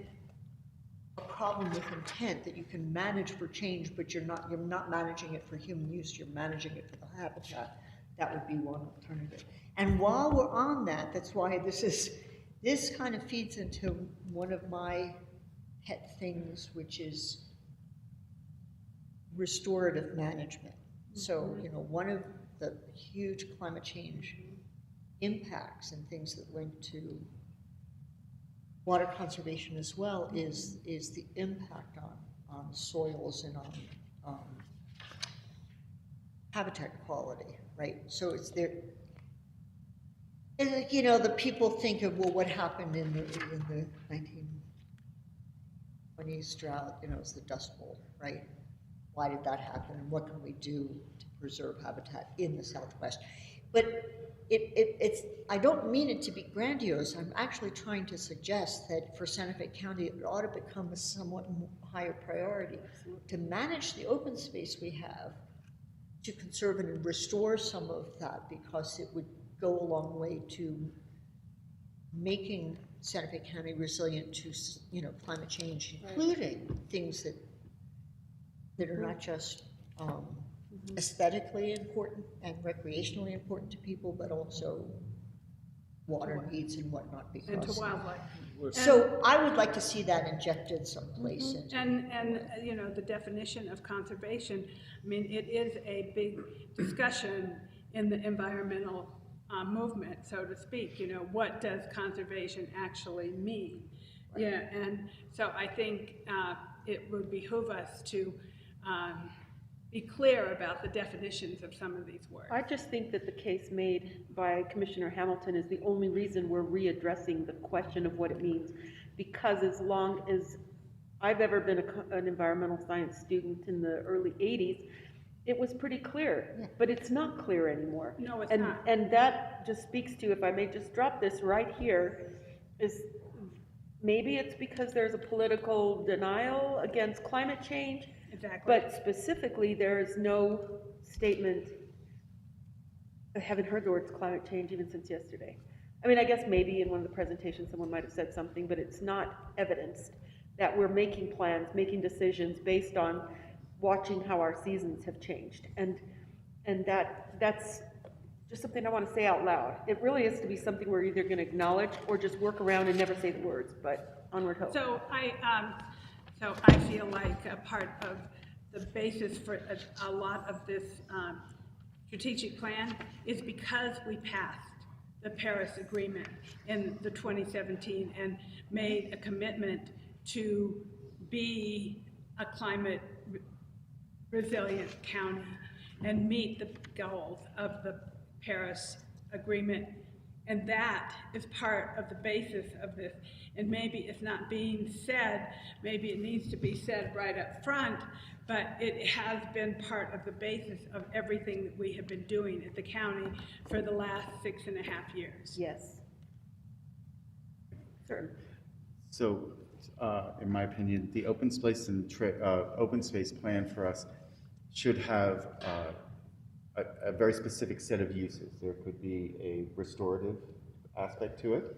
a problem with intent that you can manage for change, but you're not managing it for human use, you're managing it for the habitat, that would be one alternative. And while we're on that, that's why this kind of feeds into one of my pet things, which is restorative management. So, one of the huge climate change impacts and things that link to water conservation as well is the impact on soils and on habitat quality, right? So it's there. And the people think of, well, what happened in the 1920s drought? It's the Dust Bowl, right? Why did that happen, and what can we do to preserve habitat in the Southwest? But it's I don't mean it to be grandiose. I'm actually trying to suggest that for Santa Fe County, it ought to become a somewhat higher priority to manage the open space we have, to conserve and restore some of that, because it would go a long way to making Santa Fe County resilient to climate change, including things that are not just aesthetically important and recreationally important to people, but also water needs and whatnot. Because and to wildlife. So I would like to see that injected someplace. And the definition of conservation, I mean, it is a big discussion in the environmental movement, so to speak. What does conservation actually mean? Right. Yeah, and so I think it would behoove us to be clear about the definitions of some of these words. I just think that the case made by Commissioner Hamilton is the only reason we're readdressing the question of what it means, because as long as I've ever been an environmental science student in the early 80s, it was pretty clear, but it's not clear anymore. No, it's and, not. And that just speaks to, if I may just drop this right here, is maybe it's because there's a political denial against climate change. Exactly. But specifically, there is no statement. I haven't heard the words climate change even since yesterday. I mean, I guess maybe in one of the presentations someone might have said something, but it's not evidenced that we're making plans, making decisions based on watching how our seasons have changed. And that's just something I want to say out loud. It really is to be something we're either going to acknowledge or just work around and never say the words, but onward hope. So I feel like a part of the basis for a lot of this strategic plan is because we passed the Paris Agreement in the 2017 and made a commitment to be a climate resilient county and meet the goals of the Paris Agreement. And that is part of the basis of this. And maybe it's not being said, maybe it needs to be said right up front, but it has been part of the basis of everything that we have been doing at the county for the last 6.5 years. Yes. Certainly. So, in my opinion, the open space plan for us should have a very specific set of uses. There could be a restorative aspect to it.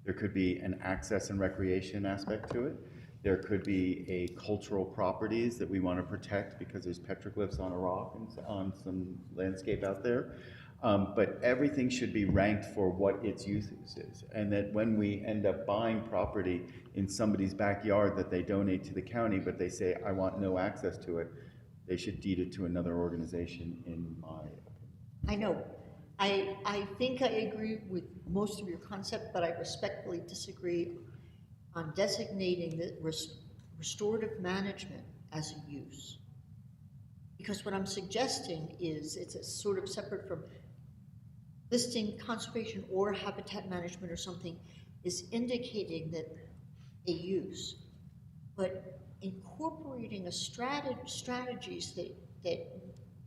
There could be an access and recreation aspect to it. There could be a cultural properties that we want to protect because there's petroglyphs on a rock and on some landscape out there. But everything should be ranked for what its uses is. And that when we end up buying property in somebody's backyard that they donate to the county, but they say, I want no access to it, they should deed it to another organization, in my opinion. I know. I think I agree with most of your concept, but I respectfully disagree on designating the restorative management as a use. Because what I'm suggesting is it's a sort of separate from listing conservation or habitat management or something is indicating that a use, but incorporating a strategies that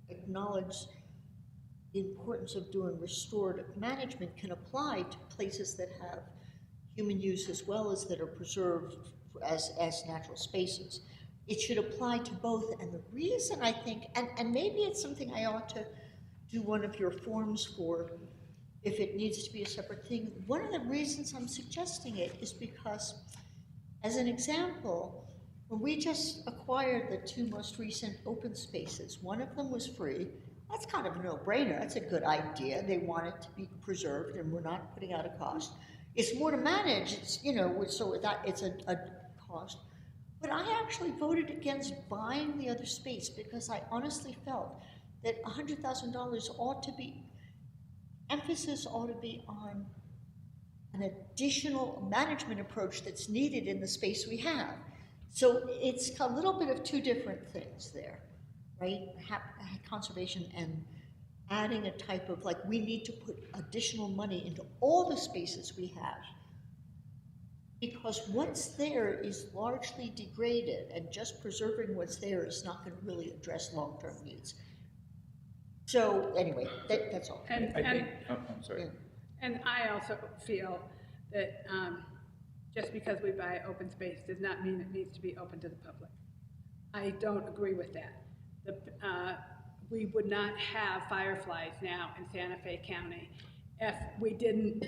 acknowledge the importance of doing restorative management can apply to places that have human use as well as that are preserved as natural spaces. It should apply to both, and the reason I think, and maybe it's something I ought to do one of your forms for if it needs to be a separate thing. One of the reasons I'm suggesting it is because, as an example, when we just acquired the two most recent open spaces, one of them was free. That's kind of a no-brainer. That's a good idea. They want it to be preserved, and we're not putting out a cost. It's more to manage. It's, you know, so that it's a cost. But I actually voted against buying the other space because I honestly felt that $100,000 ought to be, emphasis ought to be on an additional management approach that's needed in the space we have. So it's a little bit of two different things there, right? Conservation and adding a type of, like, we need to put additional money into all the spaces we have. Because what's there is largely degraded, and just preserving what's there is not going to really address long-term needs. So anyway, that's all. I'm sorry. Yeah. And I also feel that just because we buy open space does not mean it needs to be open to the public. I don't agree with that. We would not have fireflies now in Santa Fe County if we didn't.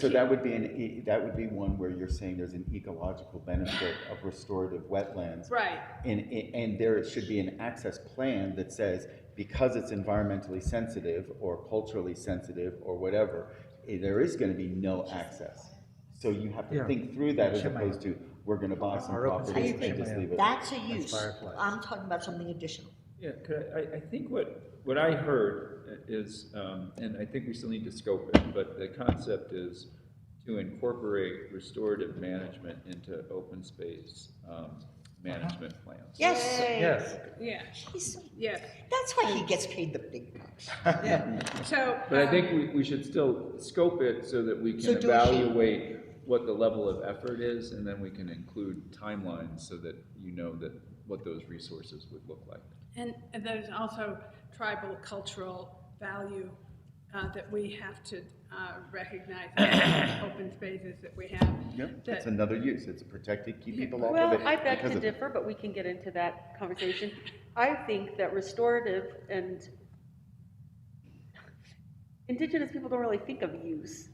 So that would be one where you're saying there's an ecological benefit of restorative wetlands, right? And there should be an access plan that says, because it's environmentally sensitive or culturally sensitive or whatever, there is going to be no access. So you have to think through that as opposed to we're going to buy some property and just leave it. That's a use. I'm talking about something additional. Yeah, I think what I heard is, and I think we still need to scope it, but the concept is to incorporate restorative management into open space management plans. Yes. Yes. Yeah. Yes. That's why he gets paid the big bucks. Yeah. So, but I think we should still scope it so that we can evaluate what the level of effort is, and then we can include timelines so that you know that what those resources would look like. And there's also tribal cultural value that we have to recognize in the open spaces that we have. Yep, that's another use. It's protected, keep people off Well, of it. I beg to differ, but we can get into that conversation. I think that restorative and indigenous people don't really think of use.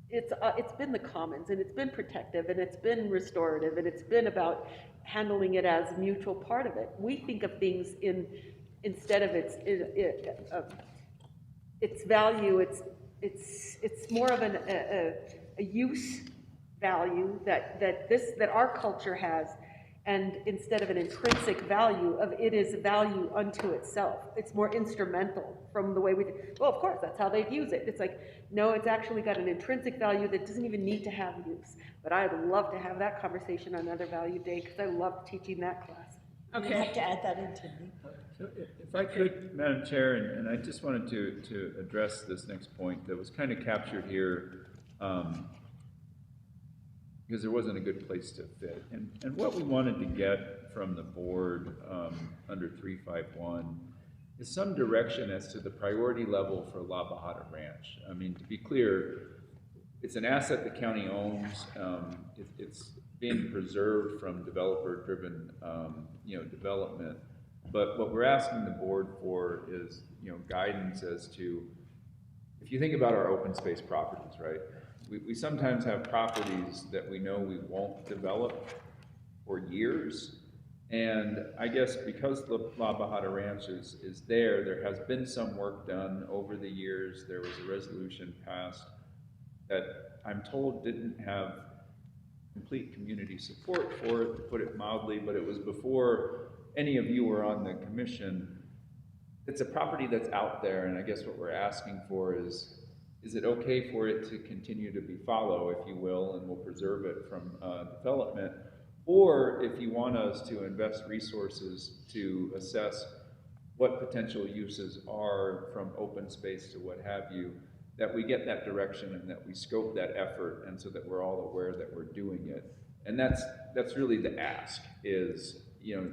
It's been the commons, and it's been protective, and it's been restorative, and it's been about handling it as a mutual part of it. We think of things instead of its value. It's more of a use value that our culture has, and instead of an intrinsic value of it is value unto itself. It's more instrumental from the way we think. Well, of course, that's how they'd use it. It's like, no, it's actually got an intrinsic value that doesn't even need to have use. But I'd love to have that conversation on another value day because I love teaching that class. Okay. You have to add that into me. So if I could, Madam Chair, and I just wanted to address this next point that was kind of captured here, because there wasn't a good place to fit. And what we wanted to get from the board under 351 is some direction as to the priority level for La Bajada Ranch. I mean, to be clear, it's an asset the county owns. It's being preserved from developer-driven development. But what we're asking the board for is guidance as to, if you think about our open space properties, right? We sometimes have properties that we know we won't develop for years. And I guess because the La Bajada Ranch is there has been some work done over the years. There was a resolution passed that I'm told didn't have complete community support for it, to put it mildly, but it was before any of you were on the commission. it's a property that's out there, and I guess what we're asking for is it okay for it to continue to be fallow, if you will, and we'll preserve it from development? Or if you want us to invest resources to assess what potential uses are from open space to what have you, that we get that direction and that we scope that effort, and so that we're all aware that we're doing it. And that's really the ask, is, you know,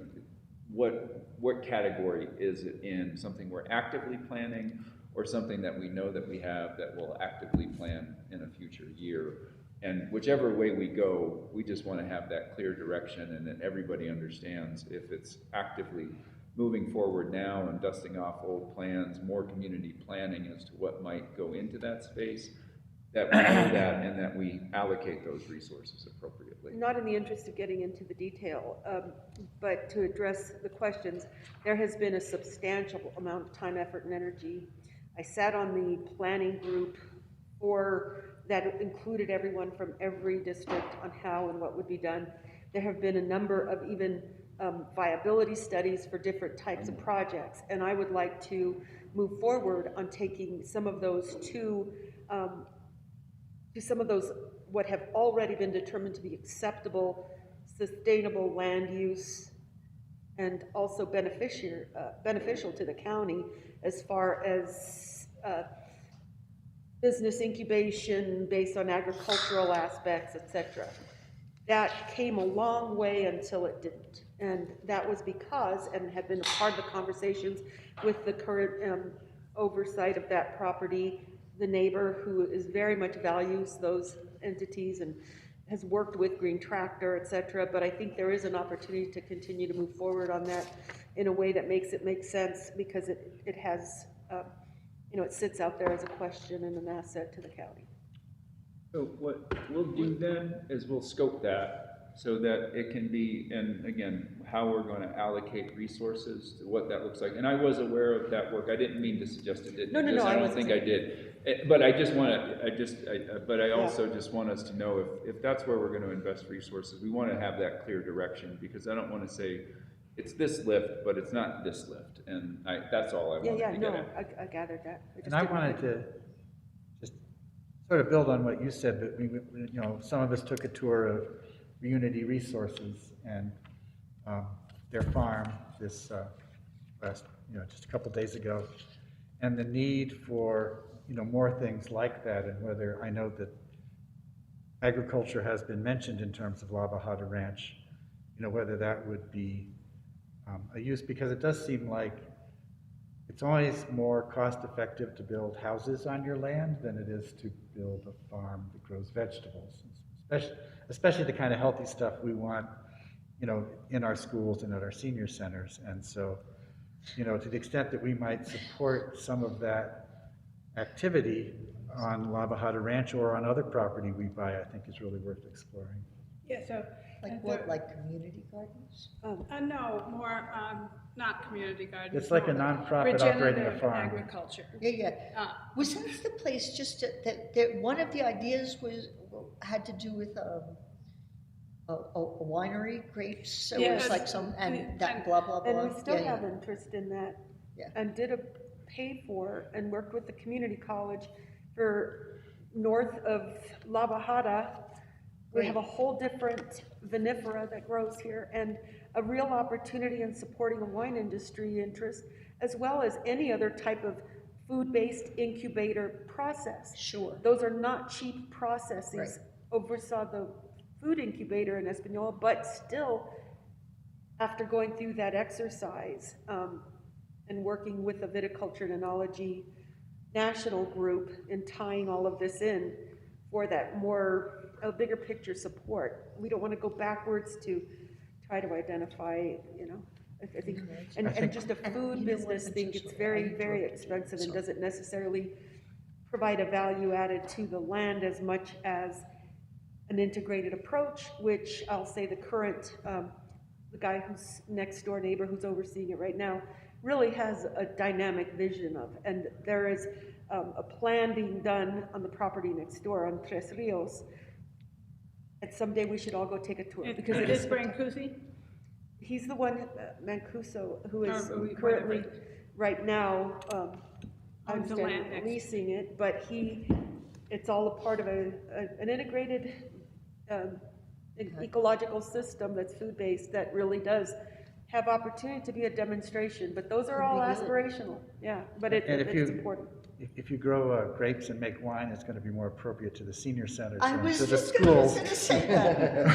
what category is it in? Something we're actively planning, or something that we know that we have that we'll actively plan in a future year? And whichever way we go, we just want to have that clear direction, and that everybody understands if it's actively moving forward now and dusting off old plans, more community planning as to what might go into that space, that we know that, and that we allocate those resources appropriately. Not in the interest of getting into the detail, but to address the questions, there has been a substantial amount of time, effort, and energy. I sat on the planning group that included everyone from every district on how and what would be done. There have been a number of even viability studies for different types of projects, and I would like to move forward on taking some of those what have already been determined to be acceptable, sustainable land use, and also beneficial to the county as far as business incubation based on agricultural aspects, etc. That came a long way until it didn't. And that was because, and had been a part of the conversations with the current oversight of that property, the neighbor who is very much values those entities and has worked with Green Tractor, etc. But I think there is an opportunity to continue to move forward on that in a way that makes it make sense, because it has, it sits out there as a question and an asset to the county. So what we'll do then is we'll scope that so that it can be, and again, how we're going to allocate resources to what that looks like. And I was aware of that work. I didn't mean to suggest it didn't exist. I don't think I did. But I just want to, but I also just want us to know if that's where we're going to invest resources, we want to have that clear direction, because I don't want to say it's this lift, but it's not this lift. And that's all I wanted to get at. I gathered that. And I wanted to just sort of build on what you said, that some of us took a tour of Unity Resources and their farm this last, just a couple days ago, and the need for more things like that, and whether I know that agriculture has been mentioned in terms of La Bajada Ranch, whether that would be a use, because it does seem like it's always more cost-effective to build houses on your land than it is to build a farm that grows vegetables, especially the kind of healthy stuff we want, in our schools and at our senior centers. And so, to the extent that we might support some of that activity on La Bajada Ranch or on other property we buy, I think is really worth exploring. Yeah, so. Like community gardens? No, more, not community gardens. It's like a nonprofit operating a farm. Agriculture. Yeah. Was that the place that one of the ideas had to do with a winery, grapes, so it was like that blah, blah, blah. And we still have interest in that. Yeah. And paid for and worked with the community college for north of La Bajada. We have a whole different vinifera that grows here, and a real opportunity in supporting a wine industry interest, as well as any other type of food-based incubator process. Sure. Those are not cheap processes. Right. Oversaw the food incubator in Espanola, but still, after going through that exercise and working with the Viticulture and Enology National Group and tying all of this in for that a bigger picture support. We don't want to go backwards to try to identify, I think, and just a food business think it's very, very expensive and doesn't necessarily provide a value added to the land as much as an integrated approach, which I'll say the current, the guy who's next door neighbor who's overseeing it right now really has a dynamic vision of, and there is a plan being done on the property next door on Tres Rios. And someday we should all go take a tour, because it is Brancusi? He's the one, Mancuso, who is Or currently right now, I Owns the understand land next- leasing it, but it's all a part of an integrated ecological system that's food-based that really does have opportunity to be a demonstration, but those are all aspirational, yeah, but And if it's you- important. If you grow grapes and make wine, it's going to be more appropriate to the senior centers I than was to the just gonna schools. say that.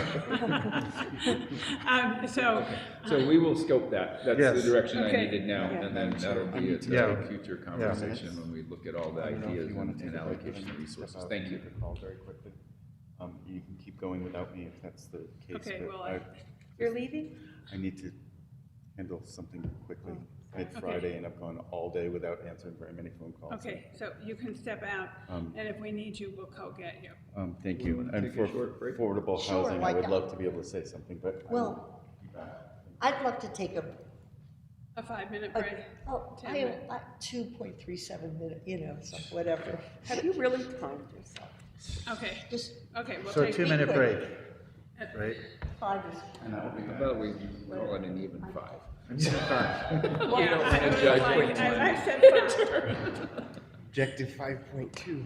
So we will scope that. That's Yes. the direction I Okay. needed now, Yeah. and then that'll be a Yeah. topic future conversation when we look at all the I don't know if ideas you want and to take a break allocation of and resources. step out Thank and you. make a call very quickly. You can keep going without me if that's the case. Okay, but well, You're leaving? I need to handle something quickly. Mid-Friday, and I've gone all day without answering very many phone calls. Okay, so you can step out, and if we need you, we'll co-get you. Thank We you. wanna And take for a short break? affordable Sure, housing, I like would that. love to be able to say something, but. I Well, will be back. I'd love to take A 5-minute a, break. oh, 10 minutes. 2.37 minute, so whatever. Have you really timed yourself? Okay, Just okay, we'll So a take. 2-minute break, right? 5 is. And I will be back. How about we call it an even 5? Yeah, Judge, I said 5. Objective 5.2.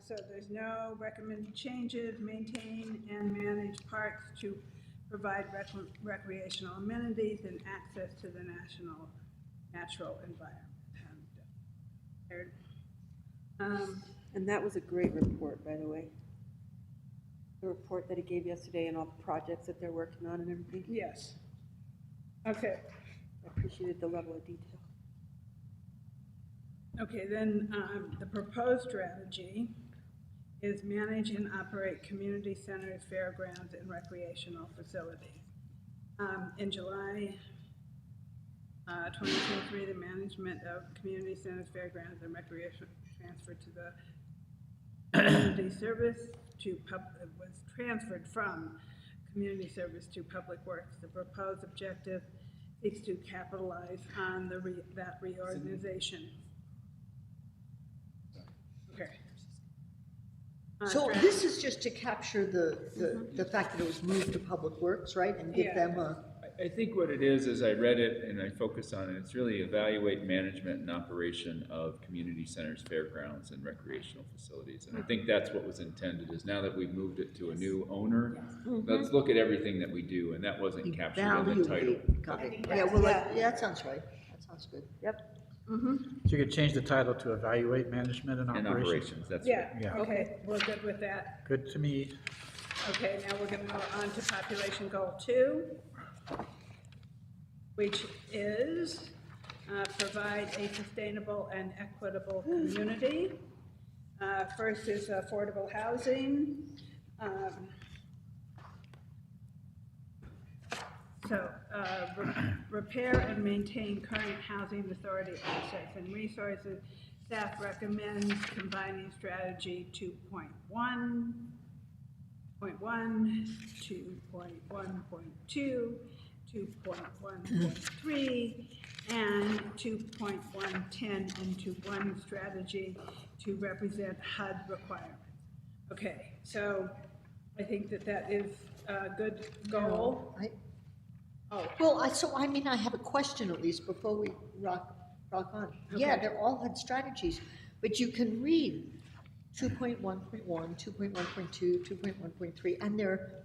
So there's no recommended changes, maintain and manage parks to provide recreational amenities and access to the natural environment. And that was a great report, by the way. The report that he gave yesterday and all the projects that they're working on and everything. Yes. Okay. I appreciated the level of detail. Okay, then the proposed strategy is manage and operate community centers, fairgrounds, and recreational facilities. In July 2023, the management of community centers, fairgrounds, and recreation transferred to the community service was transferred from community service to public works. The proposed objective seeks to capitalize on that reorganization. Okay. So this is just to capture the fact that it was moved to Public Works, right? And give them a, I think what it is, as I read it and I focus on it, it's really evaluate management and operation of community centers, fairgrounds, and recreational facilities. And I think that's what was intended, is now that we've moved it to a new owner, let's look at everything that we do, and that wasn't captured in the title. Got it. Yeah, well, yeah, that sounds right. That sounds good. Yep. So you could change the title to evaluate management and And operations. operations, that's Yeah, Yeah. okay, we're good with that. Good to me. Okay, now we're gonna go on to population goal 2, which is provide a sustainable and equitable community. First is affordable housing. Repair and maintain current housing authority assets and resources. Staff recommends combining strategy 2.1, 2.1.2, 2.1.3, and 2.110 into one strategy to represent HUD requirements. Okay, so I think that is a good goal. Well, I have a question at least before we rock on. Yeah, they're all HUD strategies, but you can read 2.1.1, 2.1.2, 2.1.3, and they're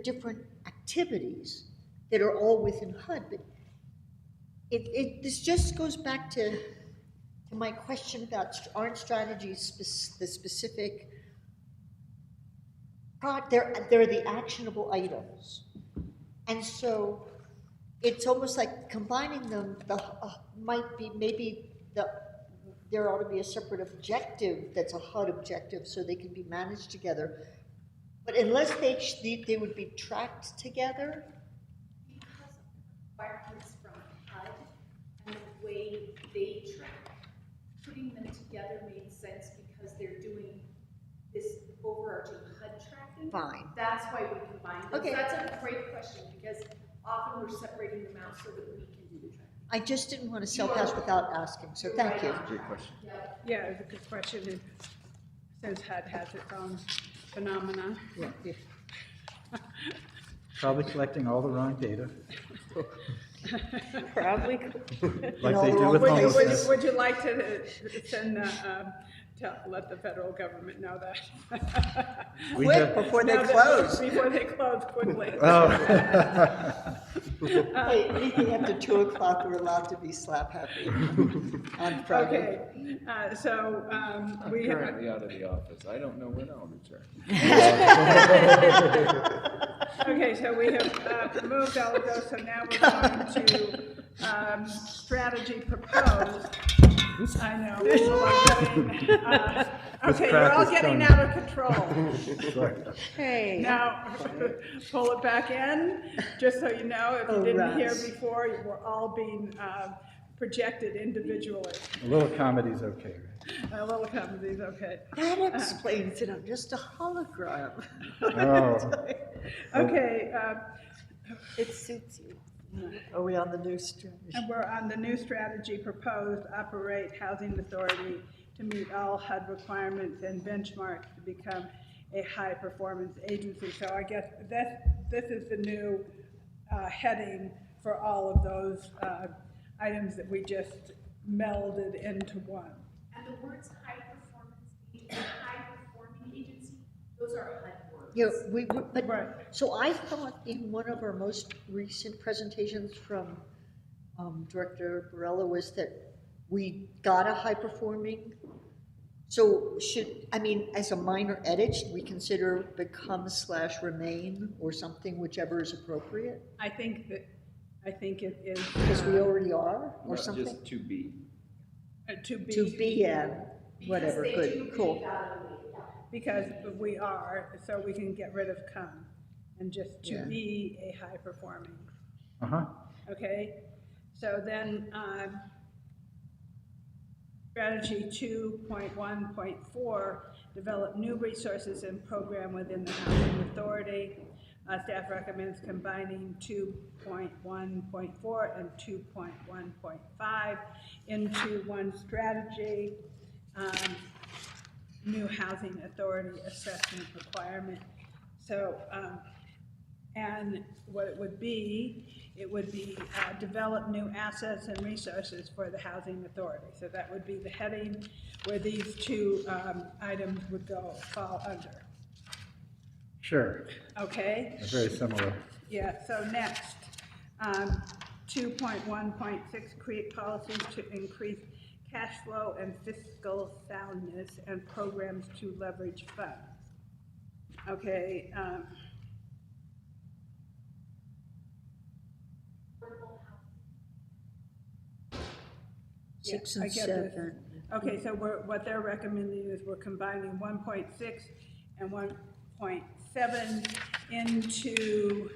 different activities that are all within HUD. But this just goes back to my question about aren't strategies the specific? They're the actionable items. And so it's almost like combining them might be there ought to be a separate objective that's a HUD objective so they can be managed together. But unless they would be tracked together. Because of the requirements from HUD and the way they track, putting them together made sense because they're doing this overarching HUD tracking. Fine. That's why we combined them. Okay. So that's a great question because often we're separating them out so that we can do the tracking. I just didn't want to sell pass without asking, so thank you. Great question. Yeah, it's a good question, since HUD has its own phenomena. Yeah. Probably collecting all the wrong data, Probably. like they do with homelessness. Would you like to send, let the federal government know that? Quick, before they Now that- close. Before they close quickly. Oh. Hey, anything after 2 o'clock, we're allowed to be slap happy on Friday. Okay, so I'm we have. currently out of the office. I don't know when I'll return. Okay, so we have moved all of those, so now we're going to strategy proposed. I know. Okay, you're all getting out of control. Hey. Now, pull it back in, just so you know, if you didn't hear before, we're all being projected individually. A little comedy's okay, right? A little comedy's okay. That explains it, I'm just a hologram. Oh. Okay, It suits you. Are we on the new strategy? and we're on the new strategy proposed, operate housing authority to meet all HUD requirements and benchmarks to become a high-performance agency. So I guess this is the new heading for all of those items that we just melded into one. And the words high performance agency You know, but, so I thought in one of our most recent presentations from Director Barella was that we got a high-performing. So as a minor edit, should we consider become/remain or something, whichever is appropriate? I think it is. Because we already are, or No, something? Just to be. To be. To be, whatever, good, cool. Because we are, so we can get rid of come and just to Yeah. be a high performing. Uh-huh. Okay, so then, strategy 2.1.4, develop new resources and program within the housing authority. Staff recommends combining 2.1.4 and 2.1.5 into one strategy. New housing authority assessment requirement. So, and what it would be develop new assets and resources for the housing authority. So that would be the heading where these two items would fall under. Sure. Okay? They're very similar. Yeah, so next, 2.1.6, create policies to increase cash flow and fiscal soundness and programs to leverage funds. Okay. Six I and get this. 7. Okay, so what they're recommending is we're combining 1.6 and 1.7 into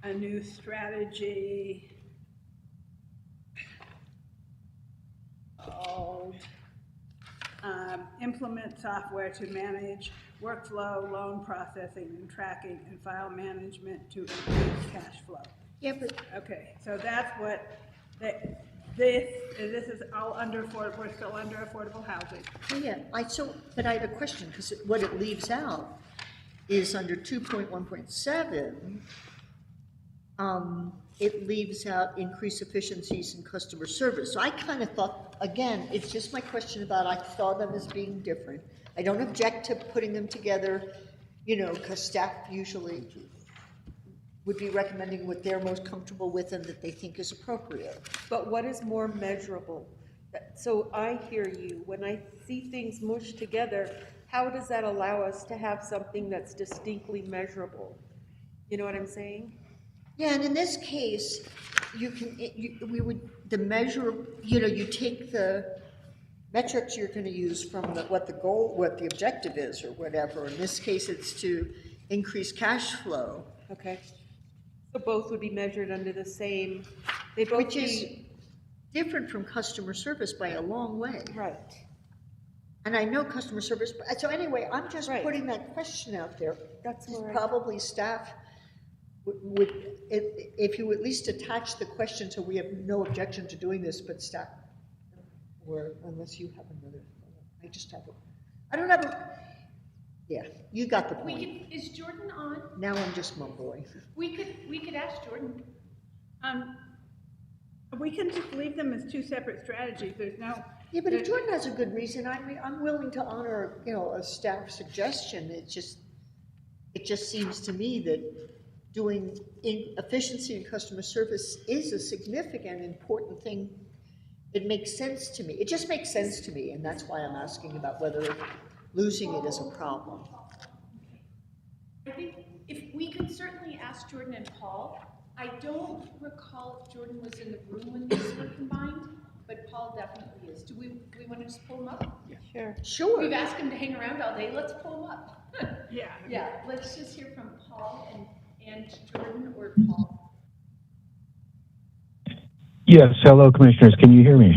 a new strategy called implement software to manage workflow, loan processing and tracking, and file management to increase cash flow. Yeah, but. Okay, so that's what, this is all under, we're still under affordable housing. Oh, yeah, but I have a question, because what it leaves out is under 2.1.7, it leaves out increased efficiencies in customer service. So I kind of thought, again, it's just my question about, I saw them as being different. I don't object to putting them together, because staff usually would be recommending what they're most comfortable with and that they think is appropriate. But what is more measurable? So I hear you. When I see things mushed together, how does that allow us to have something that's distinctly measurable? You know what I'm saying? Yeah, and in this case, you take the metrics you're going to use from what the objective is or whatever. In this case, it's to increase cash flow. Okay. So both would be measured under the same, they both Which is different from customer service by a long way. Right. And I know customer service, so anyway, I'm just putting that question out there. That's where probably staff would, if you at least attach the question, so we have no objection to doing this, but staff, or unless you have another, I don't have a, yeah, you got the point. Is Jordan on? Now I'm just mumbling. We could ask Jordan. We can just leave them as two separate strategies. There's no. Yeah, but if Jordan has a good reason, I'm willing to honor, a staff suggestion. It just seems to me that doing efficiency in customer service is a significant, important thing. It makes sense to me. It just makes sense to me, and that's why I'm asking about whether losing it is a problem. I think if we could certainly ask Jordan and Paul. I don't recall if Jordan was in the room when these were combined, but Paul definitely is. Do we want to just pull him up? Yeah. Sure. Sure. We've asked him to hang around all day. Let's pull him up. Yeah. Yeah. Let's just hear from Paul and Jordan or Paul. Yes. Hello, commissioners. Can you hear me?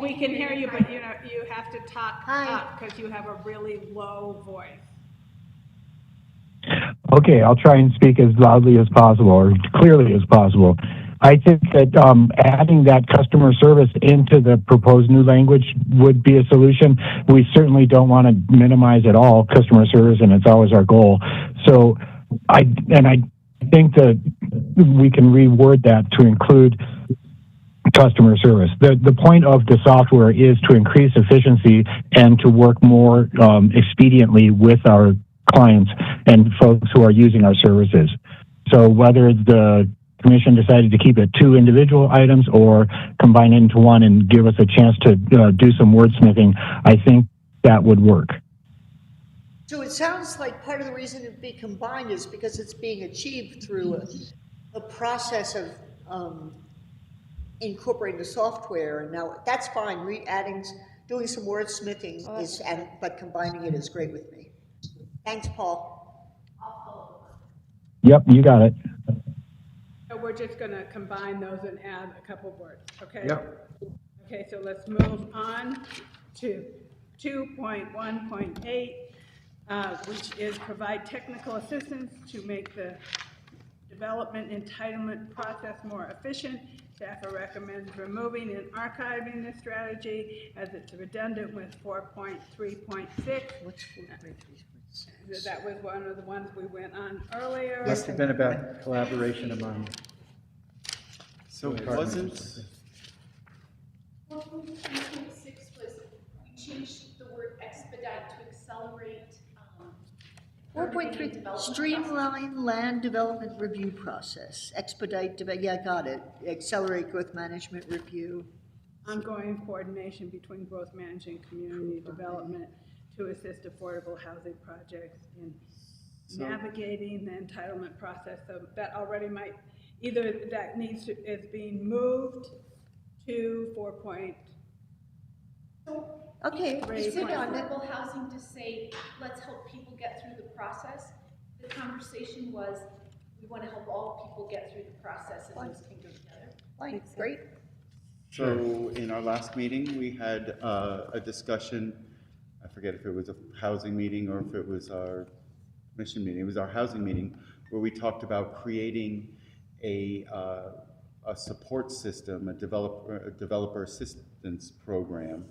We can hear you, but you have to talk up because you have a really low voice. Okay, I'll try and speak as loudly as possible or clearly as possible. I think that adding that customer service into the proposed new language would be a solution. We certainly don't want to minimize at all customer service, and it's always our goal. So I think that we can reword that to include customer service. The point of the software is to increase efficiency and to work more expediently with our clients and folks who are using our services. So whether the commission decided to keep it 2 individual items or combine it into one and give us a chance to do some wordsmithing, I think that would work. So it sounds like part of the reason it be combined is because it's being achieved through a process of incorporating the software, and now that's fine. Doing some wordsmithing but combining it is great with me. Thanks, Paul. Yep, you got it. So we're just gonna combine those and add a couple words, okay? Yep. Okay, so let's move on to 2.1.8, which is provide technical assistance to make the development entitlement process more efficient. Staff recommends removing and archiving this strategy as it's redundant with 4.3.6. What's 4.3.6? That was one of the ones we went on earlier. Must have been about collaboration among. So it departments. wasn't, 4.3.6 was, we changed the word expedite to accelerate. 4.3, streamline land development review process, expedite, yeah, got it, accelerate growth management review. Ongoing coordination between growth management and community development to assist affordable housing projects in navigating the entitlement process. So that already might, either that needs to, is being moved to 4. Okay, Instead sit of on it. affordable housing to say, let's help people get through the process, the conversation was, we want to help all people get through the process and those can go together. Fine, great. so in our last meeting, we had a discussion, I forget if it was a housing meeting or if it was our commission meeting, it was our housing meeting, where we talked about creating a support system, a developer assistance program.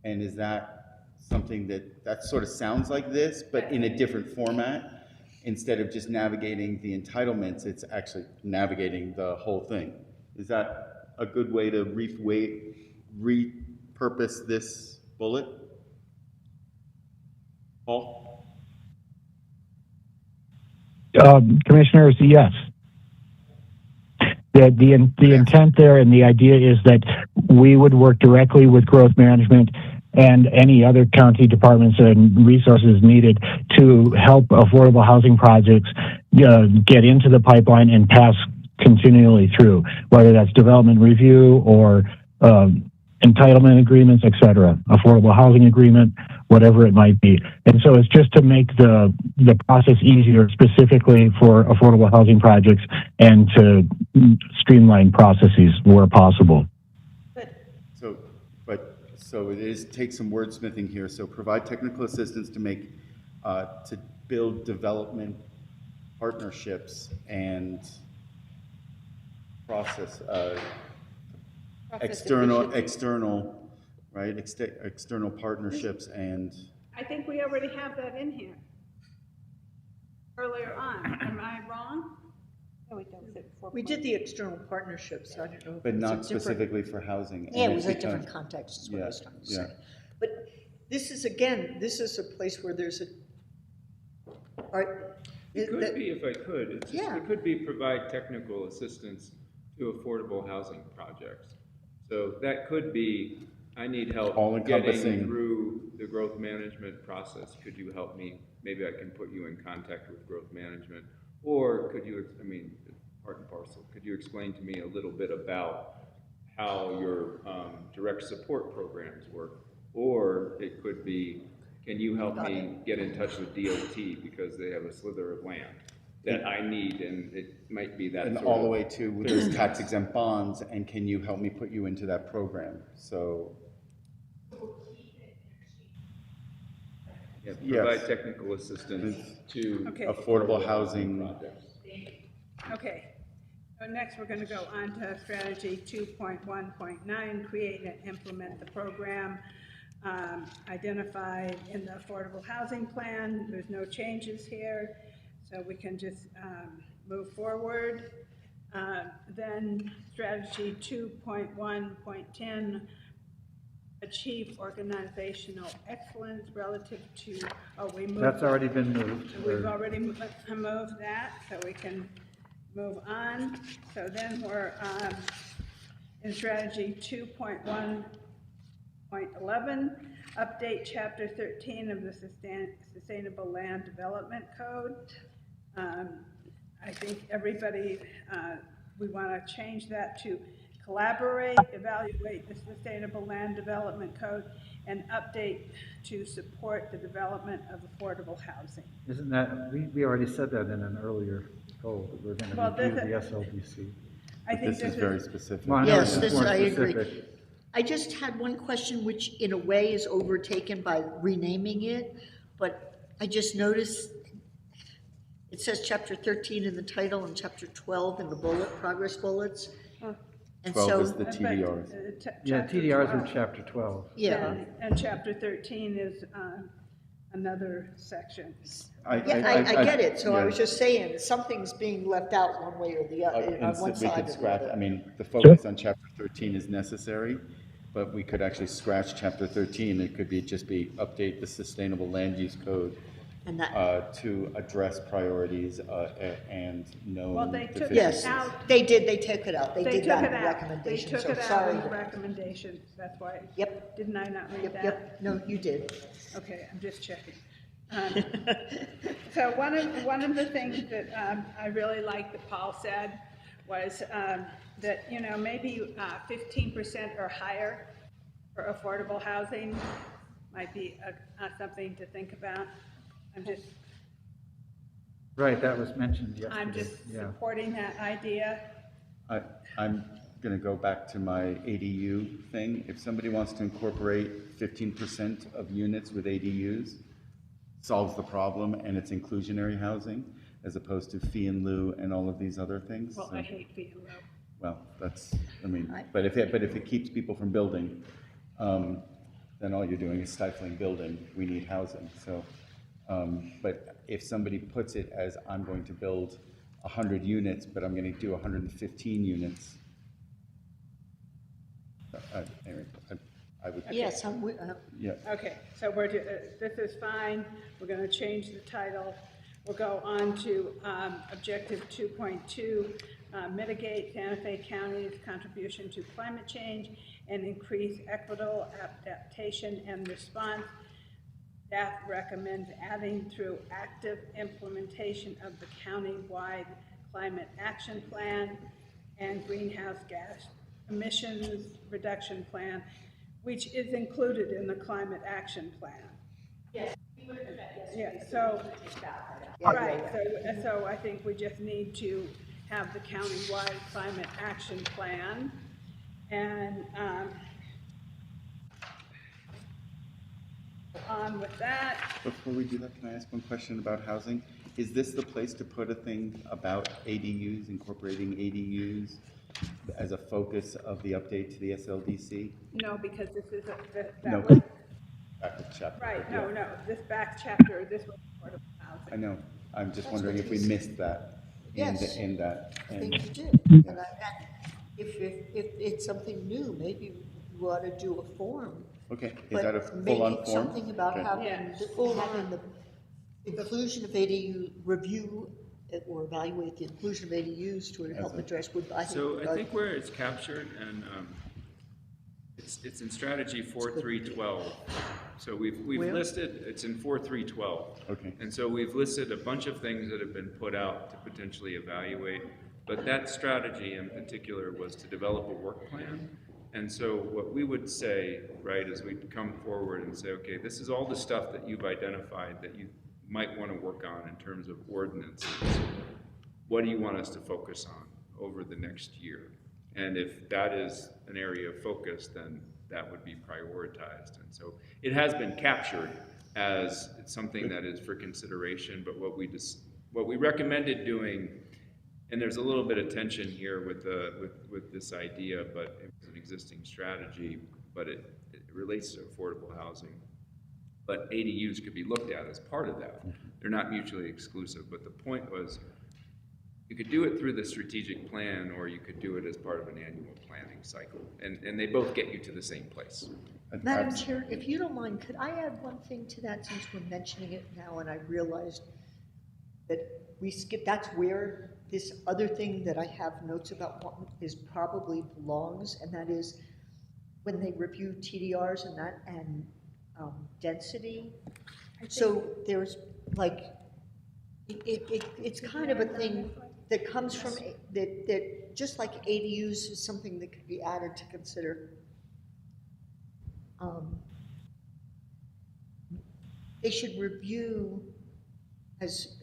And is that something that sort of sounds like this, but in a different format? Instead of just navigating the entitlements, it's actually navigating the whole thing. Is that a good way to repurpose this bullet? Paul? Commissioners, yes. The intent there and the idea is that we would work directly with growth management and any other county departments and resources needed to help affordable housing projects get into the pipeline and pass continually through, whether that's development review or entitlement agreements, et cetera, affordable housing agreement, whatever it might be. And so it's just to make the process easier specifically for affordable housing projects and to streamline processes where possible. So it is, take some wordsmithing here. So provide technical assistance to make, to build development partnerships and process, external, right? External partnerships and. I think we already have that in here earlier on. Am I wrong? No, we don't. We did the external partnerships, so I don't know. But not specifically for housing. Yeah, it was a different context, is what I was trying to say. But this is, again, this is a place where there's a. It could be, if I could, it could be provide technical assistance to affordable housing projects. So that could be, I need help getting through the growth management process. Could you help me? Maybe I can put you in contact with growth management. Or could you, I mean, part and parcel, could you explain to me a little bit about how your direct support programs work? Or it could be, can you help me get in touch with DOT because they have a slither of land that I need, and it might be that. And sort all of the way to with those tax exempt bonds, and can you help me put you into that program? So. Yeah, provide technical assistance to affordable housing projects. Okay. So next, we're going to go on to strategy 2.1.9, create and implement the program identified in the affordable housing plan. There's no changes here, so we can just move forward. Then strategy 2.1.10, achieve organizational excellence relative to, we moved. That's already been moved. We've already moved that, so we can move on. So then we're in strategy 2.1.11, update chapter 13 of the Sustainable Land Development Code. I think everybody, we want to change that to collaborate, evaluate the Sustainable Land Development Code, and update to support the development of affordable housing. Isn't that, we already said that in an earlier goal, that we're Well, going to review this- the SLDC. I think This is very specific. Well, I know Yes, it's this, more I agree. specific. I just had one question, which in a way is overtaken by renaming it, but I just noticed it says chapter 13 in the title and chapter 12 in the progress bullets. And 12 so, is the TDRs. Yeah, Chapter TDRs are 12. chapter 12. yeah. And chapter 13 is another section. I get it, so I was just saying, something's being left out one way or the other, on one We side could or the scratch, other. I mean, the focus on chapter 13 is necessary, but we could actually scratch chapter 13. It could just be update the sustainable land use code And that, to address priorities and known Well, they took it deficiencies. out. they did, they took it out, they did took that it in the out. recommendation, They so took it out sorry. in the recommendation, that's why. Yep. Didn't I not read Yep, that? yep, no, you did. Okay, I'm just checking. So one of the things that I really liked that Paul said was that, you know, maybe 15% or higher for affordable housing might be something to think about. Right, that was mentioned yesterday. I'm just Yeah. supporting that idea. I'm going to go back to my ADU thing. If somebody wants to incorporate 15% of units with ADUs, solves the problem, and it's inclusionary housing as opposed to fee in lieu and all of these other things. Well, So- I hate fee in lieu. Well, that's, I mean, but if it keeps people from building, then all you're doing is stifling building. We need housing, so. But if somebody puts it as, I'm going to build 100 units, but I'm going to do 115 units. Anyway, I would. Yes, Yeah. Okay, so this is fine. We're going to change the title. We'll go on to objective 2.2, mitigate Santa Fe County's contribution to climate change and increase equitable adaptation and response. Staff recommends adding through active implementation of the county-wide climate action plan and greenhouse gas emissions reduction plan, which is included in the climate action plan. Yes, we would have done that yesterday. Yeah, so, Take that. right, so I think we just need to have the county-wide climate action plan. And on with that, Before we do that, can I ask one question about housing? Is this the place to put a thing about ADUs, incorporating ADUs as a focus of the update to the SLDC? no, because this is, No. that was, Back to chapter. right, yeah. no, this back chapter, this was part of housing. I know, I'm just That's wondering what if we he's- missed that Yes. in that. I and- think you did. And if it's something new, maybe you ought to do a form. Okay, is But that a make full-on it form? something about Okay. having, Yeah. having the inclusion of ADU, review or evaluate the inclusion of ADUs to help address would, I think. So I think where it's captured, and it's in strategy 4312. So we've Where? listed, it's in 4312. Okay. And so we've listed a bunch of things that have been put out to potentially evaluate. But that strategy in particular was to develop a work plan. And so what we would say, right, is we'd come forward and say, okay, this is all the stuff that you've identified that you might want to work on in terms of ordinances. What do you want us to focus on over the next year? And if that is an area of focus, then that would be prioritized. And so it has been captured as something that is for consideration, but what we recommended doing, and there's a little bit of tension here with this idea, but it was an existing strategy, but it relates to affordable housing. But ADUs could be looked at as part of that. They're not mutually exclusive, but the point was, You could do it through the strategic plan, or you could do it as part of an annual planning cycle, and they both get you to the same place. Madam Chair, if you don't mind, could I add one thing to that since we're mentioning it now and I realized that we skipped, that's where this other thing that I have notes about what is probably belongs, and that is when they review TDRs and that, and density. So there's like, it's kind of a thing that comes from, that just like ADUs is something that could be added to consider. They should review as,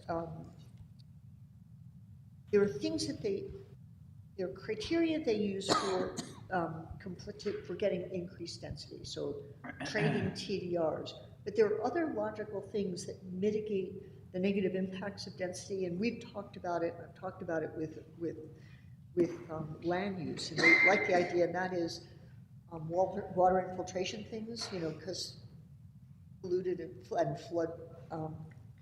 there are things that there are criteria they use for for getting increased density, so trading TDRs. But there are other logical things that mitigate the negative impacts of density, and we've talked about it. I've talked about it with land use, and they like the idea, and that is water infiltration things, you know, because polluted and flood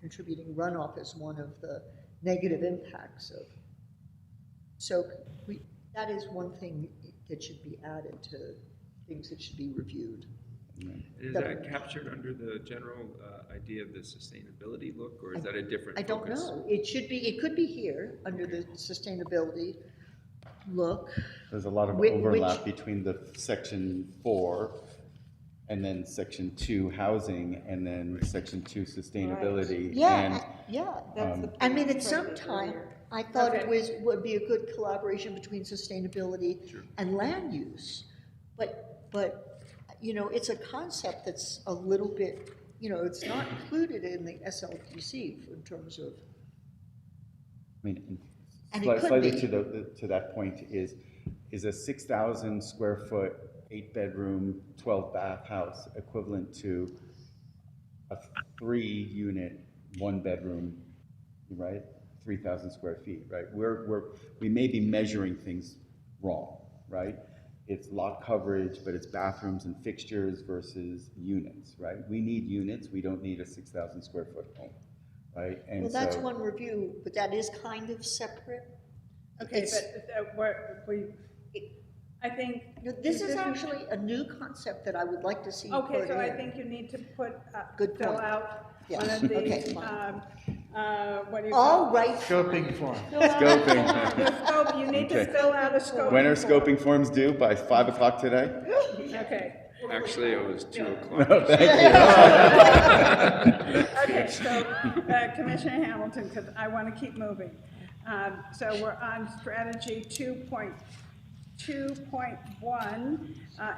contributing runoff is one of the negative impacts of. So that is one thing that should be added to things that should be reviewed. Is that captured under the general idea of the sustainability look, or is that a different I don't focus? know. It should be, it could be here under the sustainability look. There's a lot of overlap between the section 4 and then section 2 housing and then section 2 sustainability. Yeah, And, I mean, at some time, I thought it would be a good collaboration between sustainability and land use. But, you know, it's a concept that's a little bit, you know, it's not included in the SLPC in terms of. I mean, And it could slightly be. to that point is a 6,000 square foot, 8-bedroom, 12-bath house equivalent to a 3-unit, 1-bedroom, right? 3,000 square feet, right? We may be measuring things wrong, right? It's lot coverage, but it's bathrooms and fixtures versus units, right? We need units. We don't need a 6,000 square foot home, right? And Well, that's so, one review, but that is kind of separate. Okay, I think. This is actually a new concept that I would like to see put in. Okay, so I think you need to put, Good fill point. out Yeah, one of these, okay, fine. what do you call All it? right. Scoping form. Scoping. The scope, you need to Okay. fill out a scope. when are scoping forms due? By 5 o'clock today? Okay. Actually, it was 2 o'clock. No, thank you. Okay, so Commissioner Hamilton, because I want to keep moving. So we're on strategy 2.1,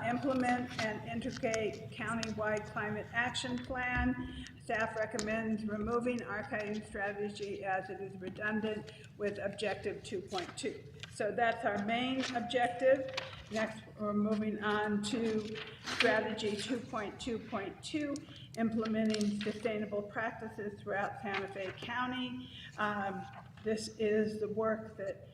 implement and integrate countywide climate action plan. Staff recommends removing archiving strategy as it is redundant with objective 2.2. So that's our main objective. Next, we're moving on to strategy 2.2.2, implementing sustainable practices throughout Santa Fe County. This is the work that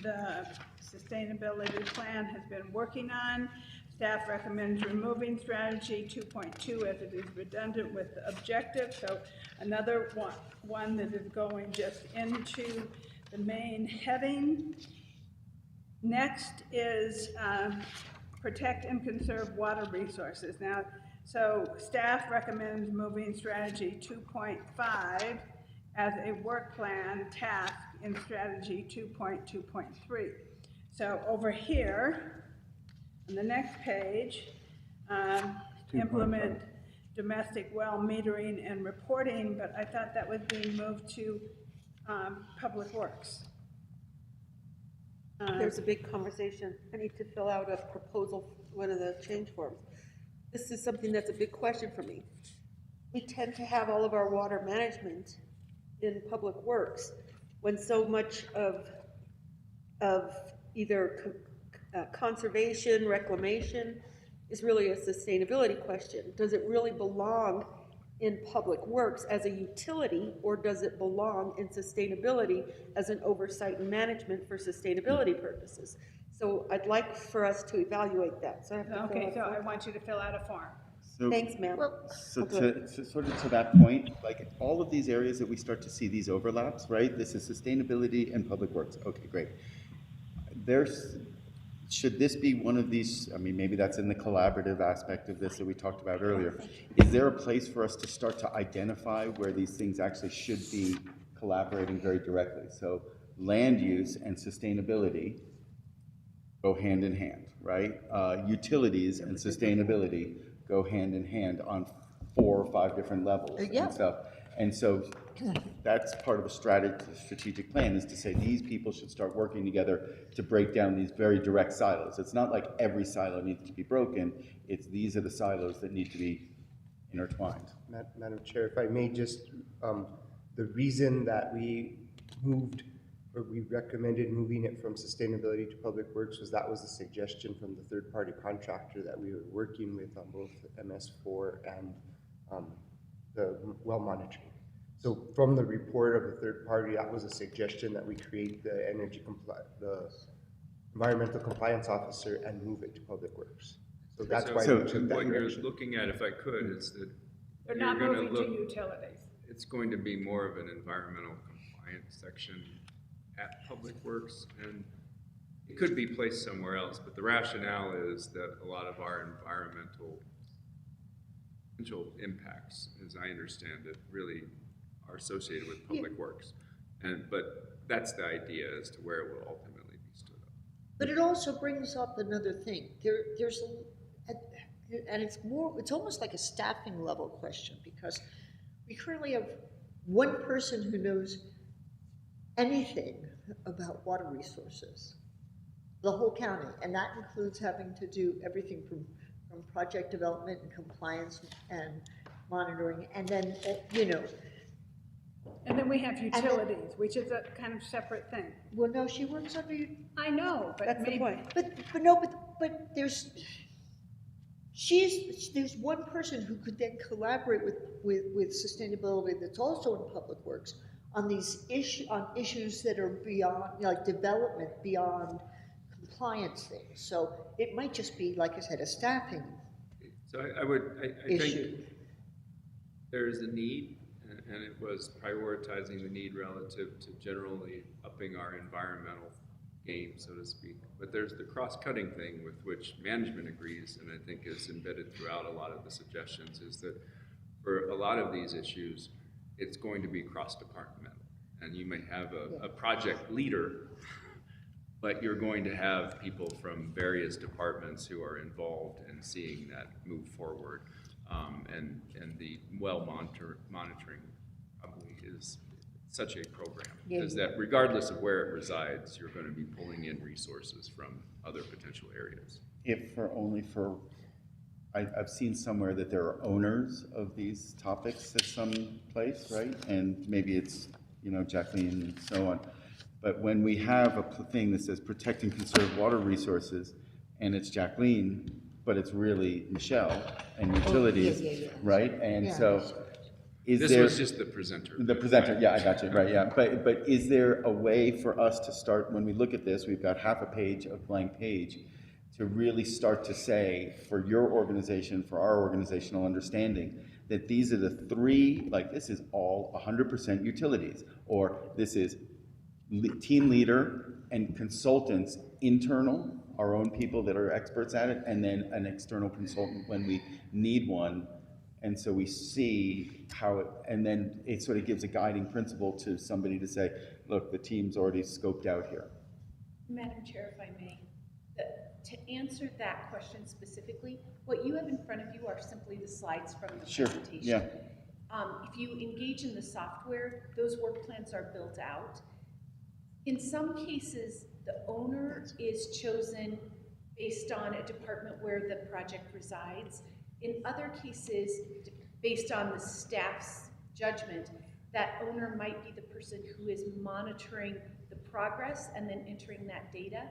the sustainability plan has been working on. Staff recommends removing strategy 2.2 as it is redundant with the objective. So another one that is going just into the main heading. Next is protect and conserve water resources. Now, so staff recommends moving strategy 2.5 as a work plan task in strategy 2.2.3. So over here, on the next page, implement domestic well metering and reporting, but I thought that was being moved to Public Works. There's a big conversation. I need to fill out a proposal, one of the change forms. This is something that's a big question for me. We tend to have all of our water management in Public Works when so much of either conservation, reclamation is really a sustainability question. Does it really belong in Public Works as a utility, or does it belong in sustainability as an oversight and management for sustainability purposes? So I'd like for us to evaluate that. So I have to Okay, fill so out I want you to fill out a form. So- Thanks, ma'am. So to sort of to that point, like all of these areas that we start to see these overlaps, right? This is sustainability and public works. Okay, great. Should this be one of these, I mean, maybe that's in the collaborative aspect of this that we talked about earlier. Is there a place for us to start to identify where these things actually should be collaborating very directly? So land use and sustainability go hand in hand, right? Utilities and sustainability go hand in hand on 4 or 5 different levels and stuff. And so that's part of a strategic plan, is to say these people should start working together to break down these very direct silos. It's not like every silo needs to be broken. It's these are the silos that need to be intertwined. Madam Chair, if I may just, the reason that we moved, or we recommended moving it from sustainability to public works was that was a suggestion from the third-party contractor that we were working with on both MS4 and the well monitoring. So from the report of the third party, that was a suggestion that we create the the environmental compliance officer and move it to public works. So that's why we took that what direction. you're looking at, if I could, is that They're you're not gonna moving look, to utilities. it's going to be more of an environmental compliance section at Public Works, and it could be placed somewhere else, but the rationale is that a lot of our environmental potential impacts, as I understand it, really are associated with Public Works. But that's the idea as to where it will ultimately be stood up. But it also brings up another thing. There's and it's almost like a staffing level question, because we currently have one person who knows anything about water resources, the whole county, and that includes having to do everything from project development and compliance and monitoring, and then, And then we have utilities, which is a kind of separate thing. Well, no, she works under. I know, but That's the maybe. point. But there's one person who could then collaborate with sustainability that's also in public works on these issues that are beyond, like development, beyond compliance things. So it might just be, like I said, a staffing So I issue. think there is a need, and it was prioritizing the need relative to generally upping our environmental game, so to speak. But there's the cross-cutting thing with which management agrees, and I think is embedded throughout a lot of the suggestions, is that for a lot of these issues, it's going to be cross-departmental. And you may have a project leader, but you're going to have people from various departments who are involved in seeing that move forward. And the well monitoring probably is such a program, is that regardless of where it resides, you're going to be pulling in resources from other potential areas. I've seen somewhere that there are owners of these topics at some place, right? And maybe it's, Jacqueline and so on. But when we have a thing that says protect and conserve water resources, and it's Jacqueline, but it's really Michelle and utilities, right? And so This was just the presenter. The presenter, yeah, I got you, right, yeah. But is there a way for us to start, when we look at this, we've got half a page of blank page, to really start to say, for your organization, for our organizational understanding, that these are the 3, like this is all 100% utilities, or this is team leader and consultants, internal, our own people that are experts at it, and then an external consultant when we need one. And so we see how and then it sort of gives a guiding principle to somebody to say, look, the team's already scoped out here. Madam Chair, if I may, to answer that question specifically, what you have in front of you are simply the slides from the presentation. Yeah. If you engage in the software, those work plans are built out. In some cases, the owner is chosen based on a department where the project resides. In other cases, based on the staff's judgment, that owner might be the person who is monitoring the progress and then entering that data.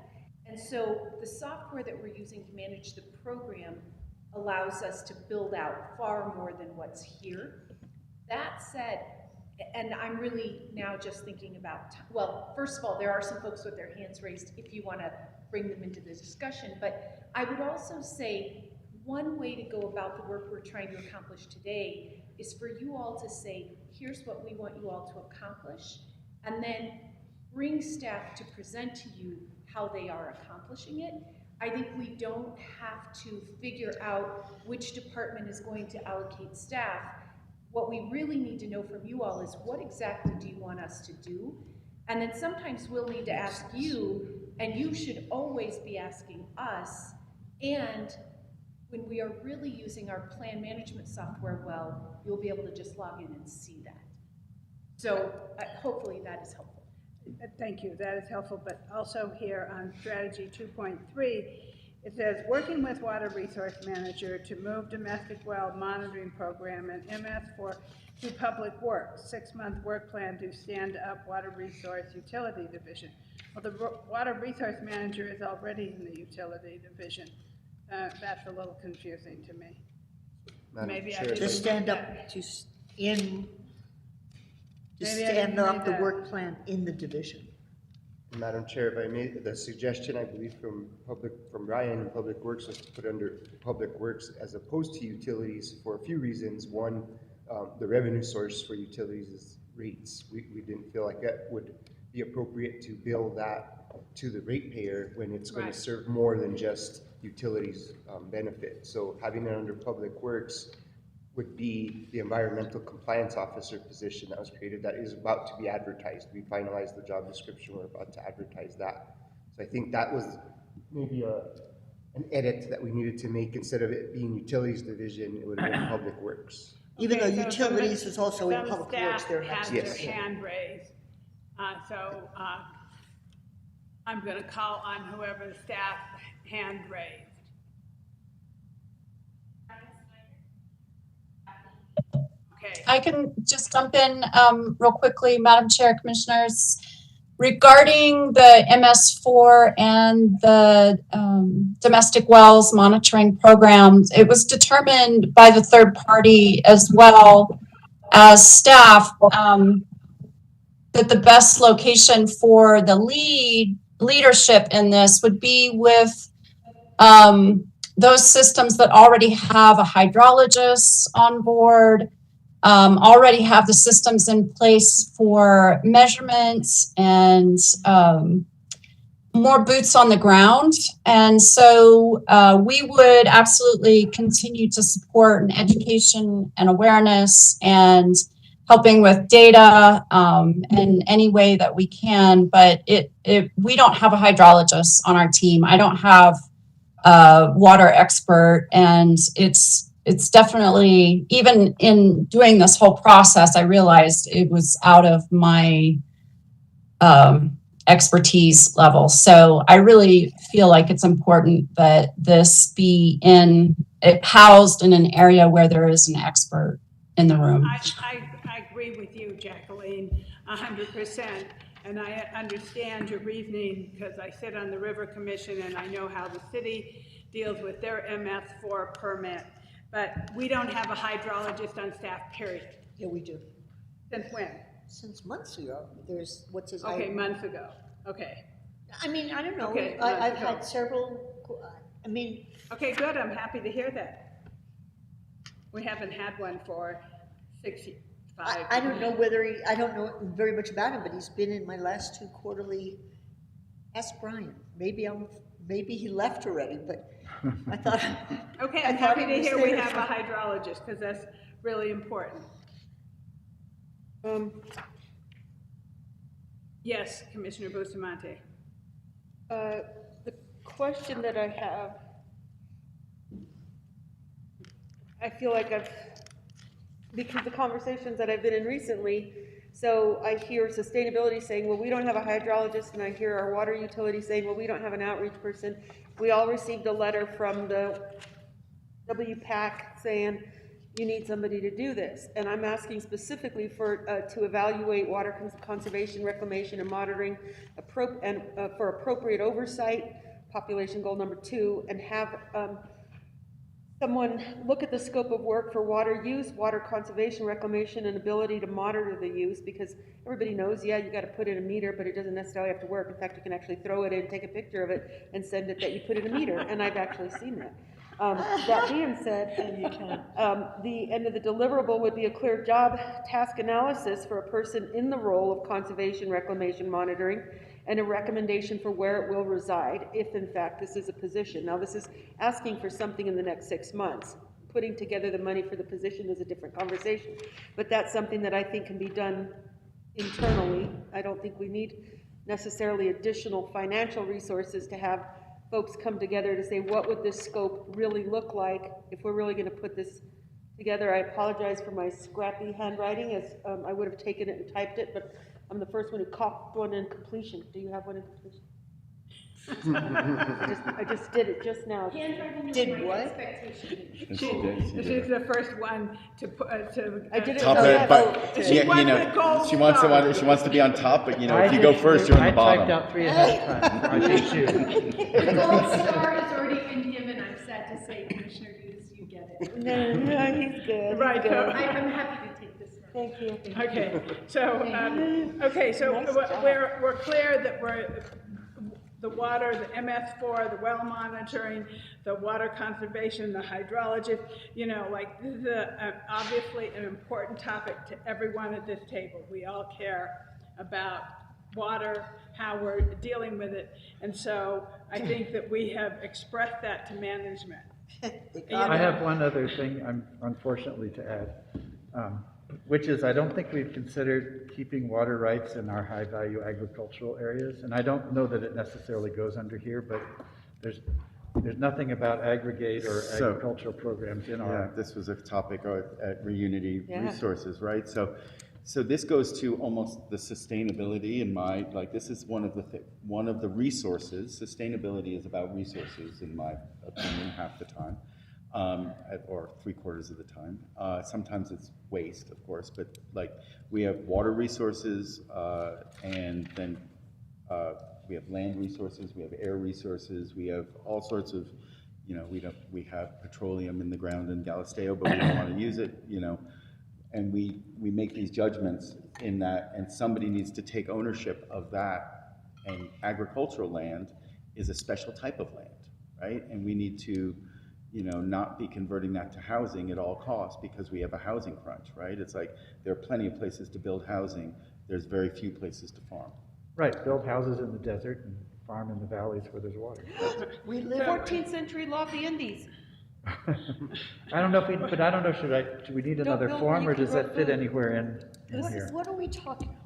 And so the software that we're using to manage the program allows us to build out far more than what's here. That said, and I'm really now just thinking about, well, first of all, there are some folks with their hands raised if you want to bring them into the discussion, but I would also say one way to go about the work we're trying to accomplish today is for you all to say, here's what we want you all to accomplish, and then bring staff to present to you how they are accomplishing it. I think we don't have to figure out which department is going to allocate staff. What we really need to know from you all is what exactly do you want us to do? And then sometimes we'll need to ask you, and you should always be asking us. And when we are really using our plan management software well, you'll be able to just log in and see that. So hopefully that is helpful. Thank you, that is helpful, but also here on strategy 2.3, it says, working with water resource manager to move domestic well monitoring program and MS4 to public works, 6-month work plan to stand up water resource utility division. Well, the water resource manager is already in the utility division. That's a little confusing to me. Maybe I To stand up, to stand up the work plan in the division. Madam Chair, if I may, the suggestion, I believe, from Ryan in Public Works was to put under Public Works as opposed to utilities for a few reasons. One, the revenue source for utilities is rates. We didn't feel like that would be appropriate to bill that to the ratepayer when it's going to serve more than just utilities benefit. So having it under Public Works would be the environmental compliance officer position that was created that is about to be advertised. We finalized the job description, we're about to advertise that. So I think that was maybe an edit that we needed to make. Instead of it being utilities division, it would have been Public Works. Even though utilities is also in some Public Works, they're staff next. has their hand raised. I'm gonna call on whoever the staff hand raised. Okay. I can just jump in real quickly, Madam Chair, Commissioners. Regarding the MS4 and the domestic wells monitoring programs, it was determined by the third party as well as staff that the best location for the leadership in this would be with those systems that already have a hydrologist on board, already have the systems in place for measurements and more boots on the ground. And so we would absolutely continue to support an education and awareness and helping with data in any way that we can. But we don't have a hydrologist on our team. I don't have a water expert, and it's definitely, even in doing this whole process, I realized it was out of my expertise level. So I really feel like it's important that this be housed in an area where there is an expert in the room. I agree with you, Jacqueline, 100%. And I understand your reasoning because I sit on the River Commission and I know how the city deals with their MS4 permit. But we don't have a hydrologist on staff, period. Yeah, we do. Since when? Since months ago. There's, what's his? Okay, months ago. Okay. I mean, I don't know. Okay, I've months ago. had several, I mean. Okay, good. I'm happy to hear that. We haven't had one for 5 years. I don't know whether I don't know very much about him, but he's been in my last 2 quarterly. Ask Brian. Maybe he left already, but I thought. Okay, I'm happy to hear we have a hydrologist because that's really important. Yes, Commissioner Bustamante. The question that I have, I feel like because the conversations that I've been in recently, so I hear sustainability saying, well, we don't have a hydrologist, and I hear our water utility saying, well, we don't have an outreach person. We all received a letter from the WPAC saying, you need somebody to do this. And I'm asking specifically to evaluate water conservation, reclamation, and monitoring for appropriate oversight, population goal number 2, and have someone look at the scope of work for water use, water conservation, reclamation, and ability to monitor the use, because everybody knows, yeah, you got to put in a meter, but it doesn't necessarily have to work. In fact, you can actually throw it in, take a picture of it, and send it that you put in a meter, and I've actually seen that. That being said, and you can, the end of the deliverable would be a clear job task analysis for a person in the role of conservation reclamation monitoring and a recommendation for where it will reside, if in fact this is a position. Now, this is asking for something in the next 6 months. Putting together the money for the position is a different conversation, but that's something that I think can be done internally. I don't think we need necessarily additional financial resources to have folks come together to say, what would this scope really look like if we're really going to put this together? I apologize for my scrappy handwriting, as I would have taken it and typed it, but I'm the first one who copied one in completion. Do you have one in completion? I just did it just now. Handwriting is Did my what? expectation. She's the first one to put, I did it. Top Oh, it, yeah. but She yeah, wants you know, the gold she wants star. she wants to be on top, but you know, if you go first, you're in the bottom. I typed out 3 ahead of time. I did too. The gold star has already been given, I'm sad to say, Commissioner Hughes, you get it. No, he's good. Right, He's good. I'm happy to take this one. Thank you. Okay, so, we're clear that we're, the water, the MS4, the well monitoring, the water conservation, the hydrology, you know, like, this is obviously an important topic to everyone at this table. We all care about water, how we're dealing with it, and so I think that we have expressed that to management. I have one other thing, unfortunately, to add, which is I don't think we've considered keeping water rights in our high-value agricultural areas, and I don't know that it necessarily goes under here, but there's nothing about aggregate or agricultural programs in our. Yeah, this was a topic at Reunity Yeah. Resources, right? So this goes to almost the sustainability in my, like, this is one of the resources. Sustainability is about resources, in my opinion, half the time, or 3/4 of the time. Sometimes it's waste, of course, but like, we have water resources, and then we have land resources, we have air resources, we have all sorts of, you know, we have petroleum in the ground in Galisteo, but we don't want to use it, you know. And we make these judgments in that, and somebody needs to take ownership of that. And agricultural land is a special type of land, right? And we need to, you know, not be converting that to housing at all costs because we have a housing crunch, right? It's like there are plenty of places to build housing. There's very few places to farm. Right, build houses in the desert and farm in the valleys where there's water. We live 14th century law of the Indies. I don't know if we, but I don't know, should we need another build form, where or you does can that grow fit food. anywhere in here? What are we talking?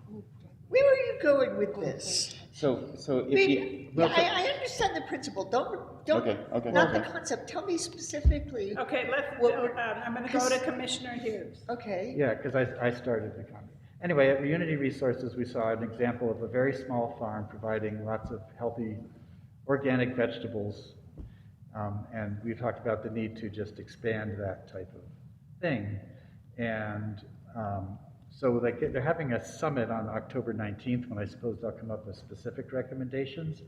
Where are you going with this? So I if mean, you, I understand the principle. Don't, Okay, not the okay. concept. Tell me specifically. Okay, I'm gonna go to Commissioner Hughes. Okay. Yeah, because I started the comment. Anyway, at Reunity Resources, we saw an example of a very small farm providing lots of healthy organic vegetables. And we talked about the need to just expand that type of thing. And so they're having a summit on October 19th, when I suppose they'll come up with specific recommendations.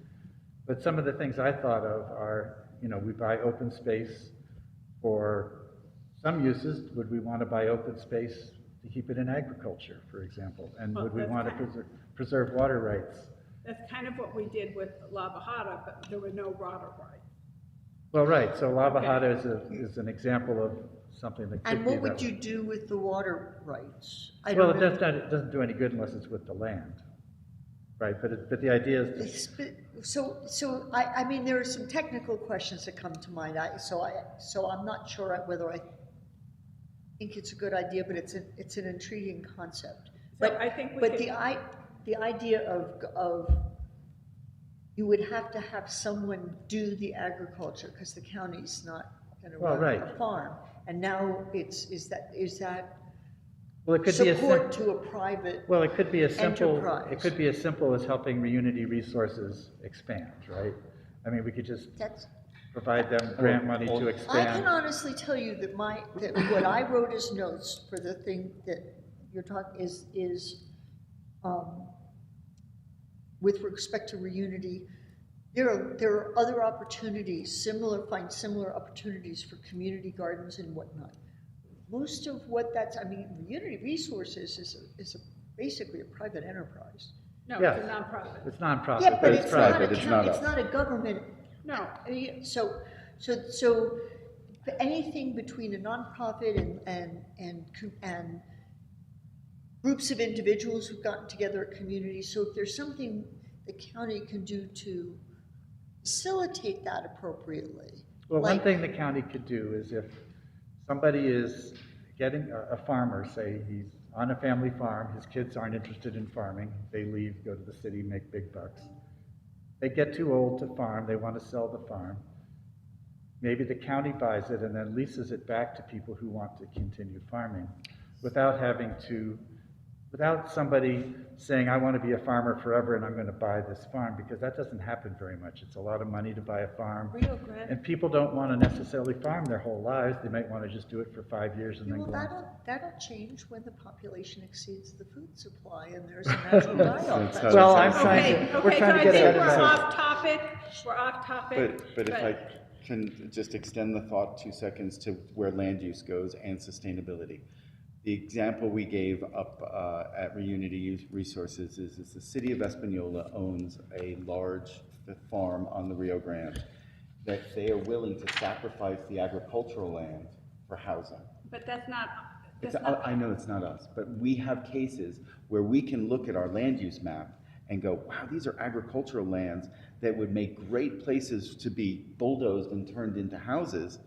But some of the things I thought of are, you know, we buy open space for some uses. Would we want to buy open space to keep it in agriculture, for example? And Well, would we that's want kind to preserve water rights? That's kind of what we did with La Bajada, but there were no water rights. Well, right, so La Bajada is an example of something that could And be what would that you do with the water rights? Well, it doesn't do any good unless it's with the land, right? But the idea is, So I mean, there are some technical questions that come to mind. So I'm not sure whether I think it's a good idea, but it's an intriguing concept. But I think the idea of you would have to have someone do the agriculture because the county's not going to run right. a farm, and now is that well, it could be support to a private well, it could be as simple. enterprise. It could be as simple as helping Reunity Resources expand, right? I mean, we could just provide them grant money to expand. I can honestly tell you that what I wrote as notes for the thing that you're talking is with respect to Reunity, there are other opportunities, similar opportunities for community gardens and whatnot. Most of what Reunity Resources is basically a private enterprise. No, Yeah. it's a nonprofit. It's nonprofit, Yeah, but it's private. not a government. No. So anything between a nonprofit and groups of individuals who've gotten together at communities. So if there's something the county can do to facilitate that appropriately. Well, one like- thing the county could do is if somebody is getting, a farmer, say he's on a family farm, his kids aren't interested in farming, they leave, go to the city, make big bucks. They get too old to farm, they want to sell the farm. Maybe the county buys it and then leases it back to people who want to continue farming without somebody saying, I want to be a farmer forever and I'm going to buy this farm, because that doesn't happen very much. It's a lot of money to buy a farm. Rio Grande. And people don't want to necessarily farm their whole lives. They might want to just do it for 5 years and then Well, go on. that'll change when the population exceeds the food supply and there's a natural die-off. Well, I'm trying to, we're Okay, so trying I to get think ahead we're of this. off topic, we're off topic. But if I can just extend the thought 2 seconds to where land use goes and sustainability. The example we gave up at Reunity Resources is the city of Espanola owns a large farm on the Rio Grande that they are willing to sacrifice the agricultural land for housing. But that's not, I know it's not us, but we have cases where we can look at our land use map and go, wow, these are agricultural lands that would make great places to be bulldozed and turned into houses.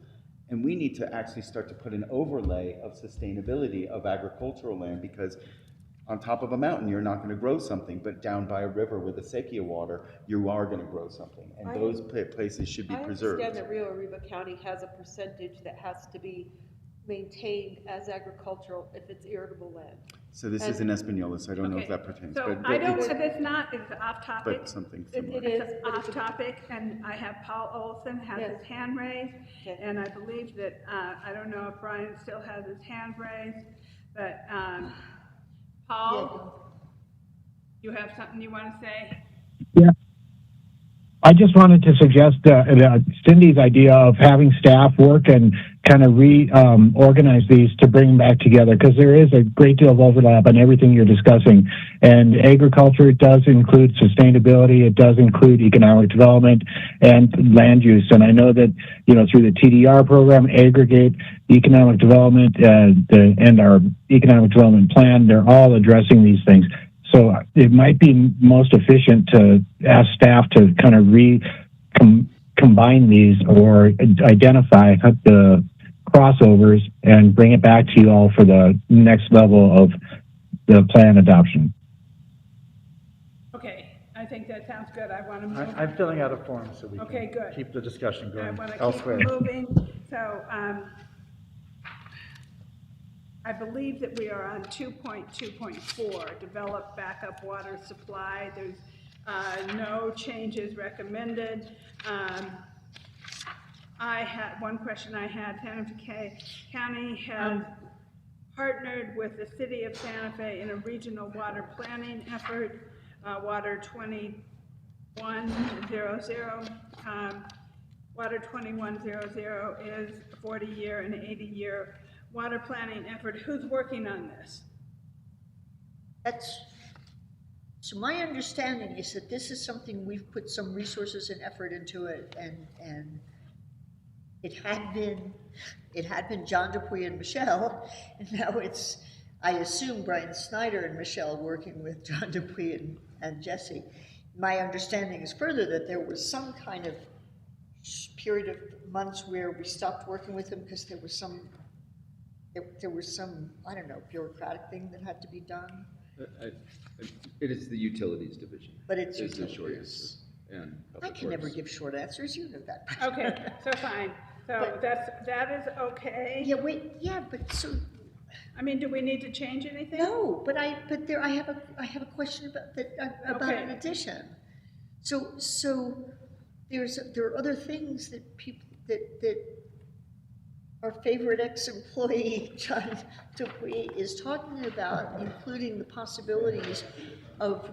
And we need to actually start to put an overlay of sustainability of agricultural land, because on top of a mountain, you're not going to grow something, but down by a river with acequia water, you are going to grow something. And those places should be preserved. I understand that Rio Arriba County has a percentage that has to be maintained as agricultural if it's irrigable land. So this is in Espanola, so I don't know if that pertains. so but I don't, it's- it's not, it's off topic. But something similar. It is. It's off topic, and I have Paul Olson has his hand raised, and I believe that, I don't know if Brian still has his hand raised, but, Paul, you have something you want to say? Yeah. I just wanted to suggest Cindy's idea of having staff work and kind of organize these to bring them back together, because there is a great deal of overlap on everything you're discussing. And agriculture does include sustainability, it does include economic development and land use. And I know that, through the TDR program, aggregate economic development and our economic development plan, they're all addressing these things. So it might be most efficient to ask staff to kind of combine these or identify the crossovers and bring it back to you all for the next level of the plan adoption. Okay, I think that sounds good. I want to move. I'm filling out a form so we Okay, can good. keep the discussion I going want to elsewhere. keep moving. So, I believe that we are on 2.2.4, develop backup water supply. There's no changes recommended. One question I had, Santa Fe County has partnered with the city of Santa Fe in a regional water planning effort, Water 2100. Water 2100 is a 40-year and 80-year water planning effort. Who's working on this? So my understanding is that this is something we've put some resources and effort into it, and it had been John Dupuy and Michelle, and now it's, I assume, Brian Snyder and Michelle working with John Dupuy and Jesse. My understanding is further that there was some kind of period of months where we stopped working with them because there was some, I don't know, bureaucratic thing that had to be done. It is the utilities division. But it's is the short utilities. answer. And I Public can never Works. give short answers, you know that. Okay, so fine. So that is okay. Yeah, but so. I mean, do we need to change anything? No, but I have a question about an addition. So there are other things that people that our favorite ex-employee John Dupuy is talking about, including the possibilities of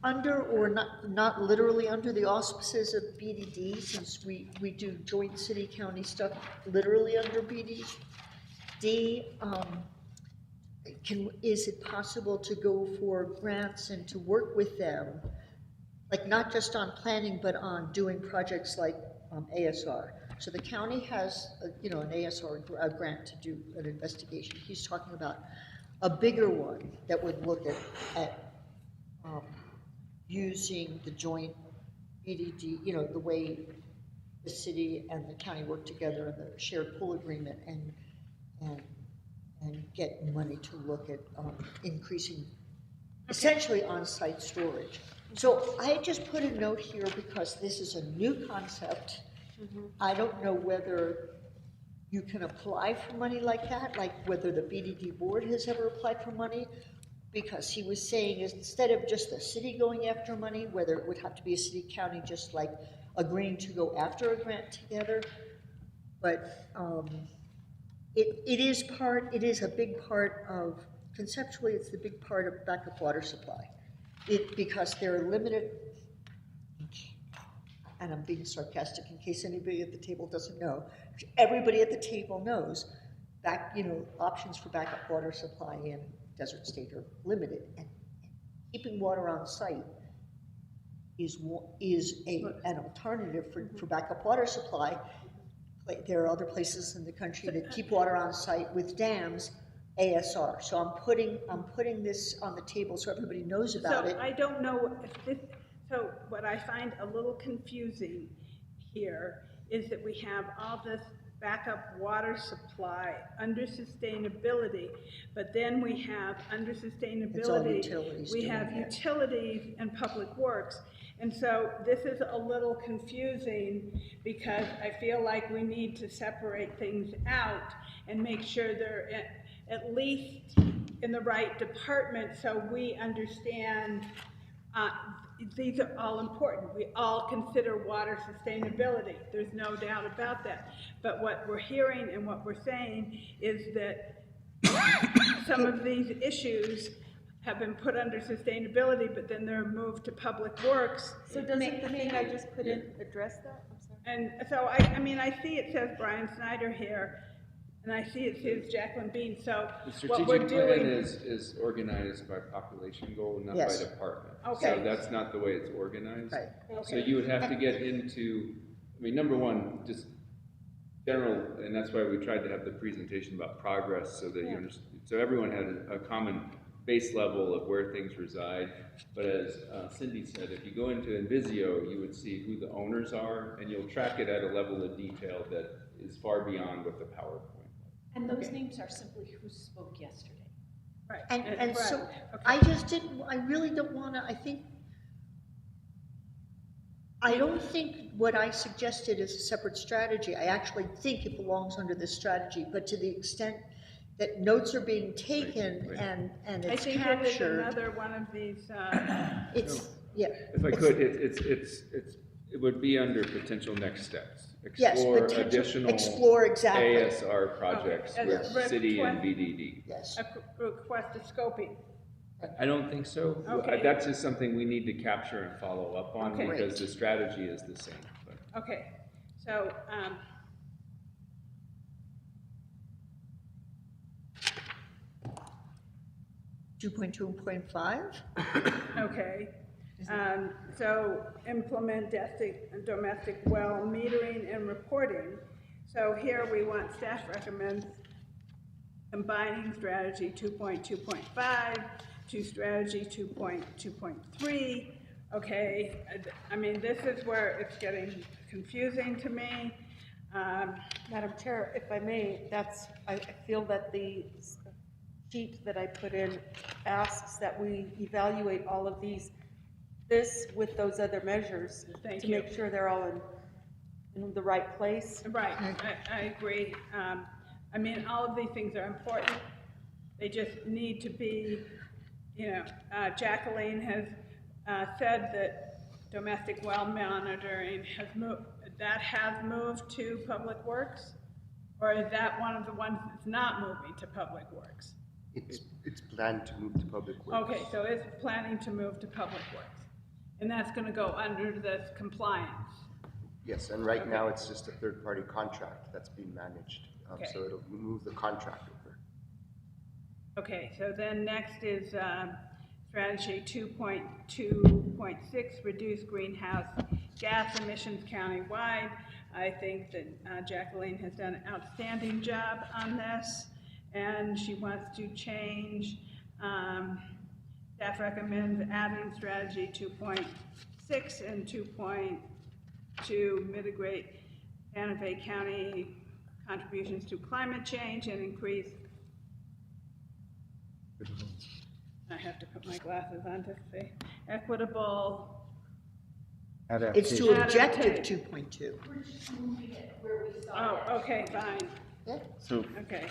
under or not literally under the auspices of BDD, since we do joint city-county stuff literally under BDD. Is it possible to go for grants and to work with them, like not just on planning, but on doing projects like ASR. So the county has, you know, an ASR grant to do an investigation. He's talking about a bigger one that would look at using the joint BDD, you know, the way the city and the county work together in the shared pool agreement and get money to look at increasing essentially on-site storage. So I just put a note here because this is a new concept. I don't know whether you can apply for money like that, like whether the BDD board has ever applied for money, because he was saying is instead of just the city going after money, whether it would have to be a city county just like agreeing to go after a grant together. But it is a big part of, conceptually, it's the big part of backup water supply. Because they're limited, and I'm being sarcastic in case anybody at the table doesn't know, everybody at the table knows options for backup water supply in Desert State are limited, and keeping water on site is an alternative for backup water supply. There are other places in the country that keep water on site with dams, ASR. So I'm putting this on the table so everybody knows about it. So I don't know if this, so what I find a little confusing here is that we have all this backup water supply under sustainability, but then we have under sustainability, we have utilities and public works. And so this is a little confusing because I feel like we need to separate things out and make sure they're at least in the right department so we understand these are all important. We all consider water sustainability. There's no doubt about that. But what we're hearing and what we're saying is that some of these issues have been put under sustainability, but then they're moved to public works. So doesn't the thing I just put in address that? I'm sorry. And so I mean, I see it says Brian Snyder here, and I see it says Jacqueline Bean. So The what we're strategic plan doing is organized by population goal, not Yes. by department. Okay. So that's not the way it's organized. Right. So you would have to get into, I mean, number one, just general, and that's why we tried to have the presentation about progress so that you understand, so everyone had a common base level of where things reside. But as Cindy said, if you go into Invisio, you would see who the owners are, and you'll track it at a level of detail that is far beyond what the PowerPoint. And those names are simply who spoke yesterday. right. And so right. I really don't want to, I don't think what I suggested is a separate strategy. I actually think it belongs under this strategy, but to the extent that notes are being taken and I it's think it is captured, another one of these, it's, yeah. If I could, it would be under potential next steps. Yes, Explore potential- additional explore exactly. ASR projects Okay, with as city and request- BDD. Yes. a request of scoping. I don't think so. Okay. That's just something we need to capture and follow up on Okay. because the strategy is the same. But Okay, so, 2.2.5? okay. So implement domestic well metering and reporting. So here we want staff recommends combining strategy 2.2.5 to strategy 2.2.3. Okay, I mean, this is where it's getting confusing to me. Madam Chair, if I may, I feel that the sheet that I put in asks that we evaluate all of this with those other measures Thank to you. make sure they're all in the right place. Right, I agree. I mean, all of these things are important. They just need to be, Jacqueline has said that domestic well monitoring has moved to Public Works? Or is that one of the ones that's not moving to Public Works? It's planned to move to Public Works. Okay, so it's planning to move to Public Works. And that's gonna go under this compliance. Yes, and right now it's just a third-party contract that's being managed. Okay. So it'll move the contract over. Okay, so then next is strategy 2.2.6, reduce greenhouse gas emissions countywide. I think that Jacqueline has done an outstanding job on this, and she wants to change. Staff recommends adding strategy 2.6 and 2.2 mitigate Santa Fe County contributions to climate change and increase. I have to put my glasses on to see. Equitable. It's to objective 2.2. Oh, okay, fine. So Okay.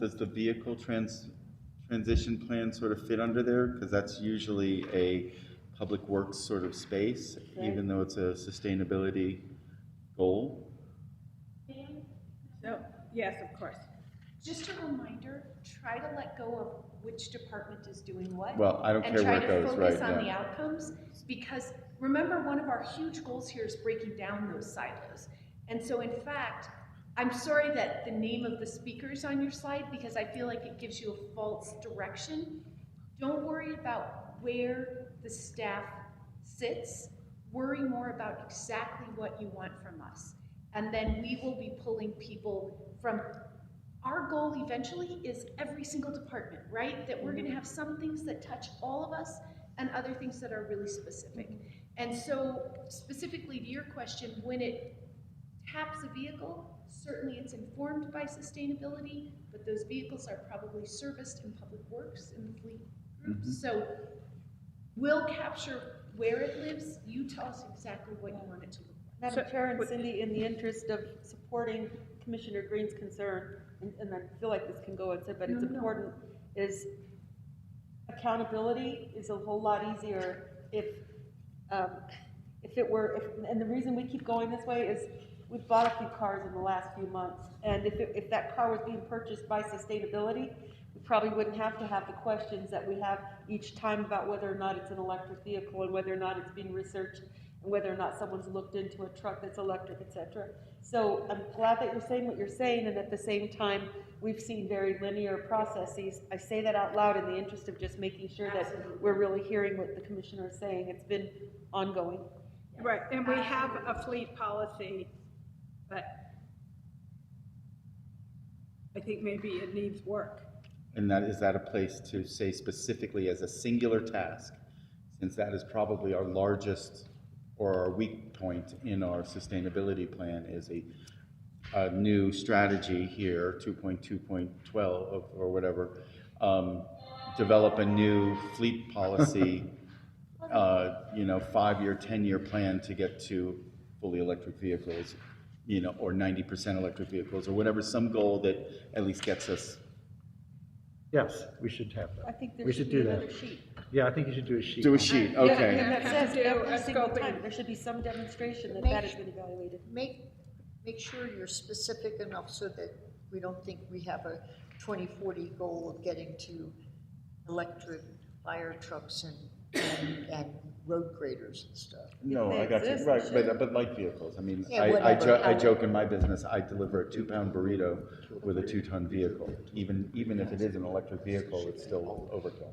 does the vehicle transition plan sort of fit under there? Because that's usually a public works sort of space, even though it's a sustainability goal. So, yes, of course. Just a reminder, try to let go of which department is doing what. Well, I don't care where it goes, And try to focus right, on the yeah. outcomes, because remember, one of our huge goals here is breaking down those silos. And so in fact, I'm sorry that the name of the speaker is on your slide, because I feel like it gives you a false direction. Don't worry about where the staff sits. Worry more about exactly what you want from us. And then we will be pulling people from, our goal eventually is every single department, right? That we're gonna have some things that touch all of us and other things that are really specific. And so specifically to your question, when it taps a vehicle, certainly it's informed by sustainability, but those vehicles are probably serviced in public works in the fleet group. So we'll capture where it lives. You tell us exactly what you want it to look like. Madam Chair and Cindy, in the interest of supporting Commissioner Green's concern, and I feel like this can go unsaid, but it's important, is accountability is a whole lot easier if it were, and the reason we keep going this way is we've bought a few cars in the last few months, and if that car was being purchased by sustainability, we probably wouldn't have to have the questions that we have each time about whether or not it's an electric vehicle and whether or not it's being researched and whether or not someone's looked into a truck that's electric, et cetera. So I'm glad that you're saying what you're saying, and at the same time, we've seen very linear processes. I say that out loud in the interest of just making sure that we're really hearing what the commissioner is saying. It's been ongoing. Right, and we have a fleet policy, but I think maybe it needs work. And is that a place to say specifically as a singular task, since that is probably our largest or our weak point in our sustainability plan, is a new strategy here, 2.2.12 or whatever, develop a new fleet policy, 5-year, 10-year plan to get to fully electric vehicles, or 90% electric vehicles, or whatever, some goal that at least gets us. Yes, we should have that. I think there We should do be that. another sheet. Yeah, I think you should do a sheet. Do a sheet, Yeah, okay. and that says Do every a single scoping. time, there should be some demonstration that Make- that has been evaluated. Make sure you're specific enough so that we don't think we have a 2040 goal of getting to electric fire trucks and road graders and stuff. No, I got you, exists, right, it should. but light vehicles, I mean, Yeah, I whatever. joke in my business, I deliver a 2-pound burrito with a 2-ton vehicle. Even if it is an electric vehicle, it's still overkill.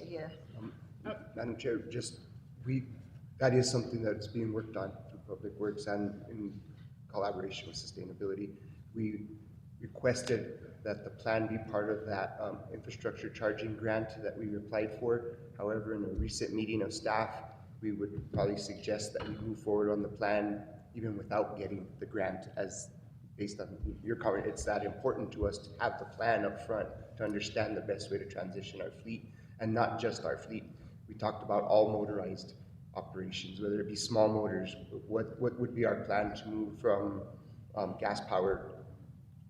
Yeah. Madam Chair, that is something that's being worked on through Public Works and in collaboration with sustainability. We requested that the plan be part of that infrastructure charging grant that we applied for. However, in a recent meeting of staff, we would probably suggest that we move forward on the plan even without getting the grant, as based on your comment, it's that important to us to have the plan up front to understand the best way to transition our fleet, and not just our fleet. We talked about all motorized operations, whether it be small motors. What would be our plan to move from gas-powered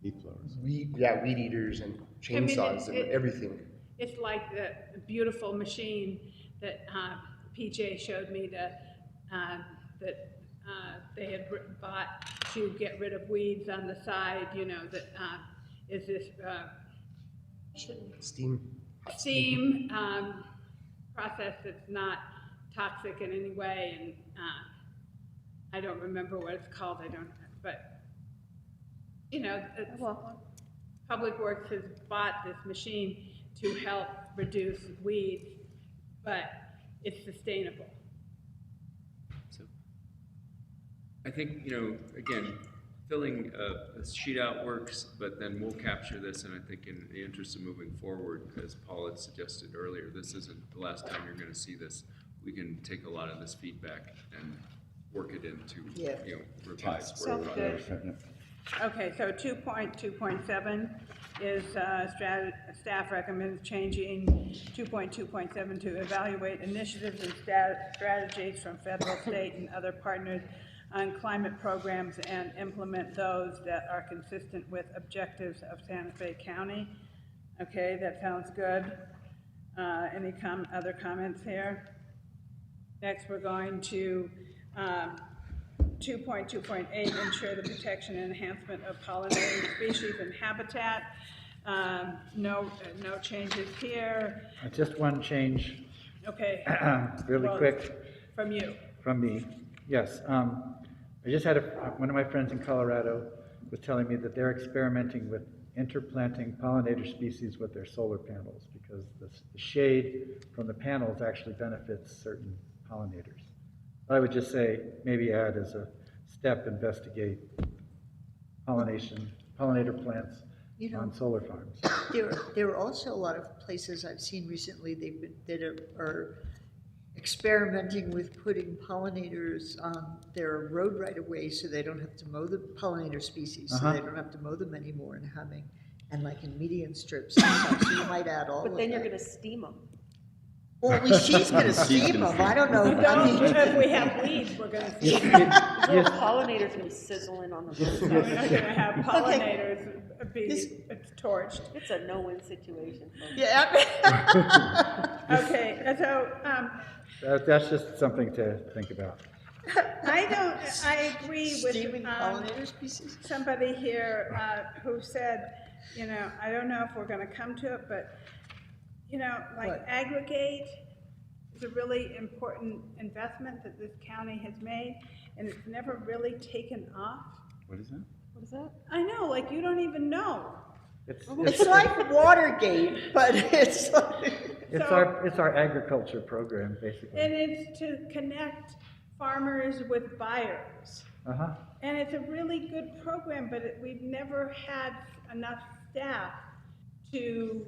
Leaf blowers. weed eaters and chainsaws and everything? It's like the beautiful machine that PJ showed me that they had bought to get rid of weeds on the side, that is this Steam. process that's not toxic in any way, and I don't remember what it's called, but Public Works has bought this machine to help reduce weeds, but it's sustainable. I think, again, filling a sheet out works, but then we'll capture this, and I think in the interest of moving forward, as Paul had suggested earlier, this isn't the last time you're gonna see this. We can take a lot of this feedback and work it into, revised. Sounds good. Okay, so 2.2.7 is staff recommends changing 2.2.7 to evaluate initiatives and strategies from federal, state, and other partners on climate programs and implement those that are consistent with objectives of Santa Fe County. Okay, that sounds good. Any other comments here? Next, we're going to 2.2.8, ensure the protection and enhancement of pollinating species and habitat. No changes here. Just one change. Okay. Really Well, quick. From you. From me, yes. I just had one of my friends in Colorado was telling me that they're experimenting with interplanting pollinator species with their solar panels because the shade from the panels actually benefits certain pollinators. I would just say, maybe add as a step, investigate pollinator plants on solar farms. There are also a lot of places I've seen recently that are experimenting with putting pollinators on their road right of way so they don't have to mow the pollinator species, so they don't have to mow them anymore and like in median strips and stuff, so you might add all of that. But then you're gonna steam them. Well, at least she's gonna steam them, I don't know. If we have weeds, we're gonna see. Little pollinators gonna be sizzling on the road. We're not gonna have pollinators be torched. It's a no-win situation. Yeah. Okay, so, That's just something to think about. I agree with Steaming pollinator species? somebody here who said, I don't know if we're gonna come to it, but, What? aggregate is a really important investment that this county has made, and it's never really taken off. What is that? What is that? I know, like, you don't even know. It's like Watergate, but it's like. It's our agriculture program, basically. And it's to connect farmers with buyers. And it's a really good program, but we've never had enough staff to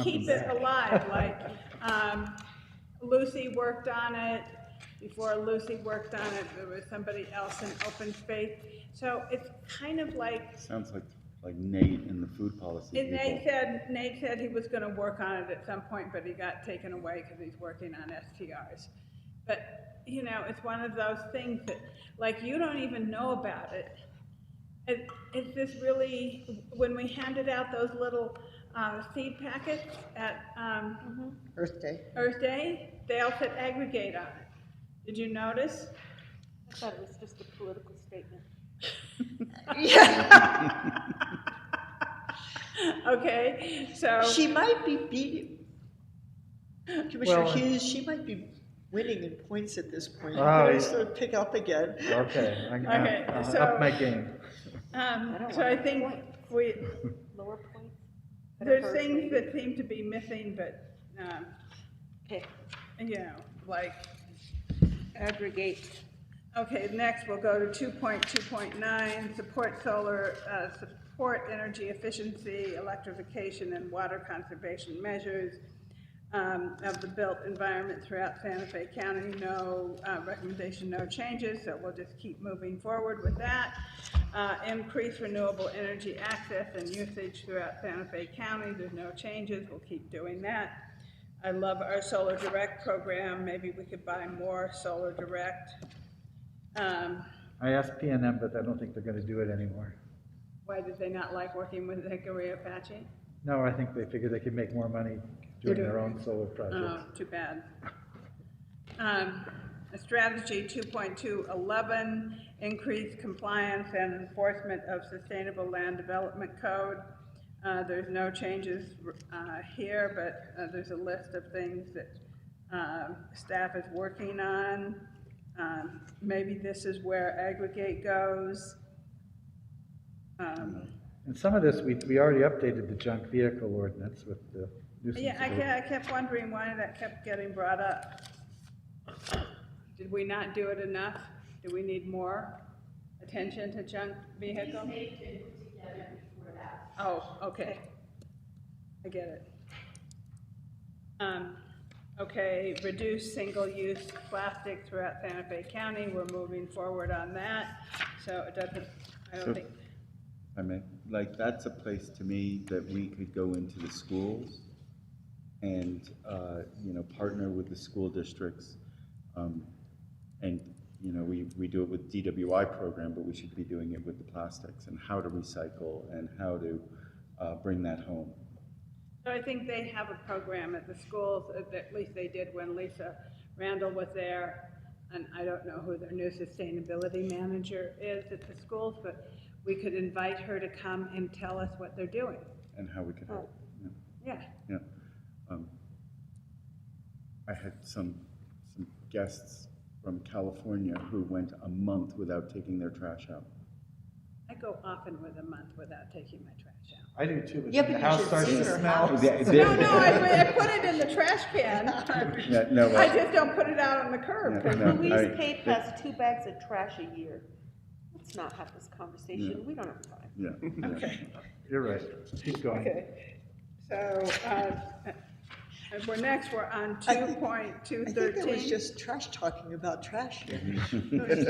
keep it alive. Like Lucy worked on it. Before Lucy worked on it, there was somebody else in open space. So it's kind of like. Sounds like Nate in the food policy. And Nate said he was going to work on it at some point, but he got taken away because he's working on STRs. But it's one of those things that, like, you don't even know about it. It's just really, when we handed out those little seed packets at Earth Day. Earth Day, they all said aggregate on it. Did you notice? I thought it was just a political statement. Okay, so. She might be beating, Commissioner Hughes, she might be winning in points at this point. You better sort of pick up again. Okay, I'll so, up my game. So I think Lower points? there's things that seem to be missing, but, Okay. like, Aggregate. okay, next we'll go to 2.2.9, support solar, support energy efficiency, electrification, and water conservation measures of the built environment throughout Santa Fe County. No recommendation, no changes, so we'll just keep moving forward with that. Increase renewable energy access and usage throughout Santa Fe County. There's no changes, we'll keep doing that. I love our Solar Direct program. Maybe we could buy more Solar Direct. I asked PNM, but I don't think they're going to do it anymore. Why did they not like working with Hickory Apache? No, I think they figured they could make more money doing their own solar projects. Oh, too bad. Strategy 2.211, increase compliance and enforcement of Sustainable Land Development Code. There's no changes here, but there's a list of things that staff is working on. Maybe this is where aggregate goes. And some of this, we already updated the junk vehicle ordinance with the nuisance. Yeah, I kept wondering why that kept getting brought up. Did we not do it enough? Do we need more attention to junk vehicles? Oh, okay. I get it. Okay, reduce single-use plastic throughout Santa Fe County. We're moving forward on that. So it doesn't, I don't So- think, I mean, like, that's a place to me that we could go into the schools and, you know, partner with the school districts. And, you know, we do it with DWI program, but we should be doing it with the plastics and how to recycle and how to bring that home. so I think they have a program at the schools, at least they did when Lisa Randall was there. And I don't know who their new sustainability manager is at the schools, but we could invite her to come and tell us what they're doing. And how we could help. Yeah. Yeah. I had some guests from California who went a month without taking their trash out. I go often with a month without taking my trash out. I do too, but Yeah, then the but you house should starts see to her smell. house. No, I put it in the trash can. Yeah, no, I just don't put it out on the curb. Yeah, no, Louise I- Kate has 2 bags of trash a year. Let's not have this conversation. Yeah. We don't have time. Yeah. Okay. You're right. Keep going. Okay. So, we're on I think it was 2.213. just trash talking about trash here.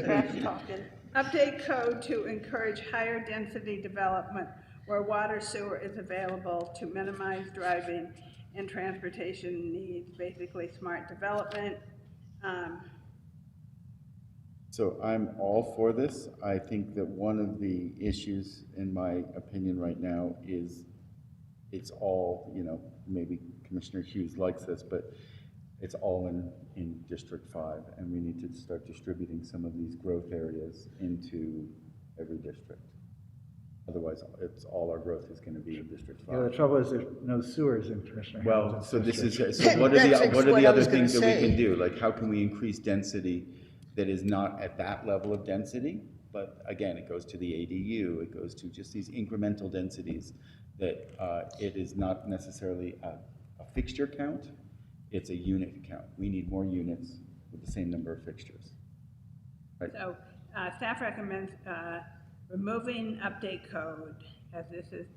Trash talking. Update code to encourage higher density development where water sewer is available to minimize driving and transportation needs, basically smart development. So I'm all for this. I think that one of the issues, in my opinion right now, is it's all, you know, maybe Commissioner Hughes likes this, but it's all in District 5, and we need to start distributing some of these growth areas into every district. Otherwise, it's all our growth is going to be in District 5. Yeah, the trouble is there's no sewers in Commissioner Well, Hamilton's so this is, district. so what are That's what are what the I other was gonna things that we say. can do? Like, how can we increase density that is not at that level of density? But again, it goes to the ADU, it goes to just these incremental densities that it is not necessarily a fixture count, it's a unit count. We need more units with the same number of fixtures. Right? So staff recommends removing update code, as this is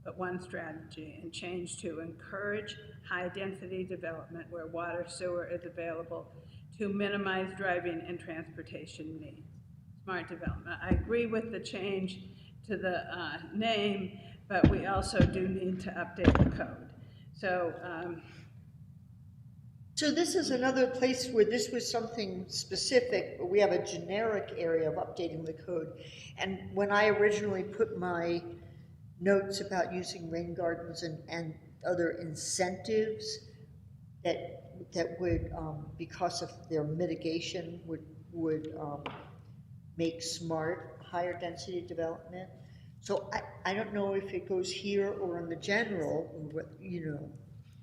but one strategy, and change to encourage high-density development where water sewer is available to minimize driving and transportation needs. Smart development. I agree with the change to the name, but we also do need to update the code. So, So this is another place where this was something specific, but we have a generic area of updating the code. And when I originally put my notes about using rain gardens and other incentives that would, because of their mitigation, would make smart, higher density development. So I don't know if it goes here or in the general, or what, you know,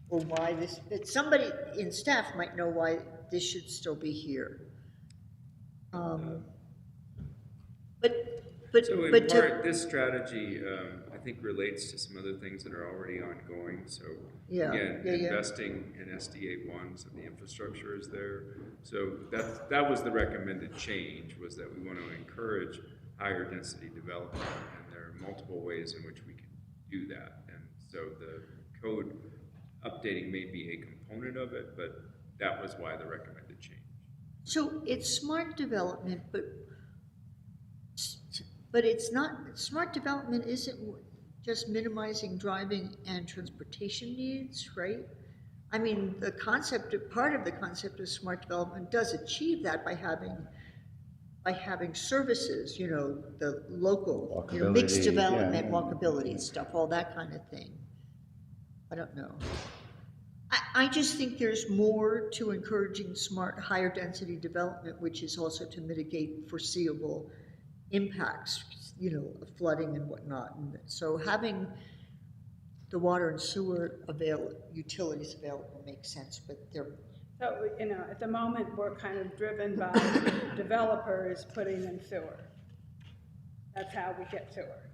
or why this, but somebody in staff might know why this should still be here. So in part, this strategy, I think relates to some other things that are already ongoing. So Yeah, again, yeah. investing in SDA 1, so the infrastructure is there. So that was the recommended change, was that we want to encourage higher density development, and there are multiple ways in which we can do that. And so the code updating may be a component of it, but that was why the recommended change. So it's smart development, but it's not, smart development isn't just minimizing driving and transportation needs, right? I mean, the concept, part of the concept of smart development does achieve that by having services, you know, the local, you know, mixed Walkability, development, yeah. walkability stuff, all that kind of thing. I don't know. I just think there's more to encouraging smart, higher density development, which is also to mitigate foreseeable impacts, you know, of flooding and whatnot. And so having the water and sewer utilities available makes sense, but they're. So, you know, at the moment, we're kind of driven by developers putting in sewer. That's how we get sewer.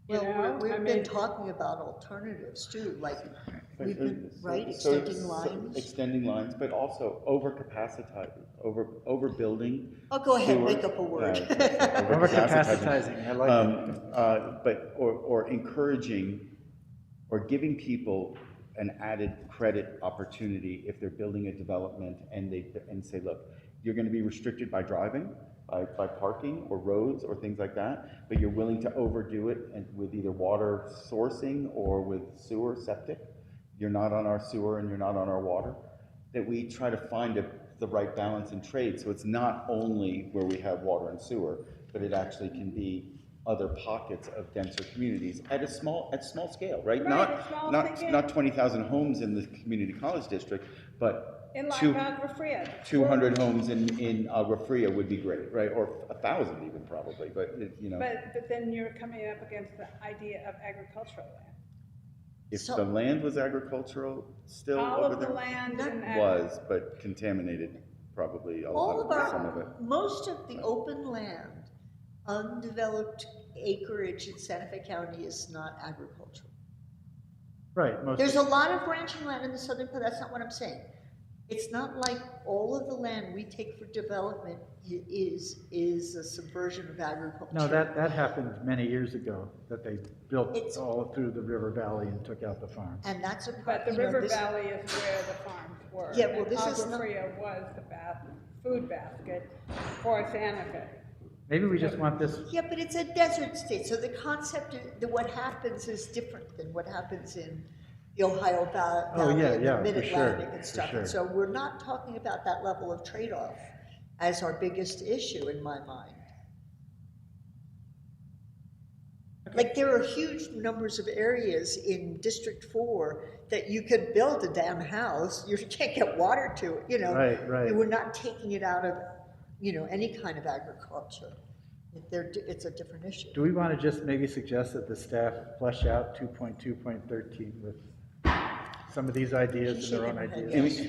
You Well, know, we've I been mean, talking about alternatives too, like We've been, right, So- extending lines. Extending lines, but also overbuilding. Oh, go ahead, sewer. make up a word. Overcapacitizing, I like But, or encouraging, or giving people an added credit opportunity if they're building a development and say, look, you're gonna be restricted by driving, by parking or roads or things like that, but you're willing to overdo it and with either water sourcing or with sewer septic. You're not on our sewer and you're not on our water. That we try to find the right balance in trade, so it's not only where we have water and sewer, but it actually can be other pockets of denser communities at small scale, right? Not 20,000 homes in the community college district, but In like Agua Fria. 200 homes in Agua Fria would be great, right? Or 1,000 even probably, but you know. But then you're coming up against the idea of agricultural land. If the land was agricultural still All over of the there, land in was, but contaminated probably a lot of some of it. Most of the open land, undeveloped acreage in Santa Fe County is not agricultural. Right. There's a lot of ranching land in the southern part, that's not what I'm saying. It's not like all of the land we take for development is a subversion of agriculture. No, that happened many years ago, that they built all through the river valley and took out the farms. And that's a. But the river valley is where the farms were. Yeah, well, and this is Agua not- Fria was the food basket for Santa Fe. Maybe we just want this, Yeah, but it's a desert state, so the concept that what happens is different than what happens in the Ohio Valley yeah, and yeah, the for Mid-Atlantic sure, and stuff. for And so we're not talking about that level of trade-off as our biggest issue in my mind. Like, there are huge numbers of areas in District 4 that you could build a damn house, you can't get water to it, you know? Right. And we're not taking it out of, any kind of agriculture. It's a different issue. do we want to just maybe suggest that the staff flesh out 2.2.13 with some of these ideas and their own ideas?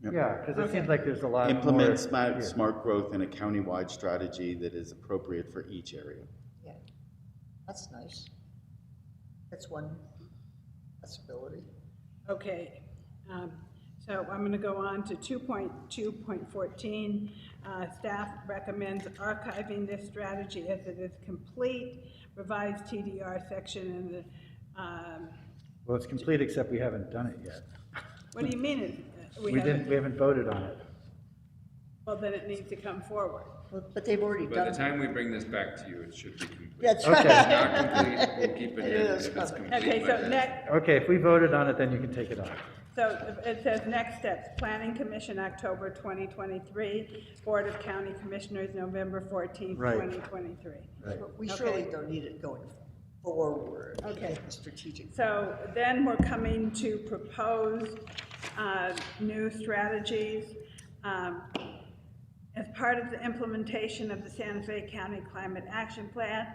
Yeah, because it seems like there's a lot more. Implement smart growth in a countywide strategy that is appropriate for each area. Yeah, that's nice. That's one possibility. Okay, so I'm going to go on to 2.2.14. Staff recommends archiving this strategy as it is complete, revised TDR section in the, Well, it's complete, except we haven't done it yet. what do you mean? We haven't voted on it. Well, then it needs to come forward. Well, but they've already By done the it. time we bring this back to you, it should be complete. That's If right. it's not complete, we'll keep it in. Yes. If it's complete, Okay, by so then- next, Okay, if we voted on it, then you can take it off. so it says next steps, Planning Commission, October 2023, Board of County Commissioners, November 14th, Right. 2023. Right. But we Okay. surely don't need it going forward. Okay. Strategic. So then we're coming to propose new strategies. As part of the implementation of the Santa Fe County Climate Action Plan,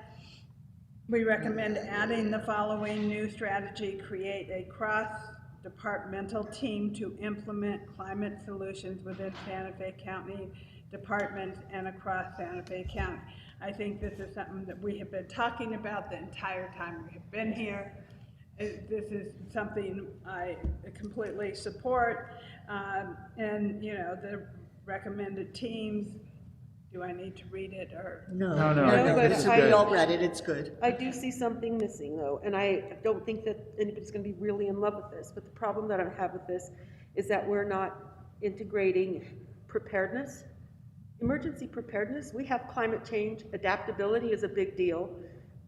we recommend adding the following new strategy: create a cross-departmental team to implement climate solutions within Santa Fe County departments and across Santa Fe County. I think this is something that we have been talking about the entire time we have been here. This is something I completely support. And, the recommended teams, do I need to read it or? No, I think but this is We good. all read it, it's good. I do see something missing though, and I don't think that anybody's gonna be really in love with this, but the problem that I have with this is that we're not integrating preparedness. Emergency preparedness, we have climate change, adaptability is a big deal,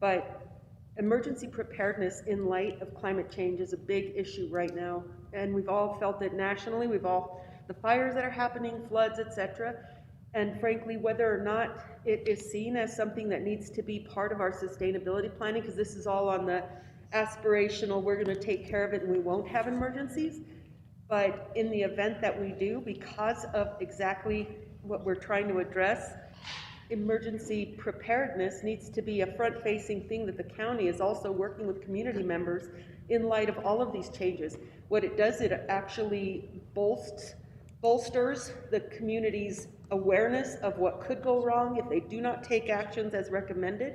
but emergency preparedness in light of climate change is a big issue right now. And we've all felt it nationally, the fires that are happening, floods, etc. And frankly, whether or not it is seen as something that needs to be part of our sustainability planning, because this is all on the aspirational, we're gonna take care of it and we won't have emergencies. But in the event that we do, because of exactly what we're trying to address, emergency preparedness needs to be a front-facing thing that the county is also working with community members in light of all of these changes. What it does, it actually bolsters the community's awareness of what could go wrong if they do not take actions as recommended.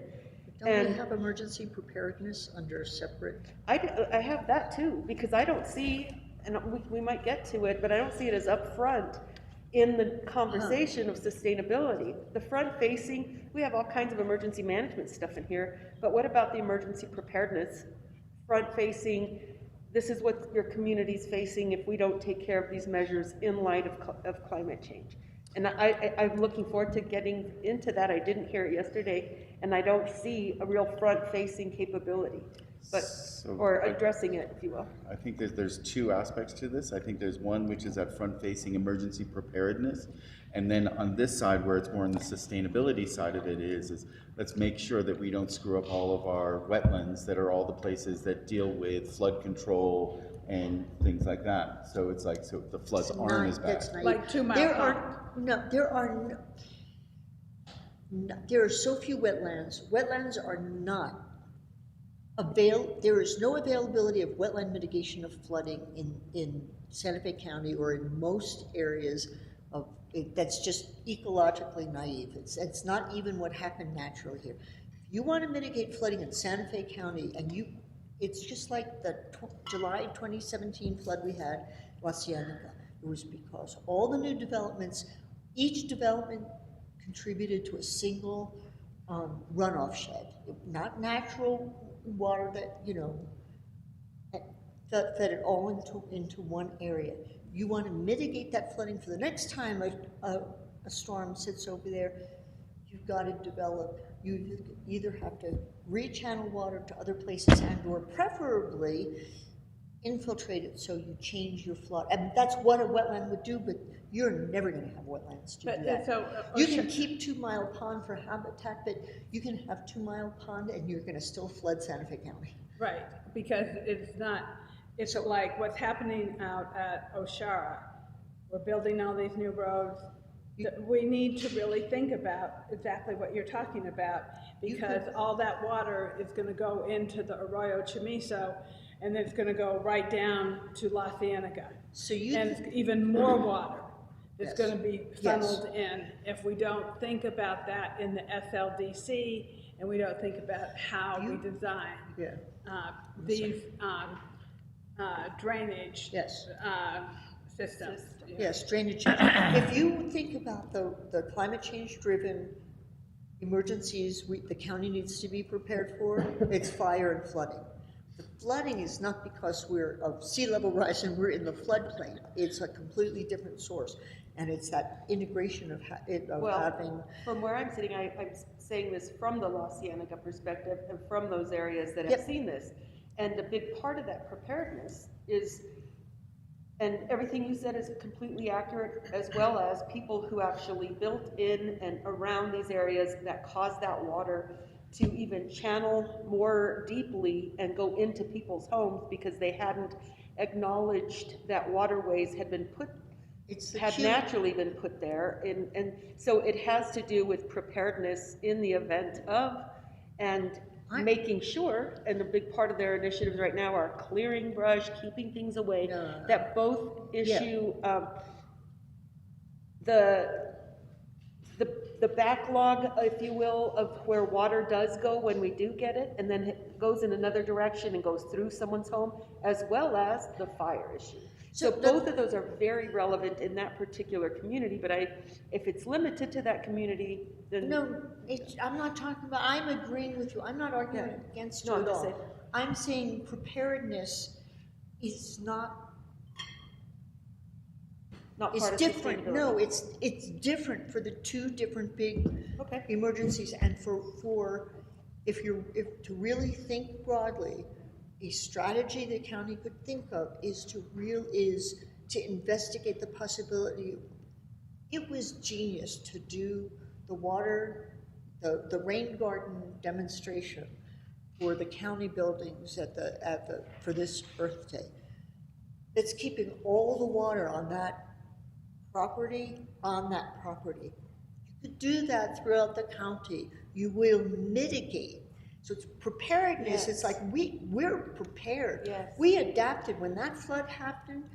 Don't we And have emergency preparedness under separate? I have that too, because I don't see, and we might get to it, but I don't see it as upfront in the conversation of sustainability. The front facing, we have all kinds of emergency management stuff in here, but what about the emergency preparedness? Front facing, this is what your community's facing if we don't take care of these measures in light of climate change. And I'm looking forward to getting into that. I didn't hear it yesterday, and I don't see a real front-facing capability, but, or addressing it, if you will. I think there's two aspects to this. I think there's one which is that front-facing emergency preparedness, and then on this side where it's more on the sustainability side of it is let's make sure that we don't screw up all of our wetlands that are all the places that deal with flood control and things like that. So it's like, so the floods aren't as bad. Like 2 Mile Pond. There are so few wetlands. Wetlands are not there is no availability of wetland mitigation of flooding in Santa Fe County or in most areas of it. That's just ecologically naive. It's not even what happened naturally here. If you want to mitigate flooding in Santa Fe County, and it's just like the July 2017 flood we had, La Cienega. It was because all the new developments, each development contributed to a single runoff shed, not natural water that, that fed it all into one area. You want to mitigate that flooding for the next time a storm sits over there, you've got to develop, you either have to rechannel water to other places and or preferably infiltrate it so you change your flood. And that's what a wetland would do, but you're never going to have wetlands to do that. So, you can keep 2 Mile Pond for habitat, but you can have 2 Mile Pond and you're going to still flood Santa Fe County. Right, because it's like what's happening out at Oshara. We're building all these new roads. We need to really think about exactly what you're talking about, because all that water is going to go into the Arroyo Chamizo, and then it's going to go right down to La Cienega. And even more water is going to be funneled in if we don't think about that in the SLDC, and we don't think about how we design these drainage systems. Yes, drainage. If you think about the climate change driven emergencies the county needs to be prepared for, it's fire and flooding. The flooding is not because we're of sea level rise and we're in the floodplain. It's a completely different source. And it's that integration of having... From where I'm sitting, I'm saying this from the La Cienega perspective and from those areas that have seen this. And a big part of that preparedness is, and everything you said is completely accurate, as well as people who actually built in and around these areas that caused that water to even channel more deeply and go into people's homes because they hadn't acknowledged that waterways had been naturally been put there. And so it has to do with preparedness in the event of, and making sure, and a big part of their initiatives right now are clearing brush, keeping things away, that both issue the backlog, if you will, of where water does go when we do get it, and then it goes in another direction and goes through someone's home, as well as the fire issue. So both of those are very relevant in that particular community, but if it's limited to that community, then... No, I'm not talking about, I'm agreeing with you. I'm not arguing against you at all. I'm saying preparedness is it's different. No, it's different for the two different big emergencies, and for if to really think broadly, a strategy the county could think of is to investigate the possibility. It was genius to do the rain garden demonstration for the county buildings for this Earth Day. It's keeping all the water on that property. You could do that throughout the county. You will mitigate. So it's preparedness. It's like we're prepared. We adapted when that flood happened.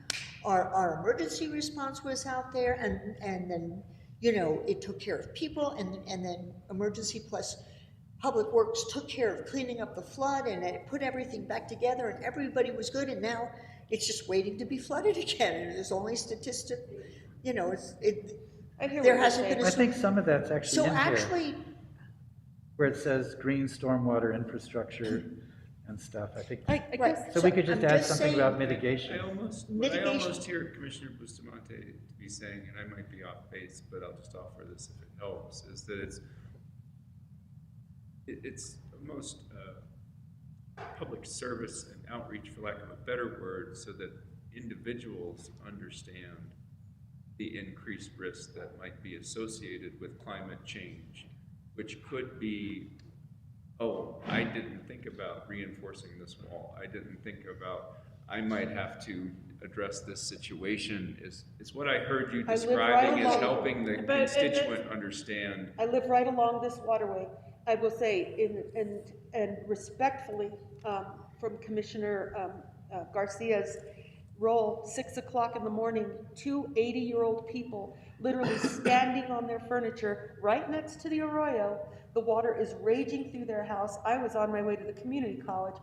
Our emergency response was out there, and then it took care of people, and then emergency plus Public Works took care of cleaning up the flood and it put everything back together and everybody was good, and now it's just waiting to be flooded again, and there's only statistic, you know, there hasn't been a. I think some of that's actually So in here, actually, where it says green stormwater infrastructure and stuff, I think. I guess. So we could just I'm add just something saying- about mitigation. I almost hear Commissioner Bustamante to be saying, and I might be off base, but I'll just offer this if it helps, is that it's almost public service and outreach, for lack of a better word, so that individuals understand the increased risk that might be associated with climate change, which could be, oh, I didn't think about reinforcing this wall. I didn't think about, I might have to address this situation. Is what I heard you I live describing right is along- helping the but- constituent understand. I live right along this waterway. I will say, and respectfully, from Commissioner Garcia's role, 6 o'clock in the morning, 2 80-year-old people literally standing on their furniture right next to the arroyo. The water is raging through their house. I was on my way to the community college,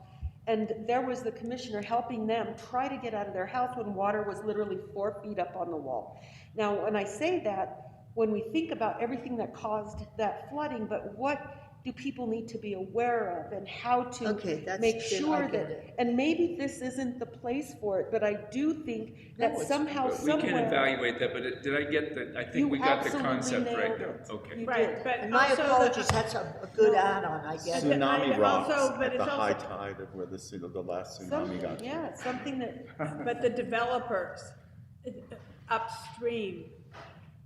and there was the commissioner helping them try to get out of their house when water was literally 4 feet up on the wall. Now, when I say that, when we think about everything that caused that flooding, but what do people need to be aware of and how to make sure that, and maybe this isn't the place for it, but I do think that somehow, But we can somewhere. evaluate that, but did I get the, I think You we got the absolutely concept right nailed now. it. Okay. You Right, did. but and my also apologies, that's a good add-on, I guess. Tsunami rocks also- but at it's the also- high tide of where the last tsunami got. Yeah, something that, But the developers upstream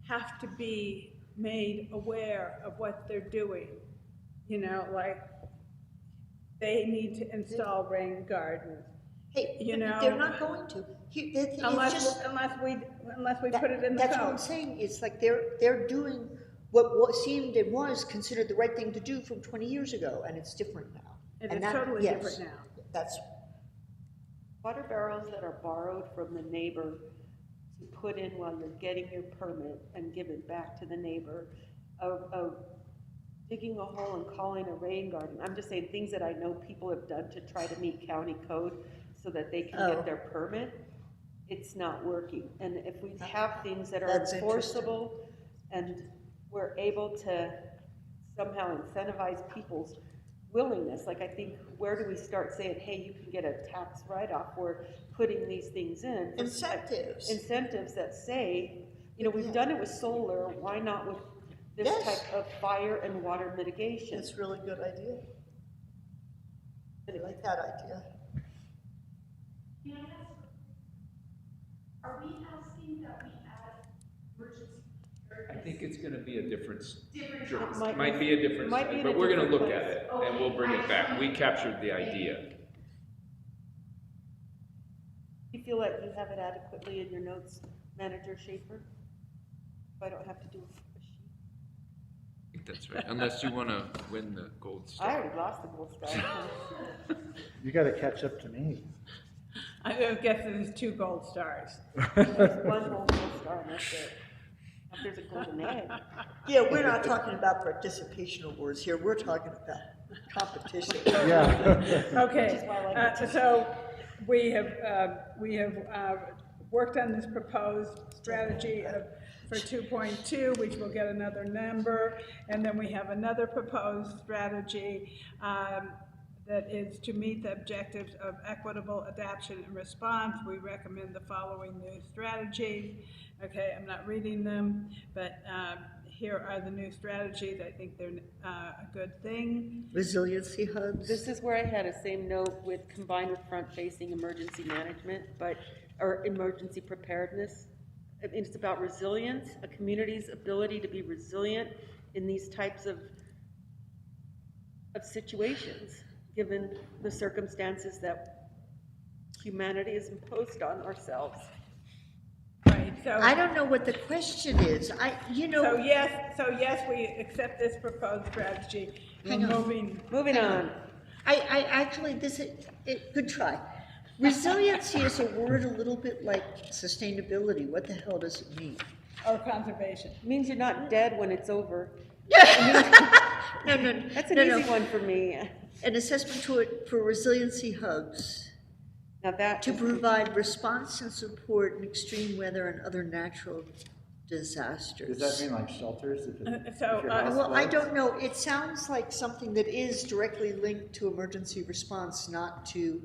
have to be made aware of what they're doing. You know, like, they need to install rain gardens. Hey, You but know, they're not going to. It's just. Unless we put it in the That's what I'm code. saying, it's like they're doing what seemed and was considered the right thing to do from 20 years ago, and it's different now. It And is that- totally yes, different now. That's, water barrels that are borrowed from the neighbor to put in while you're getting your permit and give it back to the neighbor, of digging a hole and calling a rain garden. I'm just saying things that I know people have done to try to meet county code so that they can Oh. get their permit. It's not working. And if we have things that are That's enforceable and we're able to somehow incentivize people's willingness, like I think, where do we start saying, hey, you can get a tax write-off for putting these things in? Incentives. Incentives that say, you know, we've done it with solar, why not with this Yes. type of fire and water mitigation? that's a really good idea. I like that idea. Are we asking that we add emergency I think it's gonna be a different, Different it Might might be- be a different, might be in a but we're gonna different look at place. it and we'll bring it back. We captured the idea. You feel like you have it adequately in your notes, Manager Schaefer? If I don't have to do a sheet. I think that's right, unless you wanna win the gold I star. already lost the gold star. You gotta catch up to me. I guess there's 2 gold stars. There's one whole gold star and that's it. If there's a golden egg. Yeah, we're not talking about participation awards here, we're talking about competition. Yeah. Okay, Which is why I like it. so we have worked on this proposed strategy for 2.2, which will get another number, and then we have another proposed strategy that is to meet the objectives of equitable adaptation and response. We recommend the following new strategies. Okay, I'm not reading them, but here are the new strategies. I think they're a good thing. Resiliency hubs. This is where I had a same note with combined with front-facing emergency management, or emergency preparedness. I mean, it's about resilience, a community's ability to be resilient in these types of situations, given the circumstances that humanity has imposed on ourselves. Right, so. I don't know what the question is, So yes, we accept this proposed strategy. We're Hang on. Moving on. I actually, good try. Resiliency is a word a little bit like sustainability. What the hell does it mean? Or conservation. It means you're not dead when it's over. No, That's an no. easy one for me. An assessment for resiliency hubs Now that. to provide response and support in extreme weather and other natural disasters. Does that mean like shelters? If your house Well, I floods? don't know. It sounds like something that is directly linked to emergency response, not to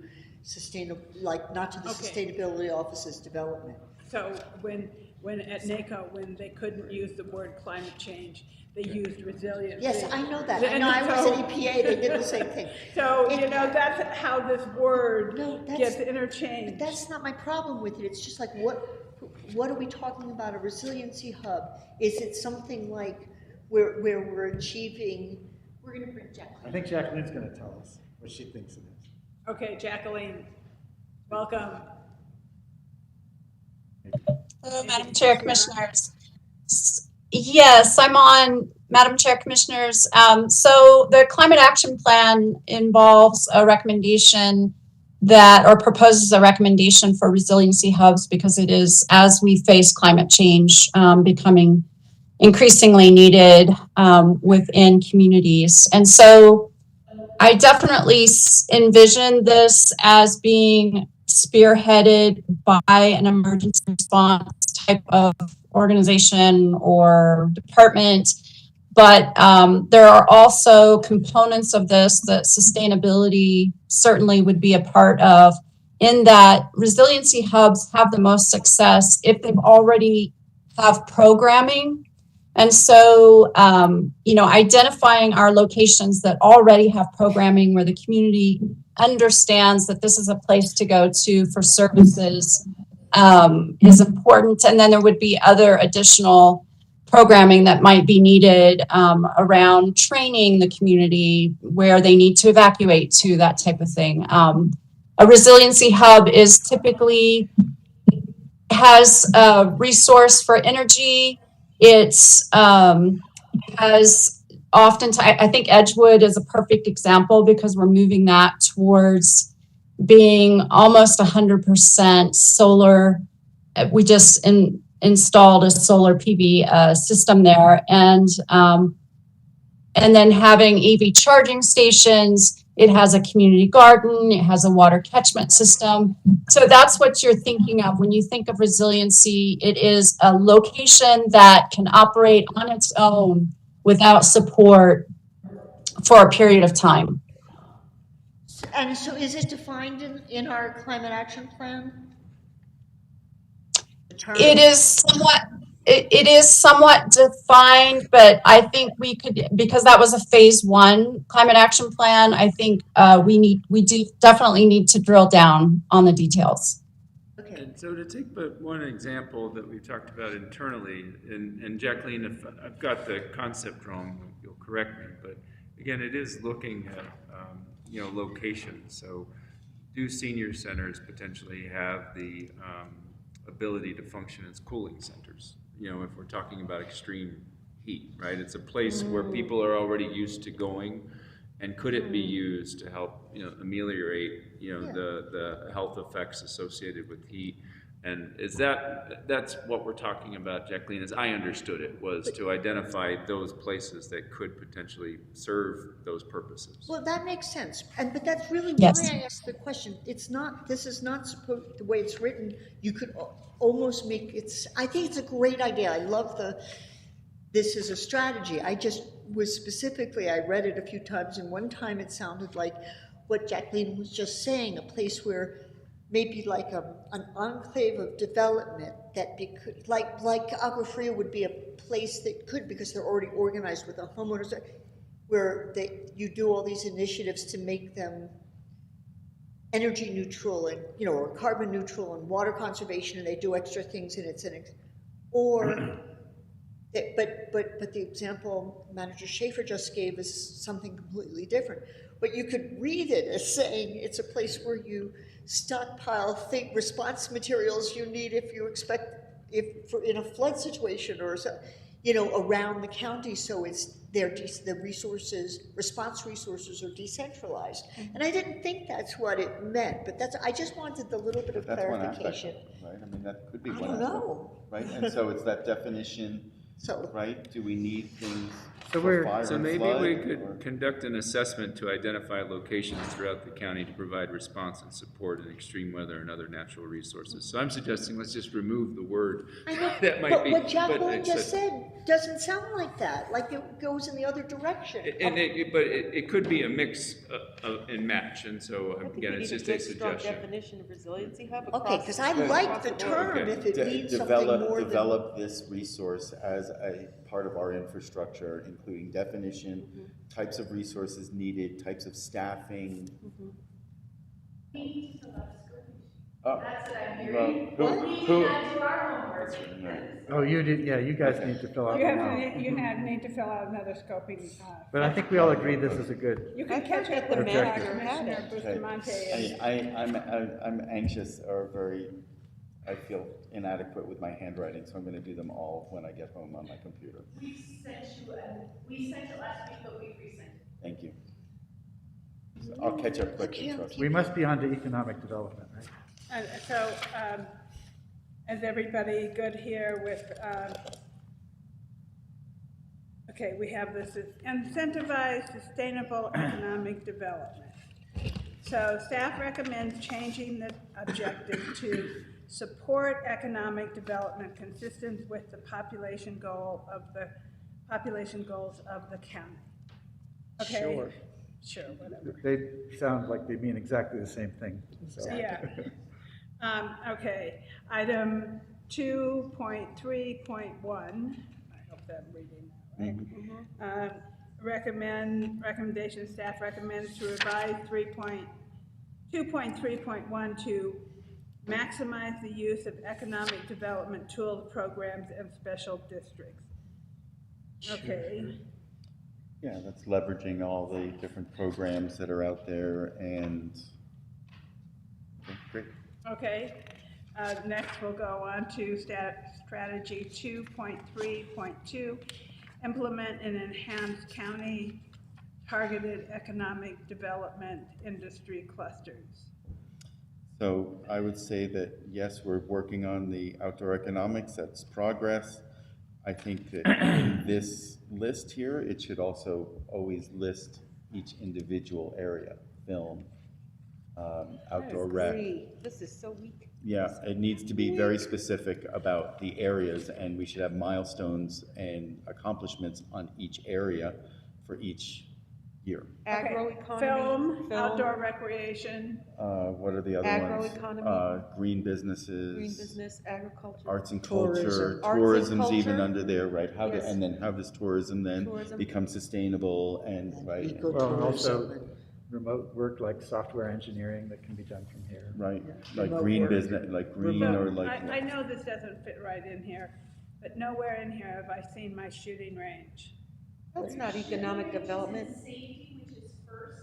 not to the Okay. sustainability office's development. So when at NACO, when they couldn't use the word climate change, they used resiliency. Yes, I know that. I And know I was so- at EPA, they did the same thing. So, that's how this word gets But interchanged. that's not my problem with it. It's just like, what are we talking about? A resiliency hub? Is it something like where we're achieving? We're gonna bring Jacqueline. I think Jacqueline's gonna tell us what she thinks it is. Okay, Jacqueline, welcome. Hello, Madam Chair, Commissioners. Yes, I'm on, Madam Chair, Commissioners. So the Climate Action Plan involves a recommendation or proposes a recommendation for resiliency hubs because it is, as we face climate change, becoming increasingly needed within communities. And so I definitely envision this as being spearheaded by an emergency response type of organization or department. But there are also components of this that sustainability certainly would be a part of, in that resiliency hubs have the most success if they've already have programming. And so, identifying our locations that already have programming where the community understands that this is a place to go to for services is important. And then there would be other additional programming that might be needed around training the community where they need to evacuate to, that type of thing. A resiliency hub is typically has a resource for energy. It's has oftentimes, I think Edgewood is a perfect example because we're moving that towards being almost 100% solar. We just installed a solar PV system there, and then having EV charging stations. It has a community garden. It has a water catchment system. So that's what you're thinking of when you think of resiliency. It is a location that can operate on its own without support for a period of time. And so is it defined in our climate action plan? It is somewhat defined, but I think we could, because that was a phase 1 climate action plan, I think we do definitely need to drill down on the details. And so to take but one example that we talked about internally, and Jacqueline, if I've got the concept wrong, you'll correct me, but again, it is looking at, locations. So do senior centers potentially have the ability to function as cooling centers? If we're talking about extreme heat, right? It's a place where people are already used to going, and could it be used to help, ameliorate, the health effects associated with heat? And that's what we're talking about, Jacqueline, as I understood it, was to identify those places that could potentially serve those purposes. Well, that makes sense, but that's really Yes. why I asked the question. This is not supposed, the way it's written, you could almost make I think it's a great idea. I love this is a strategy. I just was specifically, I read it a few times, and one time it sounded like what Jacqueline was just saying, a place where maybe like an enclave of development that like Agua Fria would be a place that could, because they're already organized with the homeowners, where you do all these initiatives to make them energy neutral and, or carbon neutral and water conservation, and they do extra things, and but the example Manager Schaefer just gave is something completely different. But you could read it as saying it's a place where you stockpile response materials you need if you in a flood situation or so, around the county, so the response resources are decentralized. And I didn't think that's what it meant, but I just wanted the little bit of That's one aspect, clarification. right? I mean, that could be I one don't aspect, know. right? And so it's that definition So, right? Do we need things So for we're- fire So and maybe flood, we or- could conduct an assessment to identify locations throughout the county to provide response and support in extreme weather and other natural resources. So I'm suggesting let's just remove the word. I know, That might but be. what but Jacqueline it's just a- said doesn't sound like that, like it goes in the other direction. But it could be a mix and match, and so I think again, we it's need a just a good, strong suggestion. definition of resiliency hub Okay, across. because I across like the board. term Okay. if it means something more than. Develop this resource as a part of our infrastructure, including definition, types of resources needed, types of staffing. We need to fill out a scope sheet. Oh, That's what I'm well, hearing. who- We add to our homework. Oh, you did, yeah, you guys need to fill out. You the have now. to, need to fill out another scoping. But I think we all agree this is a good, You can I catch thought up that with the manager Commissioner had Bustamante. I'm anxious or I feel inadequate with my handwriting, so I'm gonna do them all when I get home on my computer. We sent it last week, but we resent it. Thank you. So I'll catch up quickly, trust me. we must be on to economic development, right? And so, is everybody good here with, okay, we have this is incentivize sustainable economic development. So staff recommends changing the objective to support economic development consistent with the population goals of the county. Okay? Sure. Sure, whatever. They sound like they mean exactly the same thing, so. Yeah. Okay, item 2.3.1, I hope that I'm reading that right. Recommendation, staff recommends to revise 2.3.1 to maximize the use of economic development tools, programs, and special districts. Okay, Yeah, that's leveraging all the different programs that are out there and, okay, great. okay. Next, we'll go on to strategy 2.3.2, implement and enhance county targeted economic development industry clusters. So I would say that, yes, we're working on the outdoor economics, that's progress. I think that in this list here, it should also always list each individual area, film, outdoor rec. This is so weak. Yeah, it needs to be very specific about the areas, and we should have milestones and accomplishments on each area for each year. Agroeconomy. Film, outdoor recreation. What are the other ones? Agroeconomy. Green businesses. Green business, agriculture. Arts and culture, Tourism. Arts and tourism's even culture. under there, right? How, Yes. and then how does tourism then Tourism. become sustainable and, right? Well, and also remote work like software engineering that can be done from here. Right, like Remote green work. business, like green So, or like. I know this doesn't fit right in here, but nowhere in here have I seen my shooting range. That's not economic development. Safety, which is first,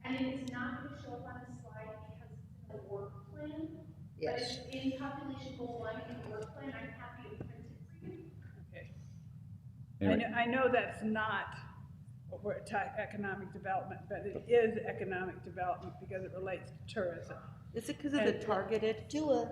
and it is not going to show up on the slide because it's in the work plan. But Yes. it's in population goal 1 in the work plan, I'm happy to print it for you. Okay. Anyway. I know that's not what we're economic development, but it is economic development because it relates to tourism. Is it because of the targeted? No.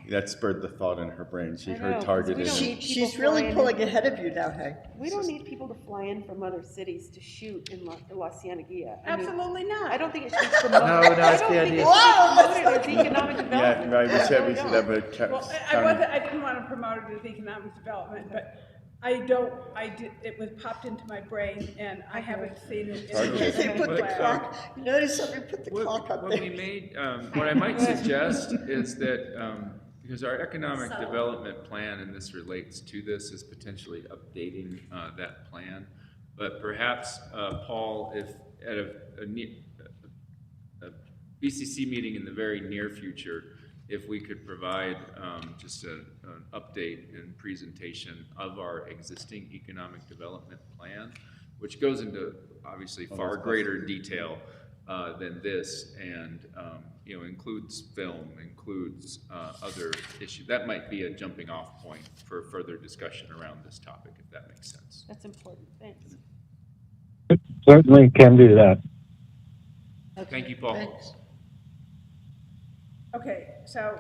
That spurred the thought in her brain. She I know, heard 'cause we targeted. don't need She's people really flying pulling in. ahead of you now, Hank. We don't need people to fly in from other cities to shoot in La Cienega. I mean, Absolutely not. I don't think it should be promoted. No, I it's don't the think it idea. should Whoa, be that's promoted as economic development. Yeah, right, we I said really we should don't. have a Well, county. I didn't want to promote it as economic development, but it was popped into my brain and I haven't seen it. in the They put the plan. clock, you notice somebody put the clock up What there. we made, what I might suggest is that, because our economic development plan, and this relates to this, is potentially updating that plan. But perhaps, Paul, if at a BCC meeting in the very near future, if we could provide just an update and presentation of our existing economic development plan, which goes into obviously far greater detail than this, and includes film, includes other issues. That might be a jumping off point for further discussion around this topic, if that makes sense. That's important, thanks. Certainly can do that. Thank you, Paul. Thanks. Okay, so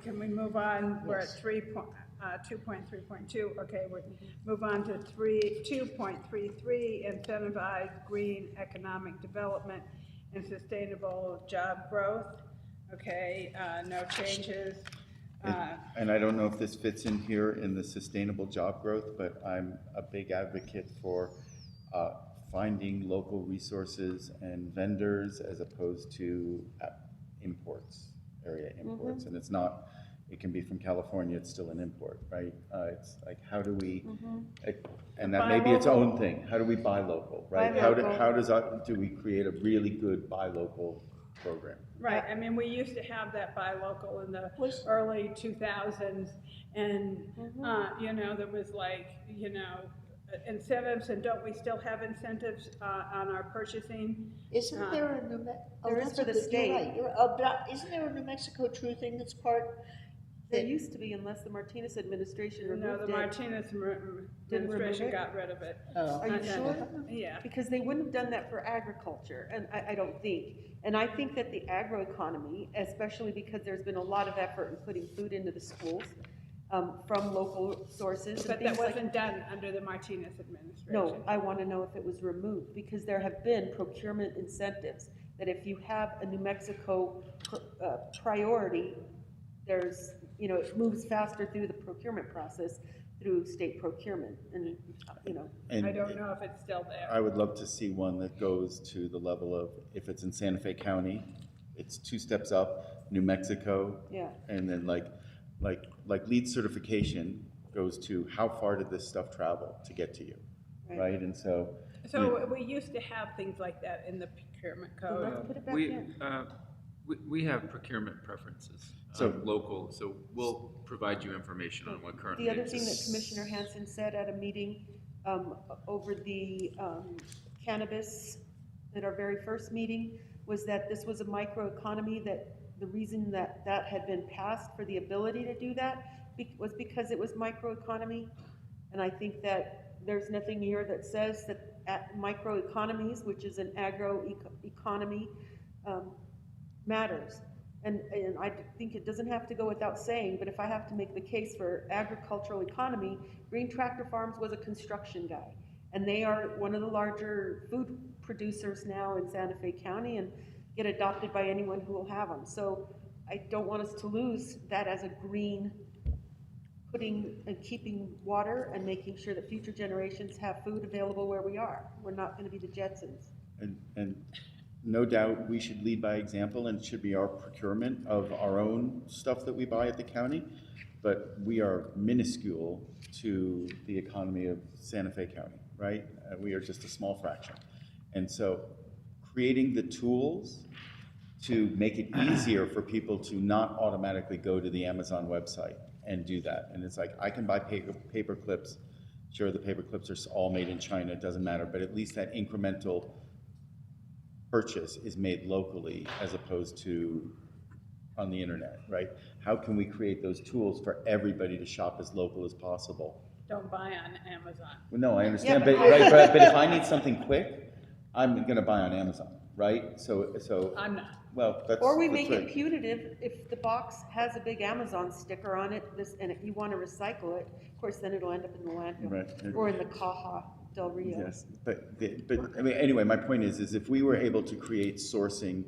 can we move on? We're at 2.3.2. Okay, we move on to 2.33, incentivize green economic development and sustainable job growth. Okay, no changes. And I don't know if this fits in here in the sustainable job growth, but I'm a big advocate for finding local resources and vendors as opposed to imports, area imports. And it's not, it can be from California, it's still an import, right? It's like, how do we, and that may be its own thing. How do we buy local, right? How do we create a really good buy local program? Right, I mean, we used to have that buy local in the early 2000s, and, you know, there was like, you know, incentives, and don't we still have incentives on our purchasing? Isn't there a New Mexico? There is for the state. Isn't there a New Mexico True thing that's part? There used to be, unless the Martinez administration removed it. No, the Martinez administration got rid of it. Are you sure? Yeah. Because they wouldn't have done that for agriculture, and I don't think. And I think that the agroeconomy, especially because there's been a lot of effort in putting food into the schools from local sources. But that wasn't done under the Martinez administration. No, I want to know if it was removed, because there have been procurement incentives, that if you have a New Mexico priority, there's, you know, it moves faster through the procurement process through state procurement, and, you know. And I don't know if it's still there. I would love to see one that goes to the level of, if it's in Santa Fe County, it's 2 steps up, New Mexico. Yeah. And then like LEED certification goes to how far did this stuff travel to get to you, right? And so. So we used to have things like that in the procurement code. Let's put it back in. We have procurement preferences, local, so we'll provide you information on what currently The other thing that exists. Commissioner Hansen said at a meeting over the cannabis, at our very first meeting, was that this was a microeconomy, that the reason that that had been passed for the ability to do that was because it was microeconomy. And I think that there's nothing here that says that at microeconomies, which is an agroeconomy, matters. And I think it doesn't have to go without saying, but if I have to make the case for agricultural economy, Green Tractor Farms was a construction guy. And they are one of the larger food producers now in Santa Fe County, and get adopted by anyone who will have them. So I don't want us to lose that as a green, putting and keeping water and making sure that future generations have food available where we are. We're not going to be the Jetsons. And no doubt we should lead by example, and it should be our procurement of our own stuff that we buy at the county, but we are minuscule to the economy of Santa Fe County, right? We are just a small fraction. And so creating the tools to make it easier for people to not automatically go to the Amazon website and do that. And it's like, I can buy paper clips. Sure, the paper clips are all made in China, it doesn't matter, but at least that incremental purchase is made locally as opposed to on the internet, right? How can we create those tools for everybody to shop as local as possible? Don't buy on Amazon. Well, no, I understand, but if I need something quick, I'm gonna buy on Amazon, right? So I'm not. Well, that's. Or we that's make right. it punitive if the box has a big Amazon sticker on it, and if you want to recycle it, of course, then it'll end up in the landfill. Right. Or in the Caja del Rio. Yes, but I mean, anyway, my point is if we were able to create sourcing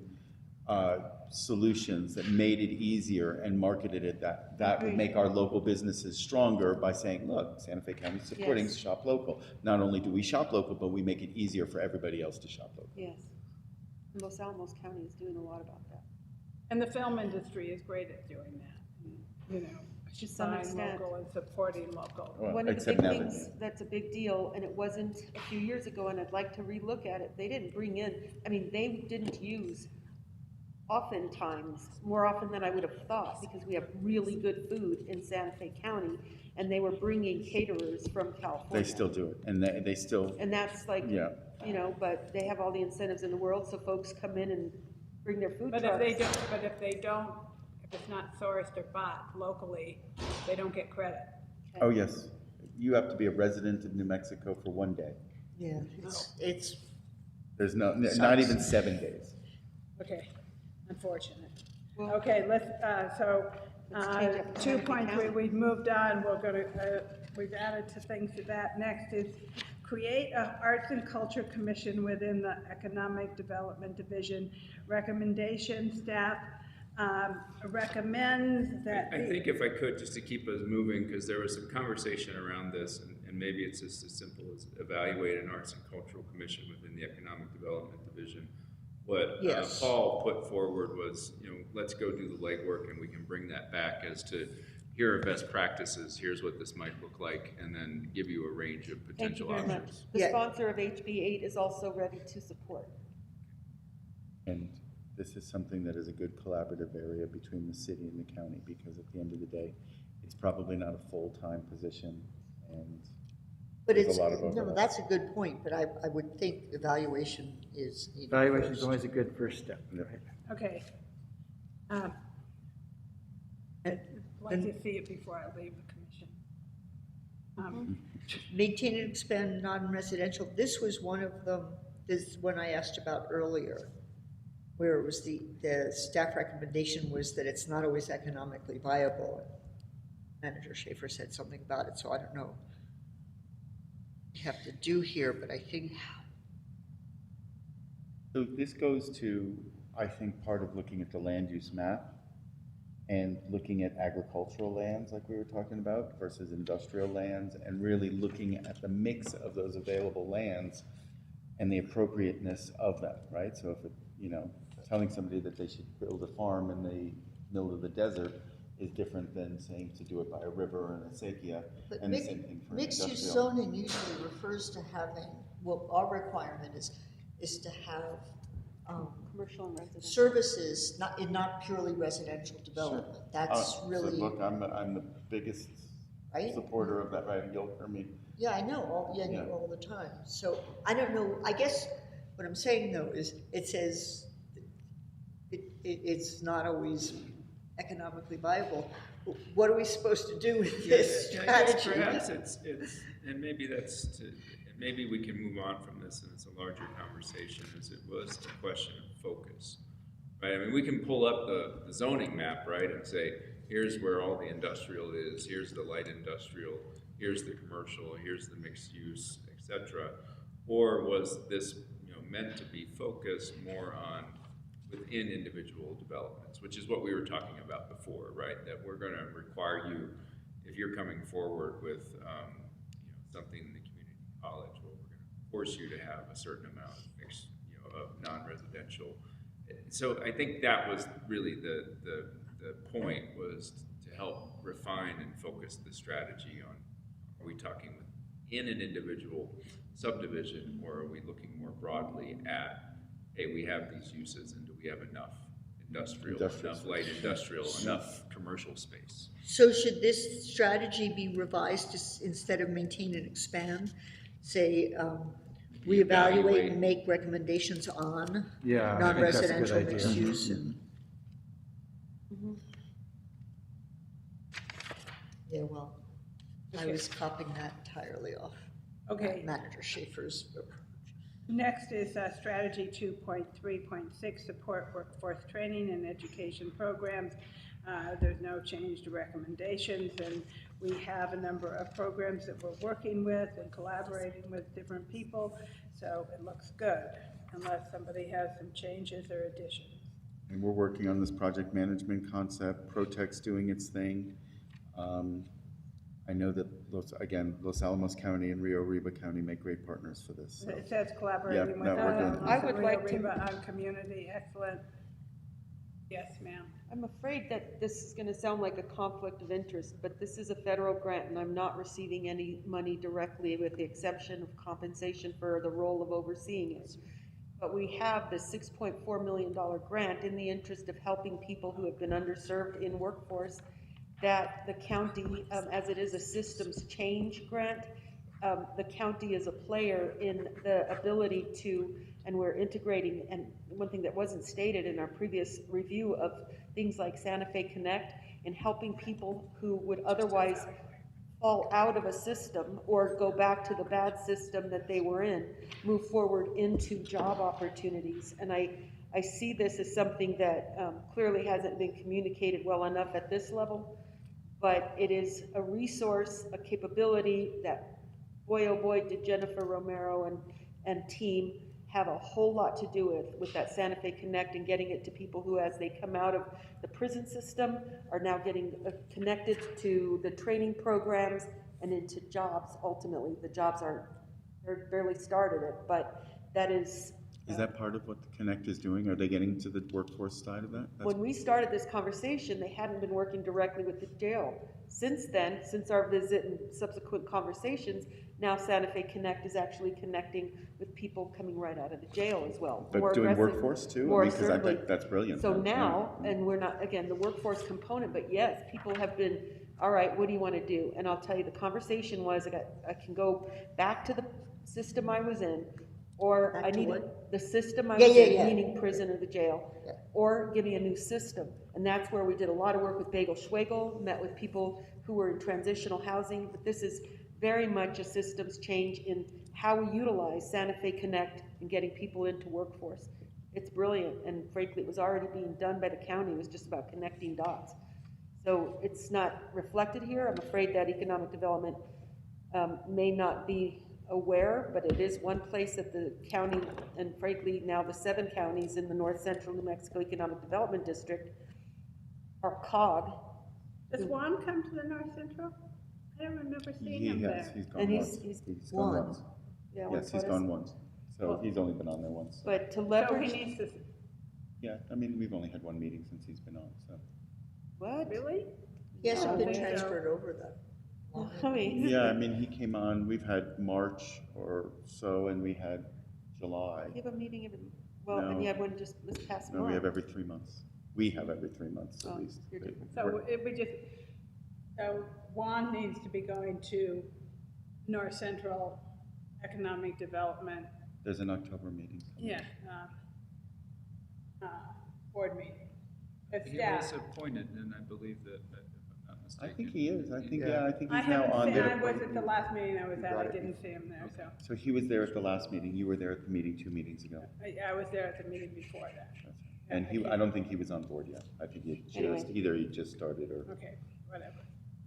solutions that made it easier and marketed it, that would make our local businesses stronger by saying, look, Santa Fe County is supporting Shop Local. Not only do we shop local, but we make it easier for everybody else to shop local. Yes. Los Alamos County is doing a lot about that. And the film industry is great at doing that, you know, To some buying extent. local and supporting local. One of the big things that's a big deal, and it wasn't a few years ago, and I'd like to relook at it, they didn't bring in, I mean, they didn't use, oftentimes, more often than I would have thought, because we have really good food in Santa Fe County, and they were bringing caterers from California. They still do it, and they still. And that's like, you know, but they have all the incentives in the world, so folks come in and bring their food But trucks. if it's not sourced or bought locally, they don't get credit. Oh, yes. You have to be a resident of New Mexico for 1 day. Yeah, There's not even 7 days. Okay, unfortunate. Okay, let's, so, Let's change it from 2.3, we've moved on, we're gonna, we've added to things to that. Next is create a Arts and Culture Commission within the Economic Development Division. Recommendation, staff, recommends that. I think if I could, just to keep us moving, because there was some conversation around this, and maybe it's just as simple as evaluate an Arts and Cultural Commission within the Economic Development Division. What Yes. Paul put forward was, let's go do the legwork and we can bring that back as to, here are best practices, here's what this might look like, and then give you a range of Thank you potential very much. options. The sponsor of HB 8 is also ready to support. And this is something that is a good collaborative area between the city and the county, because at the end of the day, it's probably not a full-time position, and But there's it's, a lot of no, overlap. that's a good point, but I would think evaluation is needed Evaluation is first. always a good first step. Okay. I'd like to see it before I leave the commission. Maintain and expand non-residential, this was one of them, this one I asked about earlier, where it was the staff recommendation was that it's not always economically viable. Manager Schaefer said something about it, so I don't know what you have to do here, but I think. So this goes to, I think, part of looking at the land use map and looking at agricultural lands like we were talking about versus industrial lands, and really looking at the mix of those available lands and the appropriateness of them, right? So if it, telling somebody that they should build a farm in the middle of the desert is different than saying to do it by a river and a acequia, But and the same thing for mixed-use industrial. zoning usually refers to having, well, our requirement is to have Commercial and residential. services, not purely residential development. That's So really, look, I'm the biggest right? supporter of that, right? You'll hear me. Yeah, I know, all the time. So I don't know, I guess what I'm saying though is it says it's not always economically viable. What are we supposed to do with this Yeah, I guess strategy? perhaps it's, and maybe maybe we can move on from this and it's a larger conversation, as it was a question of focus, right? I mean, we can pull up the zoning map, right, and say, here's where all the industrial is, here's the light industrial, here's the commercial, here's the mixed use, etc. Or was this, meant to be focused more on within individual developments, which is what we were talking about before, right? That we're going to require you, if you're coming forward with something in the community college, well, we're going to force you to have a certain amount of mixed, of non-residential. So I think that was really the point, was to help refine and focus the strategy on, are we talking in an individual subdivision, or are we looking more broadly at, hey, we have these uses, and do we have enough industrial enough light industrial, enough commercial space? So should this strategy be revised to, instead of maintain and expand, say, we evaluate and make recommendations on Yeah, I think that's a good non-residential idea. mixed use and. Yeah, well, I Okay. was copying that entirely off. Okay. Manager Schaefer's. Next is strategy 2.3.6, support workforce training and education programs. There's no change to recommendations, and we have a number of programs that we're working with and collaborating with different people, so it looks good, unless somebody has some changes or additions. And we're working on this project management concept, Protec's doing its thing. I know that, Los Alamos County and Rio Arriba County make great partners for this. So. It says collaborating with we're doing I would like to- Rio Arriba on community, excellent. Yes, ma'am. I'm afraid that this is going to sound like a conflict of interest, but this is a federal grant and I'm not receiving any money directly with the exception of compensation for the role of overseeing it. But we have this $6.4 million grant in the interest of helping people who have been underserved in workforce, that the county, as it is a systems change grant, the county is a player in the ability to, and we're integrating, and one thing that wasn't stated in our previous review of things like Santa Fe Connect, in helping people who would otherwise fall out of a system or go back to the bad system that they were in, move forward into job opportunities. And I I see this as something that clearly hasn't been communicated well enough at this level, but it is a resource, a capability that, boy, oh boy, did Jennifer Romero and team have a whole lot to do with that Santa Fe Connect and getting it to people who, as they come out of the prison system, are now getting connected to the training programs and into jobs. Ultimately, the jobs they're barely started it, but that is. Is that part of what the Connect is doing? Are they getting to the workforce side of that? When we started this conversation, they hadn't been working directly with the jail. Since then, since our visit and subsequent conversations, now Santa Fe Connect is actually connecting with people coming right out of the jail as well. But More doing aggressive, workforce too? more Because I assertively. think that's brilliant. So Yeah. now, and we're not, again, the workforce component, but yes, people have been, all right, what do you want to do? And I'll tell you, the conversation was, I can go back to the system I was in, or Back I to need what? the system I Yeah, was yeah, in, yeah. meaning prison or the jail, or give me a new system. And that's where we did a lot of work with Bagel Schwegel, met with people who were in transitional housing, but this is very much a systems change in how we utilize Santa Fe Connect and getting people into workforce. It's brilliant, and frankly, it was already being done by the county. It was just about connecting dots. So it's not reflected here. I'm afraid that economic development may not be aware, but it is one place that the county, and frankly, now the 7 counties in the North Central New Mexico Economic Development District are COG. Does Juan come to the North Central? I don't remember seeing He him has, there. he's gone And once. He's gone won. once. Yeah, Yes, he's what gone is- once. So he's only been on there once. But to So he leverage, needs to, Yeah, I mean, we've only had one meeting since he's been on, so. what? really? He hasn't been think so. transferred over though. I mean, Yeah, I mean, he came on, we've had March or so, and we had July. you have a meeting every, well, and No. you had one just this past month. No, we have every 3 months. We have every 3 months Oh, at least. you're different. So if we just, so Juan needs to be going to North Central Economic Development, There's an October meeting. yeah, board meeting. With He was staff. appointed, and I believe that, if I'm not I mistaken. think he is. I think, Yeah. yeah, I think I he's now haven't on seen, I there. was at the last meeting I was at, I Got it. didn't see him there, so. So he was there at the last meeting. You were there at the meeting 2 meetings ago. I was there at the meeting before that. That's right. And I don't think he was on board yet. I think he Anyway. just, either he just started or. Okay, whatever.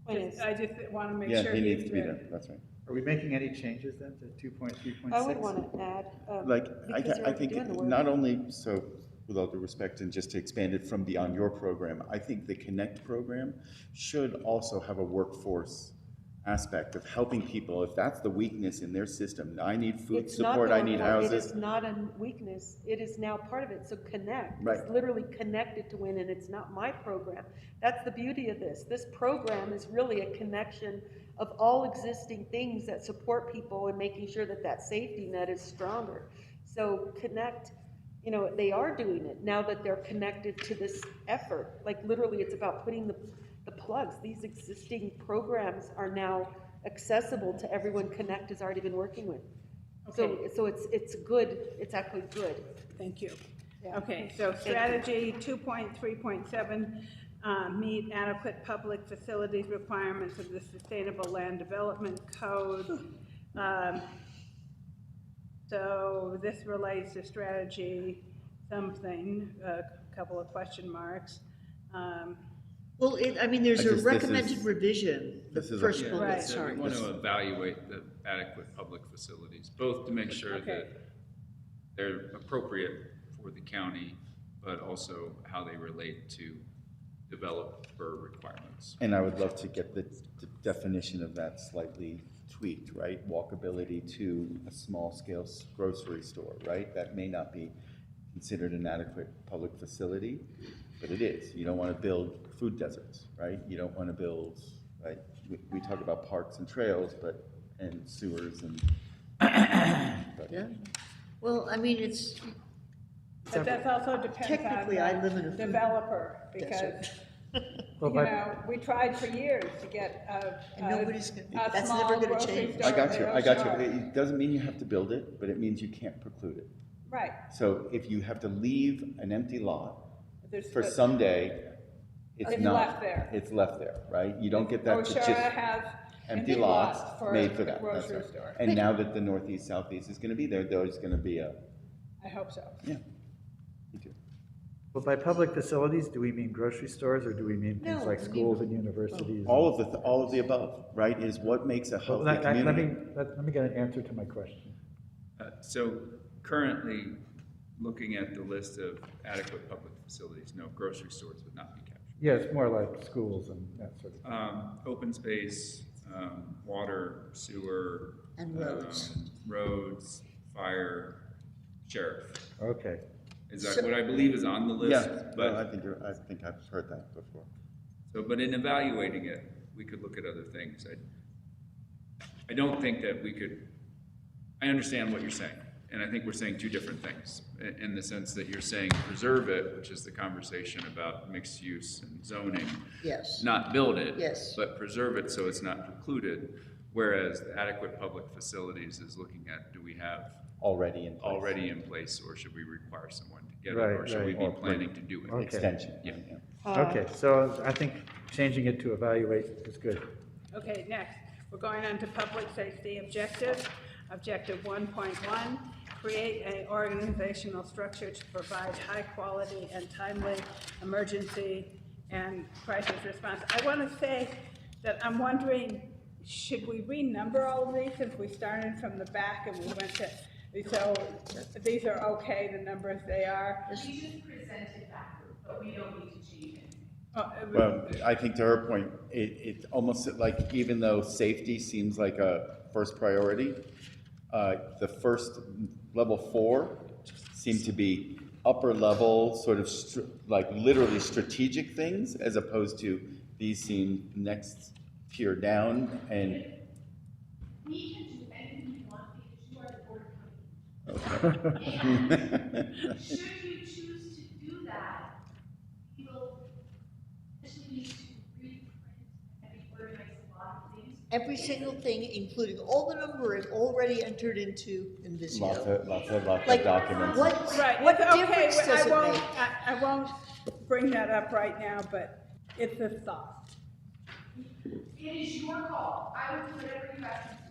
Point is- I just want to make Yeah, sure he he's needs to be there. there. That's right. Are we making any changes then to 2.3.6? I would want to add, Like, because you're I already think doing the work. not only, so with all due respect, and just to expand it from beyond your program, I think the Connect program should also have a workforce aspect of helping people, if that's the weakness in their system. I need food It's not support, the I need workforce. It houses. is not a weakness. It is now part of it. So Connect. Right. It's literally connected to Win, and it's not my program. That's the beauty of this. This program is really a connection of all existing things that support people and making sure that that safety net is stronger. So Connect, you know, they are doing it now that they're connected to this effort. Like literally, it's about putting the plugs. These existing programs are now accessible to everyone Connect has already been working with. Okay. So it's good, it's actually good. Thank you. Yeah. Okay, so Thank you. strategy 2.3.7, meet adequate public facilities requirements of the Sustainable Land Development Code. So this relates to strategy something, a couple of question marks. Well, I mean, there's a This recommended is- revision, the this is a- first Yeah, bullet, Right. so sorry. we want to evaluate the adequate public facilities, both to make sure Okay. that they're appropriate for the county, but also how they relate to developer requirements. And I would love to get the definition of that slightly tweaked, right? Walkability to a small-scale grocery store, right? That may not be considered an adequate public facility, but it is. You don't want to build food deserts, right? You don't want to build, right? We talk about parks and trails, and sewers and. but- Yeah, well, I mean, it's, But that's also depends on Technically, I live in a the food developer, because, desert. you know, we tried for years to get And nobody's gonna- a that's small never gonna grocery change. store I got in you, I got Ocean. you. It doesn't mean you have to build it, but it means you can't preclude it. Right. So if you have to leave an empty lot There's- for someday, it's It's not. left there. It's left there, right? You don't get that to Oshara just has empty lots for made for a that. That's grocery right. store. And now that the northeast, southeast is gonna be there, there's gonna be a, I hope so. yeah. Well, by public facilities, do we mean grocery stores, or do we mean things No, like we mean- schools and universities? All of the above, right, is what makes a Well, healthy let community. me get an answer to my question. So currently, looking at the list of adequate public facilities, no, grocery stores would not be captured. Yeah, it's more like schools and that sort of thing. Open space, water, sewer. And roads. Roads, fire, sheriff. Okay. Is that what I believe is on the list? Yeah, But, I think I've heard that before. so, but in evaluating it, we could look at other things. I don't think that we could, I understand what you're saying, and I think we're saying two different things, in the sense that you're saying preserve it, which is the conversation about mixed use and zoning. Yes. Not build it. Yes. But preserve it so it's not precluded, whereas the adequate public facilities is looking at, do we have Already in place. already in place, or should we require someone to get it, Right, or should we right. be Or planning to do it? Okay. Extension. Yeah. Okay, so I think changing it to evaluate is good. Okay, next, we're going on to public safety objectives. Objective 1.1, create an organizational structure to provide high quality and timely emergency and crisis response. I want to say that I'm wondering, should we renumber all of these since we started from the back and we went to, so these are okay, the numbers they are? We just presented backward, but we don't need to change it. Well, I think to her point, it almost like, even though safety seems like a first priority, the first level 4 seem to be upper level, sort of like literally strategic things, as opposed to these seem next tier down, and We can do anything you want because you are the board of county. Should you choose to do that, you will actually need to reprint and reorganize a lot of things. Every single thing, including all the numbering already entered into Invisio. lots of Like, documents. Right, What it's okay, difference but does I it won't, make? I won't bring that up right now, but it's a thought. It is your call. I will do whatever you ask me to.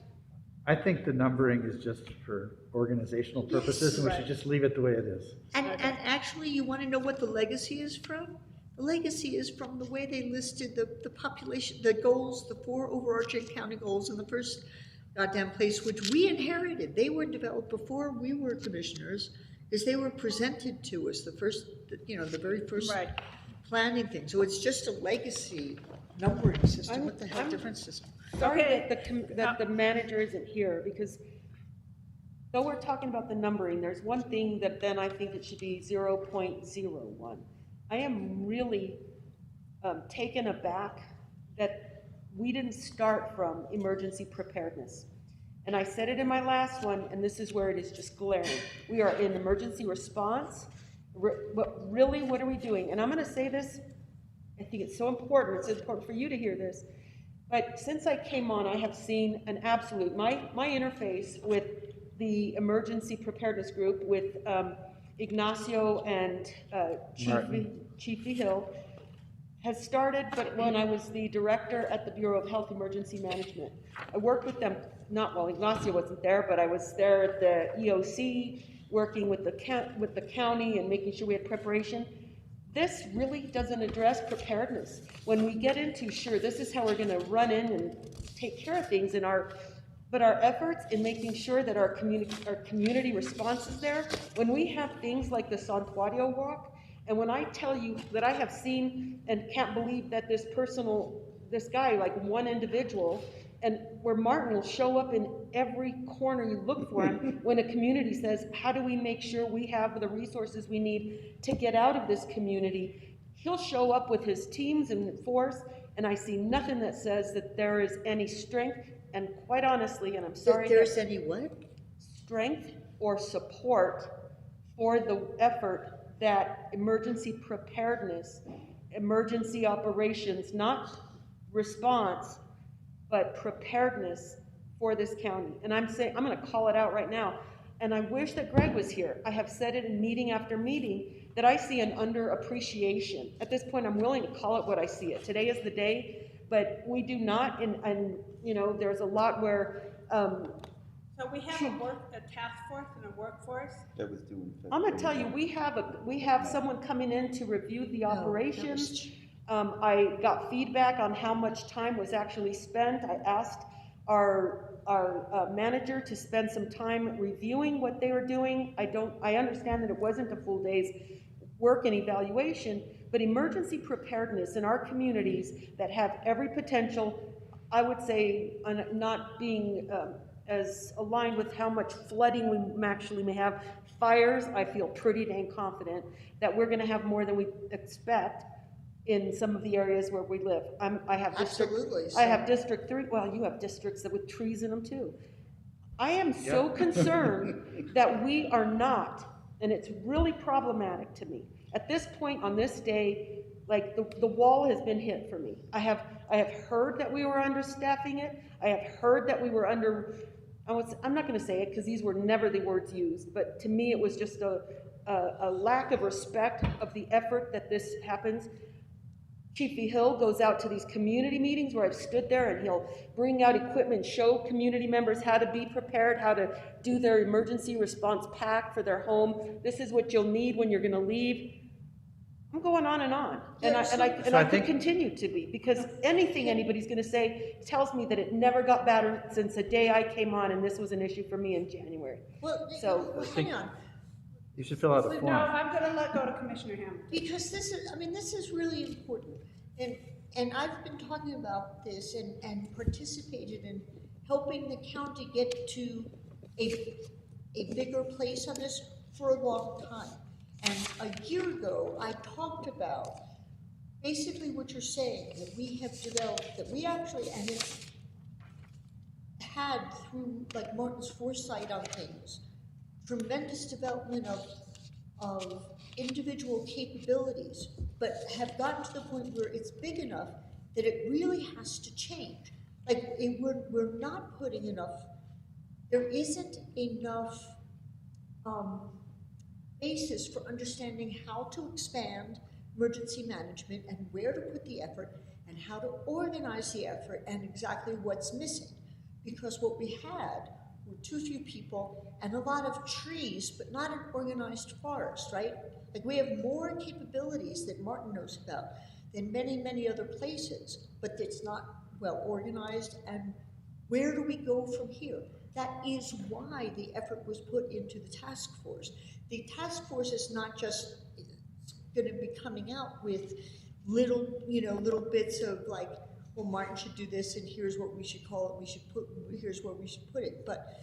I think the numbering is just for organizational purposes, and we should Right. just leave it the way it is. And actually, you want to know what the legacy is from? The legacy is from the way they listed the population, the goals, the 4 overarching county goals in the first goddamn place, which we inherited. They were developed before we were commissioners, because they were presented to us, the very first Right. planning thing. So it's just a legacy numbering system. What the hell difference system? Sorry Okay. that the manager isn't here, because though we're talking about the numbering, there's one thing that then I think it should be 0.01. I am really taken aback that we didn't start from emergency preparedness. And I said it in my last one, and this is where it is just glaring. We are in emergency response, but really, what are we doing? And I'm gonna say this, I think it's so important, it's important for you to hear this, but since I came on, I have seen an absolute, my interface with the emergency preparedness group with Ignacio and Chief Hill has started, but when I was the director at the Bureau of Health Emergency Management. I worked with them, Ignacio wasn't there, but I was there at the EOC, working with the county and making sure we had preparation. This really doesn't address preparedness. When we get into, sure, this is how we're gonna run in and take care of things but our efforts in making sure that our community response is there, when we have things like the Santuario Walk, and when I tell you that I have seen and can't believe that this guy, like one individual, and where Martin will show up in every corner you look for him when a community says, how do we make sure we have the resources we need to get out of this community? He'll show up with his teams and force, and I see nothing that says that there is any strength, and quite honestly, and I'm sorry. There's any what? Strength or support for the effort that emergency preparedness, emergency operations, not response, but preparedness for this county. And I'm gonna call it out right now. And I wish that Greg was here. I have said it in meeting after meeting that I see an underappreciation. At this point, I'm willing to call it what I see it. Today is the day, but we do not, and there's a lot where So we have a task force and a workforce. That was due in I'm February. gonna tell you, we have someone coming in to review the operations. I got feedback on how much time was actually spent. I asked our manager to spend some time reviewing what they were doing. I understand that it wasn't a full day's work and evaluation, but emergency preparedness in our communities that have every potential, I would say, not being as aligned with how much flooding we actually may have, fires, I feel pretty dang confident that we're gonna have more than we expect in some of the areas where we live. I have District 3, well, you have districts that with trees in them too. I am so concerned that we are not, and it's really problematic to me. At this point on this day, like the wall has been hit for me. I have heard that we were understaffing it. I have heard that we were I'm not gonna say it because these were never the words used, but to me it was just a lack of respect of the effort that this happens. Chief V. Hill goes out to these community meetings where I've stood there and he'll bring out equipment, show community members how to be prepared, how to do their emergency response pack for their home. This is what you'll need when you're gonna leave. I'm going on and on. And I could continue to be, because anything anybody's gonna say tells me that it never got better since the day I came on and this was an issue for me in January. Well, So, hang on, You should fill out a No, form. I'm gonna let go to Commissioner Hamilton. because this is really important. And I've been talking about this and participated in helping the county get to a bigger place on this for a long time. And a year ago, I talked about basically what you're saying, that we have developed, that we actually, and it had through like Martin's foresight on things, tremendous development of individual capabilities, but have gotten to the point where it's big enough that it really has to change. Like, we're not putting enough, there isn't enough basis for understanding how to expand emergency management and where to put the effort and how to organize the effort and exactly what's missing. Because what we had were too few people and a lot of trees, but not an organized forest, right? Like, we have more capabilities that Martin knows about than many, many other places, but it's not well organized. And where do we go from here? That is why the effort was put into the task force. The task force is not just going to be coming out with little bits of like, well, Martin should do this, and here's what we should call it, here's where we should put it. But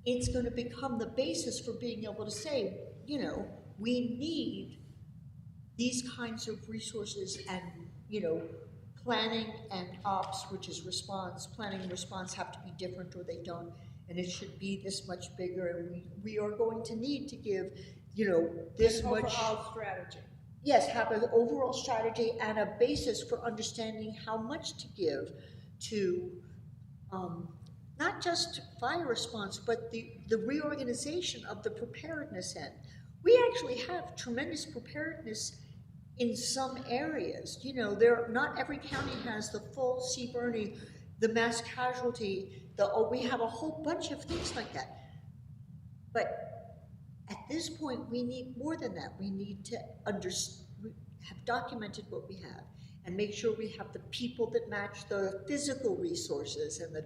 it's going to become the basis for being able to say, we need these kinds of resources, and, planning and ops, which is response, planning and response have to be different or they don't, and it should be this much bigger, and we are going to need to give, this much. Overall strategy. Yes, have an overall strategy and a basis for understanding how much to give to not just fire response, but the reorganization of the preparedness end. We actually have tremendous preparedness in some areas. Not every county has the full CBRNE, the mass casualty, we have a whole bunch of things like that. But at this point, we need more than that. We need to have documented what we have and make sure we have the people that match the physical resources and the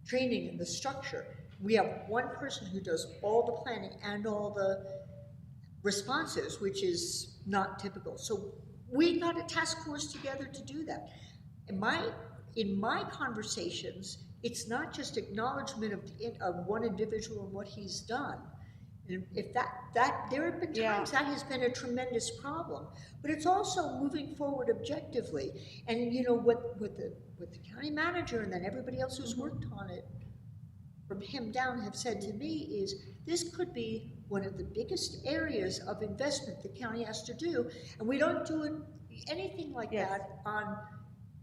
training and the structure. We have one person who does all the planning and all the responses, which is not typical. So we got a task force together to do that. In my conversations, it's not just acknowledgement of one individual and what he's done. And if there have been times that has been a tremendous problem, but it's also moving forward objectively. And what the county manager and then everybody else who's worked on it from him down have said to me is, this could be one of the biggest areas of investment the county has to do, and we don't do anything like that on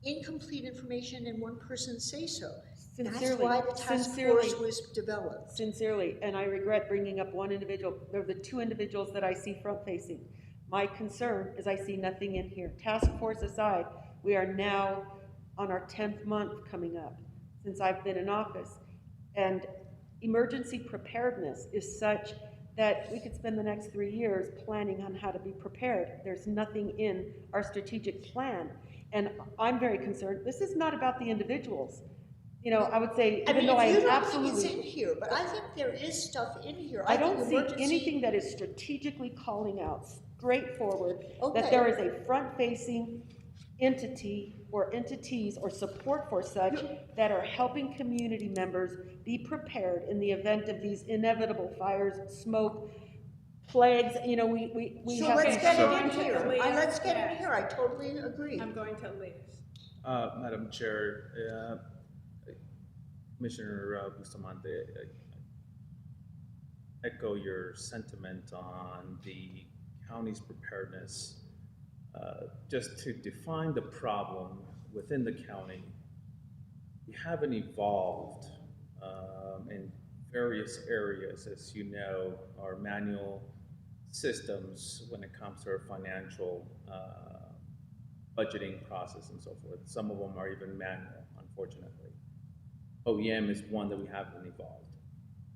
incomplete information and one person say so. That's why the task force was developed. Sincerely, and I regret bringing up one individual. They're the two individuals that I see front-facing. My concern is I see nothing in here. Task force aside, we are now on our 10th month coming up since I've been in office. And, emergency preparedness is such that we could spend the next 3 years planning on how to be prepared. There's nothing in our strategic plan. And I'm very concerned, this is not about the individuals. You know, I would say, even though I you don't absolutely. think it's in here, but I think there is stuff in here. I don't think see emergency- anything that is strategically calling out straightforward that Okay. there is a front-facing entity or entities or support for such that are helping community members be prepared in the event of these inevitable fires, smoke, plagues. You know, we So have. let's these- get it Going in to here. Elise, Let's get yes. in here. I totally agree. I'm going to Elise. Madam Chair, Commissioner Bustamante, echo your sentiment on the county's preparedness. Just to define the problem within the county, we haven't evolved in various areas, as you know, our manual systems when it comes to our financial budgeting process and so forth. Some of them are even manual, unfortunately. OEM is one that we haven't evolved.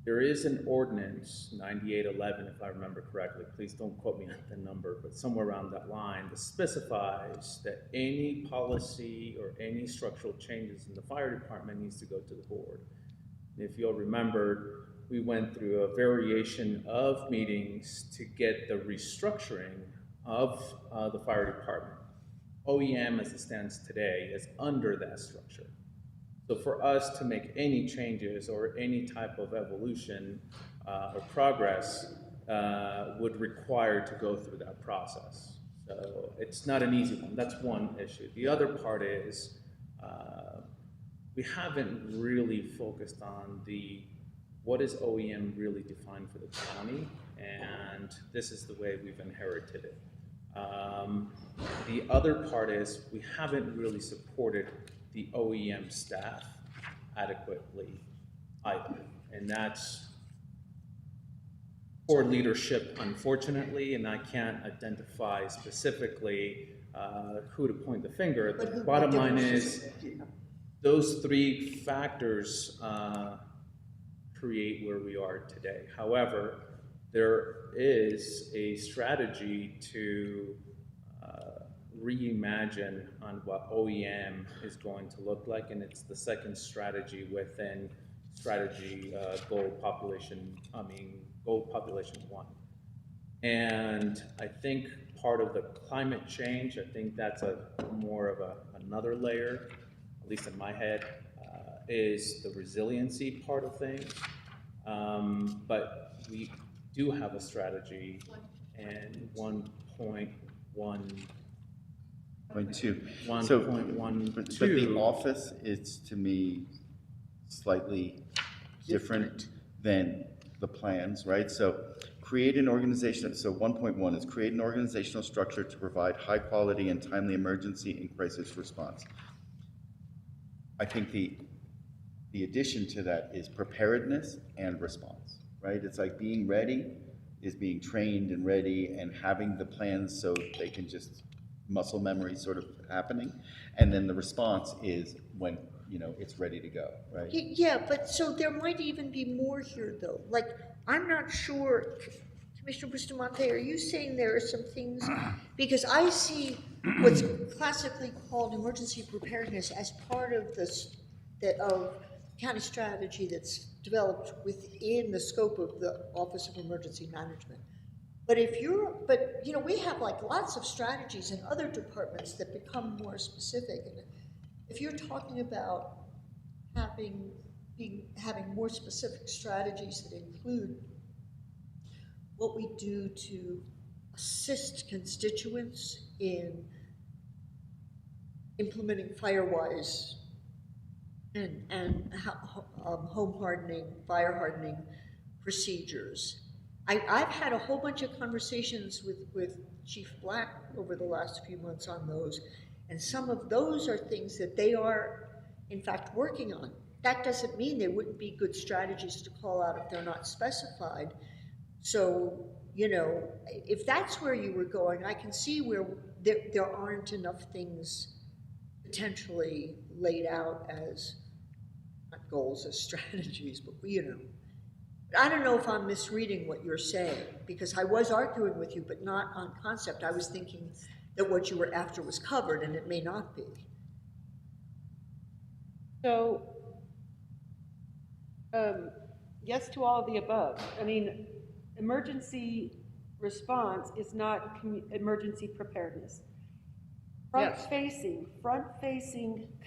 There is an ordinance, 9811, if I remember correctly, please don't quote me on the number, but somewhere around that line, that specifies that any policy or any structural changes in the fire department needs to go to the board. And if you'll remember, we went through a variation of meetings to get the restructuring of the fire department. OEM, as it stands today, is under that structure. So for us to make any changes or any type of evolution or progress would require to go through that process. So it's not an easy one. That's one issue. The other part is we haven't really focused on what is OEM really defined for the county, and this is the way we've inherited it. The other part is we haven't really supported the OEM staff adequately either, and that's poor leadership, unfortunately, and I can't identify specifically who to point the finger at. The bottom line is those three factors create where we are today. However, there is a strategy to reimagine on what OEM is going to look like, and it's the second strategy within strategy goal population 1. And I think part of the climate change, I think that's more of another layer, at least in my head, is the resiliency part of things. But we do have a strategy, and 1.1 1.2. 1.12. But the office is, to me, slightly different than the plans, right? So create an organization, so 1.1 is create an organizational structure to provide high quality and timely emergency and crisis response. I think the addition to that is preparedness and response, right? It's like being ready is being trained and ready and having the plans so they can just muscle memory sort of happening. And then the response is when, it's ready to go, right? Yeah, but so there might even be more here though. Like, I'm not sure, Commissioner Bustamante, are you saying there are some things, because I see what's classically called emergency preparedness as part of of county strategy that's developed within the scope of the Office of Emergency Management. But we have like lots of strategies in other departments that become more specific. And if you're talking about having more specific strategies that include what we do to assist constituents in implementing FireWise and home hardening, fire hardening procedures. I've had a whole bunch of conversations with Chief Black over the last few months on those, and some of those are things that they are, in fact, working on. That doesn't mean they wouldn't be good strategies to call out if they're not specified. So, if that's where you were going, I can see where there aren't enough things potentially laid out as, not goals, as strategies, but, I don't know if I'm misreading what you're saying, because I was arguing with you, but not on concept. I was thinking that what you were after was covered, and it may not be. So, yes to all of the above. I mean, emergency response is not emergency preparedness. Front-facing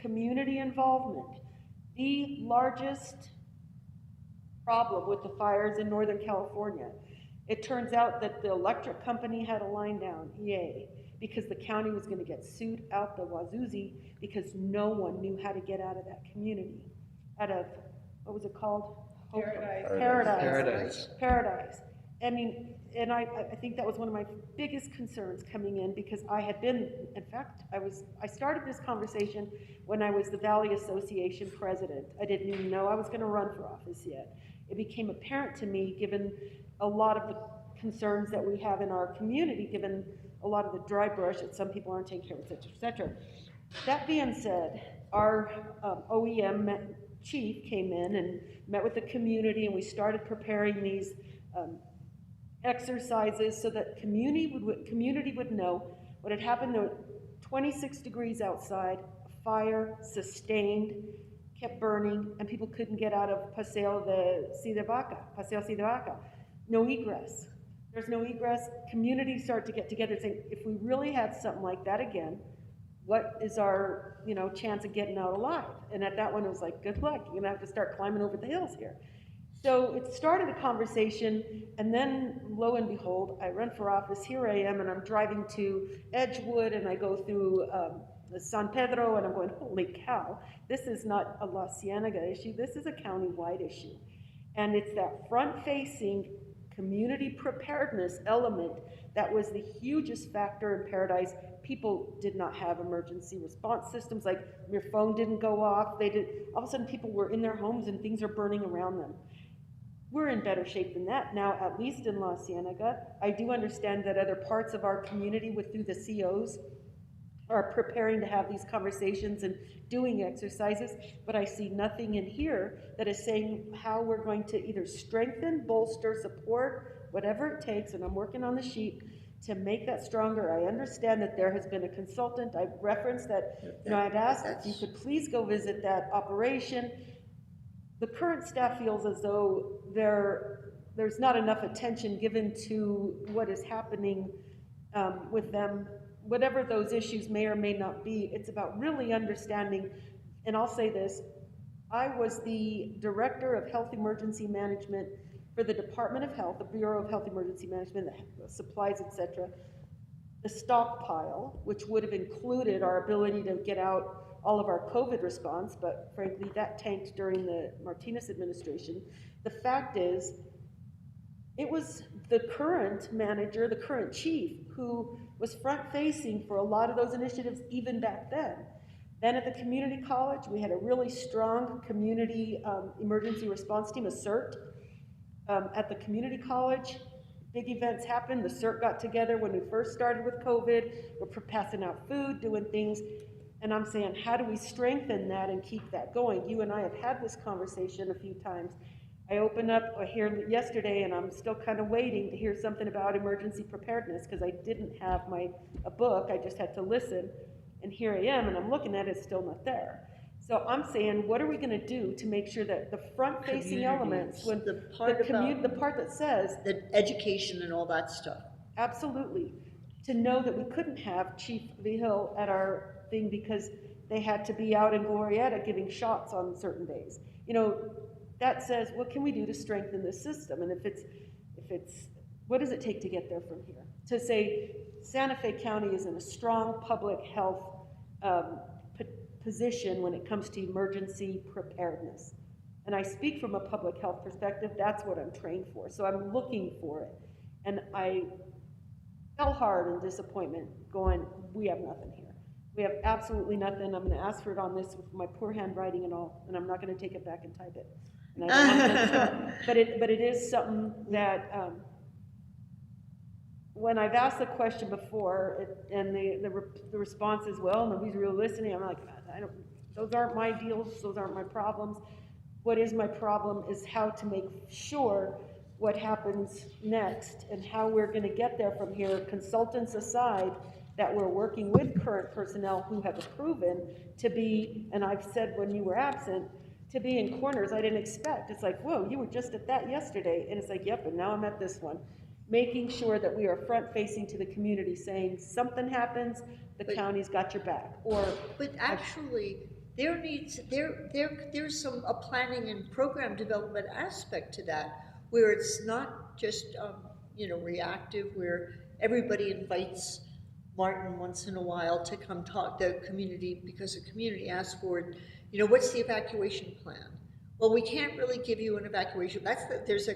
community involvement. The largest problem with the fires in Northern California. It turns out that the electric company had a line down, yay, because the county was going to get sued out the wazoozie because no one knew how to get out of that community. Out of, what was it called? Paradise. I mean, and I think that was one of my biggest concerns coming in, because I had been, in fact, I started this conversation when I was the Valley Association president. I didn't even know I was going to run for office yet. It became apparent to me, given a lot of the concerns that we have in our community, given a lot of the dry brush that some people aren't taking care of, et cetera, et cetera. That being said, our OEM chief came in and met with the community, and we started preparing these exercises so that community would know what had happened. There were 26 degrees outside, a fire sustained, kept burning, and people couldn't get out of Paseo de Vaca. No egress. There's no egress. Communities start to get together and say, if we really had something like that again, what is our, chance of getting out alive? And at that one, it was like, good luck. You're gonna have to start climbing over the hills here. So it started a conversation, and then lo and behold, I run for office. Here I am, and I'm driving to Edgewood, and I go through San Pedro, and I'm going, holy cow, this is not a La Cienega issue. This is a county-wide issue. And it's that front-facing community preparedness element that was the hugest factor in Paradise. People did not have emergency response systems, like your phone didn't go off. All of a sudden people were in their homes and things are burning around them. We're in better shape than that now, at least in La Cienega. I do understand that other parts of our community through the COs are preparing to have these conversations and doing exercises, but I see nothing in here that is saying how we're going to either strengthen, bolster, support, whatever it takes, and I'm working on the sheet to make that stronger. I understand that there has been a consultant. I referenced that, I'd asked if you could please go visit that operation. The current staff feels as though there's not enough attention given to what is happening with them. Whatever those issues may or may not be, it's about really understanding. And I'll say this, I was the Director of Health Emergency Management for the Department of Health, the Bureau of Health Emergency Management, the supplies, etc. The stockpile, which would have included our ability to get out all of our COVID response, but frankly, that tanked during the Martinez administration. The fact is, it was the current manager, the current chief, who was front-facing for a lot of those initiatives even back then. Then at the community college, we had a really strong community emergency response team, a CERT. At the community college, big events happened. The CERT got together when we first started with COVID. We're passing out food, doing things. And I'm saying, how do we strengthen that and keep that going? You and I have had this conversation a few times. I opened up here yesterday, and I'm still kind of waiting to hear something about emergency preparedness, because I didn't have a book. I just had to listen. And here I am, and I'm looking at it, it's still not there. So I'm saying, what are we going to do to make sure that the front-facing elements, when the part that says the education and all that stuff. Absolutely. To know that we couldn't have Chief Vigil at our thing because they had to be out in Glorieta giving shots on certain days. That says, what can we do to strengthen this system? And if it's, what does it take to get there from here? To say Santa Fe County is in a strong public health position when it comes to emergency preparedness. And I speak from a public health perspective, that's what I'm trained for. So I'm looking for it. And I fell hard in disappointment going, we have nothing here. We have absolutely nothing. I'm going to ask for it on this with my poor handwriting and all, and I'm not going to take it back and type it. And I don't want to but it is something that when I've asked the question before, and the response is, well, nobody's really listening. I'm like, those aren't my deals. Those aren't my problems. What is my problem is how to make sure what happens next and how we're going to get there from here, consultants aside, that we're working with current personnel who have proven to be, and I've said when you were absent, to be in corners I didn't expect. It's like, whoa, you were just at that yesterday. And it's like, yep, and now I'm at this one. Making sure that we are front-facing to the community, saying something happens, the county's got your back. Or, but actually, there's a planning and program development aspect to that, where it's not just, reactive, where everybody invites Martin once in a while to come talk to the community because the community asks for it. What's the evacuation plan? Well, we can't really give you an evacuation. There's a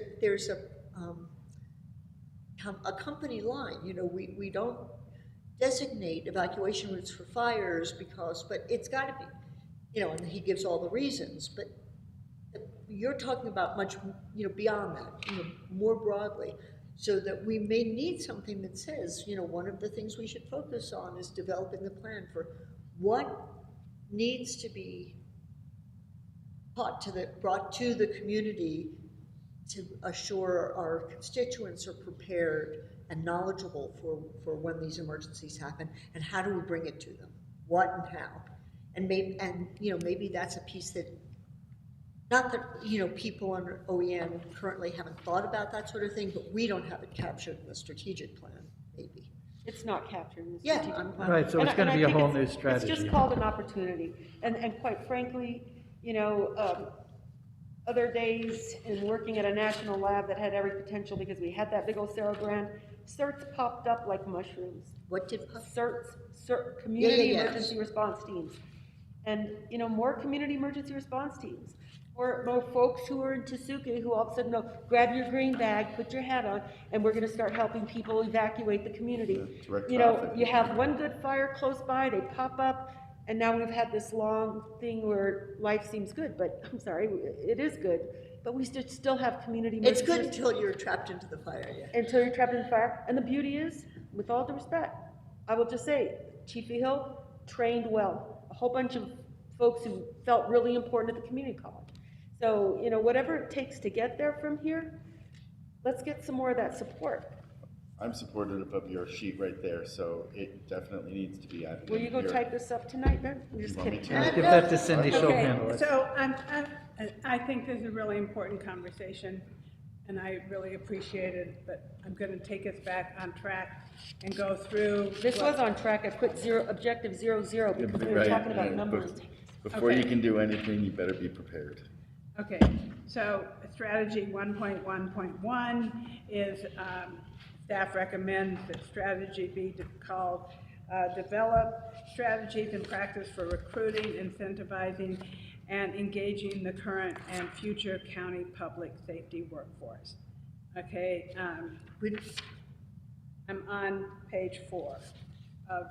company line. We don't designate evacuation routes for fires but it's got to be, and he gives all the reasons. But you're talking about much, beyond that, more broadly. So that we may need something that says, one of the things we should focus on is developing the plan for what needs to be brought to the community to assure our constituents are prepared and knowledgeable for when these emergencies happen, and how do we bring it to them, what and how, and maybe that's a piece that. Not that, people under OEM currently haven't thought about that sort of thing, but we don't have it captured in the strategic plan, maybe. it's not captured in the Yeah, strategic plan. Right, so it's And gonna I be a think whole it's- new strategy. It's just called an opportunity. And quite frankly, other days in working at a national lab that had every potential because we had that big old Cerro Grande, CERTs popped up like mushrooms. What did pop? CERT, Community Yeah. Emergency Response Teams. And, more community emergency response teams. Or more folks who are in Tasuke who all of a sudden know, grab your green bag, put your hat on, and we're gonna start helping people evacuate the community. direct You know, traffic. you have one good fire close by, they pop up, and now we've had this long thing where life seems good, but I'm sorry, it is good, but we still have community It's emergency. good until you're trapped into the fire, yeah. Until you're trapped in the fire. And the beauty is, with all due respect, I will just say, Chief Hill trained well. A whole bunch of folks who felt really important at the community college. So, whatever it takes to get there from here, let's get some more of that support. I'm supportive of your sheet right there, so it definitely needs to be added. Will you go in here. type this up tonight then? I'm just want me kidding. to? Give that to Cindy, she'll Okay, handle it. so I think this is a really important conversation, and I really appreciate it, but I'm gonna take us back on track and go through. This what- was on track. I put objective 0, because we were Right, talking about and numbers. Before you Okay. can do anything, you better be prepared. Okay, so strategy 1.1.1 is, staff recommends that strategy be called, develop strategies and practice for recruiting, incentivizing, and engaging the current and future county public safety workforce. Okay, I'm on page 4 of,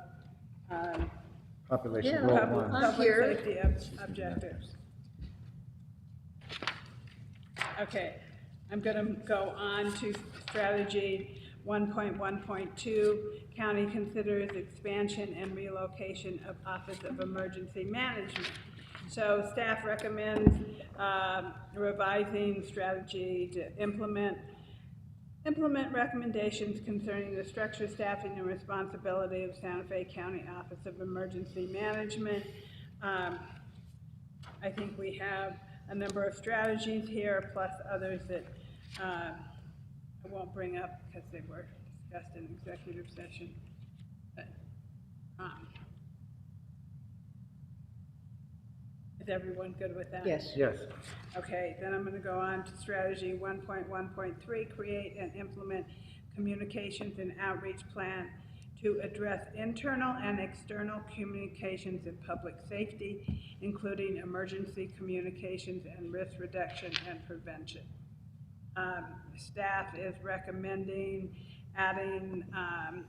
Population Yeah, goal I'm one. public here. safety objectives. Okay, I'm gonna go on to strategy 1.1.2. County considers expansion and relocation of Office of Emergency Management. So staff recommends revising strategy to implement recommendations concerning the structure, staffing, and responsibility of Santa Fe County Office of Emergency Management. I think we have a number of strategies here, plus others that I won't bring up because they were discussed in executive session. But, is everyone good with that? Yes. Yes. Okay, then I'm going to go on to strategy 1.1.3, create and implement communications and outreach plan to address internal and external communications in public safety, including emergency communications and risk reduction and prevention. Staff is recommending adding,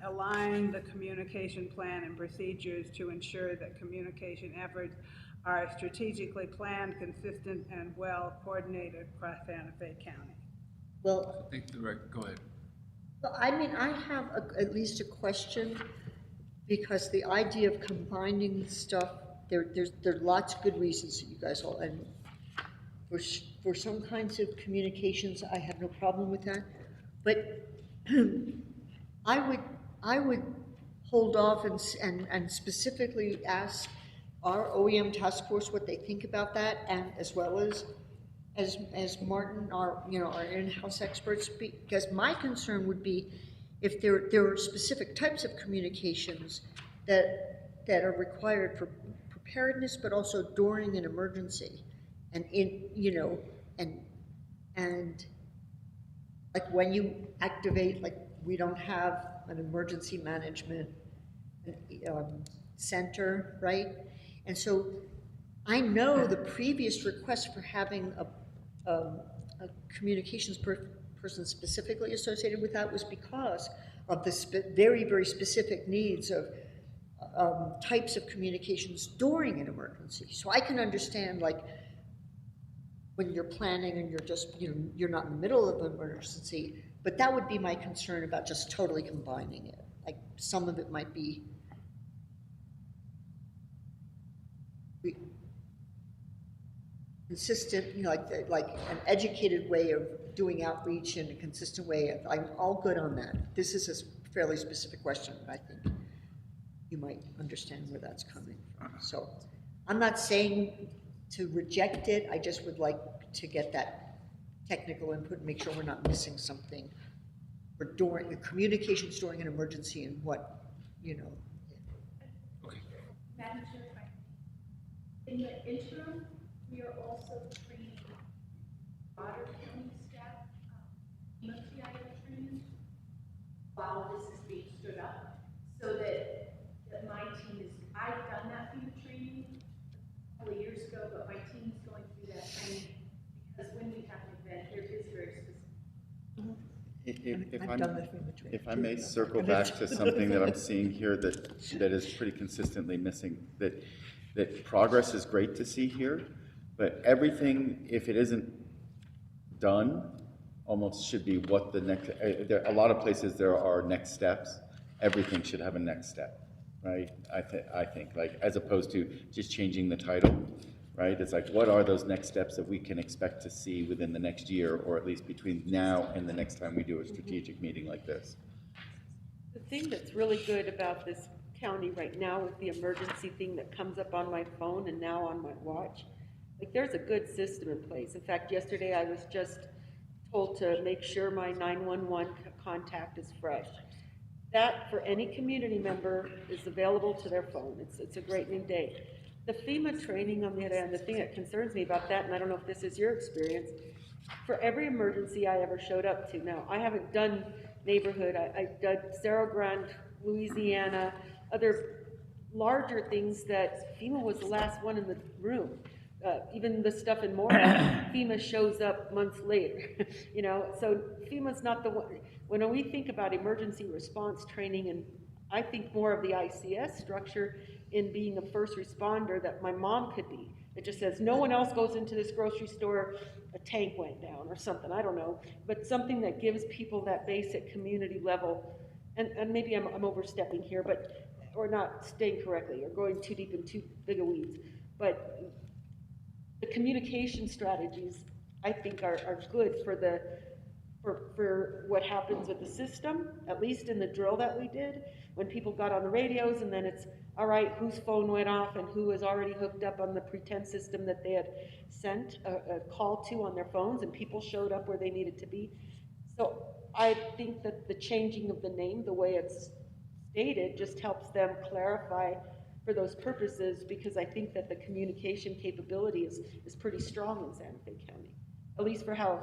align the communication plan and procedures to ensure that communication efforts are strategically planned, consistent, and well coordinated across Santa Fe County. Well, I think go ahead. I mean, I have at least a question, because the idea of combining stuff, there are lots of good reasons that you guys all, and for some kinds of communications, I have no problem with that. But I would hold off and specifically ask our OEM task force what they think about that, and as well as Martin, our in-house experts, because my concern would be if there are specific types of communications that are required for preparedness, but also during an emergency, and and like when you activate, like we don't have an emergency management center, right? And so I know the previous request for having a communications person specifically associated with that was because of the very, very specific needs of types of communications during an emergency. So I can understand, like, when you're planning and you're just, you're not in the middle of an emergency, but that would be my concern about just totally combining it. Like, some of it might be consistent, like an educated way of doing outreach in a consistent way. I'm all good on that. This is a fairly specific question, but I think you might understand where that's coming from. So I'm not saying to reject it. I just would like to get that technical input and make sure we're not missing something for during the communications during an emergency and what, Okay. Madam Chair, in the interim, we are also training broader county staff, TIO training, while this is being stood up, so that my team is, I've done that FEMA training a couple of years ago, but my team is going through that training because when we have an event, there is very specific. If I may circle back to something that I'm seeing here that is pretty consistently missing, that progress is great to see here, but everything, if it isn't done, almost should be what the next, a lot of places there are next steps. Everything should have a next step, right? I think, like, as opposed to just changing the title, right? It's like, what are those next steps that we can expect to see within the next year, or at least between now and the next time we do a strategic meeting like this? The thing that's really good about this county right now with the emergency thing that comes up on my phone and now on my watch, like, there's a good system in place. In fact, yesterday I was just told to make sure my 911 contact is fresh. That, for any community member, is available to their phone. It's a great new day. The FEMA training, on the other hand, the thing that concerns me about that, and I don't know if this is your experience, for every emergency I ever showed up to, now, I haven't done neighborhood, I've done Cerro Grande, Louisiana, other larger things that FEMA was the last one in the room. Even the stuff in Mora, FEMA shows up months later, so FEMA's not the one. When we think about emergency response training, and I think more of the ICS structure in being a first responder that my mom could be. It just says, no one else goes into this grocery store, a tank went down or something, I don't know, but something that gives people that basic community level, and maybe I'm overstepping here, or not staying correctly, or going too deep in too big a weeds, but the communication strategies, I think, are good for what happens with the system, at least in the drill that we did, when people got on the radios, and then it's, all right, whose phone went off and who was already hooked up on the pretend system that they had sent a call to on their phones, and people showed up where they needed to be. So I think that the changing of the name, the way it's stated, just helps them clarify for those purposes, because I think that the communication capability is pretty strong in Santa Fe County, at least for how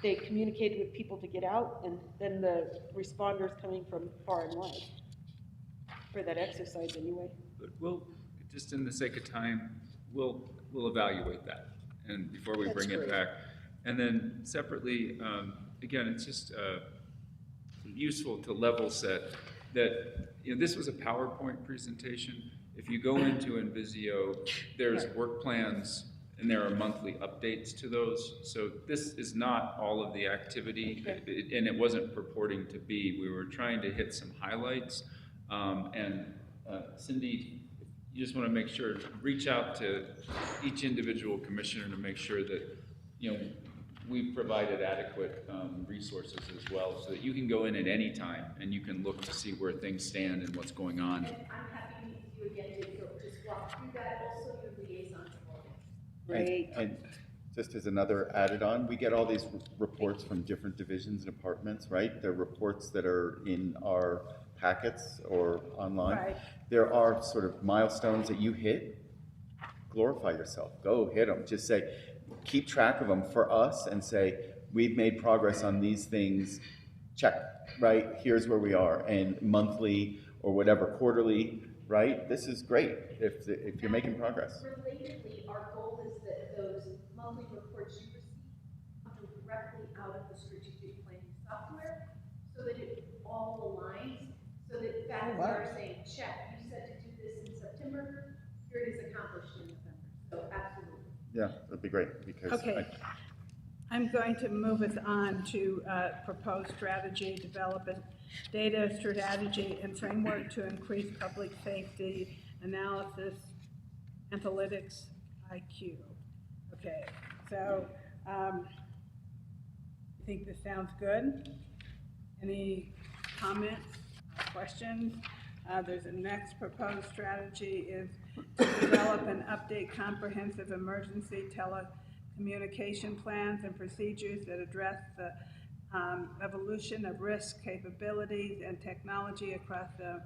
they communicated with people to get out, and then the responders coming from far and wide for that exercise anyway. But we'll, just in the sake of time, we'll evaluate that, and before we bring it back. And then separately, again, it's just useful to level set that, this was a PowerPoint presentation. If you go into Invisio, there's work plans, and there are monthly updates to those. So this is not all of the activity, and it wasn't purporting to be. We were trying to hit some highlights. Cindy, you just want to make sure, reach out to each individual commissioner to make sure that we've provided adequate resources as well, so that you can go in at any time and you can look to see where things stand and what's going on. And I'm happy to meet you again to just walk through that, also your liaison to Morgan. Great. And just as another added on, we get all these reports from different divisions and departments, right? They're reports that are in our packets or online. Right. There are sort of milestones that you hit. Glorify yourself. Go hit them. Just say, keep track of them for us and say, we've made progress on these things. Check, right? Here's where we are. And monthly or whatever, quarterly, right? This is great if you're making progress. Relatedly, our goal is that those monthly reports you receive come directly out of the strategic planning software so that it all aligns, so that that we are saying, check, you said to do this in September, here it is accomplished in November. So absolutely. Yeah, that'd be great because Okay. I'm going to move us on to proposed strategy, development, data strategy and framework to increase public safety analysis, analytics, IQ. Okay, so I think this sounds good. Any comments, questions? There's a next proposed strategy is to develop and update comprehensive emergency telecommunication plans and procedures that address the evolution of risk capabilities and technology across the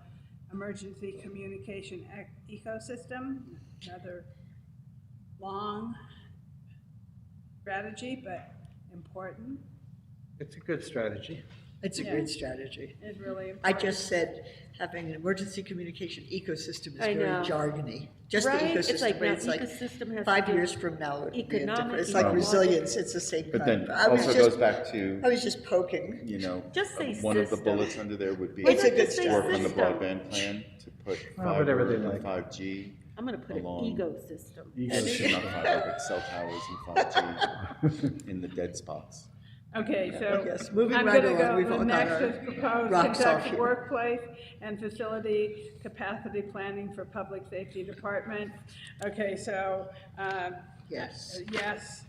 emergency communication ecosystem. Another long strategy, but important. It's a good strategy. It's a Yeah. good strategy. It's really I important. just said having an emergency communication ecosystem is I very know. jargony. Just the Right? ecosystem, It's like but now it's like ecosystem has 5 to do years from now, it'll be a different, economic, it's like ecological. resilience, it's the same But kind. then I was also just- goes back to, I was just poking. Just say one of the system. bullets under there would be It's a good work on the system. broadband plan to put whatever fiber they and like. 5G. I'm gonna put an along- ecosystem. Not fiber, but cell towers and 5G in the dead spots. Okay, so Yes, moving I'm right gonna along, we've go, all the got next our is proposed rocks off conduct here. workplace and facility capacity planning for public safety department. Okay, so, Yes. yes,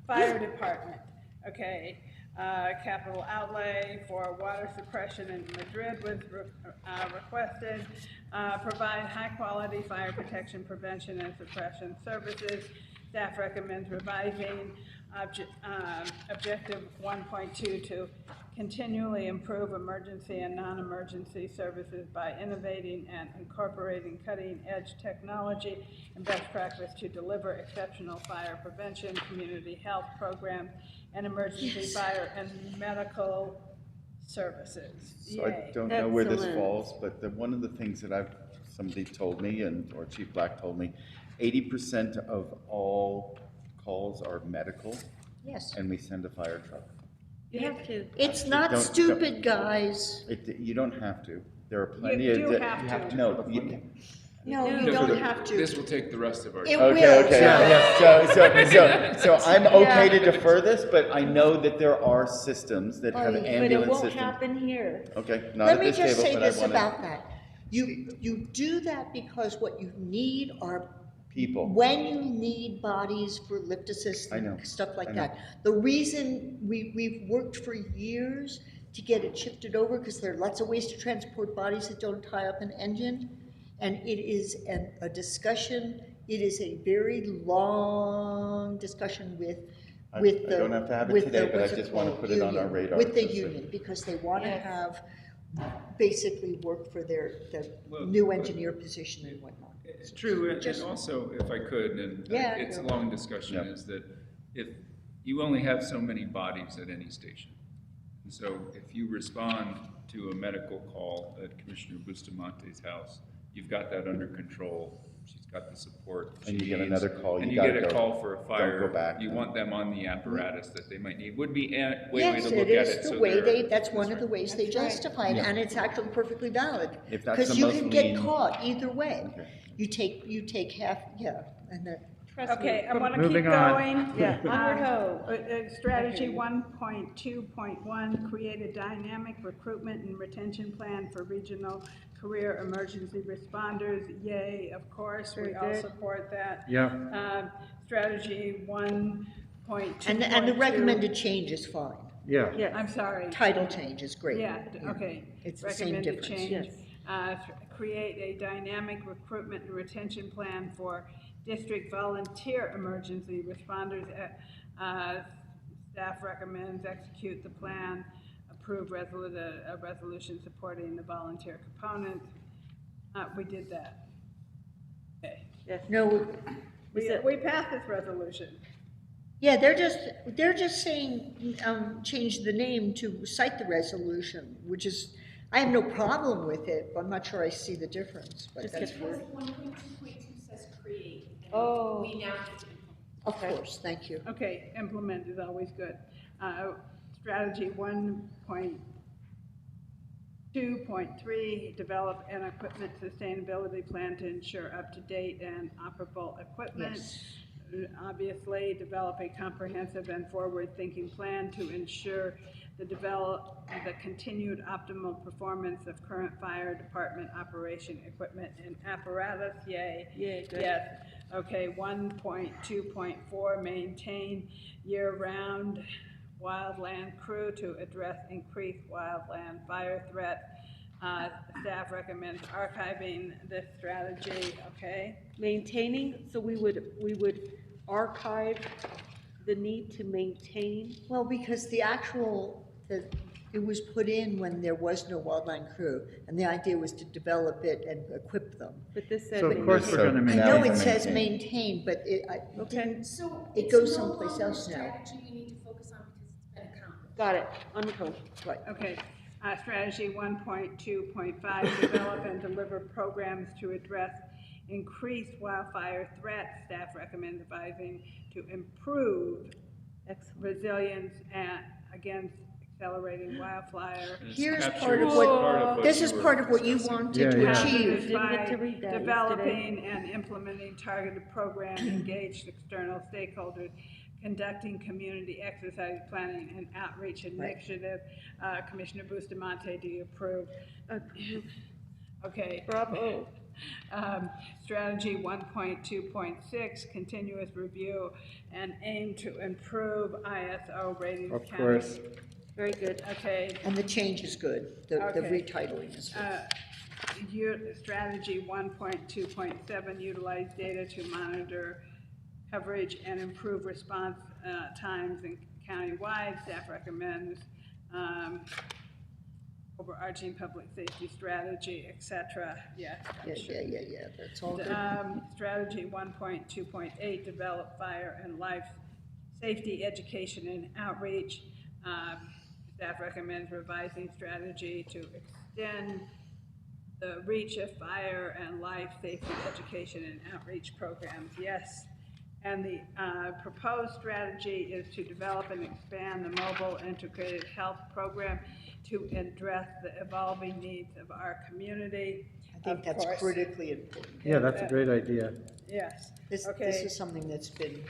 fire department, okay. Capital outlay for water suppression in Madrid was requested. Provide high-quality fire protection, prevention, and suppression services. Staff recommends revising objective 1.2 to continually improve emergency and non-emergency services by innovating and incorporating cutting-edge technology and best practice to deliver exceptional fire prevention, community health programs, and emergency fire and medical services. So I Yay. don't know where this Excellent. falls, but one of the things that somebody told me, or Chief Black told me, 80% of all calls are medical, Yes. and we send a fire truck. You have to. It's not stupid, guys. You don't have to. There are plenty You of. do have to. No, No, you No, don't but have to. This will take the rest of our. It time. will. So I'm okay to defer this, but I know that there are systems that have But it ambulance But it won't systems. happen here. Okay, not Let at me this just table, say but I this want about to. that. You do that because what you need are, People. when you need bodies for lift assist I know. and stuff I like know. that. The reason we've worked for years to get it shifted over, because there are lots of ways to transport bodies that don't tie up an engine. And it is a discussion, it is a very long discussion with I the. don't have to have it with today, the- but I what's it just want to called? put it on our Union, radar. With the just so- union, because they want to Yes. have, basically work for the Well, new engineer position and whatnot. It's true, and Just- also, if I could, and Yeah, it's a go. long discussion, Yep. is that if you only have so many bodies at any station. And so if you respond to a medical call at Commissioner Bustamante's house, you've got that under control. She's got the support. And she you get needs, another call, and you you get gotta a go. call for a Don't fire. go back. You want them on the apparatus that they might need. Would be a way Yes, to it look at is it. the so way they're- that's one of the ways they That's right. justify it, Yeah. and it's actually perfectly valid. If that's Because the you most can get lean- caught either way. Okay. You take half, and then, Trust me. Okay, I want to Moving keep on. going. Yeah, onward ho. Strategy 1.2.1, create a dynamic recruitment and retention plan for regional career emergency responders. Yay, of course, we Very all good. support that. Yeah. Strategy 1 2.2. And the recommended change is fine. Yeah. I'm sorry. Title change is great. Yeah, okay. It's the same Recommended difference. change. Create a dynamic recruitment and retention plan for district volunteer emergency responders. Staff recommends execute the plan, approve a resolution supporting the volunteer component. We did that. Okay. No, We passed this resolution. yeah, they're just saying, change the name to cite the resolution, which is, I have no problem with it, but I'm not sure I see the difference, but that's Because where. 1.2.2 says create, and Oh. we now have to implement. Of course, thank you. Okay, implement is always good. Strategy 1.2.3, develop an equipment sustainability plan to ensure up-to-date and operable equipment. Yes. Obviously, develop a comprehensive and forward-thinking plan to ensure the continued optimal performance of current fire department operation equipment and apparatus. Yay. Yay, good. Yes. Okay, 1.2.4, maintain year-round wildland crew to address increased wildland fire threat. Staff recommends archiving this strategy, okay? Maintaining, so we would archive the need to maintain. Well, because it was put in when there was no wildland crew, and the idea was to develop it and equip them. But this said. So of course we're gonna I maintain. know it says maintain, but it didn't, So it it's goes no someplace longer a else now. strategy you need to focus on because it's been accomplished. Got it, uncode. Right. Okay, strategy 1.2.5, develop and deliver programs to address increased wildfire threats. Staff recommends advising to improve resilience against accelerating wildfire. Here's part of what, this is part of what you wanted to achieve. By developing and implementing targeted programs, engaged external stakeholders, conducting community exercise planning and outreach initiative. Commissioner Bustamante, do you approve? Okay. Bravo. Strategy 1.2.6, continuous review and aim to improve ISO ratings. Of course. Very good. Okay. And the change is good, the Okay. retitling is good. Strategy 1.2.7, utilize data to monitor coverage and improve response times in countywide. Staff recommends overarching public safety strategy, etc. Yes. Yeah, that's all good. Strategy 1.2.8, develop fire and life safety education and outreach. Staff recommends revising strategy to extend the reach of fire and life safety education and outreach programs. Yes. And the proposed strategy is to develop and expand the mobile integrated health program to address the evolving needs of our community. I think that's critically important. Yeah, that's a great idea. Yes. This Okay. is something that's been,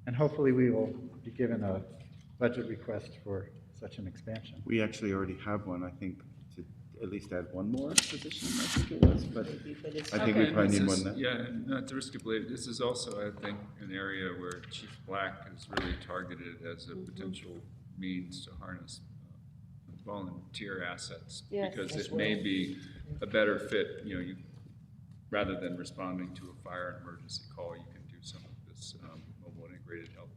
And hopefully we will be given a budget request for such an expansion. We actually already have one, I think, to at least add one more position, I think it was, but I think we And probably this need more is- than that. Yeah, and not to risk it, but this is also, I think, an area where Chief Black is really targeted as a potential means to harness volunteer assets. Yes. Because As it may be a better fit, rather than responding to a fire and emergency call, you can do some of this mobile integrated health.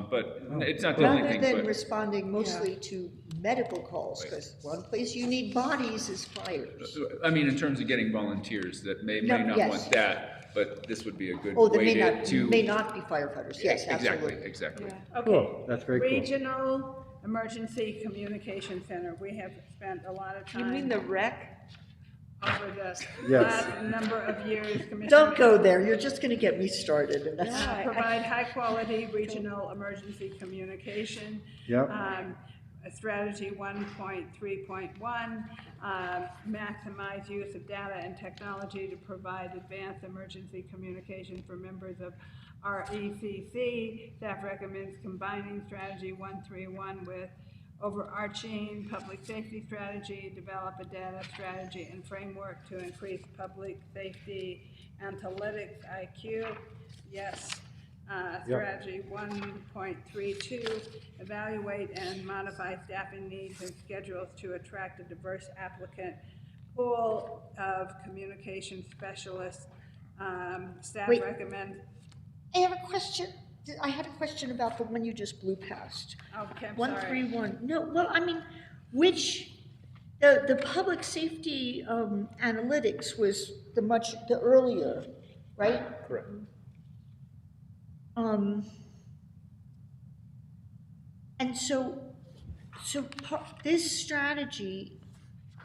But it's not the only rather thing, than but. responding mostly to medical calls, because one place you need bodies is fires. I mean, in terms of getting volunteers that may No, not yes. want that, but this would be a good Oh, they way may not be firefighters, yes, absolutely. Exactly. Okay. Cool, that's very cool. Regional Emergency Communication Center. We have spent a lot of You time. mean the rec? Over the Yes. last number of years. Commissioner. Don't go there, you're just gonna get me started, and that's. Provide high-quality regional emergency communication. Yep. Strategy 1.3.1, maximize use of data and technology to provide advanced emergency communication for members of RECC. Staff recommends combining strategy 1.3.1 with overarching public safety strategy, develop a data strategy and framework to increase public safety analytics IQ. Yes. Strategy 1.32, evaluate and modify staffing needs and schedules to attract a diverse applicant pool of communication specialists. Staff Wait. recommends. I have a question. I had a question about the one you just blew past. Okay, I'm sorry. 131. No, well, I mean, the public safety analytics was the earlier, right? Correct. And so this strategy,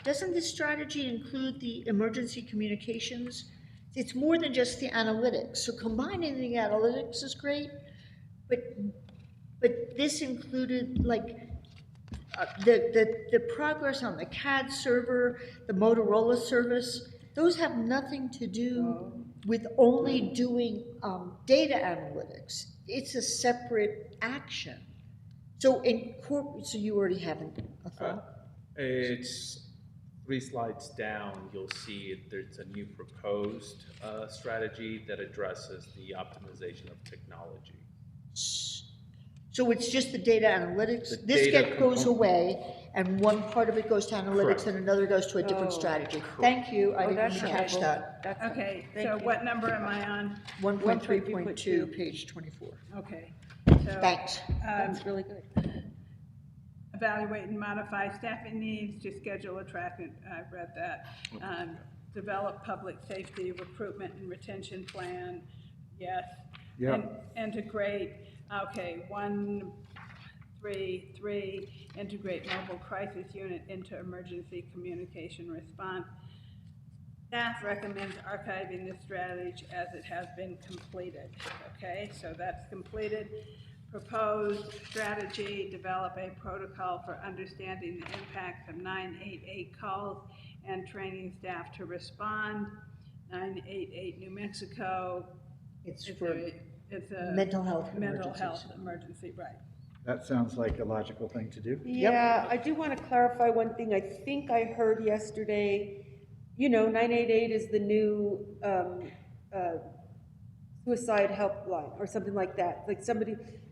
doesn't this strategy include the emergency communications? It's more than just the analytics. So combining the analytics is great, but this included like the progress on the CAD server, the Motorola service. Those have nothing to do with only doing data analytics. It's a separate action. So so you already have a thought? It's 3 slides down, you'll see there's a new proposed strategy that addresses the optimization of technology. So it's just the data analytics? The This data goes away, and one part of it goes to analytics, Correct. and another goes to a different strategy. Thank you, I didn't that's even catch helpful. that. Okay, Thank so you. what number am I on? 1.3.2, page 24. Okay. So, Thanks. That's really good. Evaluate and modify staffing needs to schedule, attract, I read that. Develop public safety recruitment and retention plan, yes. Yeah. Integrate, okay, 1.3.3, integrate mobile crisis unit into emergency communication response. Staff recommends archiving this strategy as it has been completed, okay? So that's completed. Proposed strategy, develop a protocol for understanding the impacts of 988 calls and training staff to respond. 988 New Mexico. It's a mental health mental emergencies. health emergency, right. That sounds like a logical thing to do. Yeah, I do want to clarify one thing. I think I heard yesterday, 988 is the new suicide helpline or something like that. Like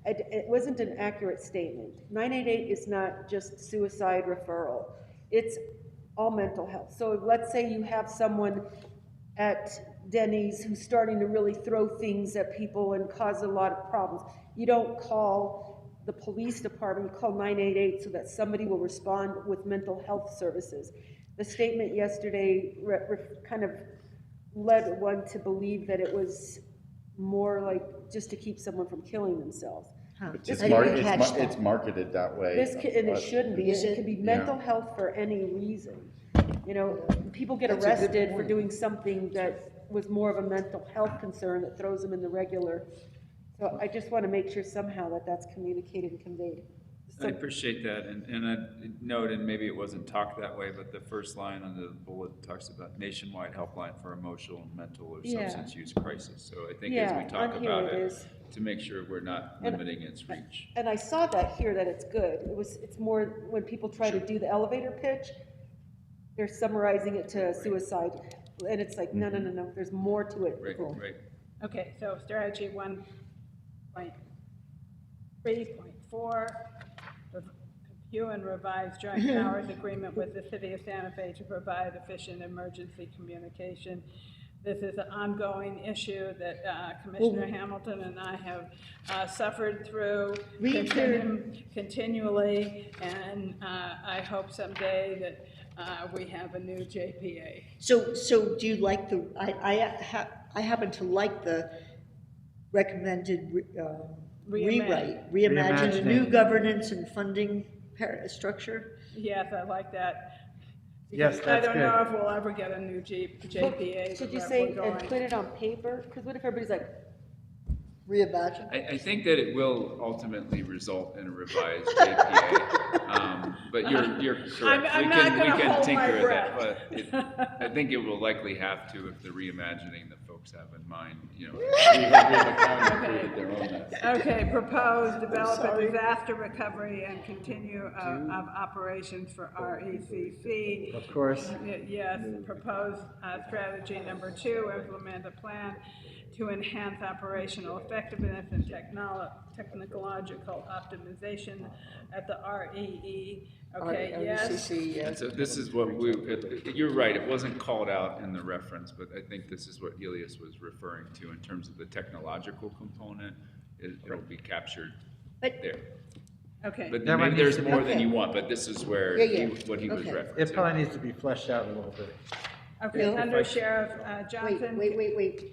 it wasn't an accurate statement. 988 is not just suicide referral. It's all mental health. So let's say you have someone at Denny's who's starting to really throw things at people and cause a lot of problems. You don't call the police department, you call 988 so that somebody will respond with mental health services. The statement yesterday kind of led one to believe that it was more like just to keep someone from killing themselves. It's marketed that way. And it shouldn't be. Is It it? could be mental health for any reason. People get That's a good arrested for point. doing something that was more of a mental health concern that throws them in the regular. So I just want to make sure somehow that that's communicated and conveyed. I appreciate that, and I note, and maybe it wasn't talked that way, but the first line on the bullet talks about nationwide helpline for emotional, mental, or Yeah. substance use crisis. So I think as we Yeah, talk on here about it it, is. to make sure we're not And- limiting its reach. And I saw that here, that it's good. It's more when people try to do the elevator pitch, they're summarizing it to suicide. And it's like, no, there's more to it. Right, right. Okay, so strategy 1.3.4, review and revise joint powers agreement with the city of Santa Fe to provide efficient emergency communication. This is an ongoing issue that Commissioner Hamilton and I have suffered through continually, and I hope someday that we have a new JPA. So do you like I happen to like the recommended rewrite, reimagine a new governance and funding structure? Yes, I like that. Yes, Because that's I don't know good. if we'll ever get a new JPA. Should you but say, we're and going. put it on paper? Because what if everybody's like, Reimagine? I think that it will ultimately result in a revised JPA, but you're correct. I'm not gonna we can hold tinker my at that, breath. but I think it will likely have to if the reimagining that folks have in mind, Okay, propose, develop a disaster recovery and continue of operations for RECC. Of course. Yes, propose strategy number 2, implement a plan to to enhance operational effectiveness and technological optimization at the REE. Okay, yes. And so this is what you're right, it wasn't called out in the reference, but I think this is what Elias was referring to in terms of the technological component. It'll be captured there. Okay. But That might maybe there's need to more be- than you want, but this is where what he was referencing. It probably needs to be fleshed out a little bit. Okay, Under Sheriff Johnson. Wait.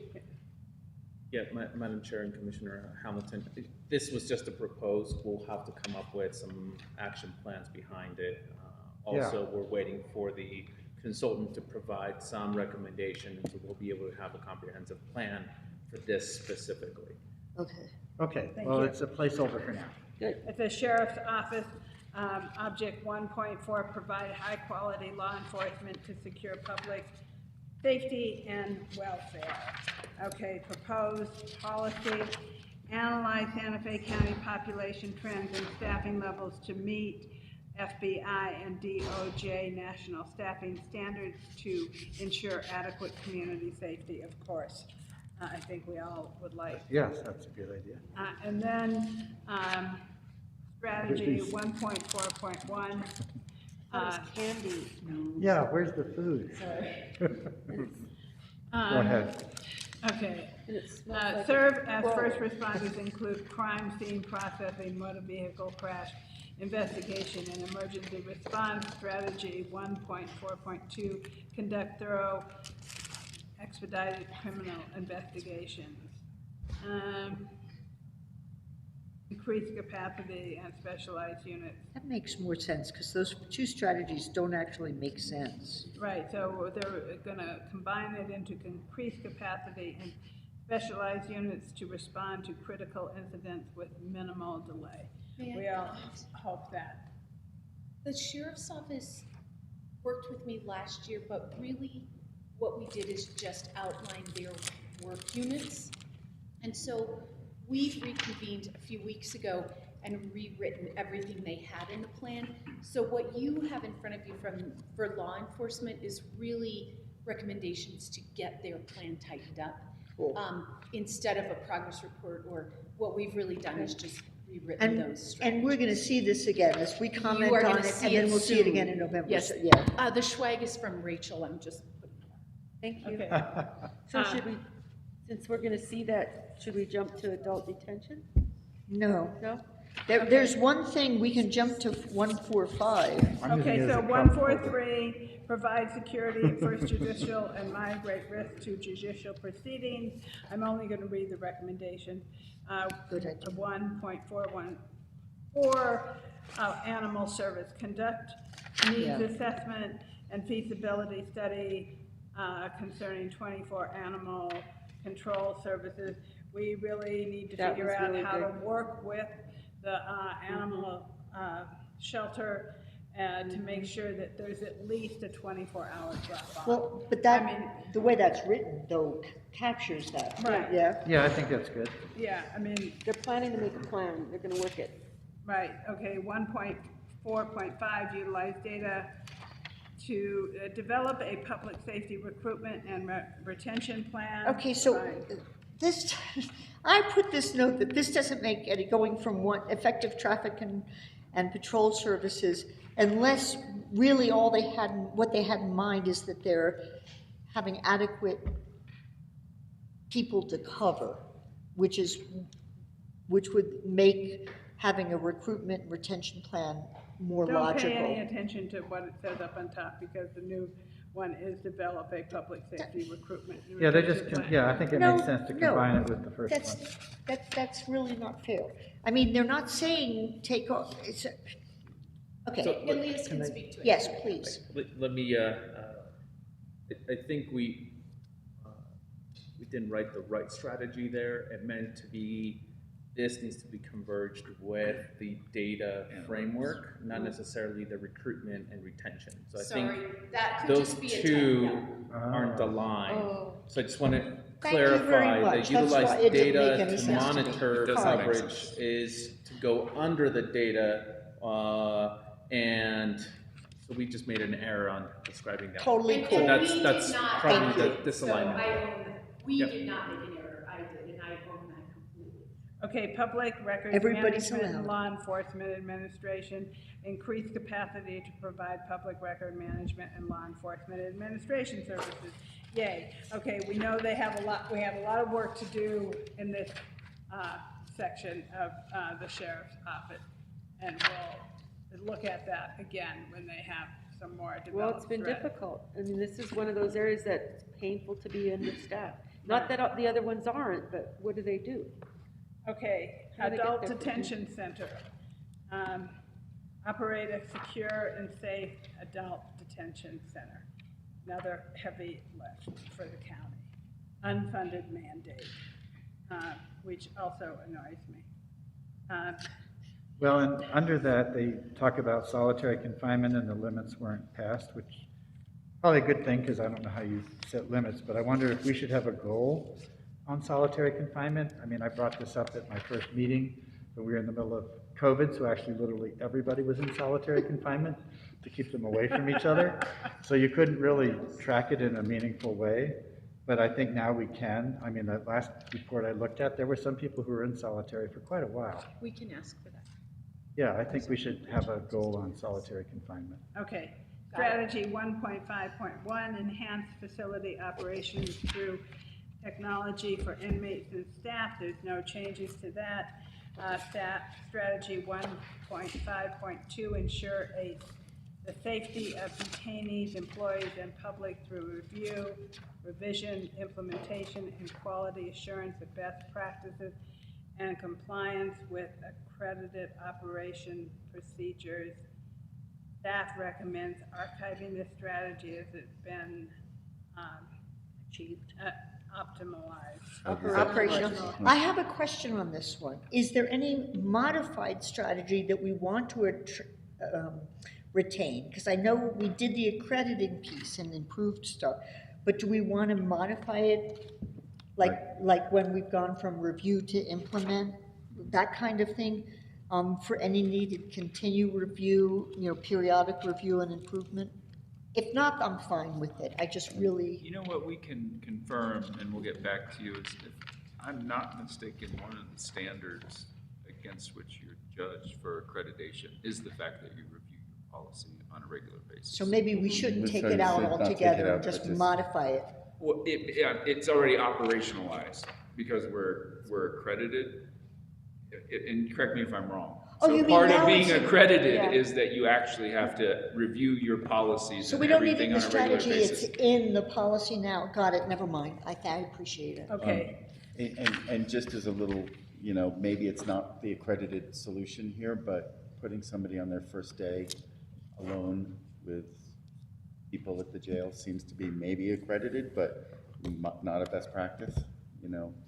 Yeah, Madam Chair and Commissioner Hamilton, this was just a proposed, we'll have to come up with some action plans behind it. Also, we're waiting for the consultant to provide some recommendations, so we'll be able to have a comprehensive plan for this specifically. Okay. Okay, Thank well, you. it's a placeholder for now. Good. At the Sheriff's Office, Object 1.4, provide high-quality law enforcement to secure public safety and welfare. Okay, proposed policy, analyze Santa Fe County population trends and staffing levels to meet FBI and DOJ national staffing standards to ensure adequate community safety, of course. I think we all would like. Yes, that's a good idea. And then strategy 1.4.1. Candy. Yeah, where's the food? Go ahead. Okay. Serve as first responders include crime scene processing, motor vehicle crash investigation, and emergency response. Strategy 1.4.2, conduct thorough expedited criminal investigations. Increase capacity and specialized units. That makes more sense, because those two strategies don't actually make sense. Right, so they're gonna combine it into increased capacity and specialized units to respond to critical incidents with minimal delay. May I We all comment? hope that. The sheriff's office worked with me last year, but really what we did is just outline their work units. And so we've reconvened a few weeks ago and rewritten everything they had in the plan. So what you have in front of you for law enforcement is really recommendations to get their plan tightened up. Instead of a progress report, or what we've really done is just rewritten those strategies. And we're gonna see this again, as we comment You are on gonna it, see and then it we'll see it soon. again in November. Yes. So, yeah. The swag is from Rachel, I'm just putting it up. Thank you. Okay. So should we, since we're gonna see that, should we jump to adult detention? No. No? There's one thing, we can jump to 145. Okay, so 143, provide security at first judicial and migrate risk to judicial proceedings. I'm only gonna read the recommendation. Good idea. 1.414, animal service, conduct needs Yeah. assessment and feasibility study concerning 24 animal control services. We really need to That figure was out really how to good. work with the animal shelter to make sure that there's at least a 24-hour drop-off. Well, but I mean, the way that's written, though, captures that. Right. Yeah. Yeah, I think that's good. yeah, I mean, They're planning to make a plan, they're gonna work it. right, okay, 1.4.5, utilize data to develop a public safety recruitment and retention plan. Okay, so Fine. this, I put this note that this doesn't make any, going from one effective traffic and patrol services, unless really all they had, what they had in mind is that they're having adequate people to cover, which would make having a recruitment and retention plan more logical. Don't pay any attention to what it says up on top, because the new one is develop a public safety recruitment. and Yeah, they retention just, plan. yeah, I think it makes sense to No, combine it with the first That's, one. that's really not fair. I mean, they're not saying take off, it's, okay. So, Elias can speak to it. Yes, please. Let me, I think we didn't write the right strategy there. It meant to be, this needs to be converged with the data framework, not necessarily the recruitment and retention. So I Sorry, think that could those just be a two typo. aren't aligned. Oh. So I just want to Thank you very clarify much. that That's utilize why it didn't data make any to sense to me. monitor It doesn't make coverage sense. is to go under the data, and so we just made an error on describing that. Totally And cool. So we that's did not probably make the it, disalignment. So I own that. We Yep. did not make an error. I Okay, public records Everybody's management and allowed. law enforcement administration, increased capacity to provide public record management and law enforcement administration services. Yay. Okay, we know we have a lot of work to do in this section of the sheriff's office. And we'll look at that again when they have some more developed. Well, it's been threat. difficult. I mean, this is one of those areas that's painful to be in with staff. Not that the other ones aren't, but what do they do? Okay, How do they get adult there? detention center. Operate a secure and safe adult detention center. Another heavy lift for the county. Unfunded mandate, which also annoys me. Well, and under that, they talk about solitary confinement and the limits weren't passed, which is probably a good thing because I don't know how you set limits, but I wonder if we should have a goal on solitary confinement. I mean, I brought this up at my first meeting, but we were in the middle of COVID, so actually literally everybody was in solitary confinement to keep them away from each other. So you couldn't really track it in a meaningful way, but I think now we can. I mean, that last report I looked at, there were some people who were in solitary for quite a while. We can ask for that. Yeah, I think we should have a goal on solitary confinement. Okay, strategy 1.5.1, enhance facility operations through technology for inmates and staff. There's no changes to that. Strategy 1.5.2, ensure the safety of detainees, employees, and public through review, revision, implementation, and quality assurance of best practices and compliance with accredited operation procedures. Staff recommends archiving this strategy as it's been achieved, optimized. Operational. I have a question on this one. Is there any modified strategy that we want to retain? Because I know we did the accrediting piece and improved stuff, but do we want to modify it? Like when we've gone from review to implement, that kind of thing, for any need to continue review, periodic review and improvement? If not, I'm fine with it. I just really. You know what we can confirm, and we'll get back to you, is if I'm not mistaken, one of the standards against which you're judged for accreditation is the fact that you review your policy on a regular basis. So maybe we shouldn't take it out altogether and just modify it. Well, it's already operationalized because we're accredited. And correct me if I'm wrong. Oh, you So mean part of now being it's- accredited yeah. is that you actually have to review your policies So and we don't need it everything in the on a regular strategy, it's basis. in the policy now. Got it, never mind. I appreciate it. Okay. And just as a little, maybe it's not the accredited solution here, but putting somebody on their first day alone with people at the jail seems to be maybe accredited, but not a best practice.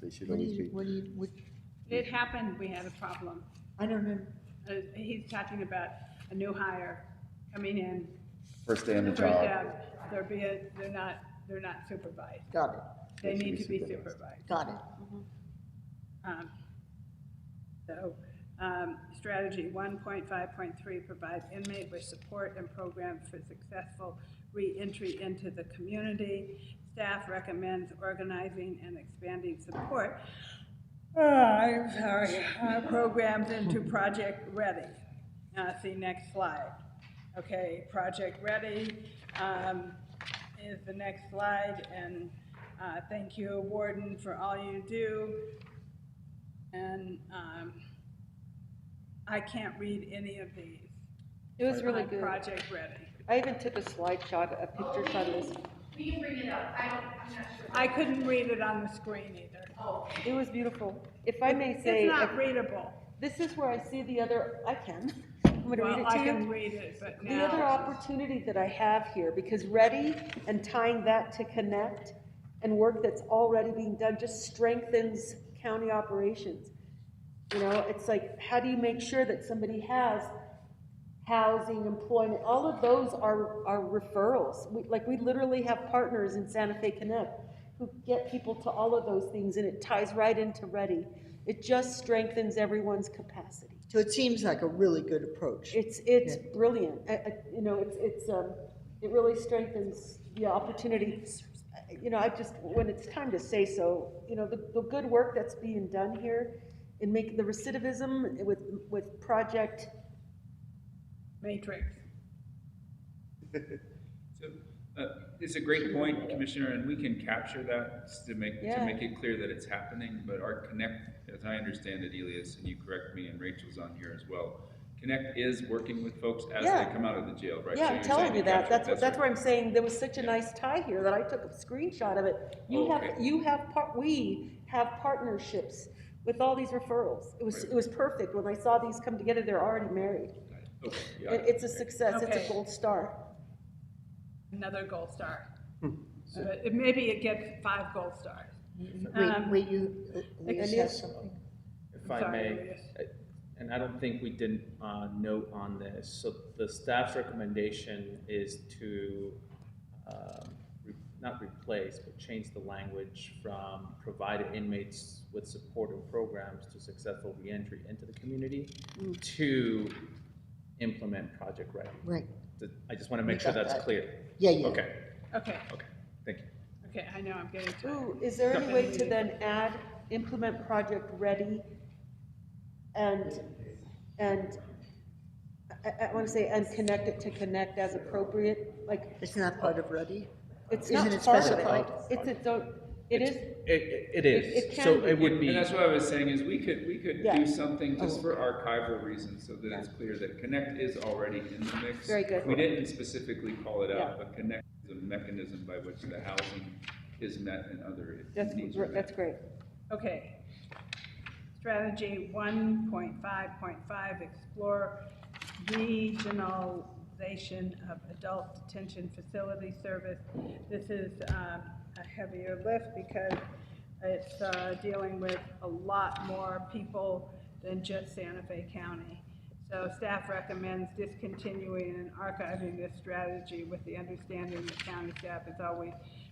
They should always be. It happened, we had a problem. I don't know. He's talking about a new hire coming in. First day on the First job. day, they're not supervised. Got it. They need to be supervised. Got it. Strategy 1.5.3, provide inmate with support and programs for successful re-entry into the community. Staff recommends organizing and expanding support. I'm sorry, programs into Project Ready. See next slide. Okay, Project Ready is the next slide, and thank you, Warden, for all you do. And I can't read any of these. It was really on good. Project Ready. I even took a slide shot, a picture shot of this. We can bring it up. I'm not sure. I couldn't read it on the screen either. Oh. It was beautiful. If I may say. It's not readable. This is where I see the other, I can. I'm going to read it to you. I can read it, but now. The other opportunity that I have here, because Ready and tying that to Connect and work that's already being done just strengthens county operations. It's like, how do you make sure that somebody has housing, employment, all of those are referrals. We literally have partners in Santa Fe Connect who get people to all of those things, and it ties right into Ready. It just strengthens everyone's capacity. So it seems like a really good approach. It's brilliant. It really strengthens the opportunity. When it's time to say so, the good work that's being done here in making the recidivism with project. Matrix. It's a great point, Commissioner, and we can capture that to make it clear that it's happening, but our Connect, as I understand it, Elias, and you correct me, and Rachel's on here as well, Connect is working with folks as they come out of the jail, right? Yeah, So I'm you're telling saying you that. capture it. That's where I'm saying there was such a nice tie here that I took a screenshot of it. We have partnerships with all these referrals. It was perfect. When I saw these come together, they're already married. Okay, yeah. It's a success. It's Okay. a gold star. Another gold star. Maybe it gets 5 gold stars. Elias has something. If I Sorry, may, Elias. and I don't think we didn't note on this, so the staff's recommendation is to not replace, but change the language from provide inmates with supportive programs to successful reentry into the community to implement Project Ready. Right. I just want to make We sure got that's that. clear. Yeah. Okay. Okay, thank you. Okay, I know I'm getting tired. Ooh, is there any way to then add, implement Project Ready and I want to say, and connect it to Connect as appropriate, like. It's not part of Ready? It's Isn't not it part of specified? it. It's its own, it is. It is. It can So be. it would be. And that's what I was saying, is we could Yeah. do something just for archival reasons, so that it's clear that Connect is already in the mix. Very good. We didn't specifically call it Yeah. out, but Connect is a mechanism by which the housing is met and other That's, needs are met. that's great. Okay. Strategy 1.5.5, explore regionalization of adult detention facility service. This is a heavier lift because it's dealing with a lot more people than just Santa Fe County. So staff recommends discontinuing and archiving this strategy with the understanding that county staff is always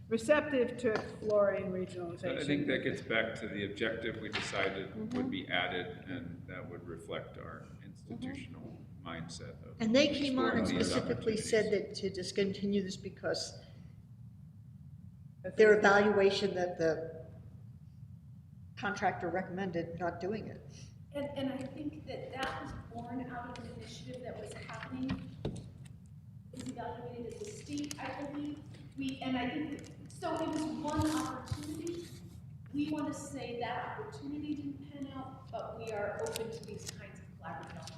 receptive to exploring regionalization. I think that gets back to the objective we decided would be added, and that would reflect our institutional mindset of. And they came on and exploring these specifically opportunities. said that to discontinue this because their evaluation that the contractor recommended not doing it. And I think that was born out of an initiative that was happening. It was evaluated as a state, I believe. And I think, so it was one opportunity. We want to say that opportunity didn't pan out, but we are open to these kinds of collaborative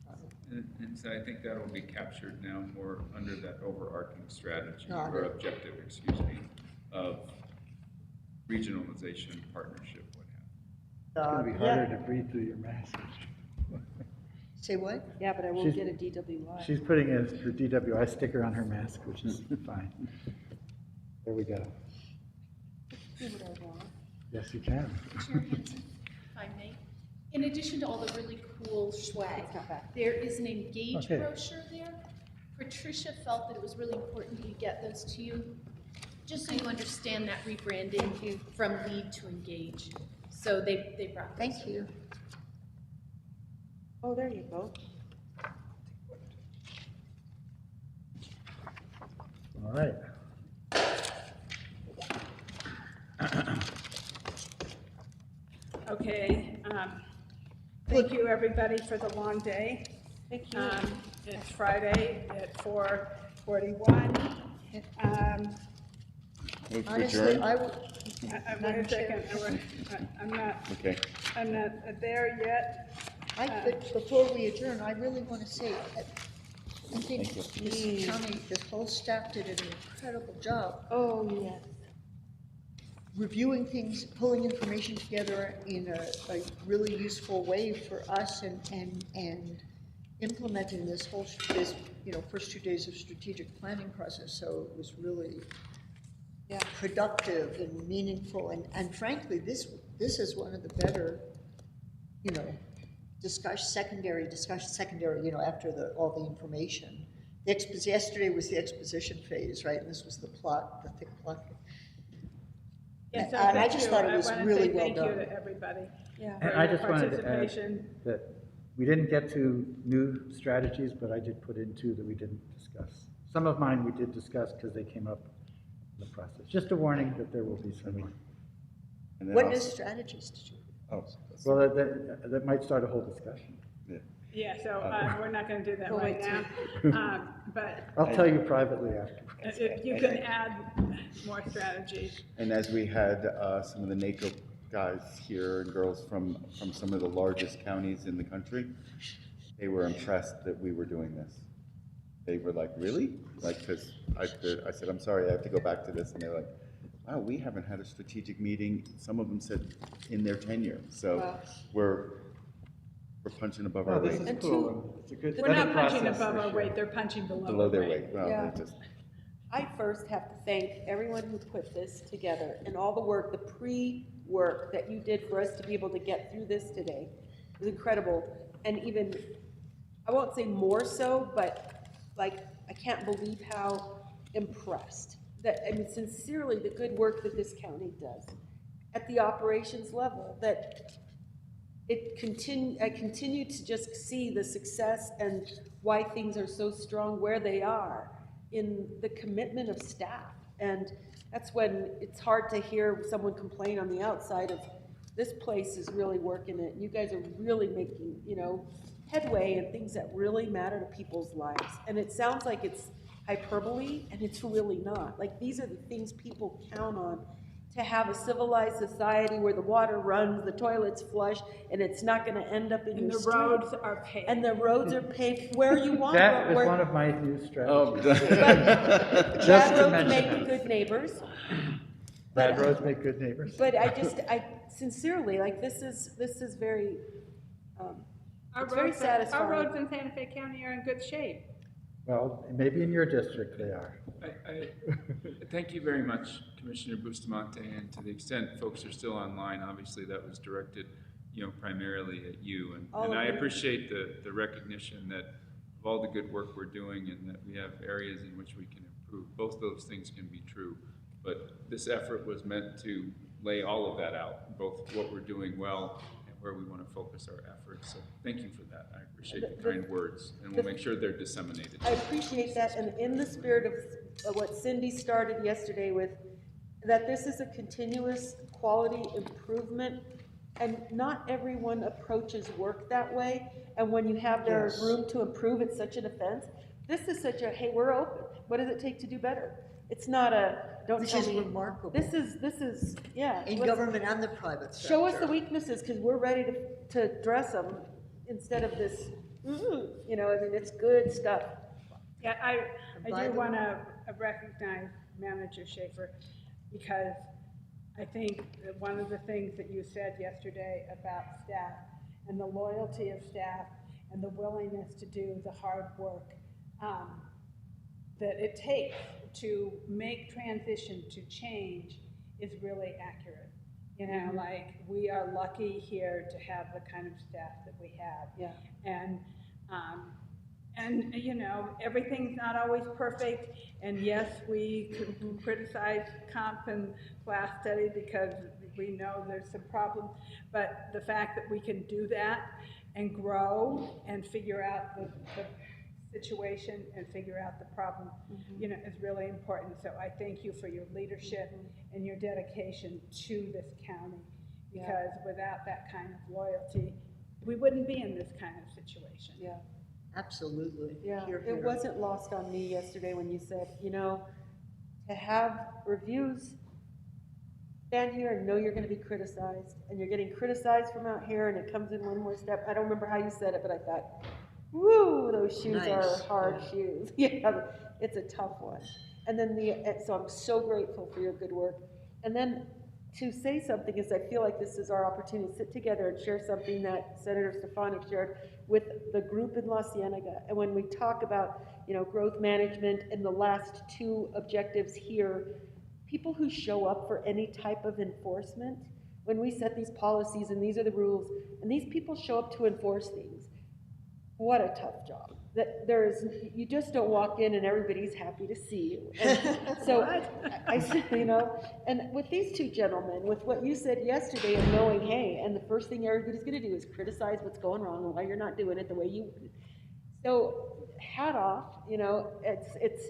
opportunities. And so I think that will be captured now more under that overarching strategy, Got or it. objective, excuse me, of regionalization, partnership, what have you. It's gonna be harder to breathe through your mask. Say what? Yeah, but I won't get a DWI. She's putting her DWI sticker on her mask, which is fine. There we go. Do what I want. Yes, you can. Chair Hanson, if I may. In addition to all the really cool swag, there is an Engage Okay. brochure there. Patricia felt that it was really important to get those to you, just so you understand that rebranding from Lead to Engage. So they brought those. Thank you. Oh, there you go. All right. Okay, thank you, everybody, for the long day. Thank you. It's Friday at 4:41. Move to Honestly, adjourn. I would. Wait a second, Okay. I'm not there yet. But before we adjourn, I really want to say, I think Thank you. this county, this whole staff did an incredible job Oh, yes. reviewing things, pulling information together in a really useful way for us and implementing this whole, first 2 days of strategic planning process. So it was really productive and meaningful. And frankly, this is one of the better, secondary, after all the information. Yesterday was the exposition phase, right? And this was the plot, the thick plot. Yes, so And I thank just you. thought it was wanna really say well thank you done. to everybody. Yeah. for And I your just wanted to add participation. that we didn't get to new strategies, but I did put in 2 that we didn't discuss. Some of mine we did discuss because they came up in the process. Just a warning that there will be some more. And then What also- new strategies did you? Oh, well, that might start a whole discussion. Yeah, so we're not going to do that We'll right wait now. But I'll tell you privately afterwards. if you can add more strategies. And as we had some of the NACO guys here and girls from some of the largest counties in the country, they were impressed that we were doing this. They were like, really? Like, because I said, I'm sorry, I have to go back to this. And they were like, wow, we haven't had a strategic meeting. Some of them said in their tenure. So Wow. we're punching above our Oh, this weight. is cool. It's a good. We're not better punching process above for our sure. weight, they're punching below Below our their weight. weight. Well, Yeah. they just, I first have to thank everyone who put this together and all the work, the pre-work that you did for us to be able to get through this today. It was incredible. And even, I won't say more so, but like, I can't believe how impressed that, I mean, sincerely, the good work that this county does at the operations level, that I continue to just see the success and why things are so strong where they are in the commitment of staff. And that's when it's hard to hear someone complain on the outside of, this place is really working it. You guys are really making, headway and things that really matter to people's lives. And it sounds like it's hyperbole, and it's really not. Like, these are the things people count on to have a civilized society where the water runs, the toilets flush, and it's not gonna end up in And your the street. roads are paved. And the roads are paved where you want. That is where- one of my new oh, strategies. Bad Just to roads mention make it. good neighbors. Bad roads make good neighbors. But I sincerely, like, this is very, Our it's very roads, satisfying. our roads in Santa Fe County are in good shape. Well, maybe in your district they are. I thank you very much, Commissioner Bustamante, and to the extent folks are still online, obviously that was directed, primarily at you. And I appreciate the recognition that of all the good work we're doing and that we have areas in which we can improve. Both those things can be true, but this effort was meant to lay all of that out, both what we're doing well and where we want to focus our efforts. So thank you for that. I appreciate the kind words, and we'll make sure they're disseminated. I appreciate that, and in the spirit of what Cindy started yesterday with, that this is a continuous quality improvement, and not everyone approaches work that way, and when you have their Yes. room to improve, it's such an offense. This is such a, hey, we're open, what does it take to do better? It's not a, don't This tell is me. remarkable. This is, yeah. In let's- government and the private sector. Show us the weaknesses, because we're ready to address them, instead of this, it's good stuff. Yeah, I By do the- want to recognize Manager Schaefer, because I think that one of the things that you said yesterday about staff and the loyalty of staff and the willingness to do the hard work that it takes to make transition, to change, is really accurate. Like, we are lucky here to have the kind of staff that we have. Yeah. And everything's not always perfect, and yes, we criticize comp and class study because we know there's some problems, but the fact that we can do that and grow and figure out the situation and figure out the problem, is really important. So I thank you for your leadership and your dedication to this county, because without that kind of loyalty, we wouldn't be in this kind of situation. Yeah. Absolutely. Yeah, Hear, it hear. wasn't lost on me yesterday when you said, to have reviews, stand here and know you're gonna be criticized, and you're getting criticized from out here, and it comes in one more step. I don't remember how you said it, but I thought, woo, those shoes are Nice. hard shoes. Yeah, it's a tough one. And then so I'm so grateful for your good work. And then to say something is, I feel like this is our opportunity to sit together and share something that Senator Stefanik shared with the group in La Cienega. And when we talk about, growth management and the last two objectives here, people who show up for any type of enforcement, when we set these policies and these are the rules, and these people show up to enforce things, what a tough job. That you just don't walk in and everybody's happy to see you. And so I said, and with these two gentlemen, with what you said yesterday of knowing, hey, and the first thing everybody's gonna do is criticize what's going wrong and why you're not doing it the way you would. So hat off, it's,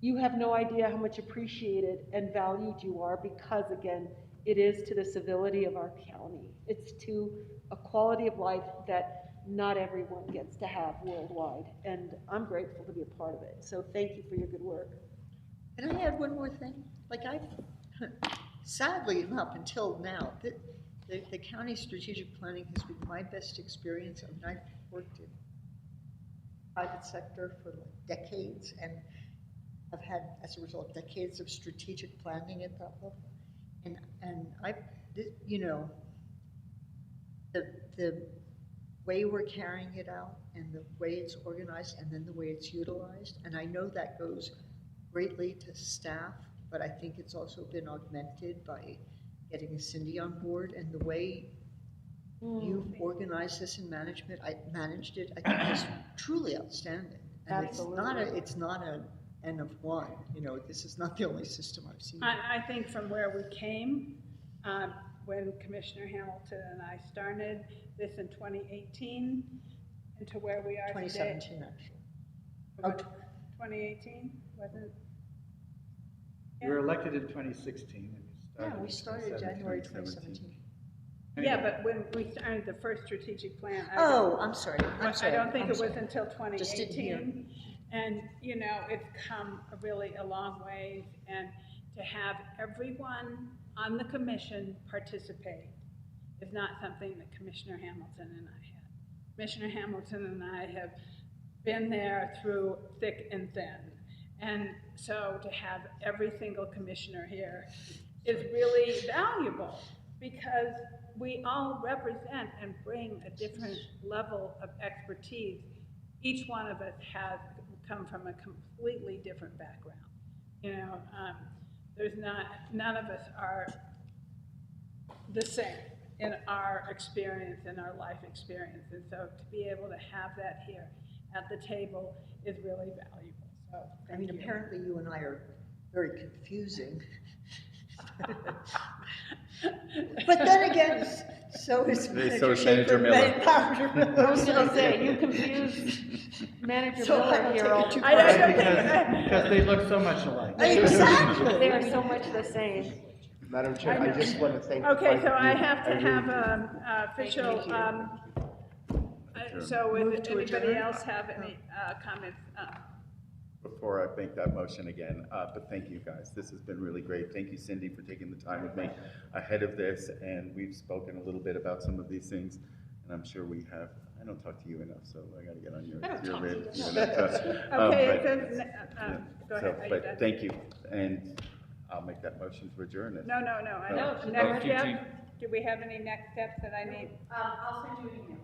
you have no idea how much appreciated and valued you are, because again, it is to the civility of our county. It's to a quality of life that not everyone gets to have worldwide, and I'm grateful to be a part of it. So thank you for your good work. Can I add one more thing? Like sadly, up until now, the county strategic planning has been my best experience. I mean, I've worked in private sector for like decades, and I've had, as a result, decades of strategic planning at that level. And you know, the way we're carrying it out and the way it's organized and then the way it's utilized, and I know that goes greatly to staff, but I think it's also been augmented by getting Cindy on board, and the way you've organized this in management, I managed it, I think is truly outstanding. And it's not an N of one, you know, this is not the only system I've seen. I think from where we came, when Commissioner Hamilton and I started this in 2018, and to where we are today. 2017, actually. Oh, 2018, wasn't it? You were elected in 2016. Yeah, we started January 2017. Yeah, but when we started the first strategic plan. I'm sorry. I don't think I'm it was sorry. until Just didn't hear. 2018. And, you know, it's come really a long way, and to have everyone on the commission participate is not something that Commissioner Hamilton and I had. Commissioner Hamilton and I have been there through thick and thin. And so to have every single commissioner here is really valuable, because we all represent and bring a different level of expertise. Each one of us has come from a completely different background. You know, none of us are the same in our experience, in our life experience. And so to be able to have that here at the table is really valuable. So I mean, apparently you and I are very confusing. But then again, so is Manager Schaefer. I was gonna say, you confused Manager So I Miller don't here take all it too the time. Because they look so much alike. Exactly. They are so much the same. Madam Chair, I just want to thank. Okay, so I you. have to I have really do. official, so Move would to anybody adjourn? else have any comments? Before I make that motion again, but thank you guys. This has been really great. Thank you, Cindy, for taking the time with me ahead of this. And we've spoken a little bit about some of these things, and I'm sure we have. I don't talk to you enough, so I got to get on your rib. Okay, go ahead. Are you done? But thank you, and I'll make that motion to adjourn. No, I know. Next step, do we have any next steps that I need? I'll send you an email.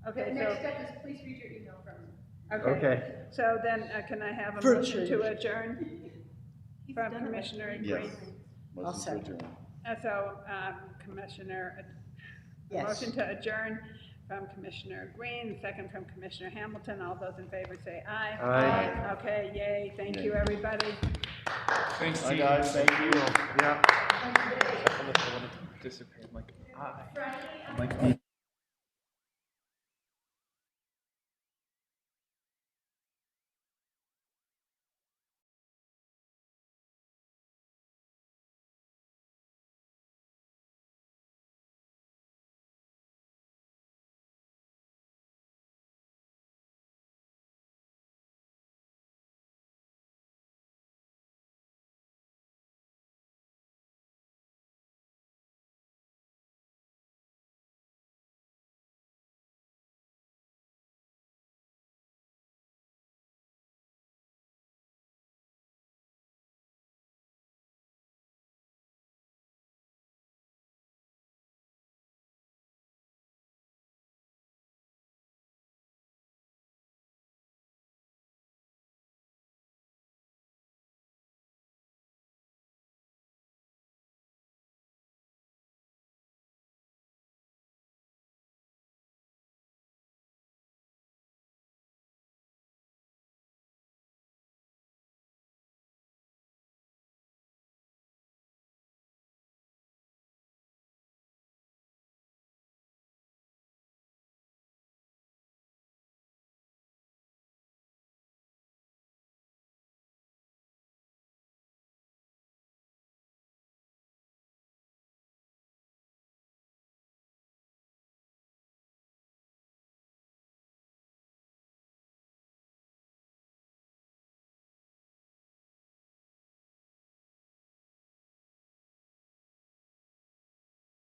Okay, The next so, step is please read your email from me. okay. So then, can I have a motion to adjourn from Commissioner Yes. Green? Motion to adjourn. So, Commissioner, Yes. motion to adjourn from Commissioner Green, second from Commissioner Hamilton. All those in favor say aye. Aye. Okay, yay. Thank Yay. you, everybody. Thanks, Bye, Steve. guys. Thank you. Yeah. Disappeared like, ah. Friday, I'm like,